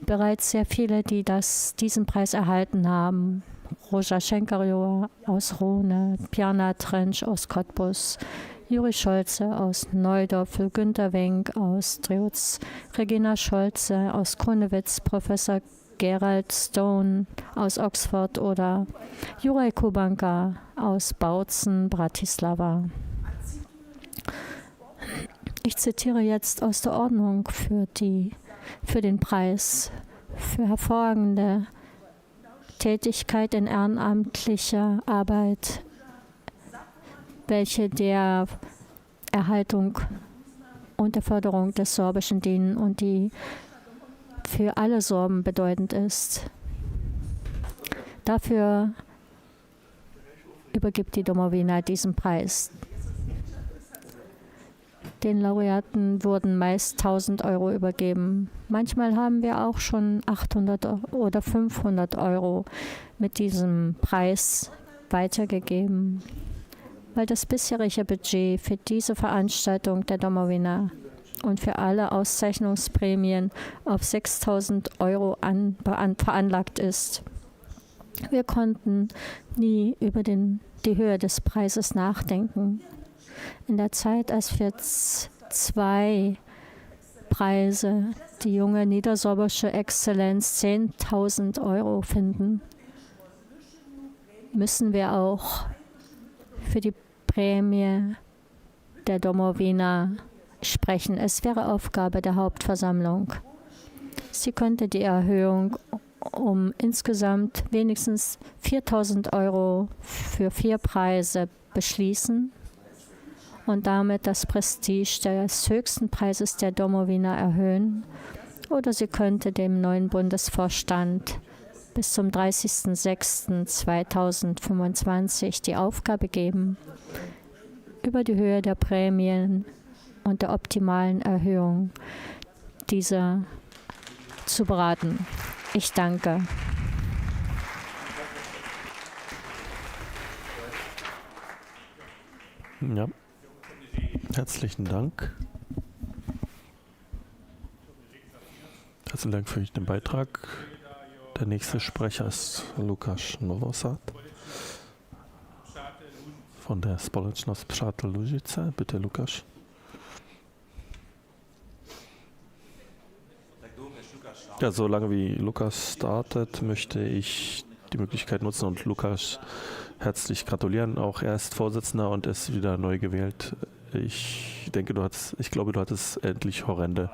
bereits sehr viele, die diesen Preis erhalten haben. Roja Schenkario aus Rhone, Piana Trench aus Cottbus, Juri Scholze aus Neudorf, Günter Wenk aus Dreutz, Regina Scholze aus Grunewitz, Professor Gerald Stone aus Oxford oder Juraj Kubanka aus Bautzen, Bratislava. Ich zitiere jetzt aus der Ordnung für den Preis für hervorragende Tätigkeit in ehrenamtlicher Arbeit, welche der Erhaltung und der Förderung des Sorbischen dienen und die für alle Sorben bedeutend ist. Dafür übergibt die Domowina diesen Preis. Den Laureaten wurden meist 1.000 Euro übergeben. Manchmal haben wir auch schon 800 oder 500 Euro mit diesem Preis weitergegeben, weil das bisherige Budget für diese Veranstaltung der Domowina und für alle Auszeichnungsprämien auf 6.000 Euro veranlagt ist. Wir konnten nie über die Höhe des Preises nachdenken. In der Zeit, als wir 2 Preise, die junge niedersorbische Exzellenz, 10.000 Euro finden, müssen wir auch für die Prämie der Domowina sprechen. Es wäre Aufgabe der Hauptversammlung. Sie könnte die Erhöhung um insgesamt wenigstens 4.000 Euro für 4 Preise beschließen und damit das Prestige des höchsten Preises der Domowina erhöhen. Oder sie könnte dem neuen Bundesvorstand bis zum 30.06.2025 die Aufgabe geben, über die Höhe der Prämien und der optimalen Erhöhung dieser zu beraten. Ich danke. Ja. Herzlichen Dank. Herzlichen Dank für den Beitrag. Der nächste Sprecher ist Lukáš Novosad von der Společnost Přátel Lužice. Bitte, Lukáš. Ja, solange wie Lukas startet, möchte ich die Möglichkeit nutzen und Lukas herzlich gratulieren. Auch er ist Vorsitzender und ist wieder neu gewählt. Ich glaube, du hattest endlich horrende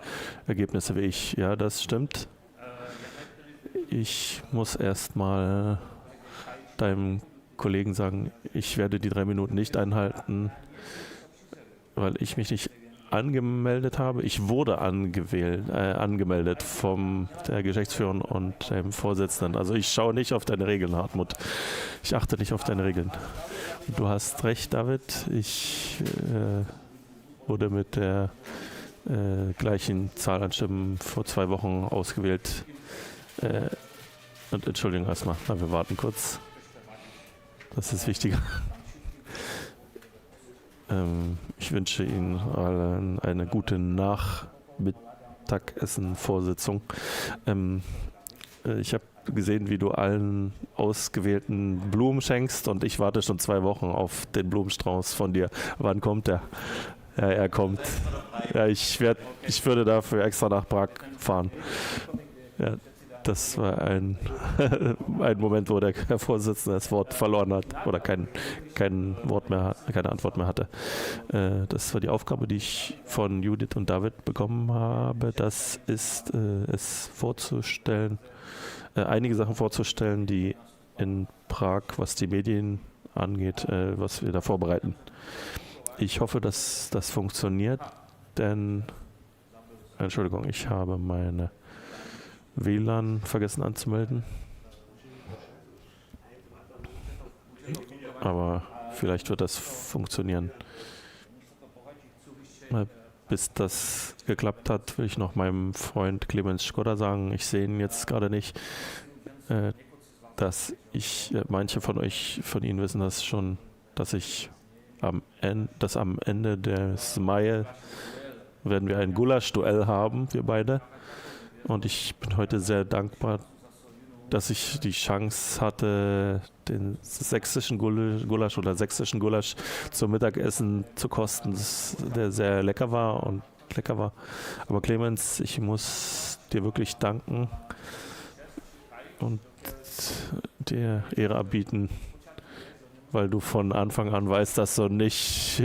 Ergebnisse wie ich. Ja, das stimmt. Ich muss erst mal deinem Kollegen sagen, ich werde die 3 Minuten nicht einhalten, weil ich mich nicht angemeldet habe. Ich wurde angemeldet vom der Geschäftsführerin und dem Vorsitzenden. Also ich schaue nicht auf deine Regeln, Hartmut. Ich achte nicht auf deine Regeln. Und du hast recht, David. Ich wurde mit der gleichen Zahl an Stimmen vor 2 Wochen ausgewählt. Und Entschuldigung erstmal, wir warten kurz. Das ist wichtiger. Ich wünsche Ihnen allen eine gute Nachmittagessen-Vorsitzung. Ich habe gesehen, wie du allen Ausgewählten Blumen schenkst und ich warte schon 2 Wochen auf den Blumenstrauß von dir. Wann kommt er? Ja, er kommt. Ja, ich würde dafür extra nach Prag fahren. Ja, das war ein Moment, wo der Vorsitzende das Wort verloren hat oder keine Antwort mehr hatte. Das war die Aufgabe, die ich von Judith und David bekommen habe. Das ist es vorzustellen, einige Sachen vorzustellen, die in Prag, was die Medien angeht, was wir da vorbereiten. Ich hoffe, dass das funktioniert, denn, Entschuldigung, ich habe meine WLAN vergessen anzumelden. Aber vielleicht wird das funktionieren. Bis das geklappt hat, will ich noch meinem Freund Clemens Skoda sagen, ich sehe ihn jetzt gerade nicht, dass manche von Ihnen wissen das schon, dass am Ende des Mai werden wir ein Gulasch-Duell haben, wir beide. Und ich bin heute sehr dankbar, dass ich die Chance hatte, den sächsischen Gulasch zum Mittagessen zu kosten, der sehr lecker war. Aber Clemens, ich muss dir wirklich danken. und dir Ehre erbieten, weil du von Anfang an weißt, dass du nicht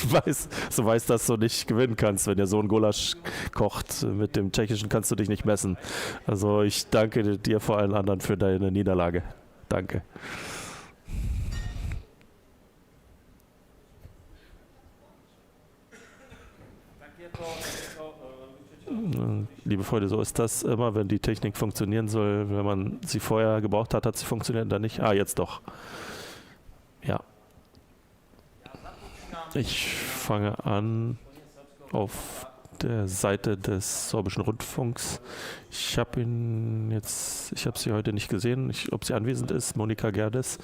weißt, dass du nicht gewinnen kannst. Wenn der Sohn Gulasch kocht, mit dem Tschechischen kannst du dich nicht messen. Also ich danke dir vor allen anderen für deine Niederlage. Danke. Liebe Freunde, so ist das immer, wenn die Technik funktionieren soll. Wenn man sie vorher gebraucht hat, hat sie funktioniert, dann nicht. Ah, jetzt doch. Ja. Ich fange an auf der Seite des Sorbischen Rundfunks. Ich habe sie heute nicht gesehen, ob sie anwesend ist, Monika Gerdes.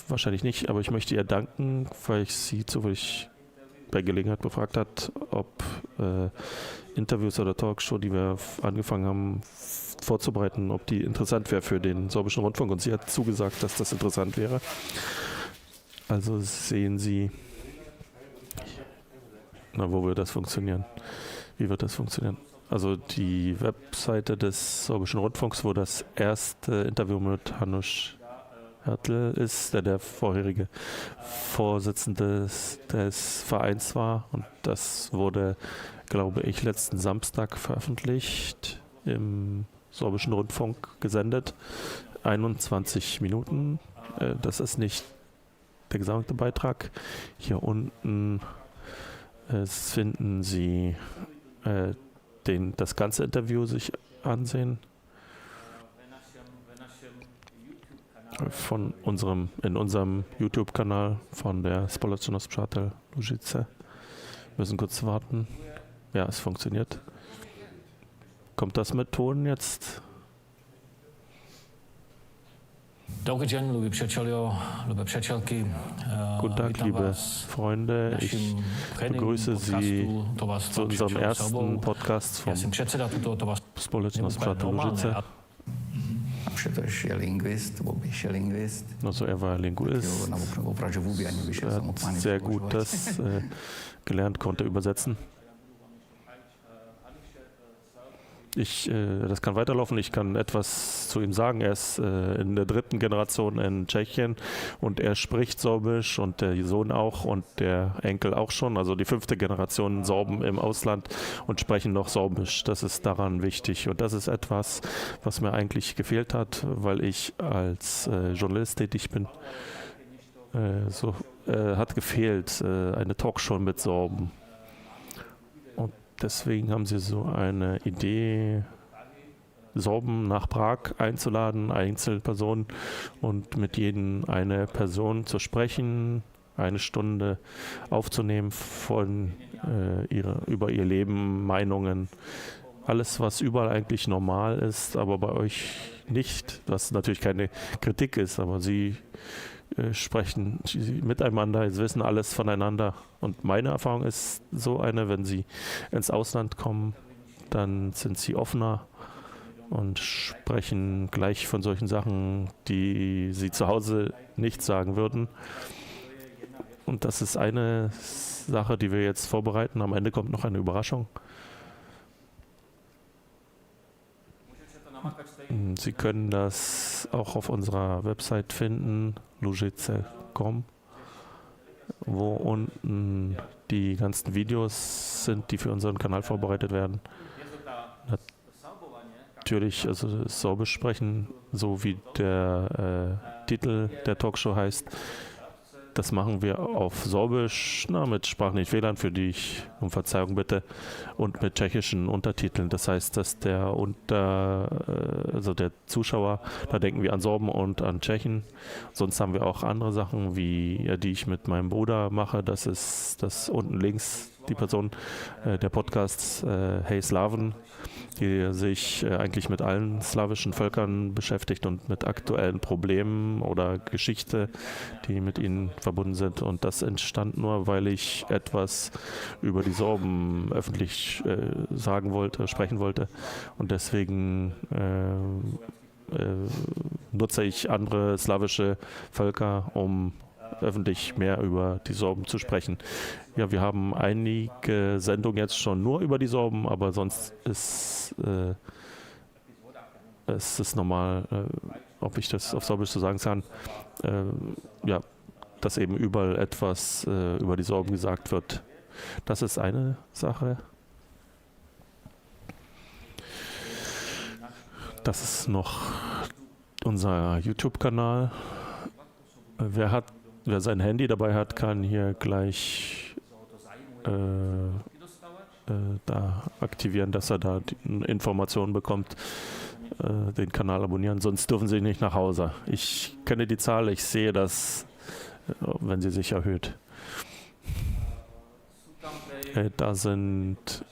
Wahrscheinlich nicht, aber ich möchte ihr danken, weil ich sie zufällig bei Gelegenheit befragt hat, ob Interviews oder Talkshow, die wir angefangen haben vorzubereiten, ob die interessant wäre für den Sorbischen Rundfunk. Und sie hat zugesagt, dass das interessant wäre. Also sehen Sie, wo wird das funktionieren? Wie wird das funktionieren? Also die Webseite des Sorbischen Rundfunks, wo das erste Interview mit Hanusch Hertel ist, der vorherige Vorsitzende des Vereins war. Und das wurde, glaube ich, letzten Samstag veröffentlicht, im Sorbischen Rundfunk gesendet. 21 Minuten. Das ist nicht der gesamte Beitrag. Hier unten finden Sie das ganze Interview sich ansehen. In unserem YouTube-Kanal von der Společnost Přátel Lužice. Wir müssen kurz warten. Ja, es funktioniert. Kommt das mit Ton jetzt? Guten Tag, liebe Freunde. Ich begrüße Sie zu unserem ersten Podcast von Společnost Přátel Lužice. Also er war Linguist, er hat sehr gut das gelernt, konnte übersetzen. Das kann weiterlaufen, ich kann etwas zu ihm sagen. Er ist in der 3. Generation in Tschechien und er spricht Sorbisch und der Sohn auch und der Enkel auch schon. Also die 5. Generation Sorben im Ausland und sprechen noch Sorbisch. Das ist daran wichtig und das ist etwas, was mir eigentlich gefehlt hat, weil ich als Journalist tätig bin. Hat gefehlt eine Talkshow mit Sorben. Deswegen haben sie so eine Idee, Sorben nach Prag einzuladen, Einzelpersonen, und mit jedem eine Person zu sprechen, eine Stunde aufzunehmen über ihr Leben, Meinungen, alles, was überall eigentlich normal ist, aber bei euch nicht, was natürlich keine Kritik ist, aber sie sprechen miteinander, sie wissen alles voneinander. Und meine Erfahrung ist so eine, wenn sie ins Ausland kommen, dann sind sie offener und sprechen gleich von solchen Sachen, die sie zu Hause nicht sagen würden. Und das ist eine Sache, die wir jetzt vorbereiten. Am Ende kommt noch eine Überraschung. Sie können das auch auf unserer Website finden, lužice.com, wo unten die ganzen Videos sind, die für unseren Kanal vorbereitet werden. Natürlich, also Sorbisch sprechen, so wie der Titel der Talkshow heißt. Das machen wir auf Sorbisch, mit sprachlichen Fehlern, für die ich um Verzeihung bitte, und mit tschechischen Untertiteln. Das heißt, dass der Zuschauer, da denken wir an Sorben und an Tschechen. Sonst haben wir auch andere Sachen, die ich mit meinem Bruder mache. Das ist das unten links, die Person, der Podcast Hey Slaven, die sich eigentlich mit allen slawischen Völkern beschäftigt und mit aktuellen Problemen oder Geschichte, die mit ihnen verbunden sind. Und das entstand nur, weil ich etwas über die Sorben öffentlich sprechen wollte. Und deswegen nutze ich andere slawische Völker, um öffentlich mehr über die Sorben zu sprechen. Ja, wir haben einige Sendungen jetzt schon nur über die Sorben, aber sonst ist es ist normal, ob ich das auf Sorbisch so sagen kann, ja, dass eben überall etwas über die Sorben gesagt wird. Das ist eine Sache. Das ist noch unser YouTube-Kanal. Wer sein Handy dabei hat, kann hier gleich da aktivieren, dass er da Informationen bekommt, den Kanal abonnieren, sonst dürfen Sie nicht nach Hause. Ich kenne die Zahl, ich sehe das, wenn sie sich erhöht. Da sind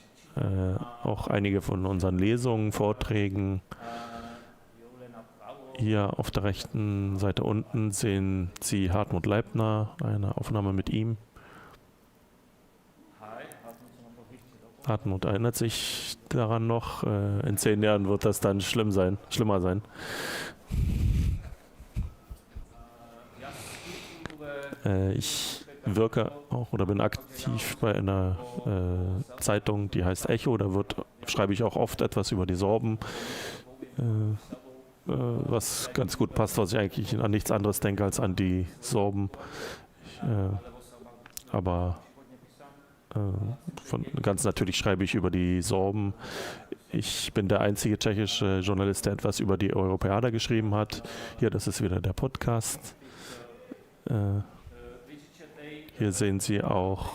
auch einige von unseren Lesungen, Vorträgen. Hier auf der rechten Seite unten sehen Sie Hartmut Leibner, eine Aufnahme mit ihm. Hartmut erinnert sich daran noch. In 10 Jahren wird das dann schlimmer sein. Ich wirke auch oder bin aktiv bei einer Zeitung, die heißt Echo. Da schreibe ich auch oft etwas über die Sorben, was ganz gut passt, was ich eigentlich an nichts anderes denke als an die Sorben. Aber ganz natürlich schreibe ich über die Sorben. Ich bin der einzige tschechische Journalist, der etwas über die Europäada geschrieben hat. Hier, das ist wieder der Podcast. Hier sehen Sie auch,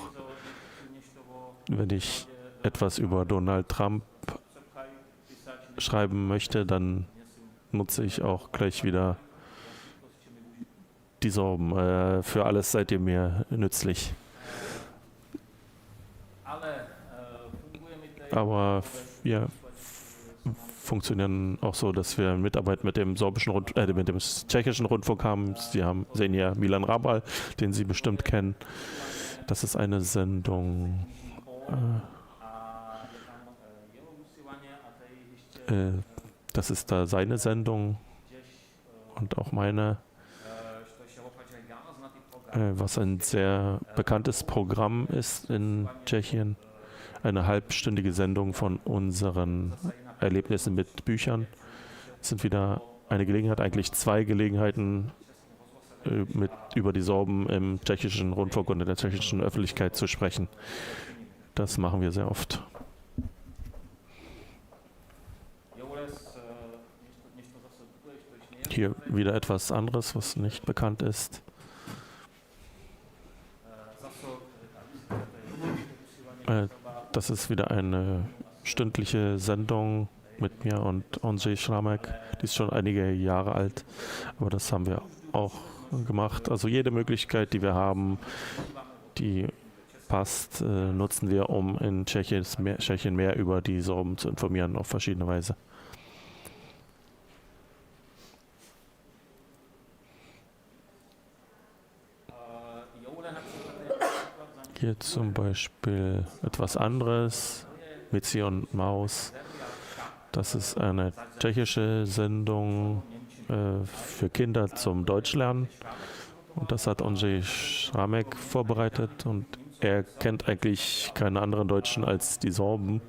wenn ich etwas über Donald Trump schreiben möchte, dann nutze ich auch gleich wieder die Sorben. Für alles seid ihr mir nützlich. Aber wir funktionieren auch so, dass wir Mitarbeit mit dem mit dem tschechischen Rundfunk haben. Sie sehen hier Milan Rabal, den Sie bestimmt kennen. Das ist eine Sendung. Das ist da seine Sendung und auch meine, was ein sehr bekanntes Programm ist in Tschechien. Eine halbstündige Sendung von unseren Erlebnissen mit Büchern. Es sind wieder eine Gelegenheit, eigentlich 2 Gelegenheiten, über die Sorben im tschechischen Rundfunk und in der tschechischen Öffentlichkeit zu sprechen. Das machen wir sehr oft. Hier wieder etwas anderes, was nicht bekannt ist. Das ist wieder eine stündliche Sendung mit mir und Ondřej Šrámek. Die ist schon einige Jahre alt, aber das haben wir auch gemacht. Also jede Möglichkeit, die wir haben, die passt, nutzen wir, um in Tschechien mehr über die Sorben zu informieren, auf verschiedene Weise. Hier zum Beispiel etwas anderes, Mizi und Maus. Das ist eine tschechische Sendung für Kinder zum Deutschlernen. Und das hat Ondřej Šrámek vorbereitet und er kennt eigentlich keine anderen Deutschen als die Sorben.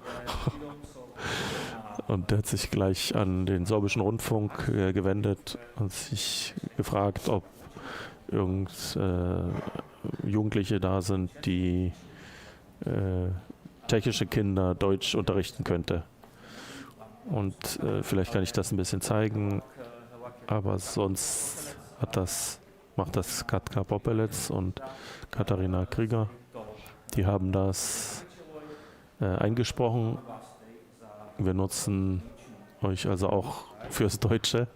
Und der hat sich gleich an den sorbischen Rundfunk gewendet und sich gefragt, ob Jugendliche da sind, die tschechische Kinder Deutsch unterrichten könnte. Und vielleicht kann ich das ein bisschen zeigen, aber sonst macht das Katka Popelec und Katharina Krieger. Die haben das eingesprochen. Wir nutzen euch also auch fürs Deutsche.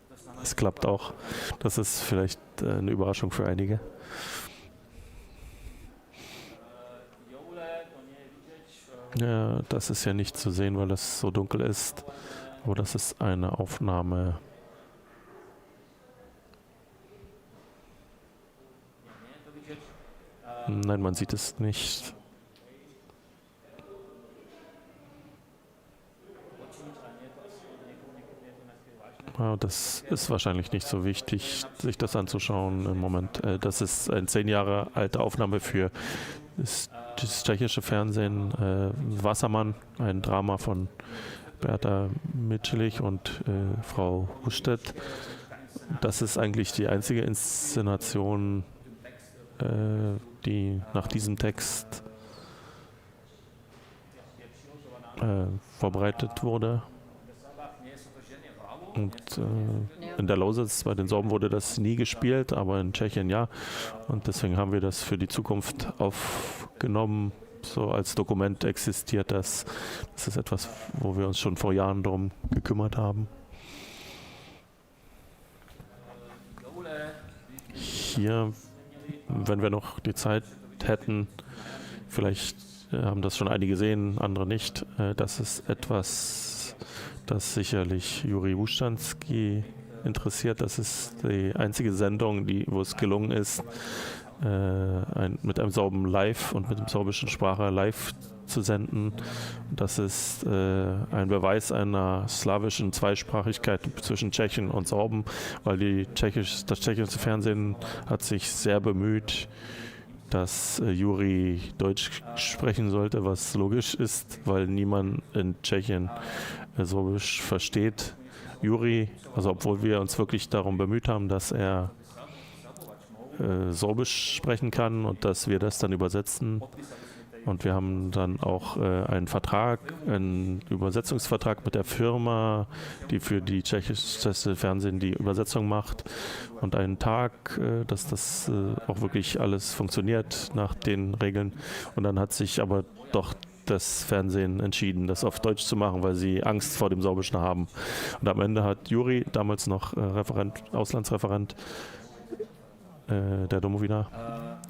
Es klappt auch. Das ist vielleicht eine Überraschung für einige. Ja, das ist ja nicht zu sehen, weil es so dunkel ist. Aber das ist eine Aufnahme. Nein, man sieht es nicht. Das ist wahrscheinlich nicht so wichtig, sich das anzuschauen im Moment. Das ist eine 10 Jahre alte Aufnahme für das tschechische Fernsehen. Wassermann, ein Drama von Beata Mitscherlich und Frau Hustedt. Das ist eigentlich die einzige Inszenation, die nach diesem Text vorbereitet wurde. Und in der Lausitz bei den Sorben wurde das nie gespielt, aber in Tschechien ja. Und deswegen haben wir das für die Zukunft aufgenommen. So als Dokument existiert das. Das ist etwas, wo wir uns schon vor Jahren darum gekümmert haben. Hier, wenn wir noch die Zeit hätten, vielleicht haben das schon einige gesehen, andere nicht. Das ist etwas, das sicherlich Juri Wustanski interessiert. Das ist die einzige Sendung, wo es gelungen ist, mit einem Sorben live und mit dem sorbischen Sprache live zu senden. Das ist ein Beweis einer slawischen Zweisprachigkeit zwischen Tschechen und Sorben, weil das tschechische Fernsehen hat sich sehr bemüht, dass Juri Deutsch sprechen sollte, was logisch ist, weil niemand in Tschechien Sorbisch versteht. Juri, also obwohl wir uns wirklich darum bemüht haben, dass er Sorbisch sprechen kann und dass wir das dann übersetzen. Und wir haben dann auch einen Übersetzungsvertrag mit der Firma, die für die tschechische Fernsehen die Übersetzung macht. Und einen Tag, dass das auch wirklich alles funktioniert nach den Regeln. Und dann hat sich aber doch das Fernsehen entschieden, das auf Deutsch zu machen, weil sie Angst vor dem Sorbischen haben. Und am Ende hat Juri, damals noch Auslandsreferent der Domowina,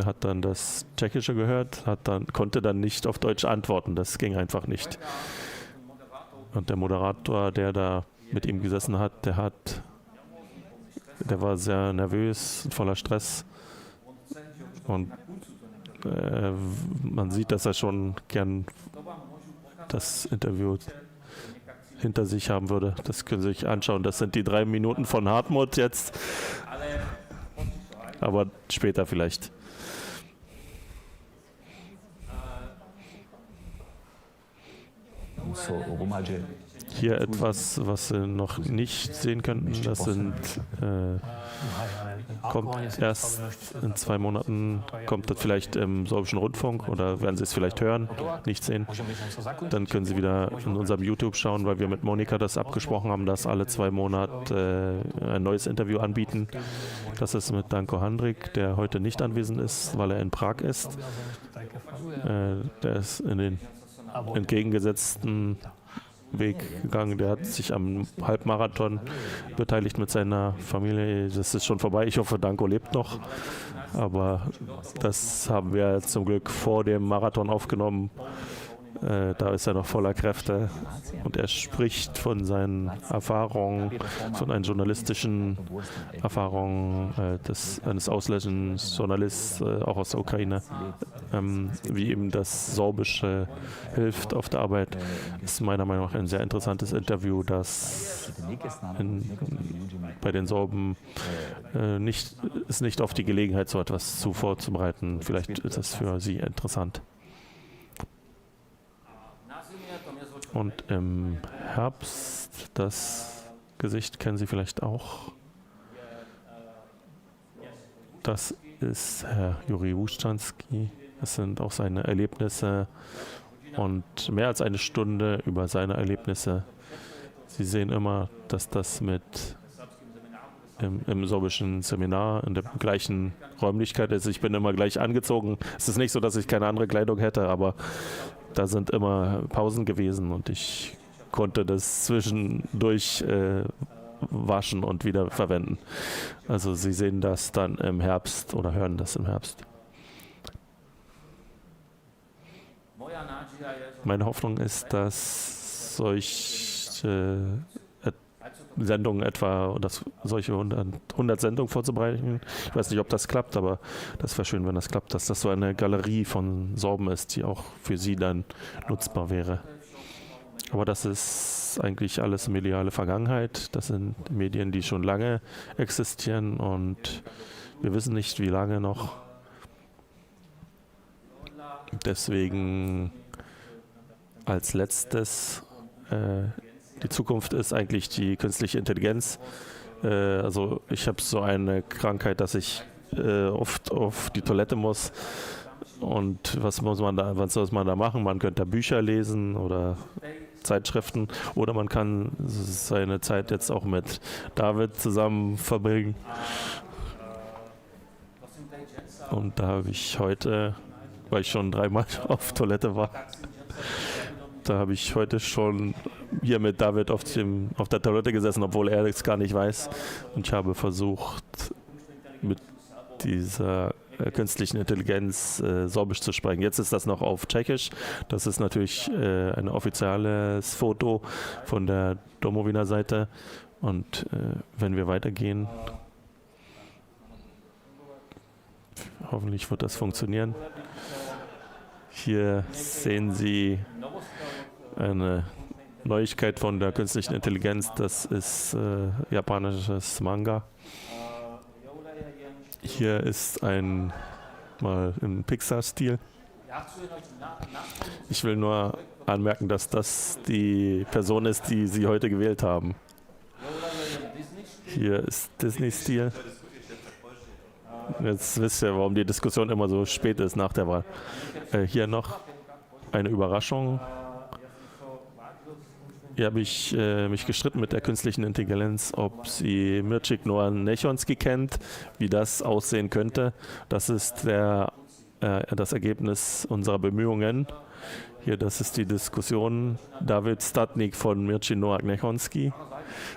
hat dann das Tschechische gehört, konnte dann nicht auf Deutsch antworten. Das ging einfach nicht. Und der Moderator, der da mit ihm gesessen hat, der war sehr nervös, voller Stress. Und man sieht, dass er schon gern das Interview hinter sich haben würde. Das können Sie sich anschauen. Das sind die 3 Minuten von Hartmut jetzt. Aber später vielleicht. Hier etwas, was Sie noch nicht sehen könnten. Das kommt erst in 2 Monaten, kommt das vielleicht im Sorbischen Rundfunk oder werden Sie es vielleicht hören, nicht sehen. Dann können Sie wieder in unserem YouTube schauen, weil wir mit Monika das abgesprochen haben, dass alle 2 Monate ein neues Interview anbieten. Das ist mit Danko Handrik, der heute nicht anwesend ist, weil er in Prag ist. Der ist in den entgegengesetzten Weg gegangen. Der hat sich am Halbmarathon beteiligt mit seiner Familie. Das ist schon vorbei. Ich hoffe, Danko lebt noch. Aber das haben wir zum Glück vor dem Marathon aufgenommen. Da ist er noch voller Kräfte und er spricht von seinen Erfahrungen, von einer journalistischen Erfahrung eines ausländischen Journalisten, auch aus der Ukraine, wie ihm das Sorbische hilft auf der Arbeit. Das ist meiner Meinung nach ein sehr interessantes Interview, das bei den Sorben nicht auf die Gelegenheit, so etwas vorzubereiten. Vielleicht ist das für Sie interessant. Und im Herbst, das Gesicht kennen Sie vielleicht auch. Das ist Herr Juri Wustanski. Das sind auch seine Erlebnisse und mehr als eine Stunde über seine Erlebnisse. Sie sehen immer, dass das im sorbischen Seminar in der gleichen Räumlichkeit ist. Ich bin immer gleich angezogen. Es ist nicht so, dass ich keine andere Kleidung hätte, aber da sind immer Pausen gewesen und ich konnte das zwischendurch waschen und wieder verwenden. Also Sie sehen das dann im Herbst oder hören das im Herbst. Meine Hoffnung ist, dass solche Sendungen etwa, dass solche 100 Sendungen vorzubereiten. Ich weiß nicht, ob das klappt, aber das wäre schön, wenn das klappt, dass das so eine Galerie von Sorben ist, die auch für Sie dann nutzbar wäre. Aber das ist eigentlich alles mediale Vergangenheit. Das sind Medien, die schon lange existieren und wir wissen nicht, wie lange noch. Deswegen als letztes, die Zukunft ist eigentlich die künstliche Intelligenz. Also ich habe so eine Krankheit, dass ich oft auf die Toilette muss. Und was soll man da machen? Man könnte Bücher lesen oder Zeitschriften oder man kann seine Zeit jetzt auch mit David zusammen verbringen. Und da habe ich heute, weil ich schon 3-mal auf Toilette war, da habe ich heute schon hier mit David auf der Toilette gesessen, obwohl er es gar nicht weiß. Und ich habe versucht, mit dieser künstlichen Intelligenz Sorbisch zu sprechen. Jetzt ist das noch auf Tschechisch. Das ist natürlich ein offizielles Foto von der Domowiner Seite. Und wenn wir weitergehen, hoffentlich wird das funktionieren. Hier sehen Sie eine Neuigkeit von der künstlichen Intelligenz. Das ist japanisches Manga. Hier ist mal im Pixar-Stil. Ich will nur anmerken, dass das die Person ist, die Sie heute gewählt haben. Hier ist Disney-Stil. Jetzt wisst ihr, warum die Diskussion immer so spät ist nach der Wahl. Hier noch eine Überraschung. Hier habe ich mich gestritten mit der künstlichen Intelligenz, ob sie Mircik Noan Nechonski kennt, wie das aussehen könnte. Das ist das Ergebnis unserer Bemühungen. Hier, das ist die Diskussion. David Statnik von Mircik Noan Nechonski.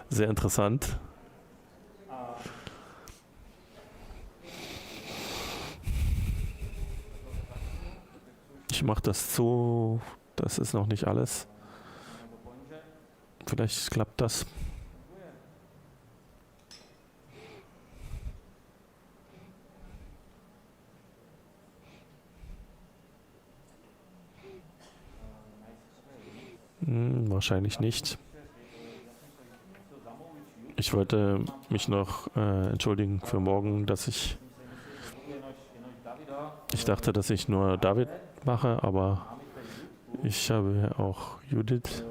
Sehr interessant. Ich mache das zu. Das ist noch nicht alles. Vielleicht klappt das. Wahrscheinlich nicht. Ich wollte mich noch entschuldigen für morgen, dass ich dachte, dass ich nur David mache, aber ich habe auch Judith,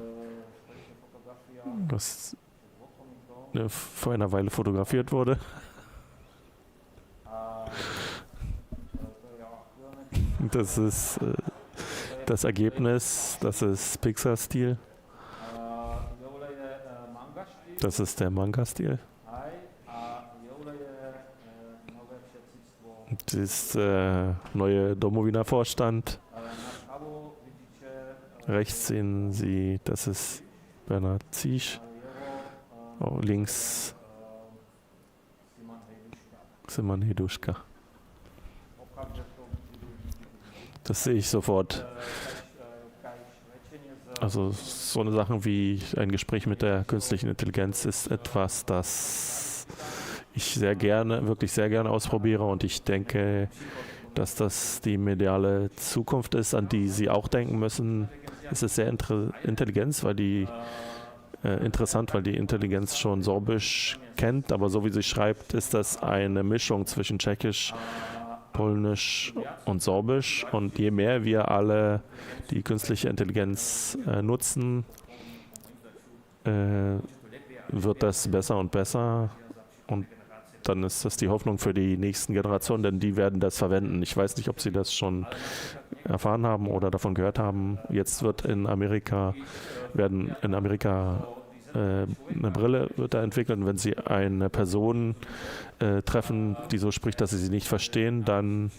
was vor einer Weile fotografiert wurde. Das ist das Ergebnis, das ist Pixar-Stil. Das ist der Manga-Stil. Das ist neue Domowiner Vorstand. Rechts sehen Sie, das ist Bernhard Ziesch. Oh, links Simon Heduschka. Das sehe ich sofort. Also so eine Sache wie ein Gespräch mit der künstlichen Intelligenz ist etwas, das ich wirklich sehr gerne ausprobiere und ich denke, dass das die mediale Zukunft ist, an die Sie auch denken müssen. Es ist sehr interessant, weil die Intelligenz schon Sorbisch kennt, aber so wie sie schreibt, ist das eine Mischung zwischen Tschechisch, Polnisch und Sorbisch. Und je mehr wir alle die künstliche Intelligenz nutzen, wird das besser und besser. Und dann ist das die Hoffnung für die nächsten Generationen, denn die werden das verwenden. Ich weiß nicht, ob Sie das schon erfahren haben oder davon gehört haben. Jetzt wird in Amerika eine Brille wird da entwickelt und wenn Sie eine Person treffen, die so spricht, dass Sie sie nicht verstehen, dann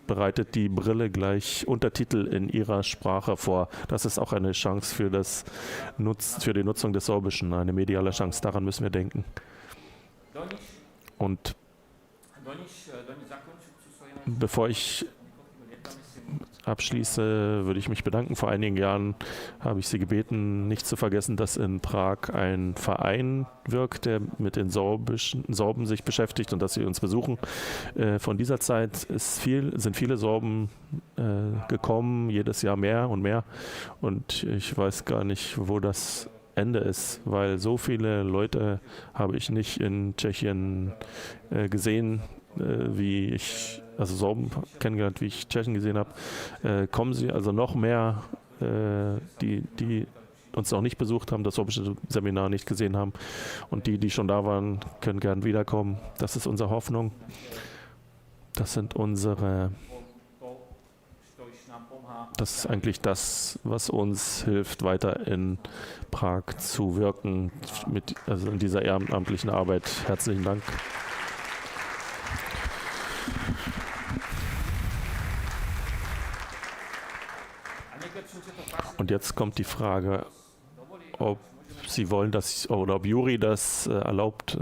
bereitet die Brille gleich Untertitel in ihrer Sprache vor. Das ist auch eine Chance für die Nutzung des Sorbischen, eine mediale Chance. Daran müssen wir denken. Und bevor ich abschließe, würde ich mich bedanken. Vor einigen Jahren habe ich Sie gebeten, nicht zu vergessen, dass in Prag ein Verein wirkt, der mit den Sorben sich beschäftigt und dass Sie uns besuchen. Von dieser Zeit sind viele Sorben gekommen, jedes Jahr mehr und mehr. Und ich weiß gar nicht, wo das Ende ist, weil so viele Leute habe ich nicht in Tschechien gesehen, Sorben kennengelernt, wie ich Tschechen gesehen habe. Kommen Sie also noch mehr die uns noch nicht besucht haben, das sorbische Seminar nicht gesehen haben. Und die schon da waren, können gern wiederkommen. Das ist unsere Hoffnung. Das ist eigentlich das, was uns hilft, weiter in Prag zu wirken, also in dieser ehrenamtlichen Arbeit. Herzlichen Dank. Und jetzt kommt die Frage, ob Sie wollen, oder ob Juri das erlaubt,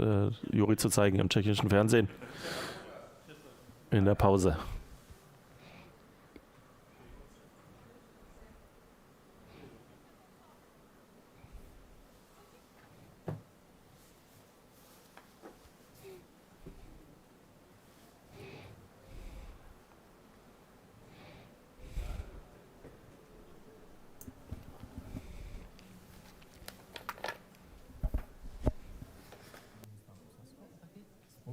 Juri zu zeigen im tschechischen Fernsehen in der Pause.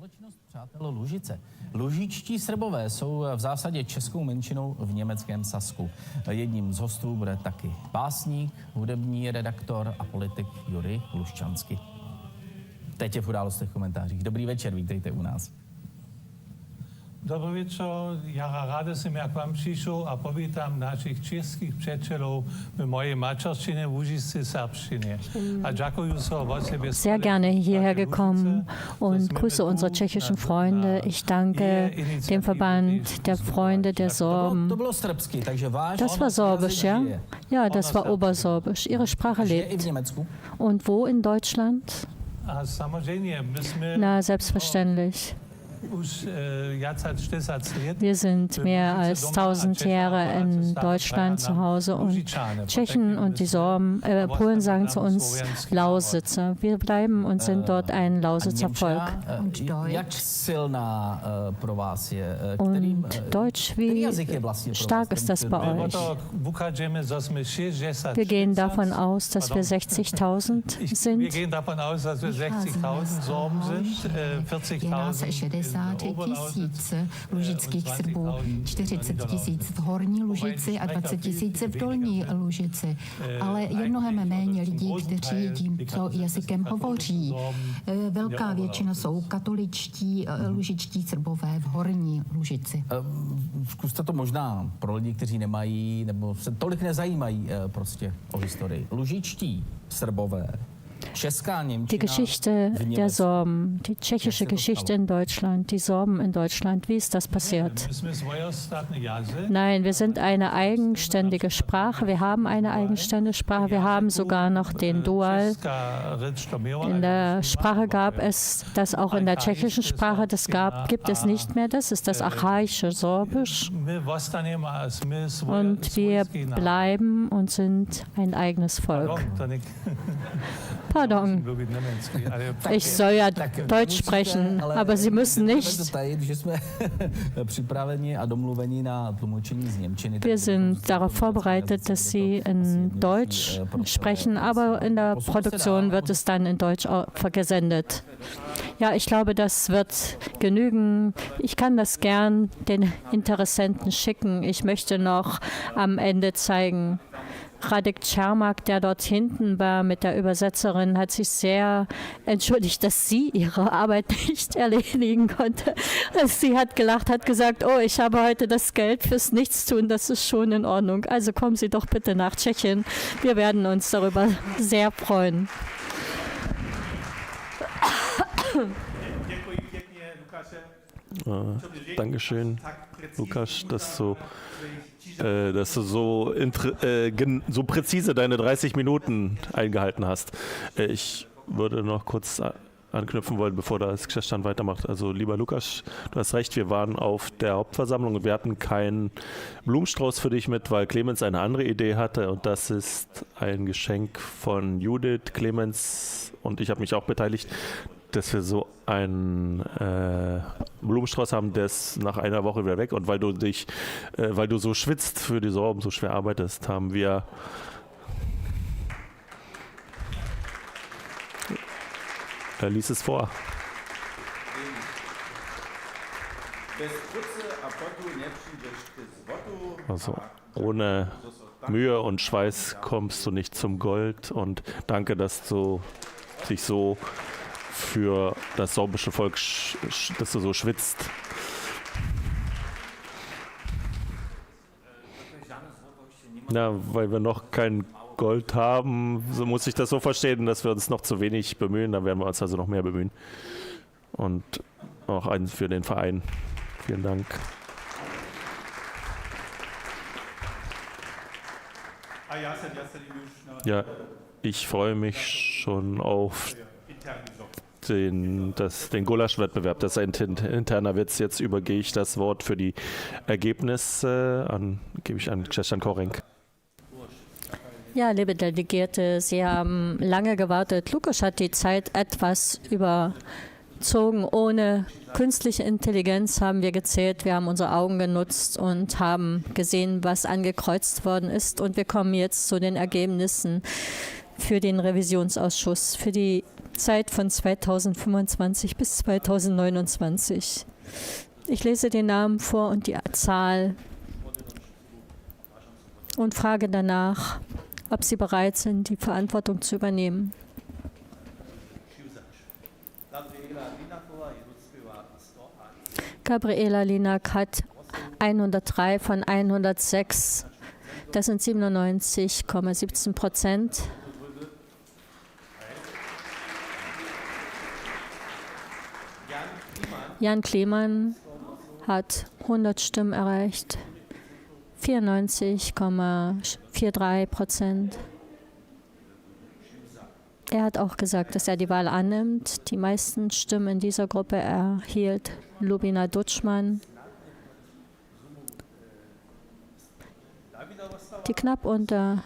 Společnost Přátel Lužice. Lužičtí Srbové jsou v zásadě českou menšinou v německém Sasku. Jedním z hostů bude taky básník, hudební redaktor a politik Juri Luščansky. Teď je v Událostech komentářích. Dobrý večer, vítejte u nás. Dobrý večer, ja rád som, jak vám přišel a povítam našich českých přátelů v mojej materštine, v Łužice, Serbštine. A ďakujem sa vo sebe. Sehr gerne hierher gekommen und grüße unsere tschechischen Freunde. Ich danke dem Verband der Freunde der Sorben. Das war Sorbisch, ja? Ja, das war Obersorbisch. Ihre Sprache lebt. Und wo in Deutschland? Na, selbstverständlich. Wir sind mehr als 1000 Jahre in Deutschland zu Hause und Tschechen und die Sorben, Polen sagen zu uns Lausitzer. Wir bleiben und sind dort ein Lausitzer Volk. Und Deutsch, wie stark ist das bei euch? Wir gehen davon aus, dass wir 60.000 sind. Wir gehen davon aus, dass wir 60.000 Sorben sind, 40.000 tisíc lužických Srbů, 40 000 v Horní Lužici a 20 000 v Dolní Lužici. Ale je mnohem méně lidí, kteří tímto jazykem hovoří. Velká většina jsou katoličtí lužičtí Srbové v Horní Lužici. Zkuste to možná pro lidi, kteří nemají nebo se tolik nezajímají prostě o historii. Lužičtí Srbové. Die Geschichte der Sorben, die tschechische Geschichte in Deutschland, die Sorben in Deutschland, wie ist das passiert? Nein, wir sind eine eigenständige Sprache, wir haben eine eigenständige Sprache, wir haben sogar noch den Dual. In der Sprache gab es das auch in der tschechischen Sprache, gibt es nicht mehr, das ist das archaische Sorbisch. Und wir bleiben und sind ein eigenes Volk. Pardon. Ich soll ja Deutsch sprechen, aber Sie müssen nicht. Wir sind darauf vorbereitet, dass Sie in Deutsch sprechen, aber in der Produktion wird es dann in Deutsch gesendet. Ja, ich glaube, das wird genügen. Ich kann das gern den Interessenten schicken. Ich möchte noch am Ende zeigen. Radek Čermak, der dort hinten war mit der Übersetzerin, hat sich sehr entschuldigt, dass sie ihre Arbeit nicht erledigen konnte. Sie hat gelacht, hat gesagt, oh, ich habe heute das Geld fürs Nichtstun, das ist schon in Ordnung. Also kommen Sie doch bitte nach Tschechien. Wir werden uns darüber sehr freuen. Dankeschön, Lukas, dass du so präzise deine 30 Minuten eingehalten hast. Ich würde noch kurz anknüpfen wollen, bevor das Geschäftsstand weitermacht. Also lieber Lukas, du hast recht, wir waren auf der Hauptversammlung und wir hatten keinen Blumenstrauß für dich mit, weil Clemens eine andere Idee hatte und das ist ein Geschenk von Judith, Clemens und ich habe mich auch beteiligt, dass wir so einen Blumenstrauß haben, der ist nach einer Woche wieder weg und weil du so schwitzt für die Sorben, so schwer arbeitest, haben wir lies es vor. Das kurze Also ohne Mühe und Schweiß kommst du nicht zum Gold. Und danke, dass du dich so für das sorbische Volk, dass du so schwitzt. Ja, weil wir noch kein Gold haben, so muss ich das so verstehen, dass wir uns noch zu wenig bemühen. Dann werden wir uns also noch mehr bemühen. Und auch einen für den Verein. Vielen Dank. Ja, ich freue mich schon auf den Gulasch-Wettbewerb. Das ist ein interner Witz. Jetzt übergehe ich das Wort für die Ergebnisse gebe ich an Krzysztof Korenk. Ja, liebe Delegierte, Sie haben lange gewartet. Lukas hat die Zeit etwas überzogen. Ohne künstliche Intelligenz haben wir gezählt. Wir haben unsere Augen genutzt und haben gesehen, was angekreuzt worden ist. Und wir kommen jetzt zu den Ergebnissen für den Revisionsausschuss für die Zeit von 2025 bis 2029. Ich lese den Namen vor und die Zahl und frage danach, ob Sie bereit sind, die Verantwortung zu übernehmen. Gabriela Linak hat 103 von 106. Das sind 97,17%. Jan Klemann hat 100 Stimmen erreicht. 94,43%. Er hat auch gesagt, dass er die Wahl annimmt. Die meisten Stimmen in dieser Gruppe erhielt Lubina Dutschmann. Die knapp unter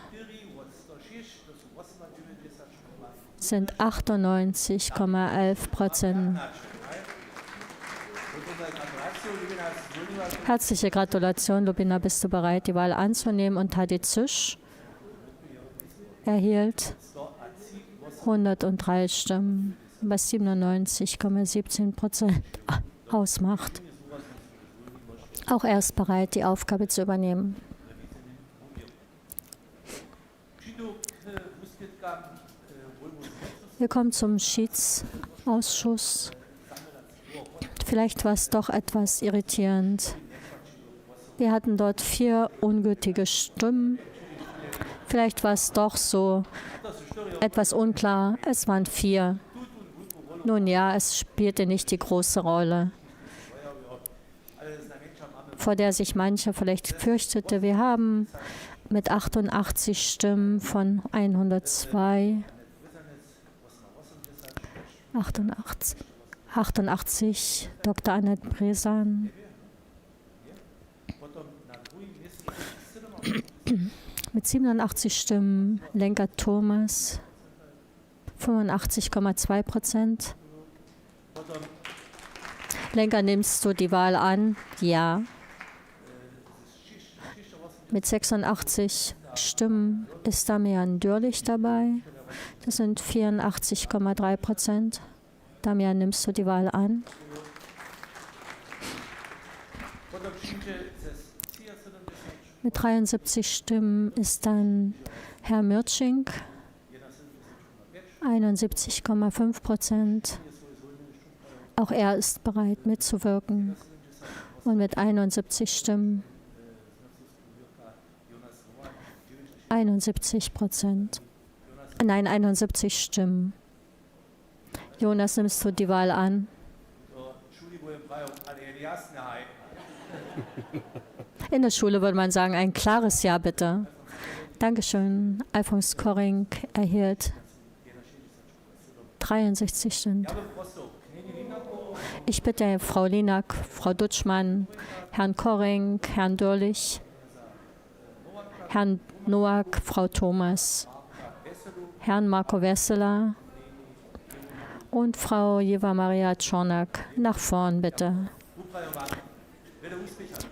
sind 98,11%. Herzliche Gratulation, Lubina, bist du bereit, die Wahl anzunehmen? Und Hadi Züsch erhielt 103 Stimmen, was 97,17% ausmacht. Auch er ist bereit, die Aufgabe zu übernehmen. Wir kommen zum Schiedsausschuss. Vielleicht war es doch etwas irritierend. Wir hatten dort 4 ungültige Stimmen. Vielleicht war es doch so etwas unklar. Es waren 4. Nun ja, es spielte nicht die große Rolle, vor der sich mancher vielleicht fürchtete. Wir haben mit 88 Stimmen von 102, 88 Dr. Annette Bresan, mit 87 Stimmen Lenka Thomas, 85,2%. Lenka, nimmst du die Wahl an? Ja. Mit 86 Stimmen ist Damian Dürlich dabei. Das sind 84,3%. Damian, nimmst du die Wahl an? Mit 73 Stimmen ist dann Herr Mürtsching, 71,5%. Auch er ist bereit mitzuwirken. Und mit 71 Stimmen 71%. Nein, 71 Stimmen. Jonas, nimmst du die Wahl an? In der Schule würde man sagen, ein klares Ja, bitte. Dankeschön. Alfons Korenk erhielt 63 Stimmen. Ich bitte Frau Linak, Frau Dutschmann, Herrn Korenk, Herrn Dürlich, Herrn Noack, Frau Thomas, Herrn Marco Wesseler und Frau Jeva Maria Czornak nach vorn, bitte.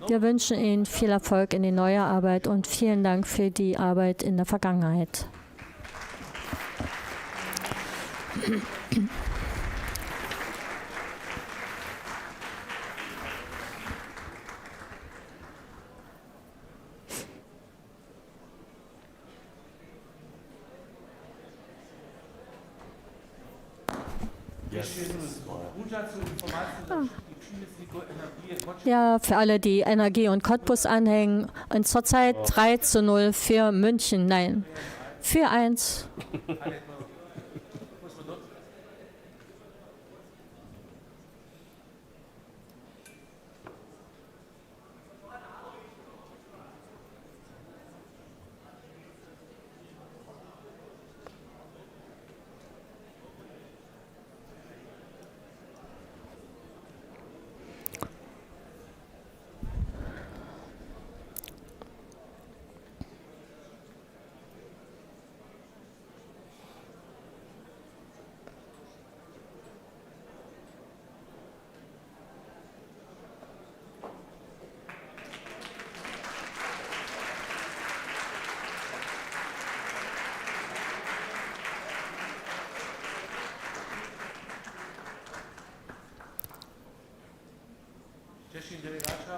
Wir wünschen Ihnen viel Erfolg in die neue Arbeit und vielen Dank für die Arbeit in der Vergangenheit. Ja, für alle, die Energie und Cottbus anhängen. Und zurzeit 3:0 für München. Nein, 4:1.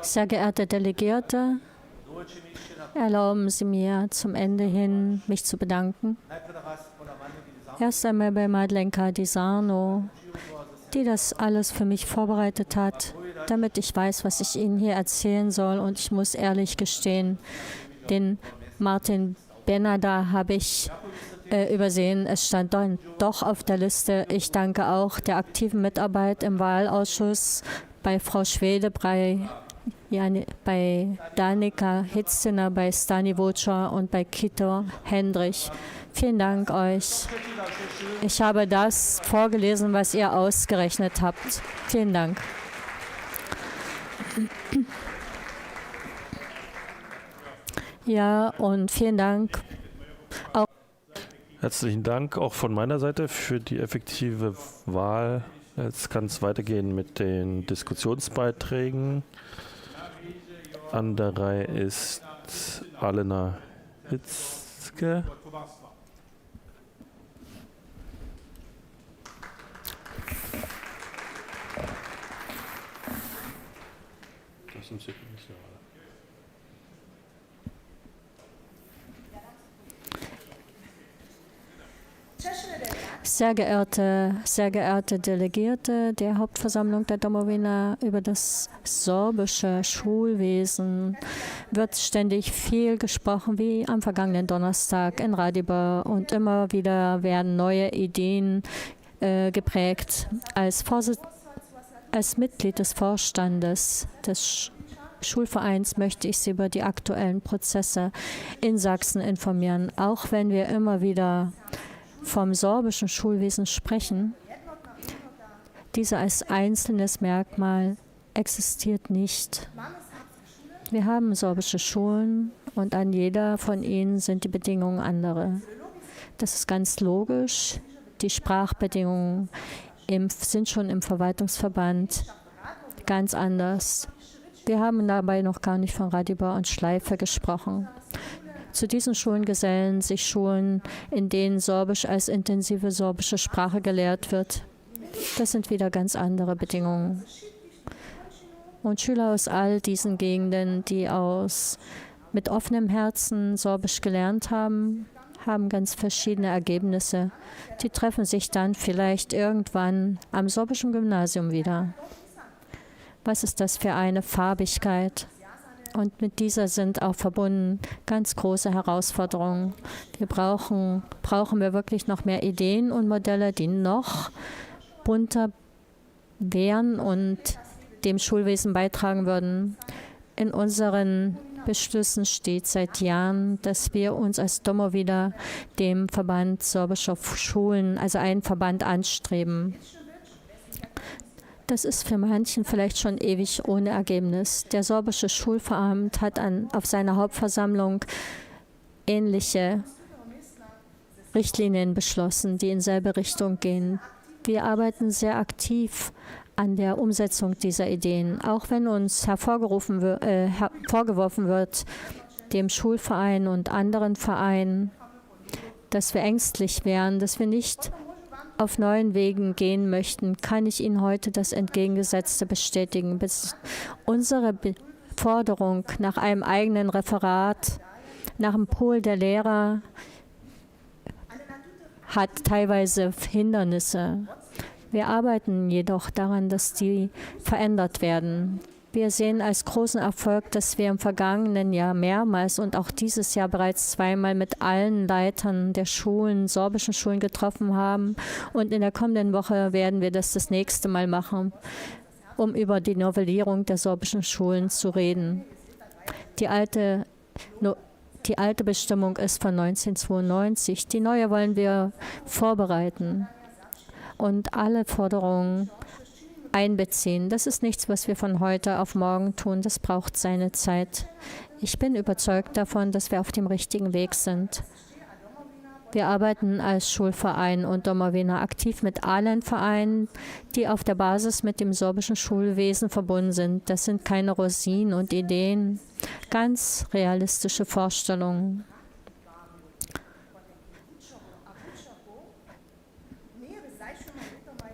Sehr geehrte Delegierte, erlauben Sie mir zum Ende hin, mich zu bedanken. Erst einmal bei Madeleine Cardisano, die das alles für mich vorbereitet hat, damit ich weiß, was ich Ihnen hier erzählen soll. Und ich muss ehrlich gestehen, den Martin Benada habe ich übersehen. Es stand doch auf der Liste. Ich danke auch der aktiven Mitarbeit im Wahlausschuss bei Frau Schwede, bei Danica Hitziner, bei Stani Voca und bei Kito Hendrich. Vielen Dank euch. Ich habe das vorgelesen, was ihr ausgerechnet habt. Vielen Dank. Ja, und vielen Dank auch. Herzlichen Dank auch von meiner Seite für die effektive Wahl. Jetzt kann es weitergehen mit den Diskussionsbeiträgen. An der Reihe ist Alena Hitzke. Sehr geehrte Delegierte der Hauptversammlung der Domowina, über das sorbische Schulwesen wird ständig viel gesprochen, wie am vergangenen Donnerstag in Radibor. Und immer wieder werden neue Ideen geprägt. Als Mitglied des Vorstandes des Schulvereins möchte ich Sie über die aktuellen Prozesse in Sachsen informieren. Auch wenn wir immer wieder vom sorbischen Schulwesen sprechen, dieser als einzelnes Merkmal existiert nicht. Wir haben sorbische Schulen und an jeder von ihnen sind die Bedingungen andere. Das ist ganz logisch. Die Sprachbedingungen sind schon im Verwaltungsverband ganz anders. Wir haben dabei noch gar nicht von Radibor und Schleife gesprochen. Zu diesen Schulen gesellen sich Schulen, in denen Sorbisch als intensive sorbische Sprache gelehrt wird. Das sind wieder ganz andere Bedingungen. Und Schüler aus all diesen Gegenden, die mit offenem Herzen Sorbisch gelernt haben, haben ganz verschiedene Ergebnisse. Die treffen sich dann vielleicht irgendwann am sorbischen Gymnasium wieder. Was ist das für eine Farbigkeit? Und mit dieser sind auch verbunden ganz große Herausforderungen. Brauchen wir wirklich noch mehr Ideen und Modelle, die noch bunter wären und dem Schulwesen beitragen würden. In unseren Beschlüssen steht seit Jahren, dass wir uns als Domowina dem Verband sorbischer Schulen, also einen Verband anstreben. Das ist für manchen vielleicht schon ewig ohne Ergebnis. Der sorbische Schulverband hat auf seiner Hauptversammlung ähnliche Richtlinien beschlossen, die in selbe Richtung gehen. Wir arbeiten sehr aktiv an der Umsetzung dieser Ideen, auch wenn uns vorgeworfen wird, dem Schulverein und anderen Vereinen, dass wir ängstlich wären, dass wir nicht auf neuen Wegen gehen möchten, kann ich Ihnen heute das Entgegengesetzte bestätigen. Unsere Forderung nach einem eigenen Referat, nach dem Pool der Lehrer, hat teilweise Hindernisse. Wir arbeiten jedoch daran, dass die verändert werden. Wir sehen als großen Erfolg, dass wir im vergangenen Jahr mehrmals und auch dieses Jahr bereits zweimal mit allen Leitern der Schulen, sorbischen Schulen getroffen haben. Und in der kommenden Woche werden wir das nächste Mal machen, um über die Novellierung der sorbischen Schulen zu reden. Die alte Bestimmung ist von 1992. Die neue wollen wir vorbereiten und alle Forderungen einbeziehen. Das ist nichts, was wir von heute auf morgen tun. Das braucht seine Zeit. Ich bin überzeugt davon, dass wir auf dem richtigen Weg sind. Wir arbeiten als Schulverein und Domowina aktiv mit allen Vereinen, die auf der Basis mit dem sorbischen Schulwesen verbunden sind. Das sind keine Rosinen und Ideen, ganz realistische Vorstellungen.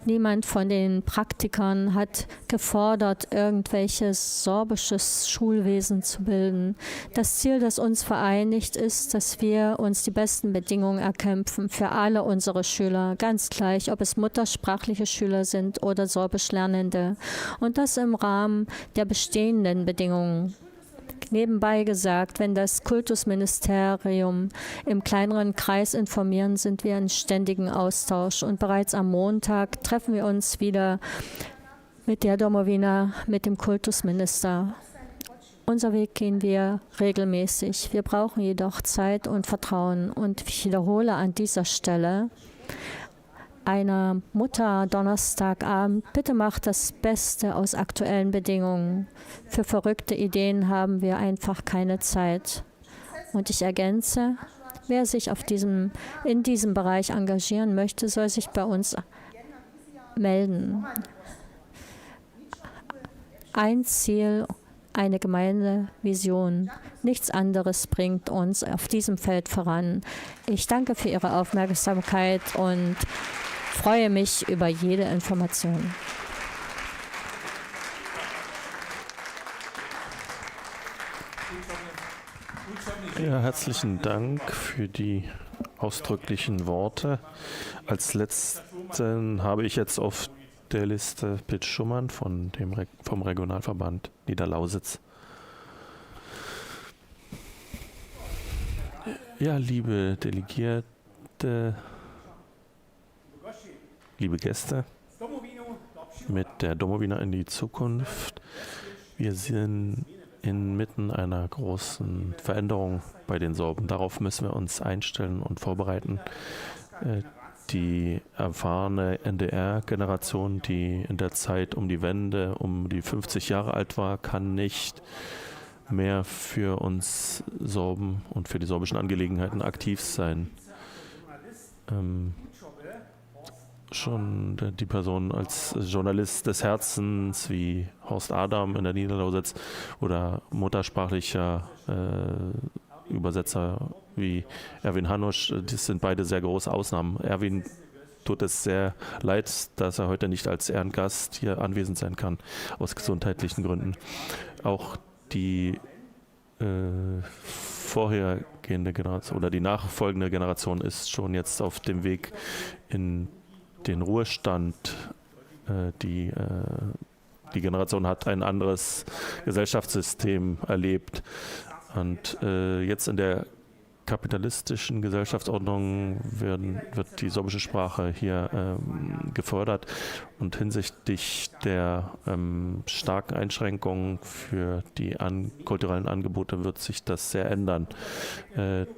Niemand von den Praktikern hat gefordert, irgendwelches sorbisches Schulwesen zu bilden. Das Ziel, das uns vereinigt, ist, dass wir uns die besten Bedingungen erkämpfen für alle unsere Schüler, ganz gleich, ob es muttersprachliche Schüler sind oder sorbisch Lernende. Und das im Rahmen der bestehenden Bedingungen. Nebenbei gesagt, wenn das Kultusministerium im kleineren Kreis informieren, sind wir in ständigem Austausch. Und bereits am Montag treffen wir uns wieder mit der Domowina, mit dem Kultusminister. Unser Weg gehen wir regelmäßig. Wir brauchen jedoch Zeit und Vertrauen. Und ich wiederhole an dieser Stelle, einer Mutter Donnerstagabend, bitte macht das Beste aus aktuellen Bedingungen. Für verrückte Ideen haben wir einfach keine Zeit. Und ich ergänze, wer sich in diesem Bereich engagieren möchte, soll sich bei uns melden. Ein Ziel, eine gemeine Vision. Nichts anderes bringt uns auf diesem Feld voran. Ich danke für Ihre Aufmerksamkeit und freue mich über jede Information. Ja, herzlichen Dank für die ausdrücklichen Worte. Als letzten habe ich jetzt auf der Liste Pitt Schumann vom Regionalverband Niederlausitz. Ja, liebe Delegierte, liebe Gäste, mit der Domowina in die Zukunft. Wir sind inmitten einer großen Veränderung bei den Sorben. Darauf müssen wir uns einstellen und vorbereiten. Die erfahrene NDR-Generation, die in der Zeit um die Wende, um die 50 Jahre alt war, kann nicht mehr für uns Sorben und für die sorbischen Angelegenheiten aktiv sein. Schon die Person als Journalist des Herzens wie Horst Adam in der Niederlausitz oder muttersprachlicher Übersetzer wie Erwin Hanusch, das sind beide sehr große Ausnahmen. Erwin tut es sehr leid, dass er heute nicht als Ehrengast hier anwesend sein kann, aus gesundheitlichen Gründen. Auch die vorhergehende Generation oder die nachfolgende Generation ist schon jetzt auf dem Weg in den Ruhestand. Die Generation hat ein anderes Gesellschaftssystem erlebt. Und jetzt in der kapitalistischen Gesellschaftsordnung wird die sorbische Sprache hier gefördert. Und hinsichtlich der starken Einschränkungen für die kulturellen Angebote wird sich das sehr ändern.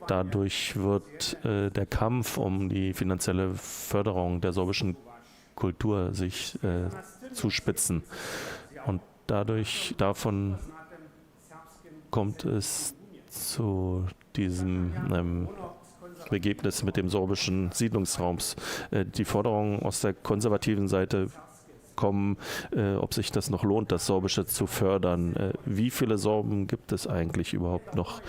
Dadurch wird der Kampf um die finanzielle Förderung der sorbischen Kultur sich zuspitzen. Und davon kommt es zu diesem Begebnis mit dem sorbischen Siedlungsraums. Die Forderungen aus der konservativen Seite kommen, ob sich das noch lohnt, das Sorbische zu fördern. Wie viele Sorben gibt es eigentlich überhaupt noch?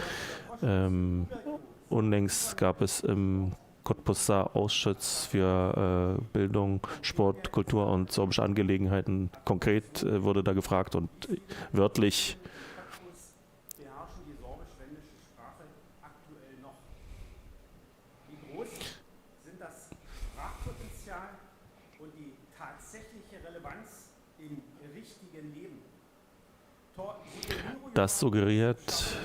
Unlängst gab es im Cottbusser Ausschuss für Bildung, Sport, Kultur und sorbische Angelegenheiten. Konkret wurde da gefragt und wörtlich: Das suggeriert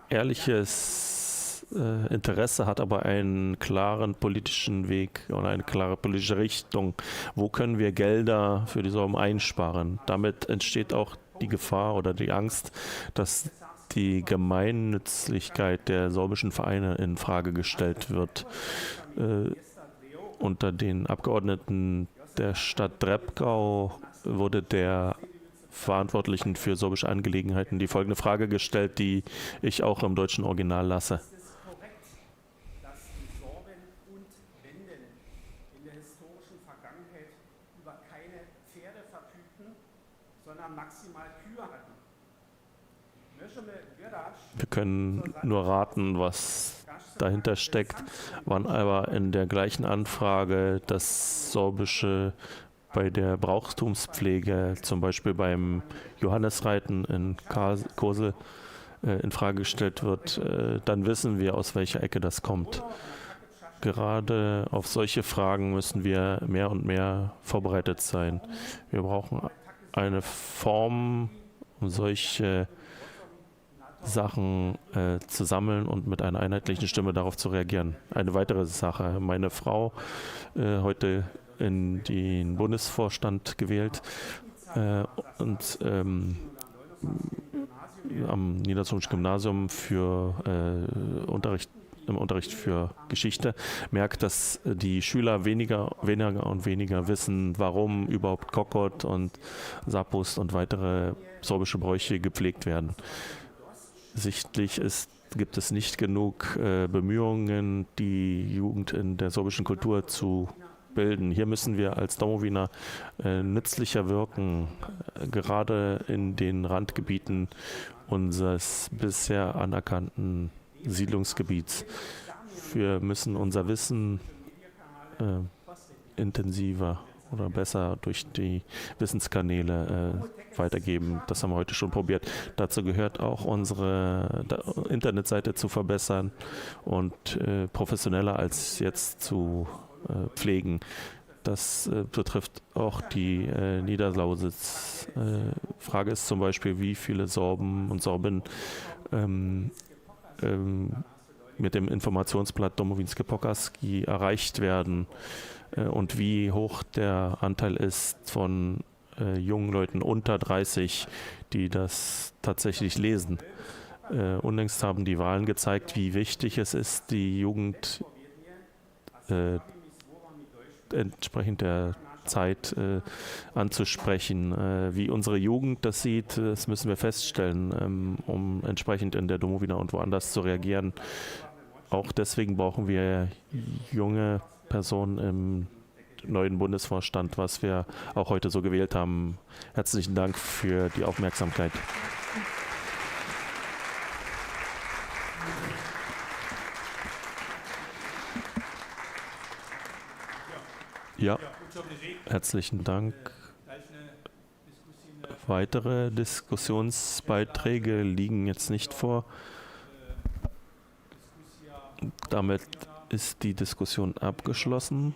ehrliches Interesse, hat aber einen klaren politischen Weg oder eine klare politische Richtung. Wo können wir Gelder für die Sorben einsparen? Damit entsteht auch die Gefahr oder die Angst, dass die Gemeinnützlichkeit der sorbischen Vereine in Frage gestellt wird. Unter den Abgeordneten der Stadt Drebgau wurde der Verantwortlichen für sorbische Angelegenheiten die folgende Frage gestellt, die ich auch im deutschen Original lasse. Wir können nur raten, was dahinter steckt, wann aber in der gleichen Anfrage das Sorbische bei der Brauchtumspflege, zum Beispiel beim Johannesreiten in Kosel, in Frage gestellt wird, dann wissen wir, aus welcher Ecke das kommt. Gerade auf solche Fragen müssen wir mehr und mehr vorbereitet sein. Wir brauchen eine Form, um solche Sachen zu sammeln und mit einer einheitlichen Stimme darauf zu reagieren. Eine weitere Sache. Meine Frau, heute in den Bundesvorstand gewählt und am Niedersorbischen Gymnasium für im Unterricht für Geschichte merkt, dass die Schüler weniger und weniger wissen, warum überhaupt Kokot und Sapust und weitere sorbische Bräuche gepflegt werden. Sichtlich gibt es nicht genug Bemühungen, die Jugend in der sorbischen Kultur zu bilden. Hier müssen wir als Domowiner nützlicher wirken, gerade in den Randgebieten unseres bisher anerkannten Siedlungsgebiets. Wir müssen unser Wissen intensiver oder besser durch die Wissenskanäle weitergeben. Das haben wir heute schon probiert. Dazu gehört auch unsere Internetseite zu verbessern und professioneller als jetzt zu pflegen. Das betrifft auch die Niederlausitz. Frage ist zum Beispiel, wie viele Sorben und Sorben mit dem Informationsblatt Domowinske Pokaski erreicht werden und wie hoch der Anteil ist von jungen Leuten unter 30, die das tatsächlich lesen. Unlängst haben die Wahlen gezeigt, wie wichtig es ist, die Jugend entsprechend der Zeit anzusprechen. Wie unsere Jugend das sieht, das müssen wir feststellen, um entsprechend in der Domowina und woanders zu reagieren. Auch deswegen brauchen wir junge Personen im neuen Bundesvorstand, was wir auch heute so gewählt haben. Herzlichen Dank für die Aufmerksamkeit. Ja, herzlichen Dank. Weitere Diskussionsbeiträge liegen jetzt nicht vor. Damit ist die Diskussion abgeschlossen.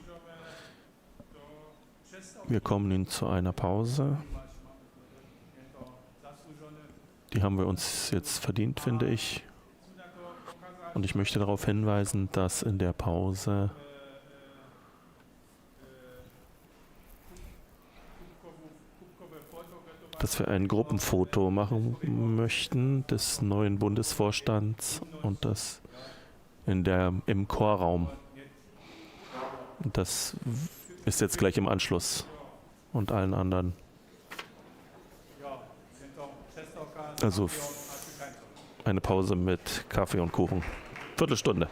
Wir kommen nun zu einer Pause. Die haben wir uns jetzt verdient, finde ich. Und ich möchte darauf hinweisen, dass in der Pause dass wir ein Gruppenfoto machen möchten des neuen Bundesvorstands und das im Chorraum. Das ist jetzt gleich im Anschluss und allen anderen. Also eine Pause mit Kaffee und Kuchen. Viertelstunde.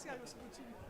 specijalno se učili.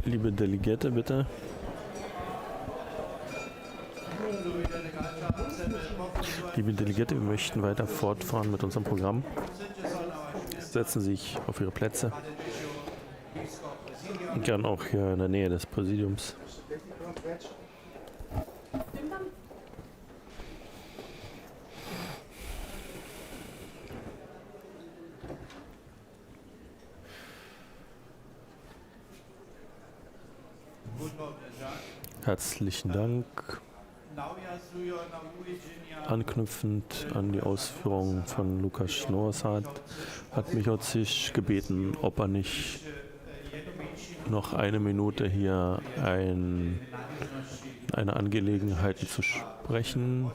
Liebe Delegierte, bitte. Liebe Delegierte, wir möchten weiter fortfahren mit unserem Programm. Setzen Sie sich auf Ihre Plätze. Gern auch hier in der Nähe des Präsidiums. Herzlichen Dank. Anknüpfend an die Ausführungen von Lukas Schnorsat hat Michocic gebeten, ob er nicht noch eine Minute hier eine Angelegenheit zu sprechen.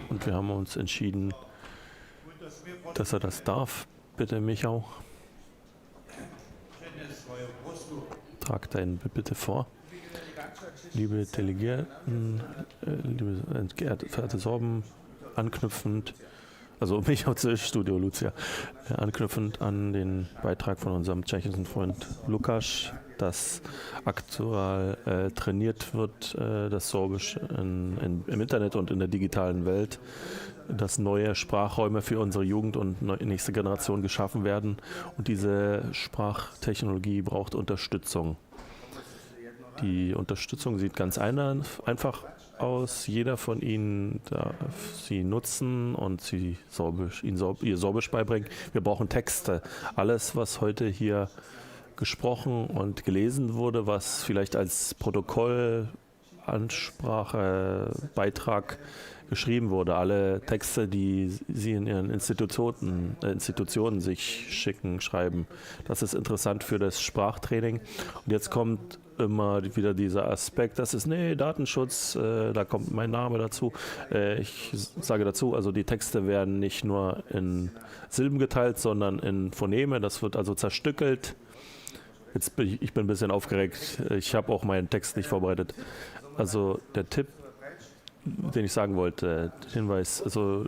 Und wir haben uns entschieden, dass er das darf. Bitte, Michau. Trag deinen bitte vor. Liebe Delegierten, liebe verehrte Sorben, anknüpfend also Michał Zisch, Studio Lucia, anknüpfend an den Beitrag von unserem tschechischen Freund Lukas, dass aktuell trainiert wird, das Sorbisch im Internet und in der digitalen Welt, dass neue Sprachräume für unsere Jugend und nächste Generation geschaffen werden und diese Sprachtechnologie braucht Unterstützung. Die Unterstützung sieht ganz einfach aus. Jeder von Ihnen darf sie nutzen und ihr Sorbisch beibringen. Wir brauchen Texte. Alles, was heute hier gesprochen und gelesen wurde, was vielleicht als Protokoll, Ansprache, Beitrag geschrieben wurde, alle Texte, die Sie in Ihren Institutionen sich schreiben, das ist interessant für das Sprachtraining. Und jetzt kommt immer wieder dieser Aspekt, das ist, Datenschutz, da kommt mein Name dazu. Ich sage dazu, also die Texte werden nicht nur in Silben geteilt, sondern in Phoneme, das wird also zerstückelt. Ich bin ein bisschen aufgeregt, ich habe auch meinen Text nicht vorbereitet. Also der Tipp, den ich sagen wollte, Hinweis, also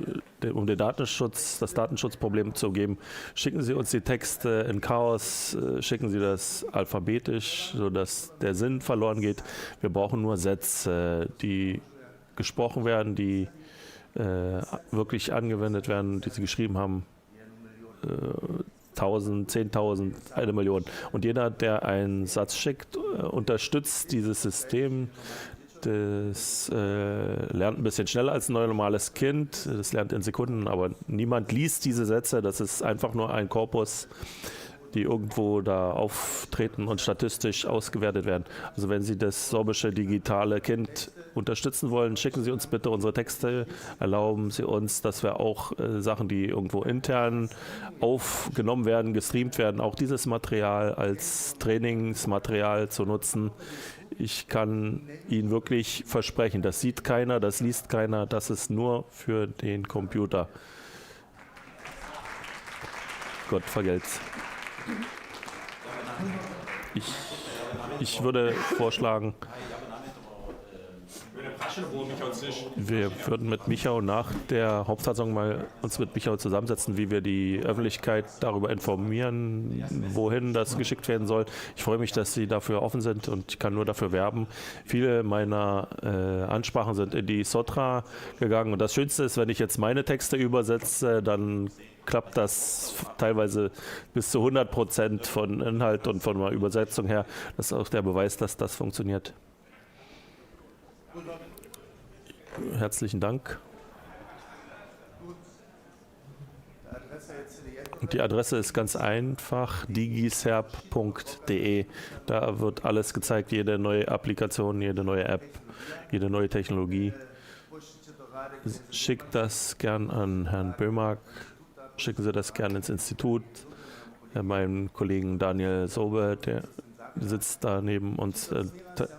um das Datenschutzproblem zu geben, schicken Sie uns die Texte in Chaos, schicken Sie das alphabetisch, sodass der Sinn verloren geht. Wir brauchen nur Sätze, die gesprochen werden, die wirklich angewendet werden, die Sie geschrieben haben. 1000, 10.000, 1 Million. Und jeder, der einen Satz schickt, unterstützt dieses System. Das lernt ein bisschen schneller als ein normales Kind. Das lernt in Sekunden, aber niemand liest diese Sätze. Das ist einfach nur ein Korpus, die irgendwo da auftreten und statistisch ausgewertet werden. Also wenn Sie das sorbische digitale Kind unterstützen wollen, schicken Sie uns bitte unsere Texte. Erlauben Sie uns, dass wir auch Sachen, die irgendwo intern aufgenommen werden, gestreamt werden, auch dieses Material als Trainingsmaterial zu nutzen. Ich kann Ihnen wirklich versprechen, das sieht keiner, das liest keiner, das ist nur für den Computer. Gott vergelt's. Ich würde vorschlagen, wir würden mit Michał nach der Hauptversammlung mal uns mit Michał zusammensetzen, wie wir die Öffentlichkeit darüber informieren, wohin das geschickt werden soll. Ich freue mich, dass Sie dafür offen sind und ich kann nur dafür werben. Viele meiner Ansprachen sind in die Sotra gegangen und das Schönste ist, wenn ich jetzt meine Texte übersetze, dann klappt das teilweise bis zu 100% von Inhalt und von der Übersetzung her. Das ist auch der Beweis, dass das funktioniert. Herzlichen Dank. Und die Adresse ist ganz einfach, digiserb.de. Da wird alles gezeigt, jede neue Applikation, jede neue App, jede neue Technologie. Schickt das gern an Herrn Böhmark. Schicken Sie das gerne ins Institut. Mein Kollegen Daniel Sobe, der sitzt da neben uns,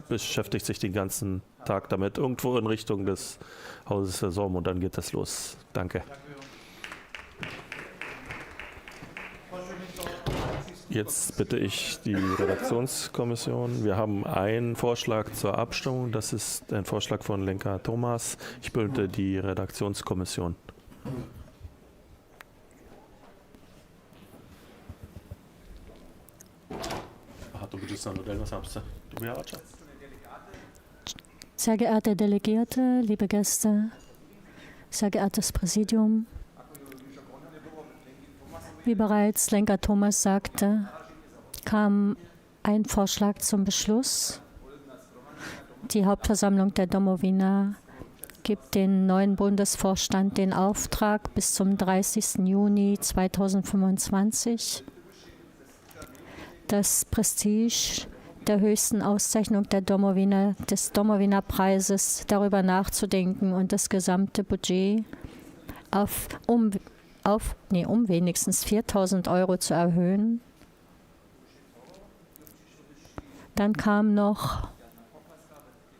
beschäftigt sich den ganzen Tag damit, irgendwo in Richtung des Hauses der Sorben und dann geht das los. Danke. Jetzt bitte ich die Redaktionskommission. Wir haben einen Vorschlag zur Abstimmung. Das ist ein Vorschlag von Lenka Thomas. Ich bitte die Redaktionskommission. Sehr geehrte Delegierte, liebe Gäste, sehr geehrtes Präsidium, wie bereits Lenka Thomas sagte, kam ein Vorschlag zum Beschluss. Die Hauptversammlung der Domowina gibt den neuen Bundesvorstand den Auftrag, bis zum 30. Juni 2025 das Prestige der höchsten Auszeichnung der Domowina, des Domowina-Preises, darüber nachzudenken und das gesamte Budget um wenigstens 4.000 € zu erhöhen. Dann kam noch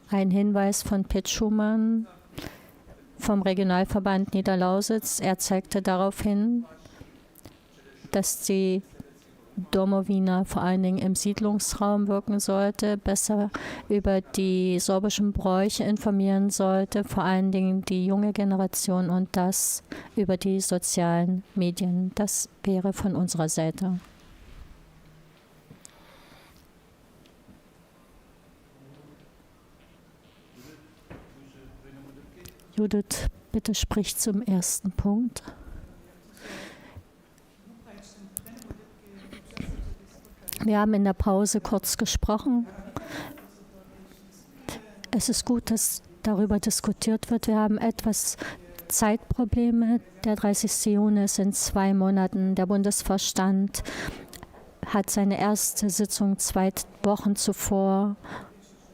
ein Hinweis von Piet Schumann vom Regionalverband Niederlausitz. Er zeigte darauf hin, dass die Domowina vor allen Dingen im Siedlungsraum wirken sollte, besser über die sorbischen Bräuche informieren sollte, vor allen Dingen die junge Generation und das über die sozialen Medien. Das wäre von unserer Seite. Judith, bitte sprich zum ersten Punkt. Wir haben in der Pause kurz gesprochen. Es ist gut, dass darüber diskutiert wird. Wir haben etwas Zeitprobleme. Der 30. Juni ist in 2 Monaten. Der Bundesvorstand hat seine erste Sitzung 2 Wochen zuvor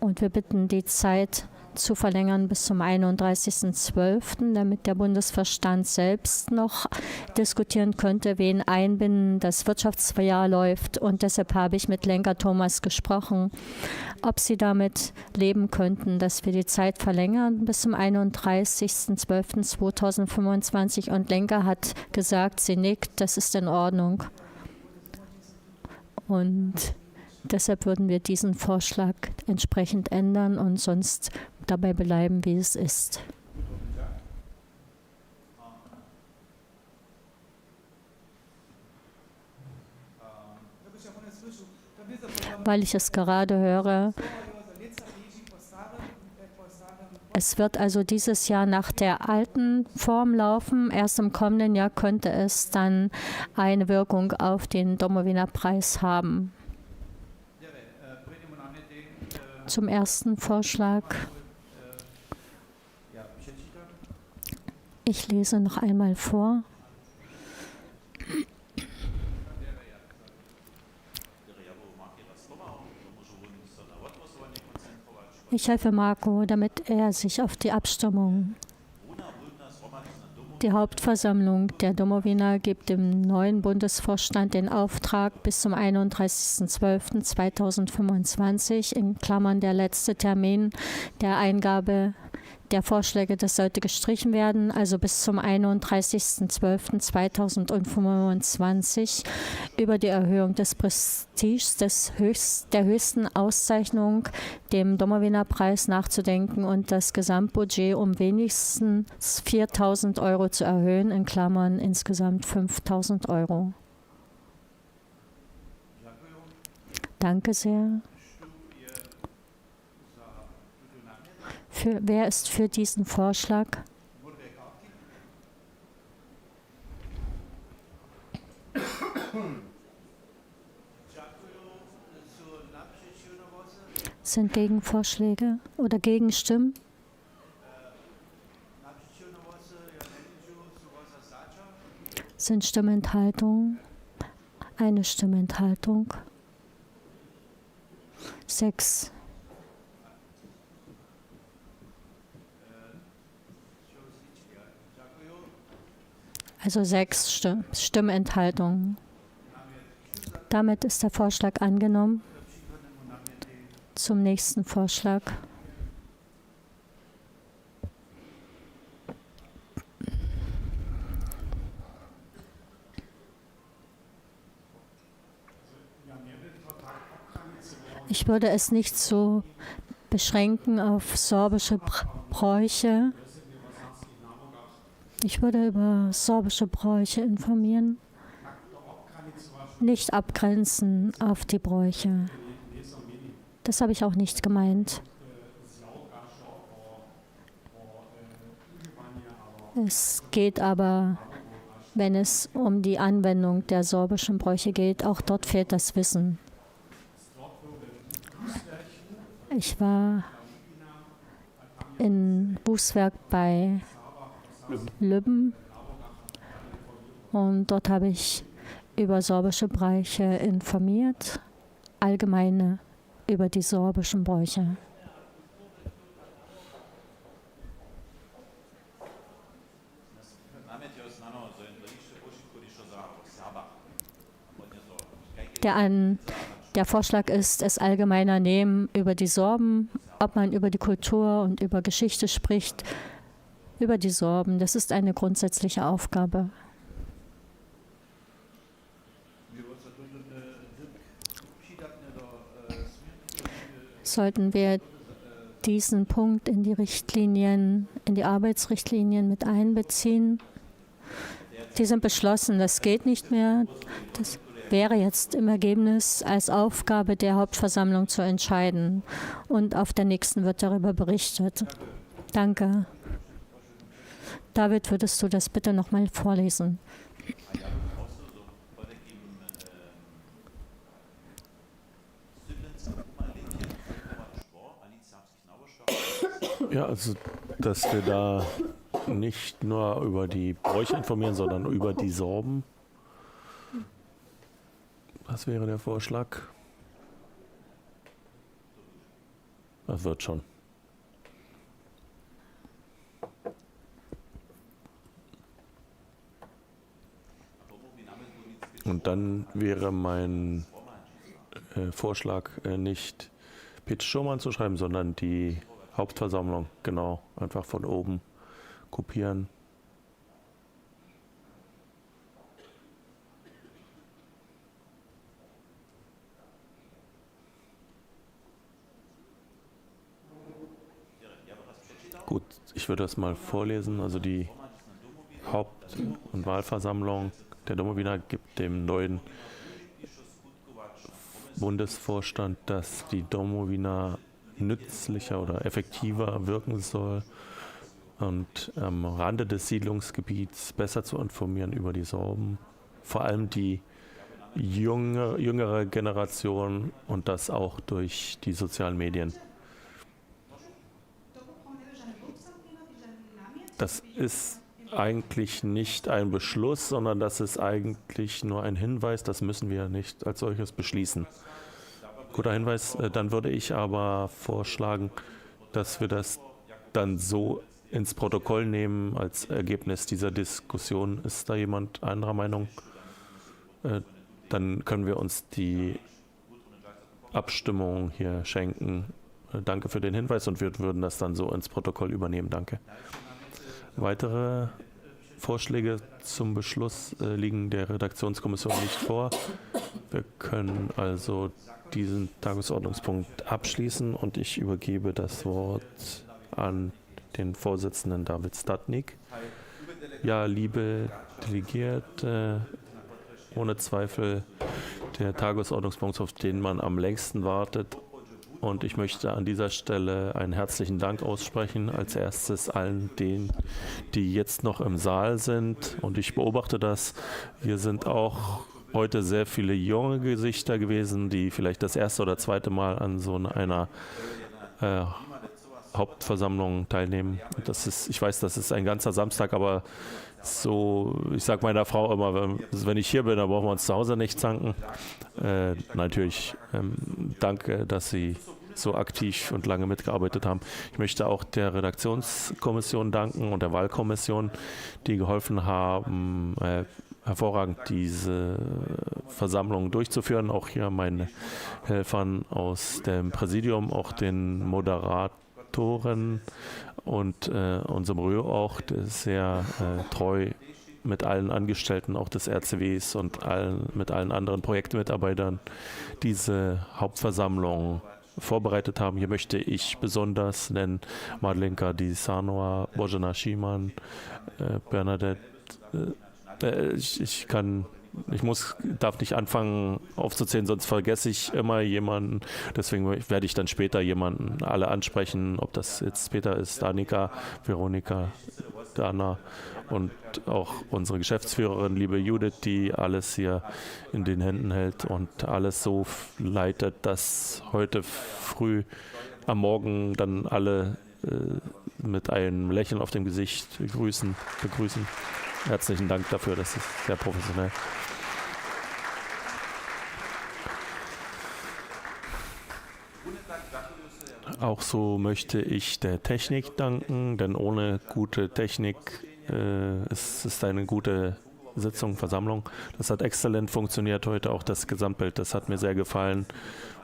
und wir bitten, die Zeit zu verlängern bis zum 31.12., damit der Bundesvorstand selbst noch diskutieren könnte, wen einbinden. Das Wirtschaftsjahr läuft und deshalb habe ich mit Lenker Thomas gesprochen, ob sie damit leben könnten, dass wir die Zeit verlängern bis zum 31.12.2025 und Lenker hat gesagt, sie nickt, das ist in Ordnung. Und deshalb würden wir diesen Vorschlag entsprechend ändern und sonst dabei bleiben, wie es ist. Weil ich es gerade höre, es wird also dieses Jahr nach der alten Form laufen. Erst im kommenden Jahr könnte es dann eine Wirkung auf den Domowina-Preis haben. Zum ersten Vorschlag. Ich lese noch einmal vor. Ich helfe Marco, damit er sich auf die Abstimmung. Die Hauptversammlung der Domowina gibt dem neuen Bundesvorstand den Auftrag, bis zum 31.12.2025, in Klammern der letzte Termin der Eingabe der Vorschläge, das sollte gestrichen werden, also bis zum 31.12.2025 über die Erhöhung des Prestiges der höchsten Auszeichnung, dem Domowina-Preis, nachzudenken und das Gesamtbudget um wenigstens 4.000 € zu erhöhen, in Klammern insgesamt 5.000 €. Danke sehr. Wer ist für diesen Vorschlag? Sind Gegenvorschläge oder Gegenstimmen? Sind Stimmenthaltungen? Eine Stimmenthaltung. 6. Also 6 Stimmenthaltungen. Damit ist der Vorschlag angenommen. Zum nächsten Vorschlag. Ich würde es nicht so beschränken auf sorbische Bräuche. Ich würde über sorbische Bräuche informieren, nicht abgrenzen auf die Bräuche. Das habe ich auch nicht gemeint. Es geht aber, wenn es um die Anwendung der sorbischen Bräuche geht, auch dort fehlt das Wissen. Ich war in Bußwerk bei Lübben und dort habe ich über sorbische Bräuche informiert, allgemeine über die sorbischen Bräuche. Der Vorschlag ist, es allgemeiner nehmen über die Sorben, ob man über die Kultur und über Geschichte spricht, über die Sorben. Das ist eine grundsätzliche Aufgabe. sollten wir diesen Punkt in die Richtlinien, in die Arbeitsrichtlinien mit einbeziehen. Die sind beschlossen, das geht nicht mehr. Das wäre jetzt im Ergebnis als Aufgabe der Hauptversammlung zu entscheiden. Und auf der nächsten wird darüber berichtet. Danke. David, würdest du das bitte nochmal vorlesen? Ja, also, dass wir da nicht nur über die Bräuche informieren, sondern über die Sorben. Was wäre der Vorschlag? Das wird schon. Und dann wäre mein Vorschlag nicht Peter Schumann zu schreiben, sondern die Hauptversammlung, genau, einfach von oben kopieren. Gut, ich würde das mal vorlesen. Also die Haupt- und Wahlversammlung der Domowina gibt dem neuen Bundesvorstand, dass die Domowina nützlicher oder effektiver wirken soll und am Rande des Siedlungsgebiets besser zu informieren über die Sorben, vor allem die jüngere Generation und das auch durch die sozialen Medien. Das ist eigentlich nicht ein Beschluss, sondern das ist eigentlich nur ein Hinweis, das müssen wir nicht als solches beschließen. Guter Hinweis, dann würde ich aber vorschlagen, dass wir das dann so ins Protokoll nehmen als Ergebnis dieser Diskussion. Ist da jemand anderer Meinung? Dann können wir uns die Abstimmung hier schenken. Danke für den Hinweis und wir würden das dann so ins Protokoll übernehmen. Danke. Weitere Vorschläge zum Beschluss liegen der Redaktionskommission nicht vor. Wir können also diesen Tagesordnungspunkt abschließen und ich übergebe das Wort an den Vorsitzenden David Stadnik. Ja, liebe Delegierte, ohne Zweifel der Tagesordnungspunkt, auf den man am längsten wartet. Und ich möchte an dieser Stelle einen herzlichen Dank aussprechen. Als erstes allen denen, die jetzt noch im Saal sind. Und ich beobachte das. Hier sind auch heute sehr viele junge Gesichter gewesen, die vielleicht das erste oder zweite Mal an so einer Hauptversammlung teilnehmen. Und das ist, ich weiß, das ist ein ganzer Samstag, aber so, ich sage meiner Frau immer, wenn ich hier bin, dann brauchen wir uns zu Hause nicht zanken. Natürlich danke, dass Sie so aktiv und lange mitgearbeitet haben. Ich möchte auch der Redaktionskommission danken und der Wahlkommission, die geholfen haben, hervorragend diese Versammlung durchzuführen. Auch hier meine Helfern aus dem Präsidium, auch den Moderatoren und unserem Röhr auch, der sehr treu mit allen Angestellten auch des RCWs und mit allen anderen Projektmitarbeitern diese Hauptversammlung vorbereitet haben. Hier möchte ich besonders nennen Madlenka Di Sanoa, Božena Šiman, Bernadette. Darf nicht anfangen aufzuzählen, sonst vergesse ich immer jemanden. Deswegen werde ich dann später jemanden alle ansprechen, ob das jetzt Peter ist, Danica, Veronika, Dana und auch unsere Geschäftsführerin, liebe Judith, die alles hier in den Händen hält und alles so leitet, dass heute früh am Morgen dann alle mit einem Lächeln auf dem Gesicht begrüßen. Herzlichen Dank dafür, das ist sehr professionell. Auch so möchte ich der Technik danken, denn ohne gute Technik ist es eine gute Sitzung, Versammlung. Das hat exzellent funktioniert heute, auch das Gesamtbild, das hat mir sehr gefallen.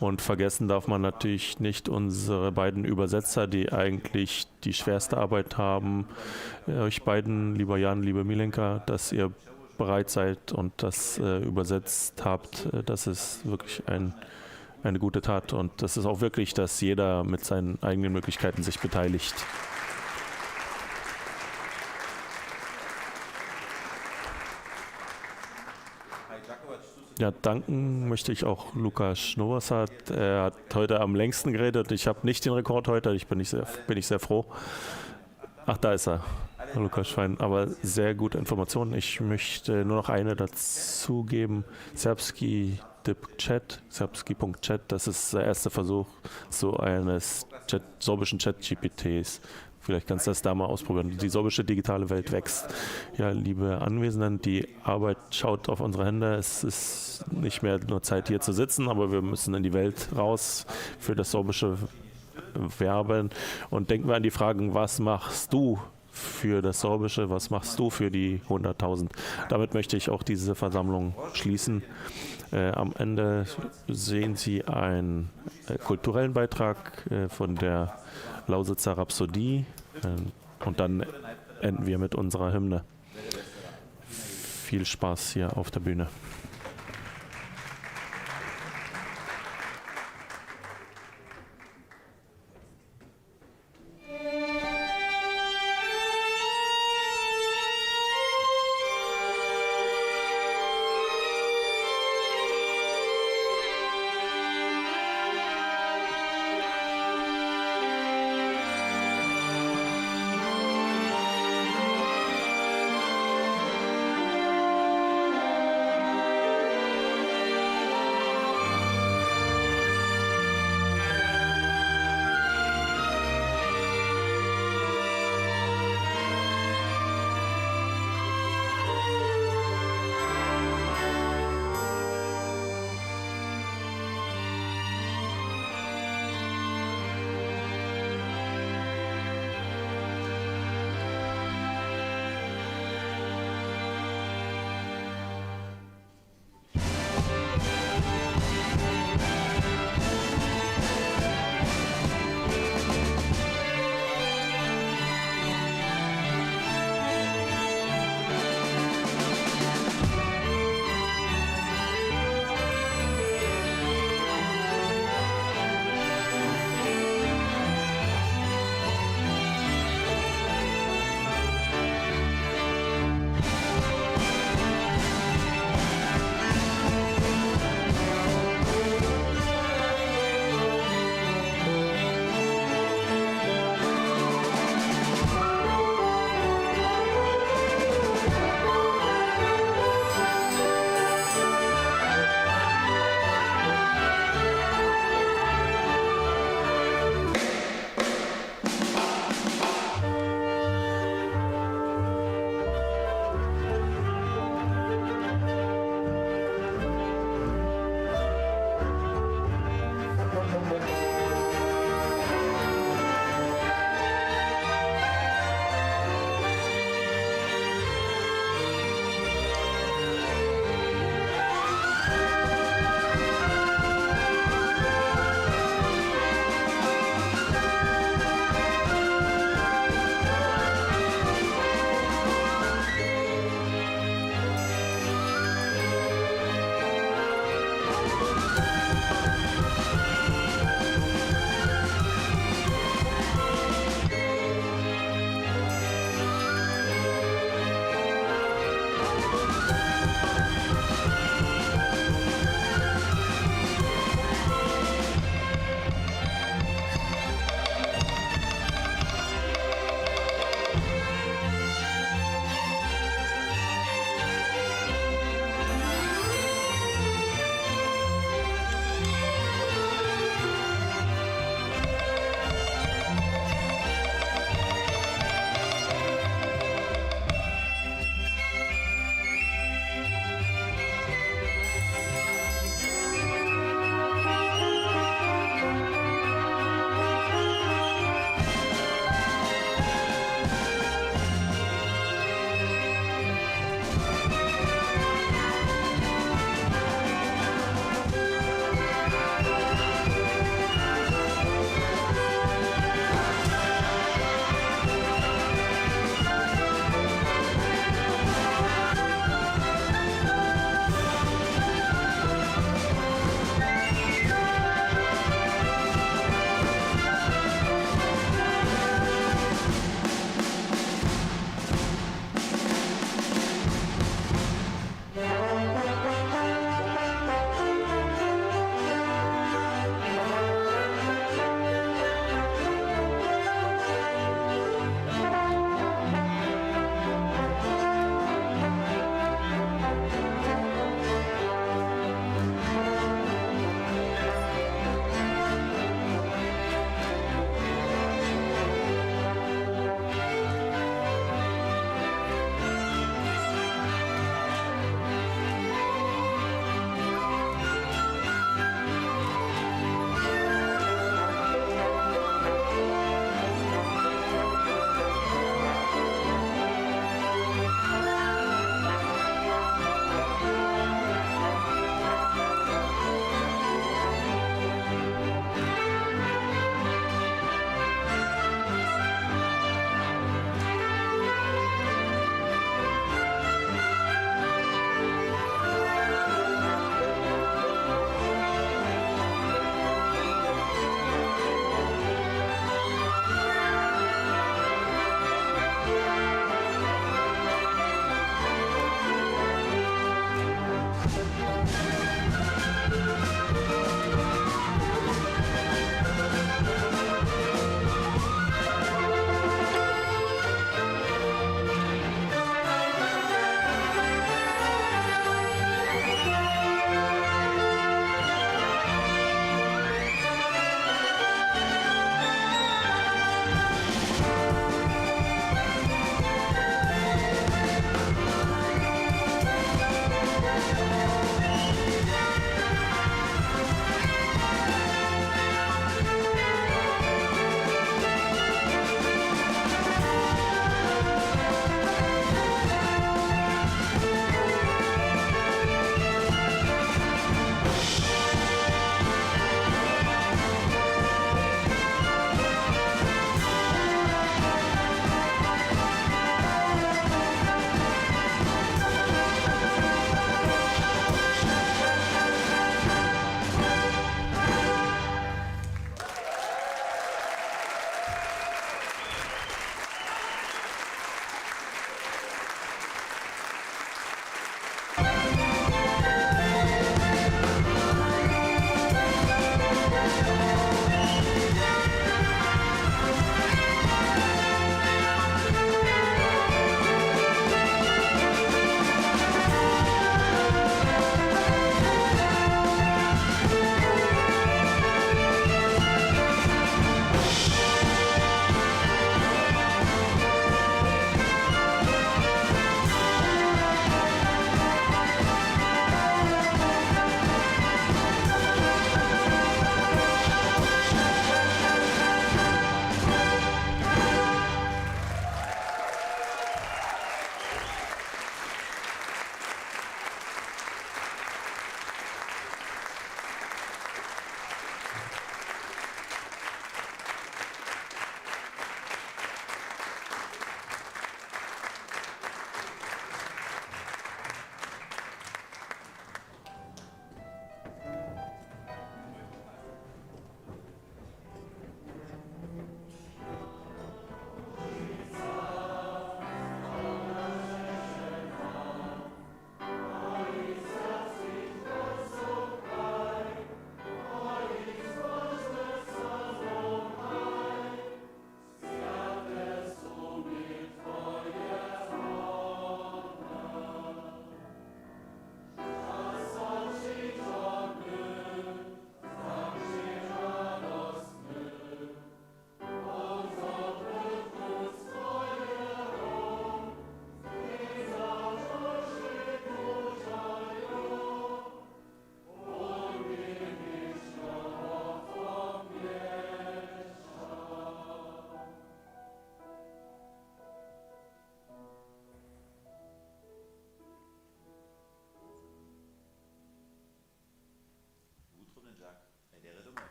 Und vergessen darf man natürlich nicht unsere beiden Übersetzer, die eigentlich die schwerste Arbeit haben. Euch beiden, lieber Jan, liebe Milenka, dass ihr bereit seid und das übersetzt habt. Das ist wirklich ein eine gute Tat und das ist auch wirklich, dass jeder mit seinen eigenen Möglichkeiten sich beteiligt. Ja, danken möchte ich auch Lukas Novosad. Er hat heute am längsten geredet. Ich habe nicht den Rekord heute, bin ich sehr froh. Ach, da ist er, Lukas Schwein. Aber sehr gute Informationen. Ich möchte nur noch eine dazugeben. Serbski.chat, das ist der erste Versuch so eines sorbischen Chat-GPTs. Vielleicht kannst du das da mal ausprobieren. Die sorbische digitale Welt wächst. Ja, liebe Anwesenden, die Arbeit schaut auf unsere Hände. Es ist nicht mehr nur Zeit, hier zu sitzen, aber wir müssen in die Welt raus für das sorbische Werben. Und denken wir an die Fragen, was machst du für das Sorbische, was machst du für die 100.000? Damit möchte ich auch diese Versammlung schließen. Am Ende sehen Sie einen kulturellen Beitrag von der Lausitzer Rhapsodie und dann enden wir mit unserer Hymne. Viel Spaß hier auf der Bühne.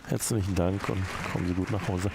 Herzlichen Dank und kommen Sie gut nach Hause.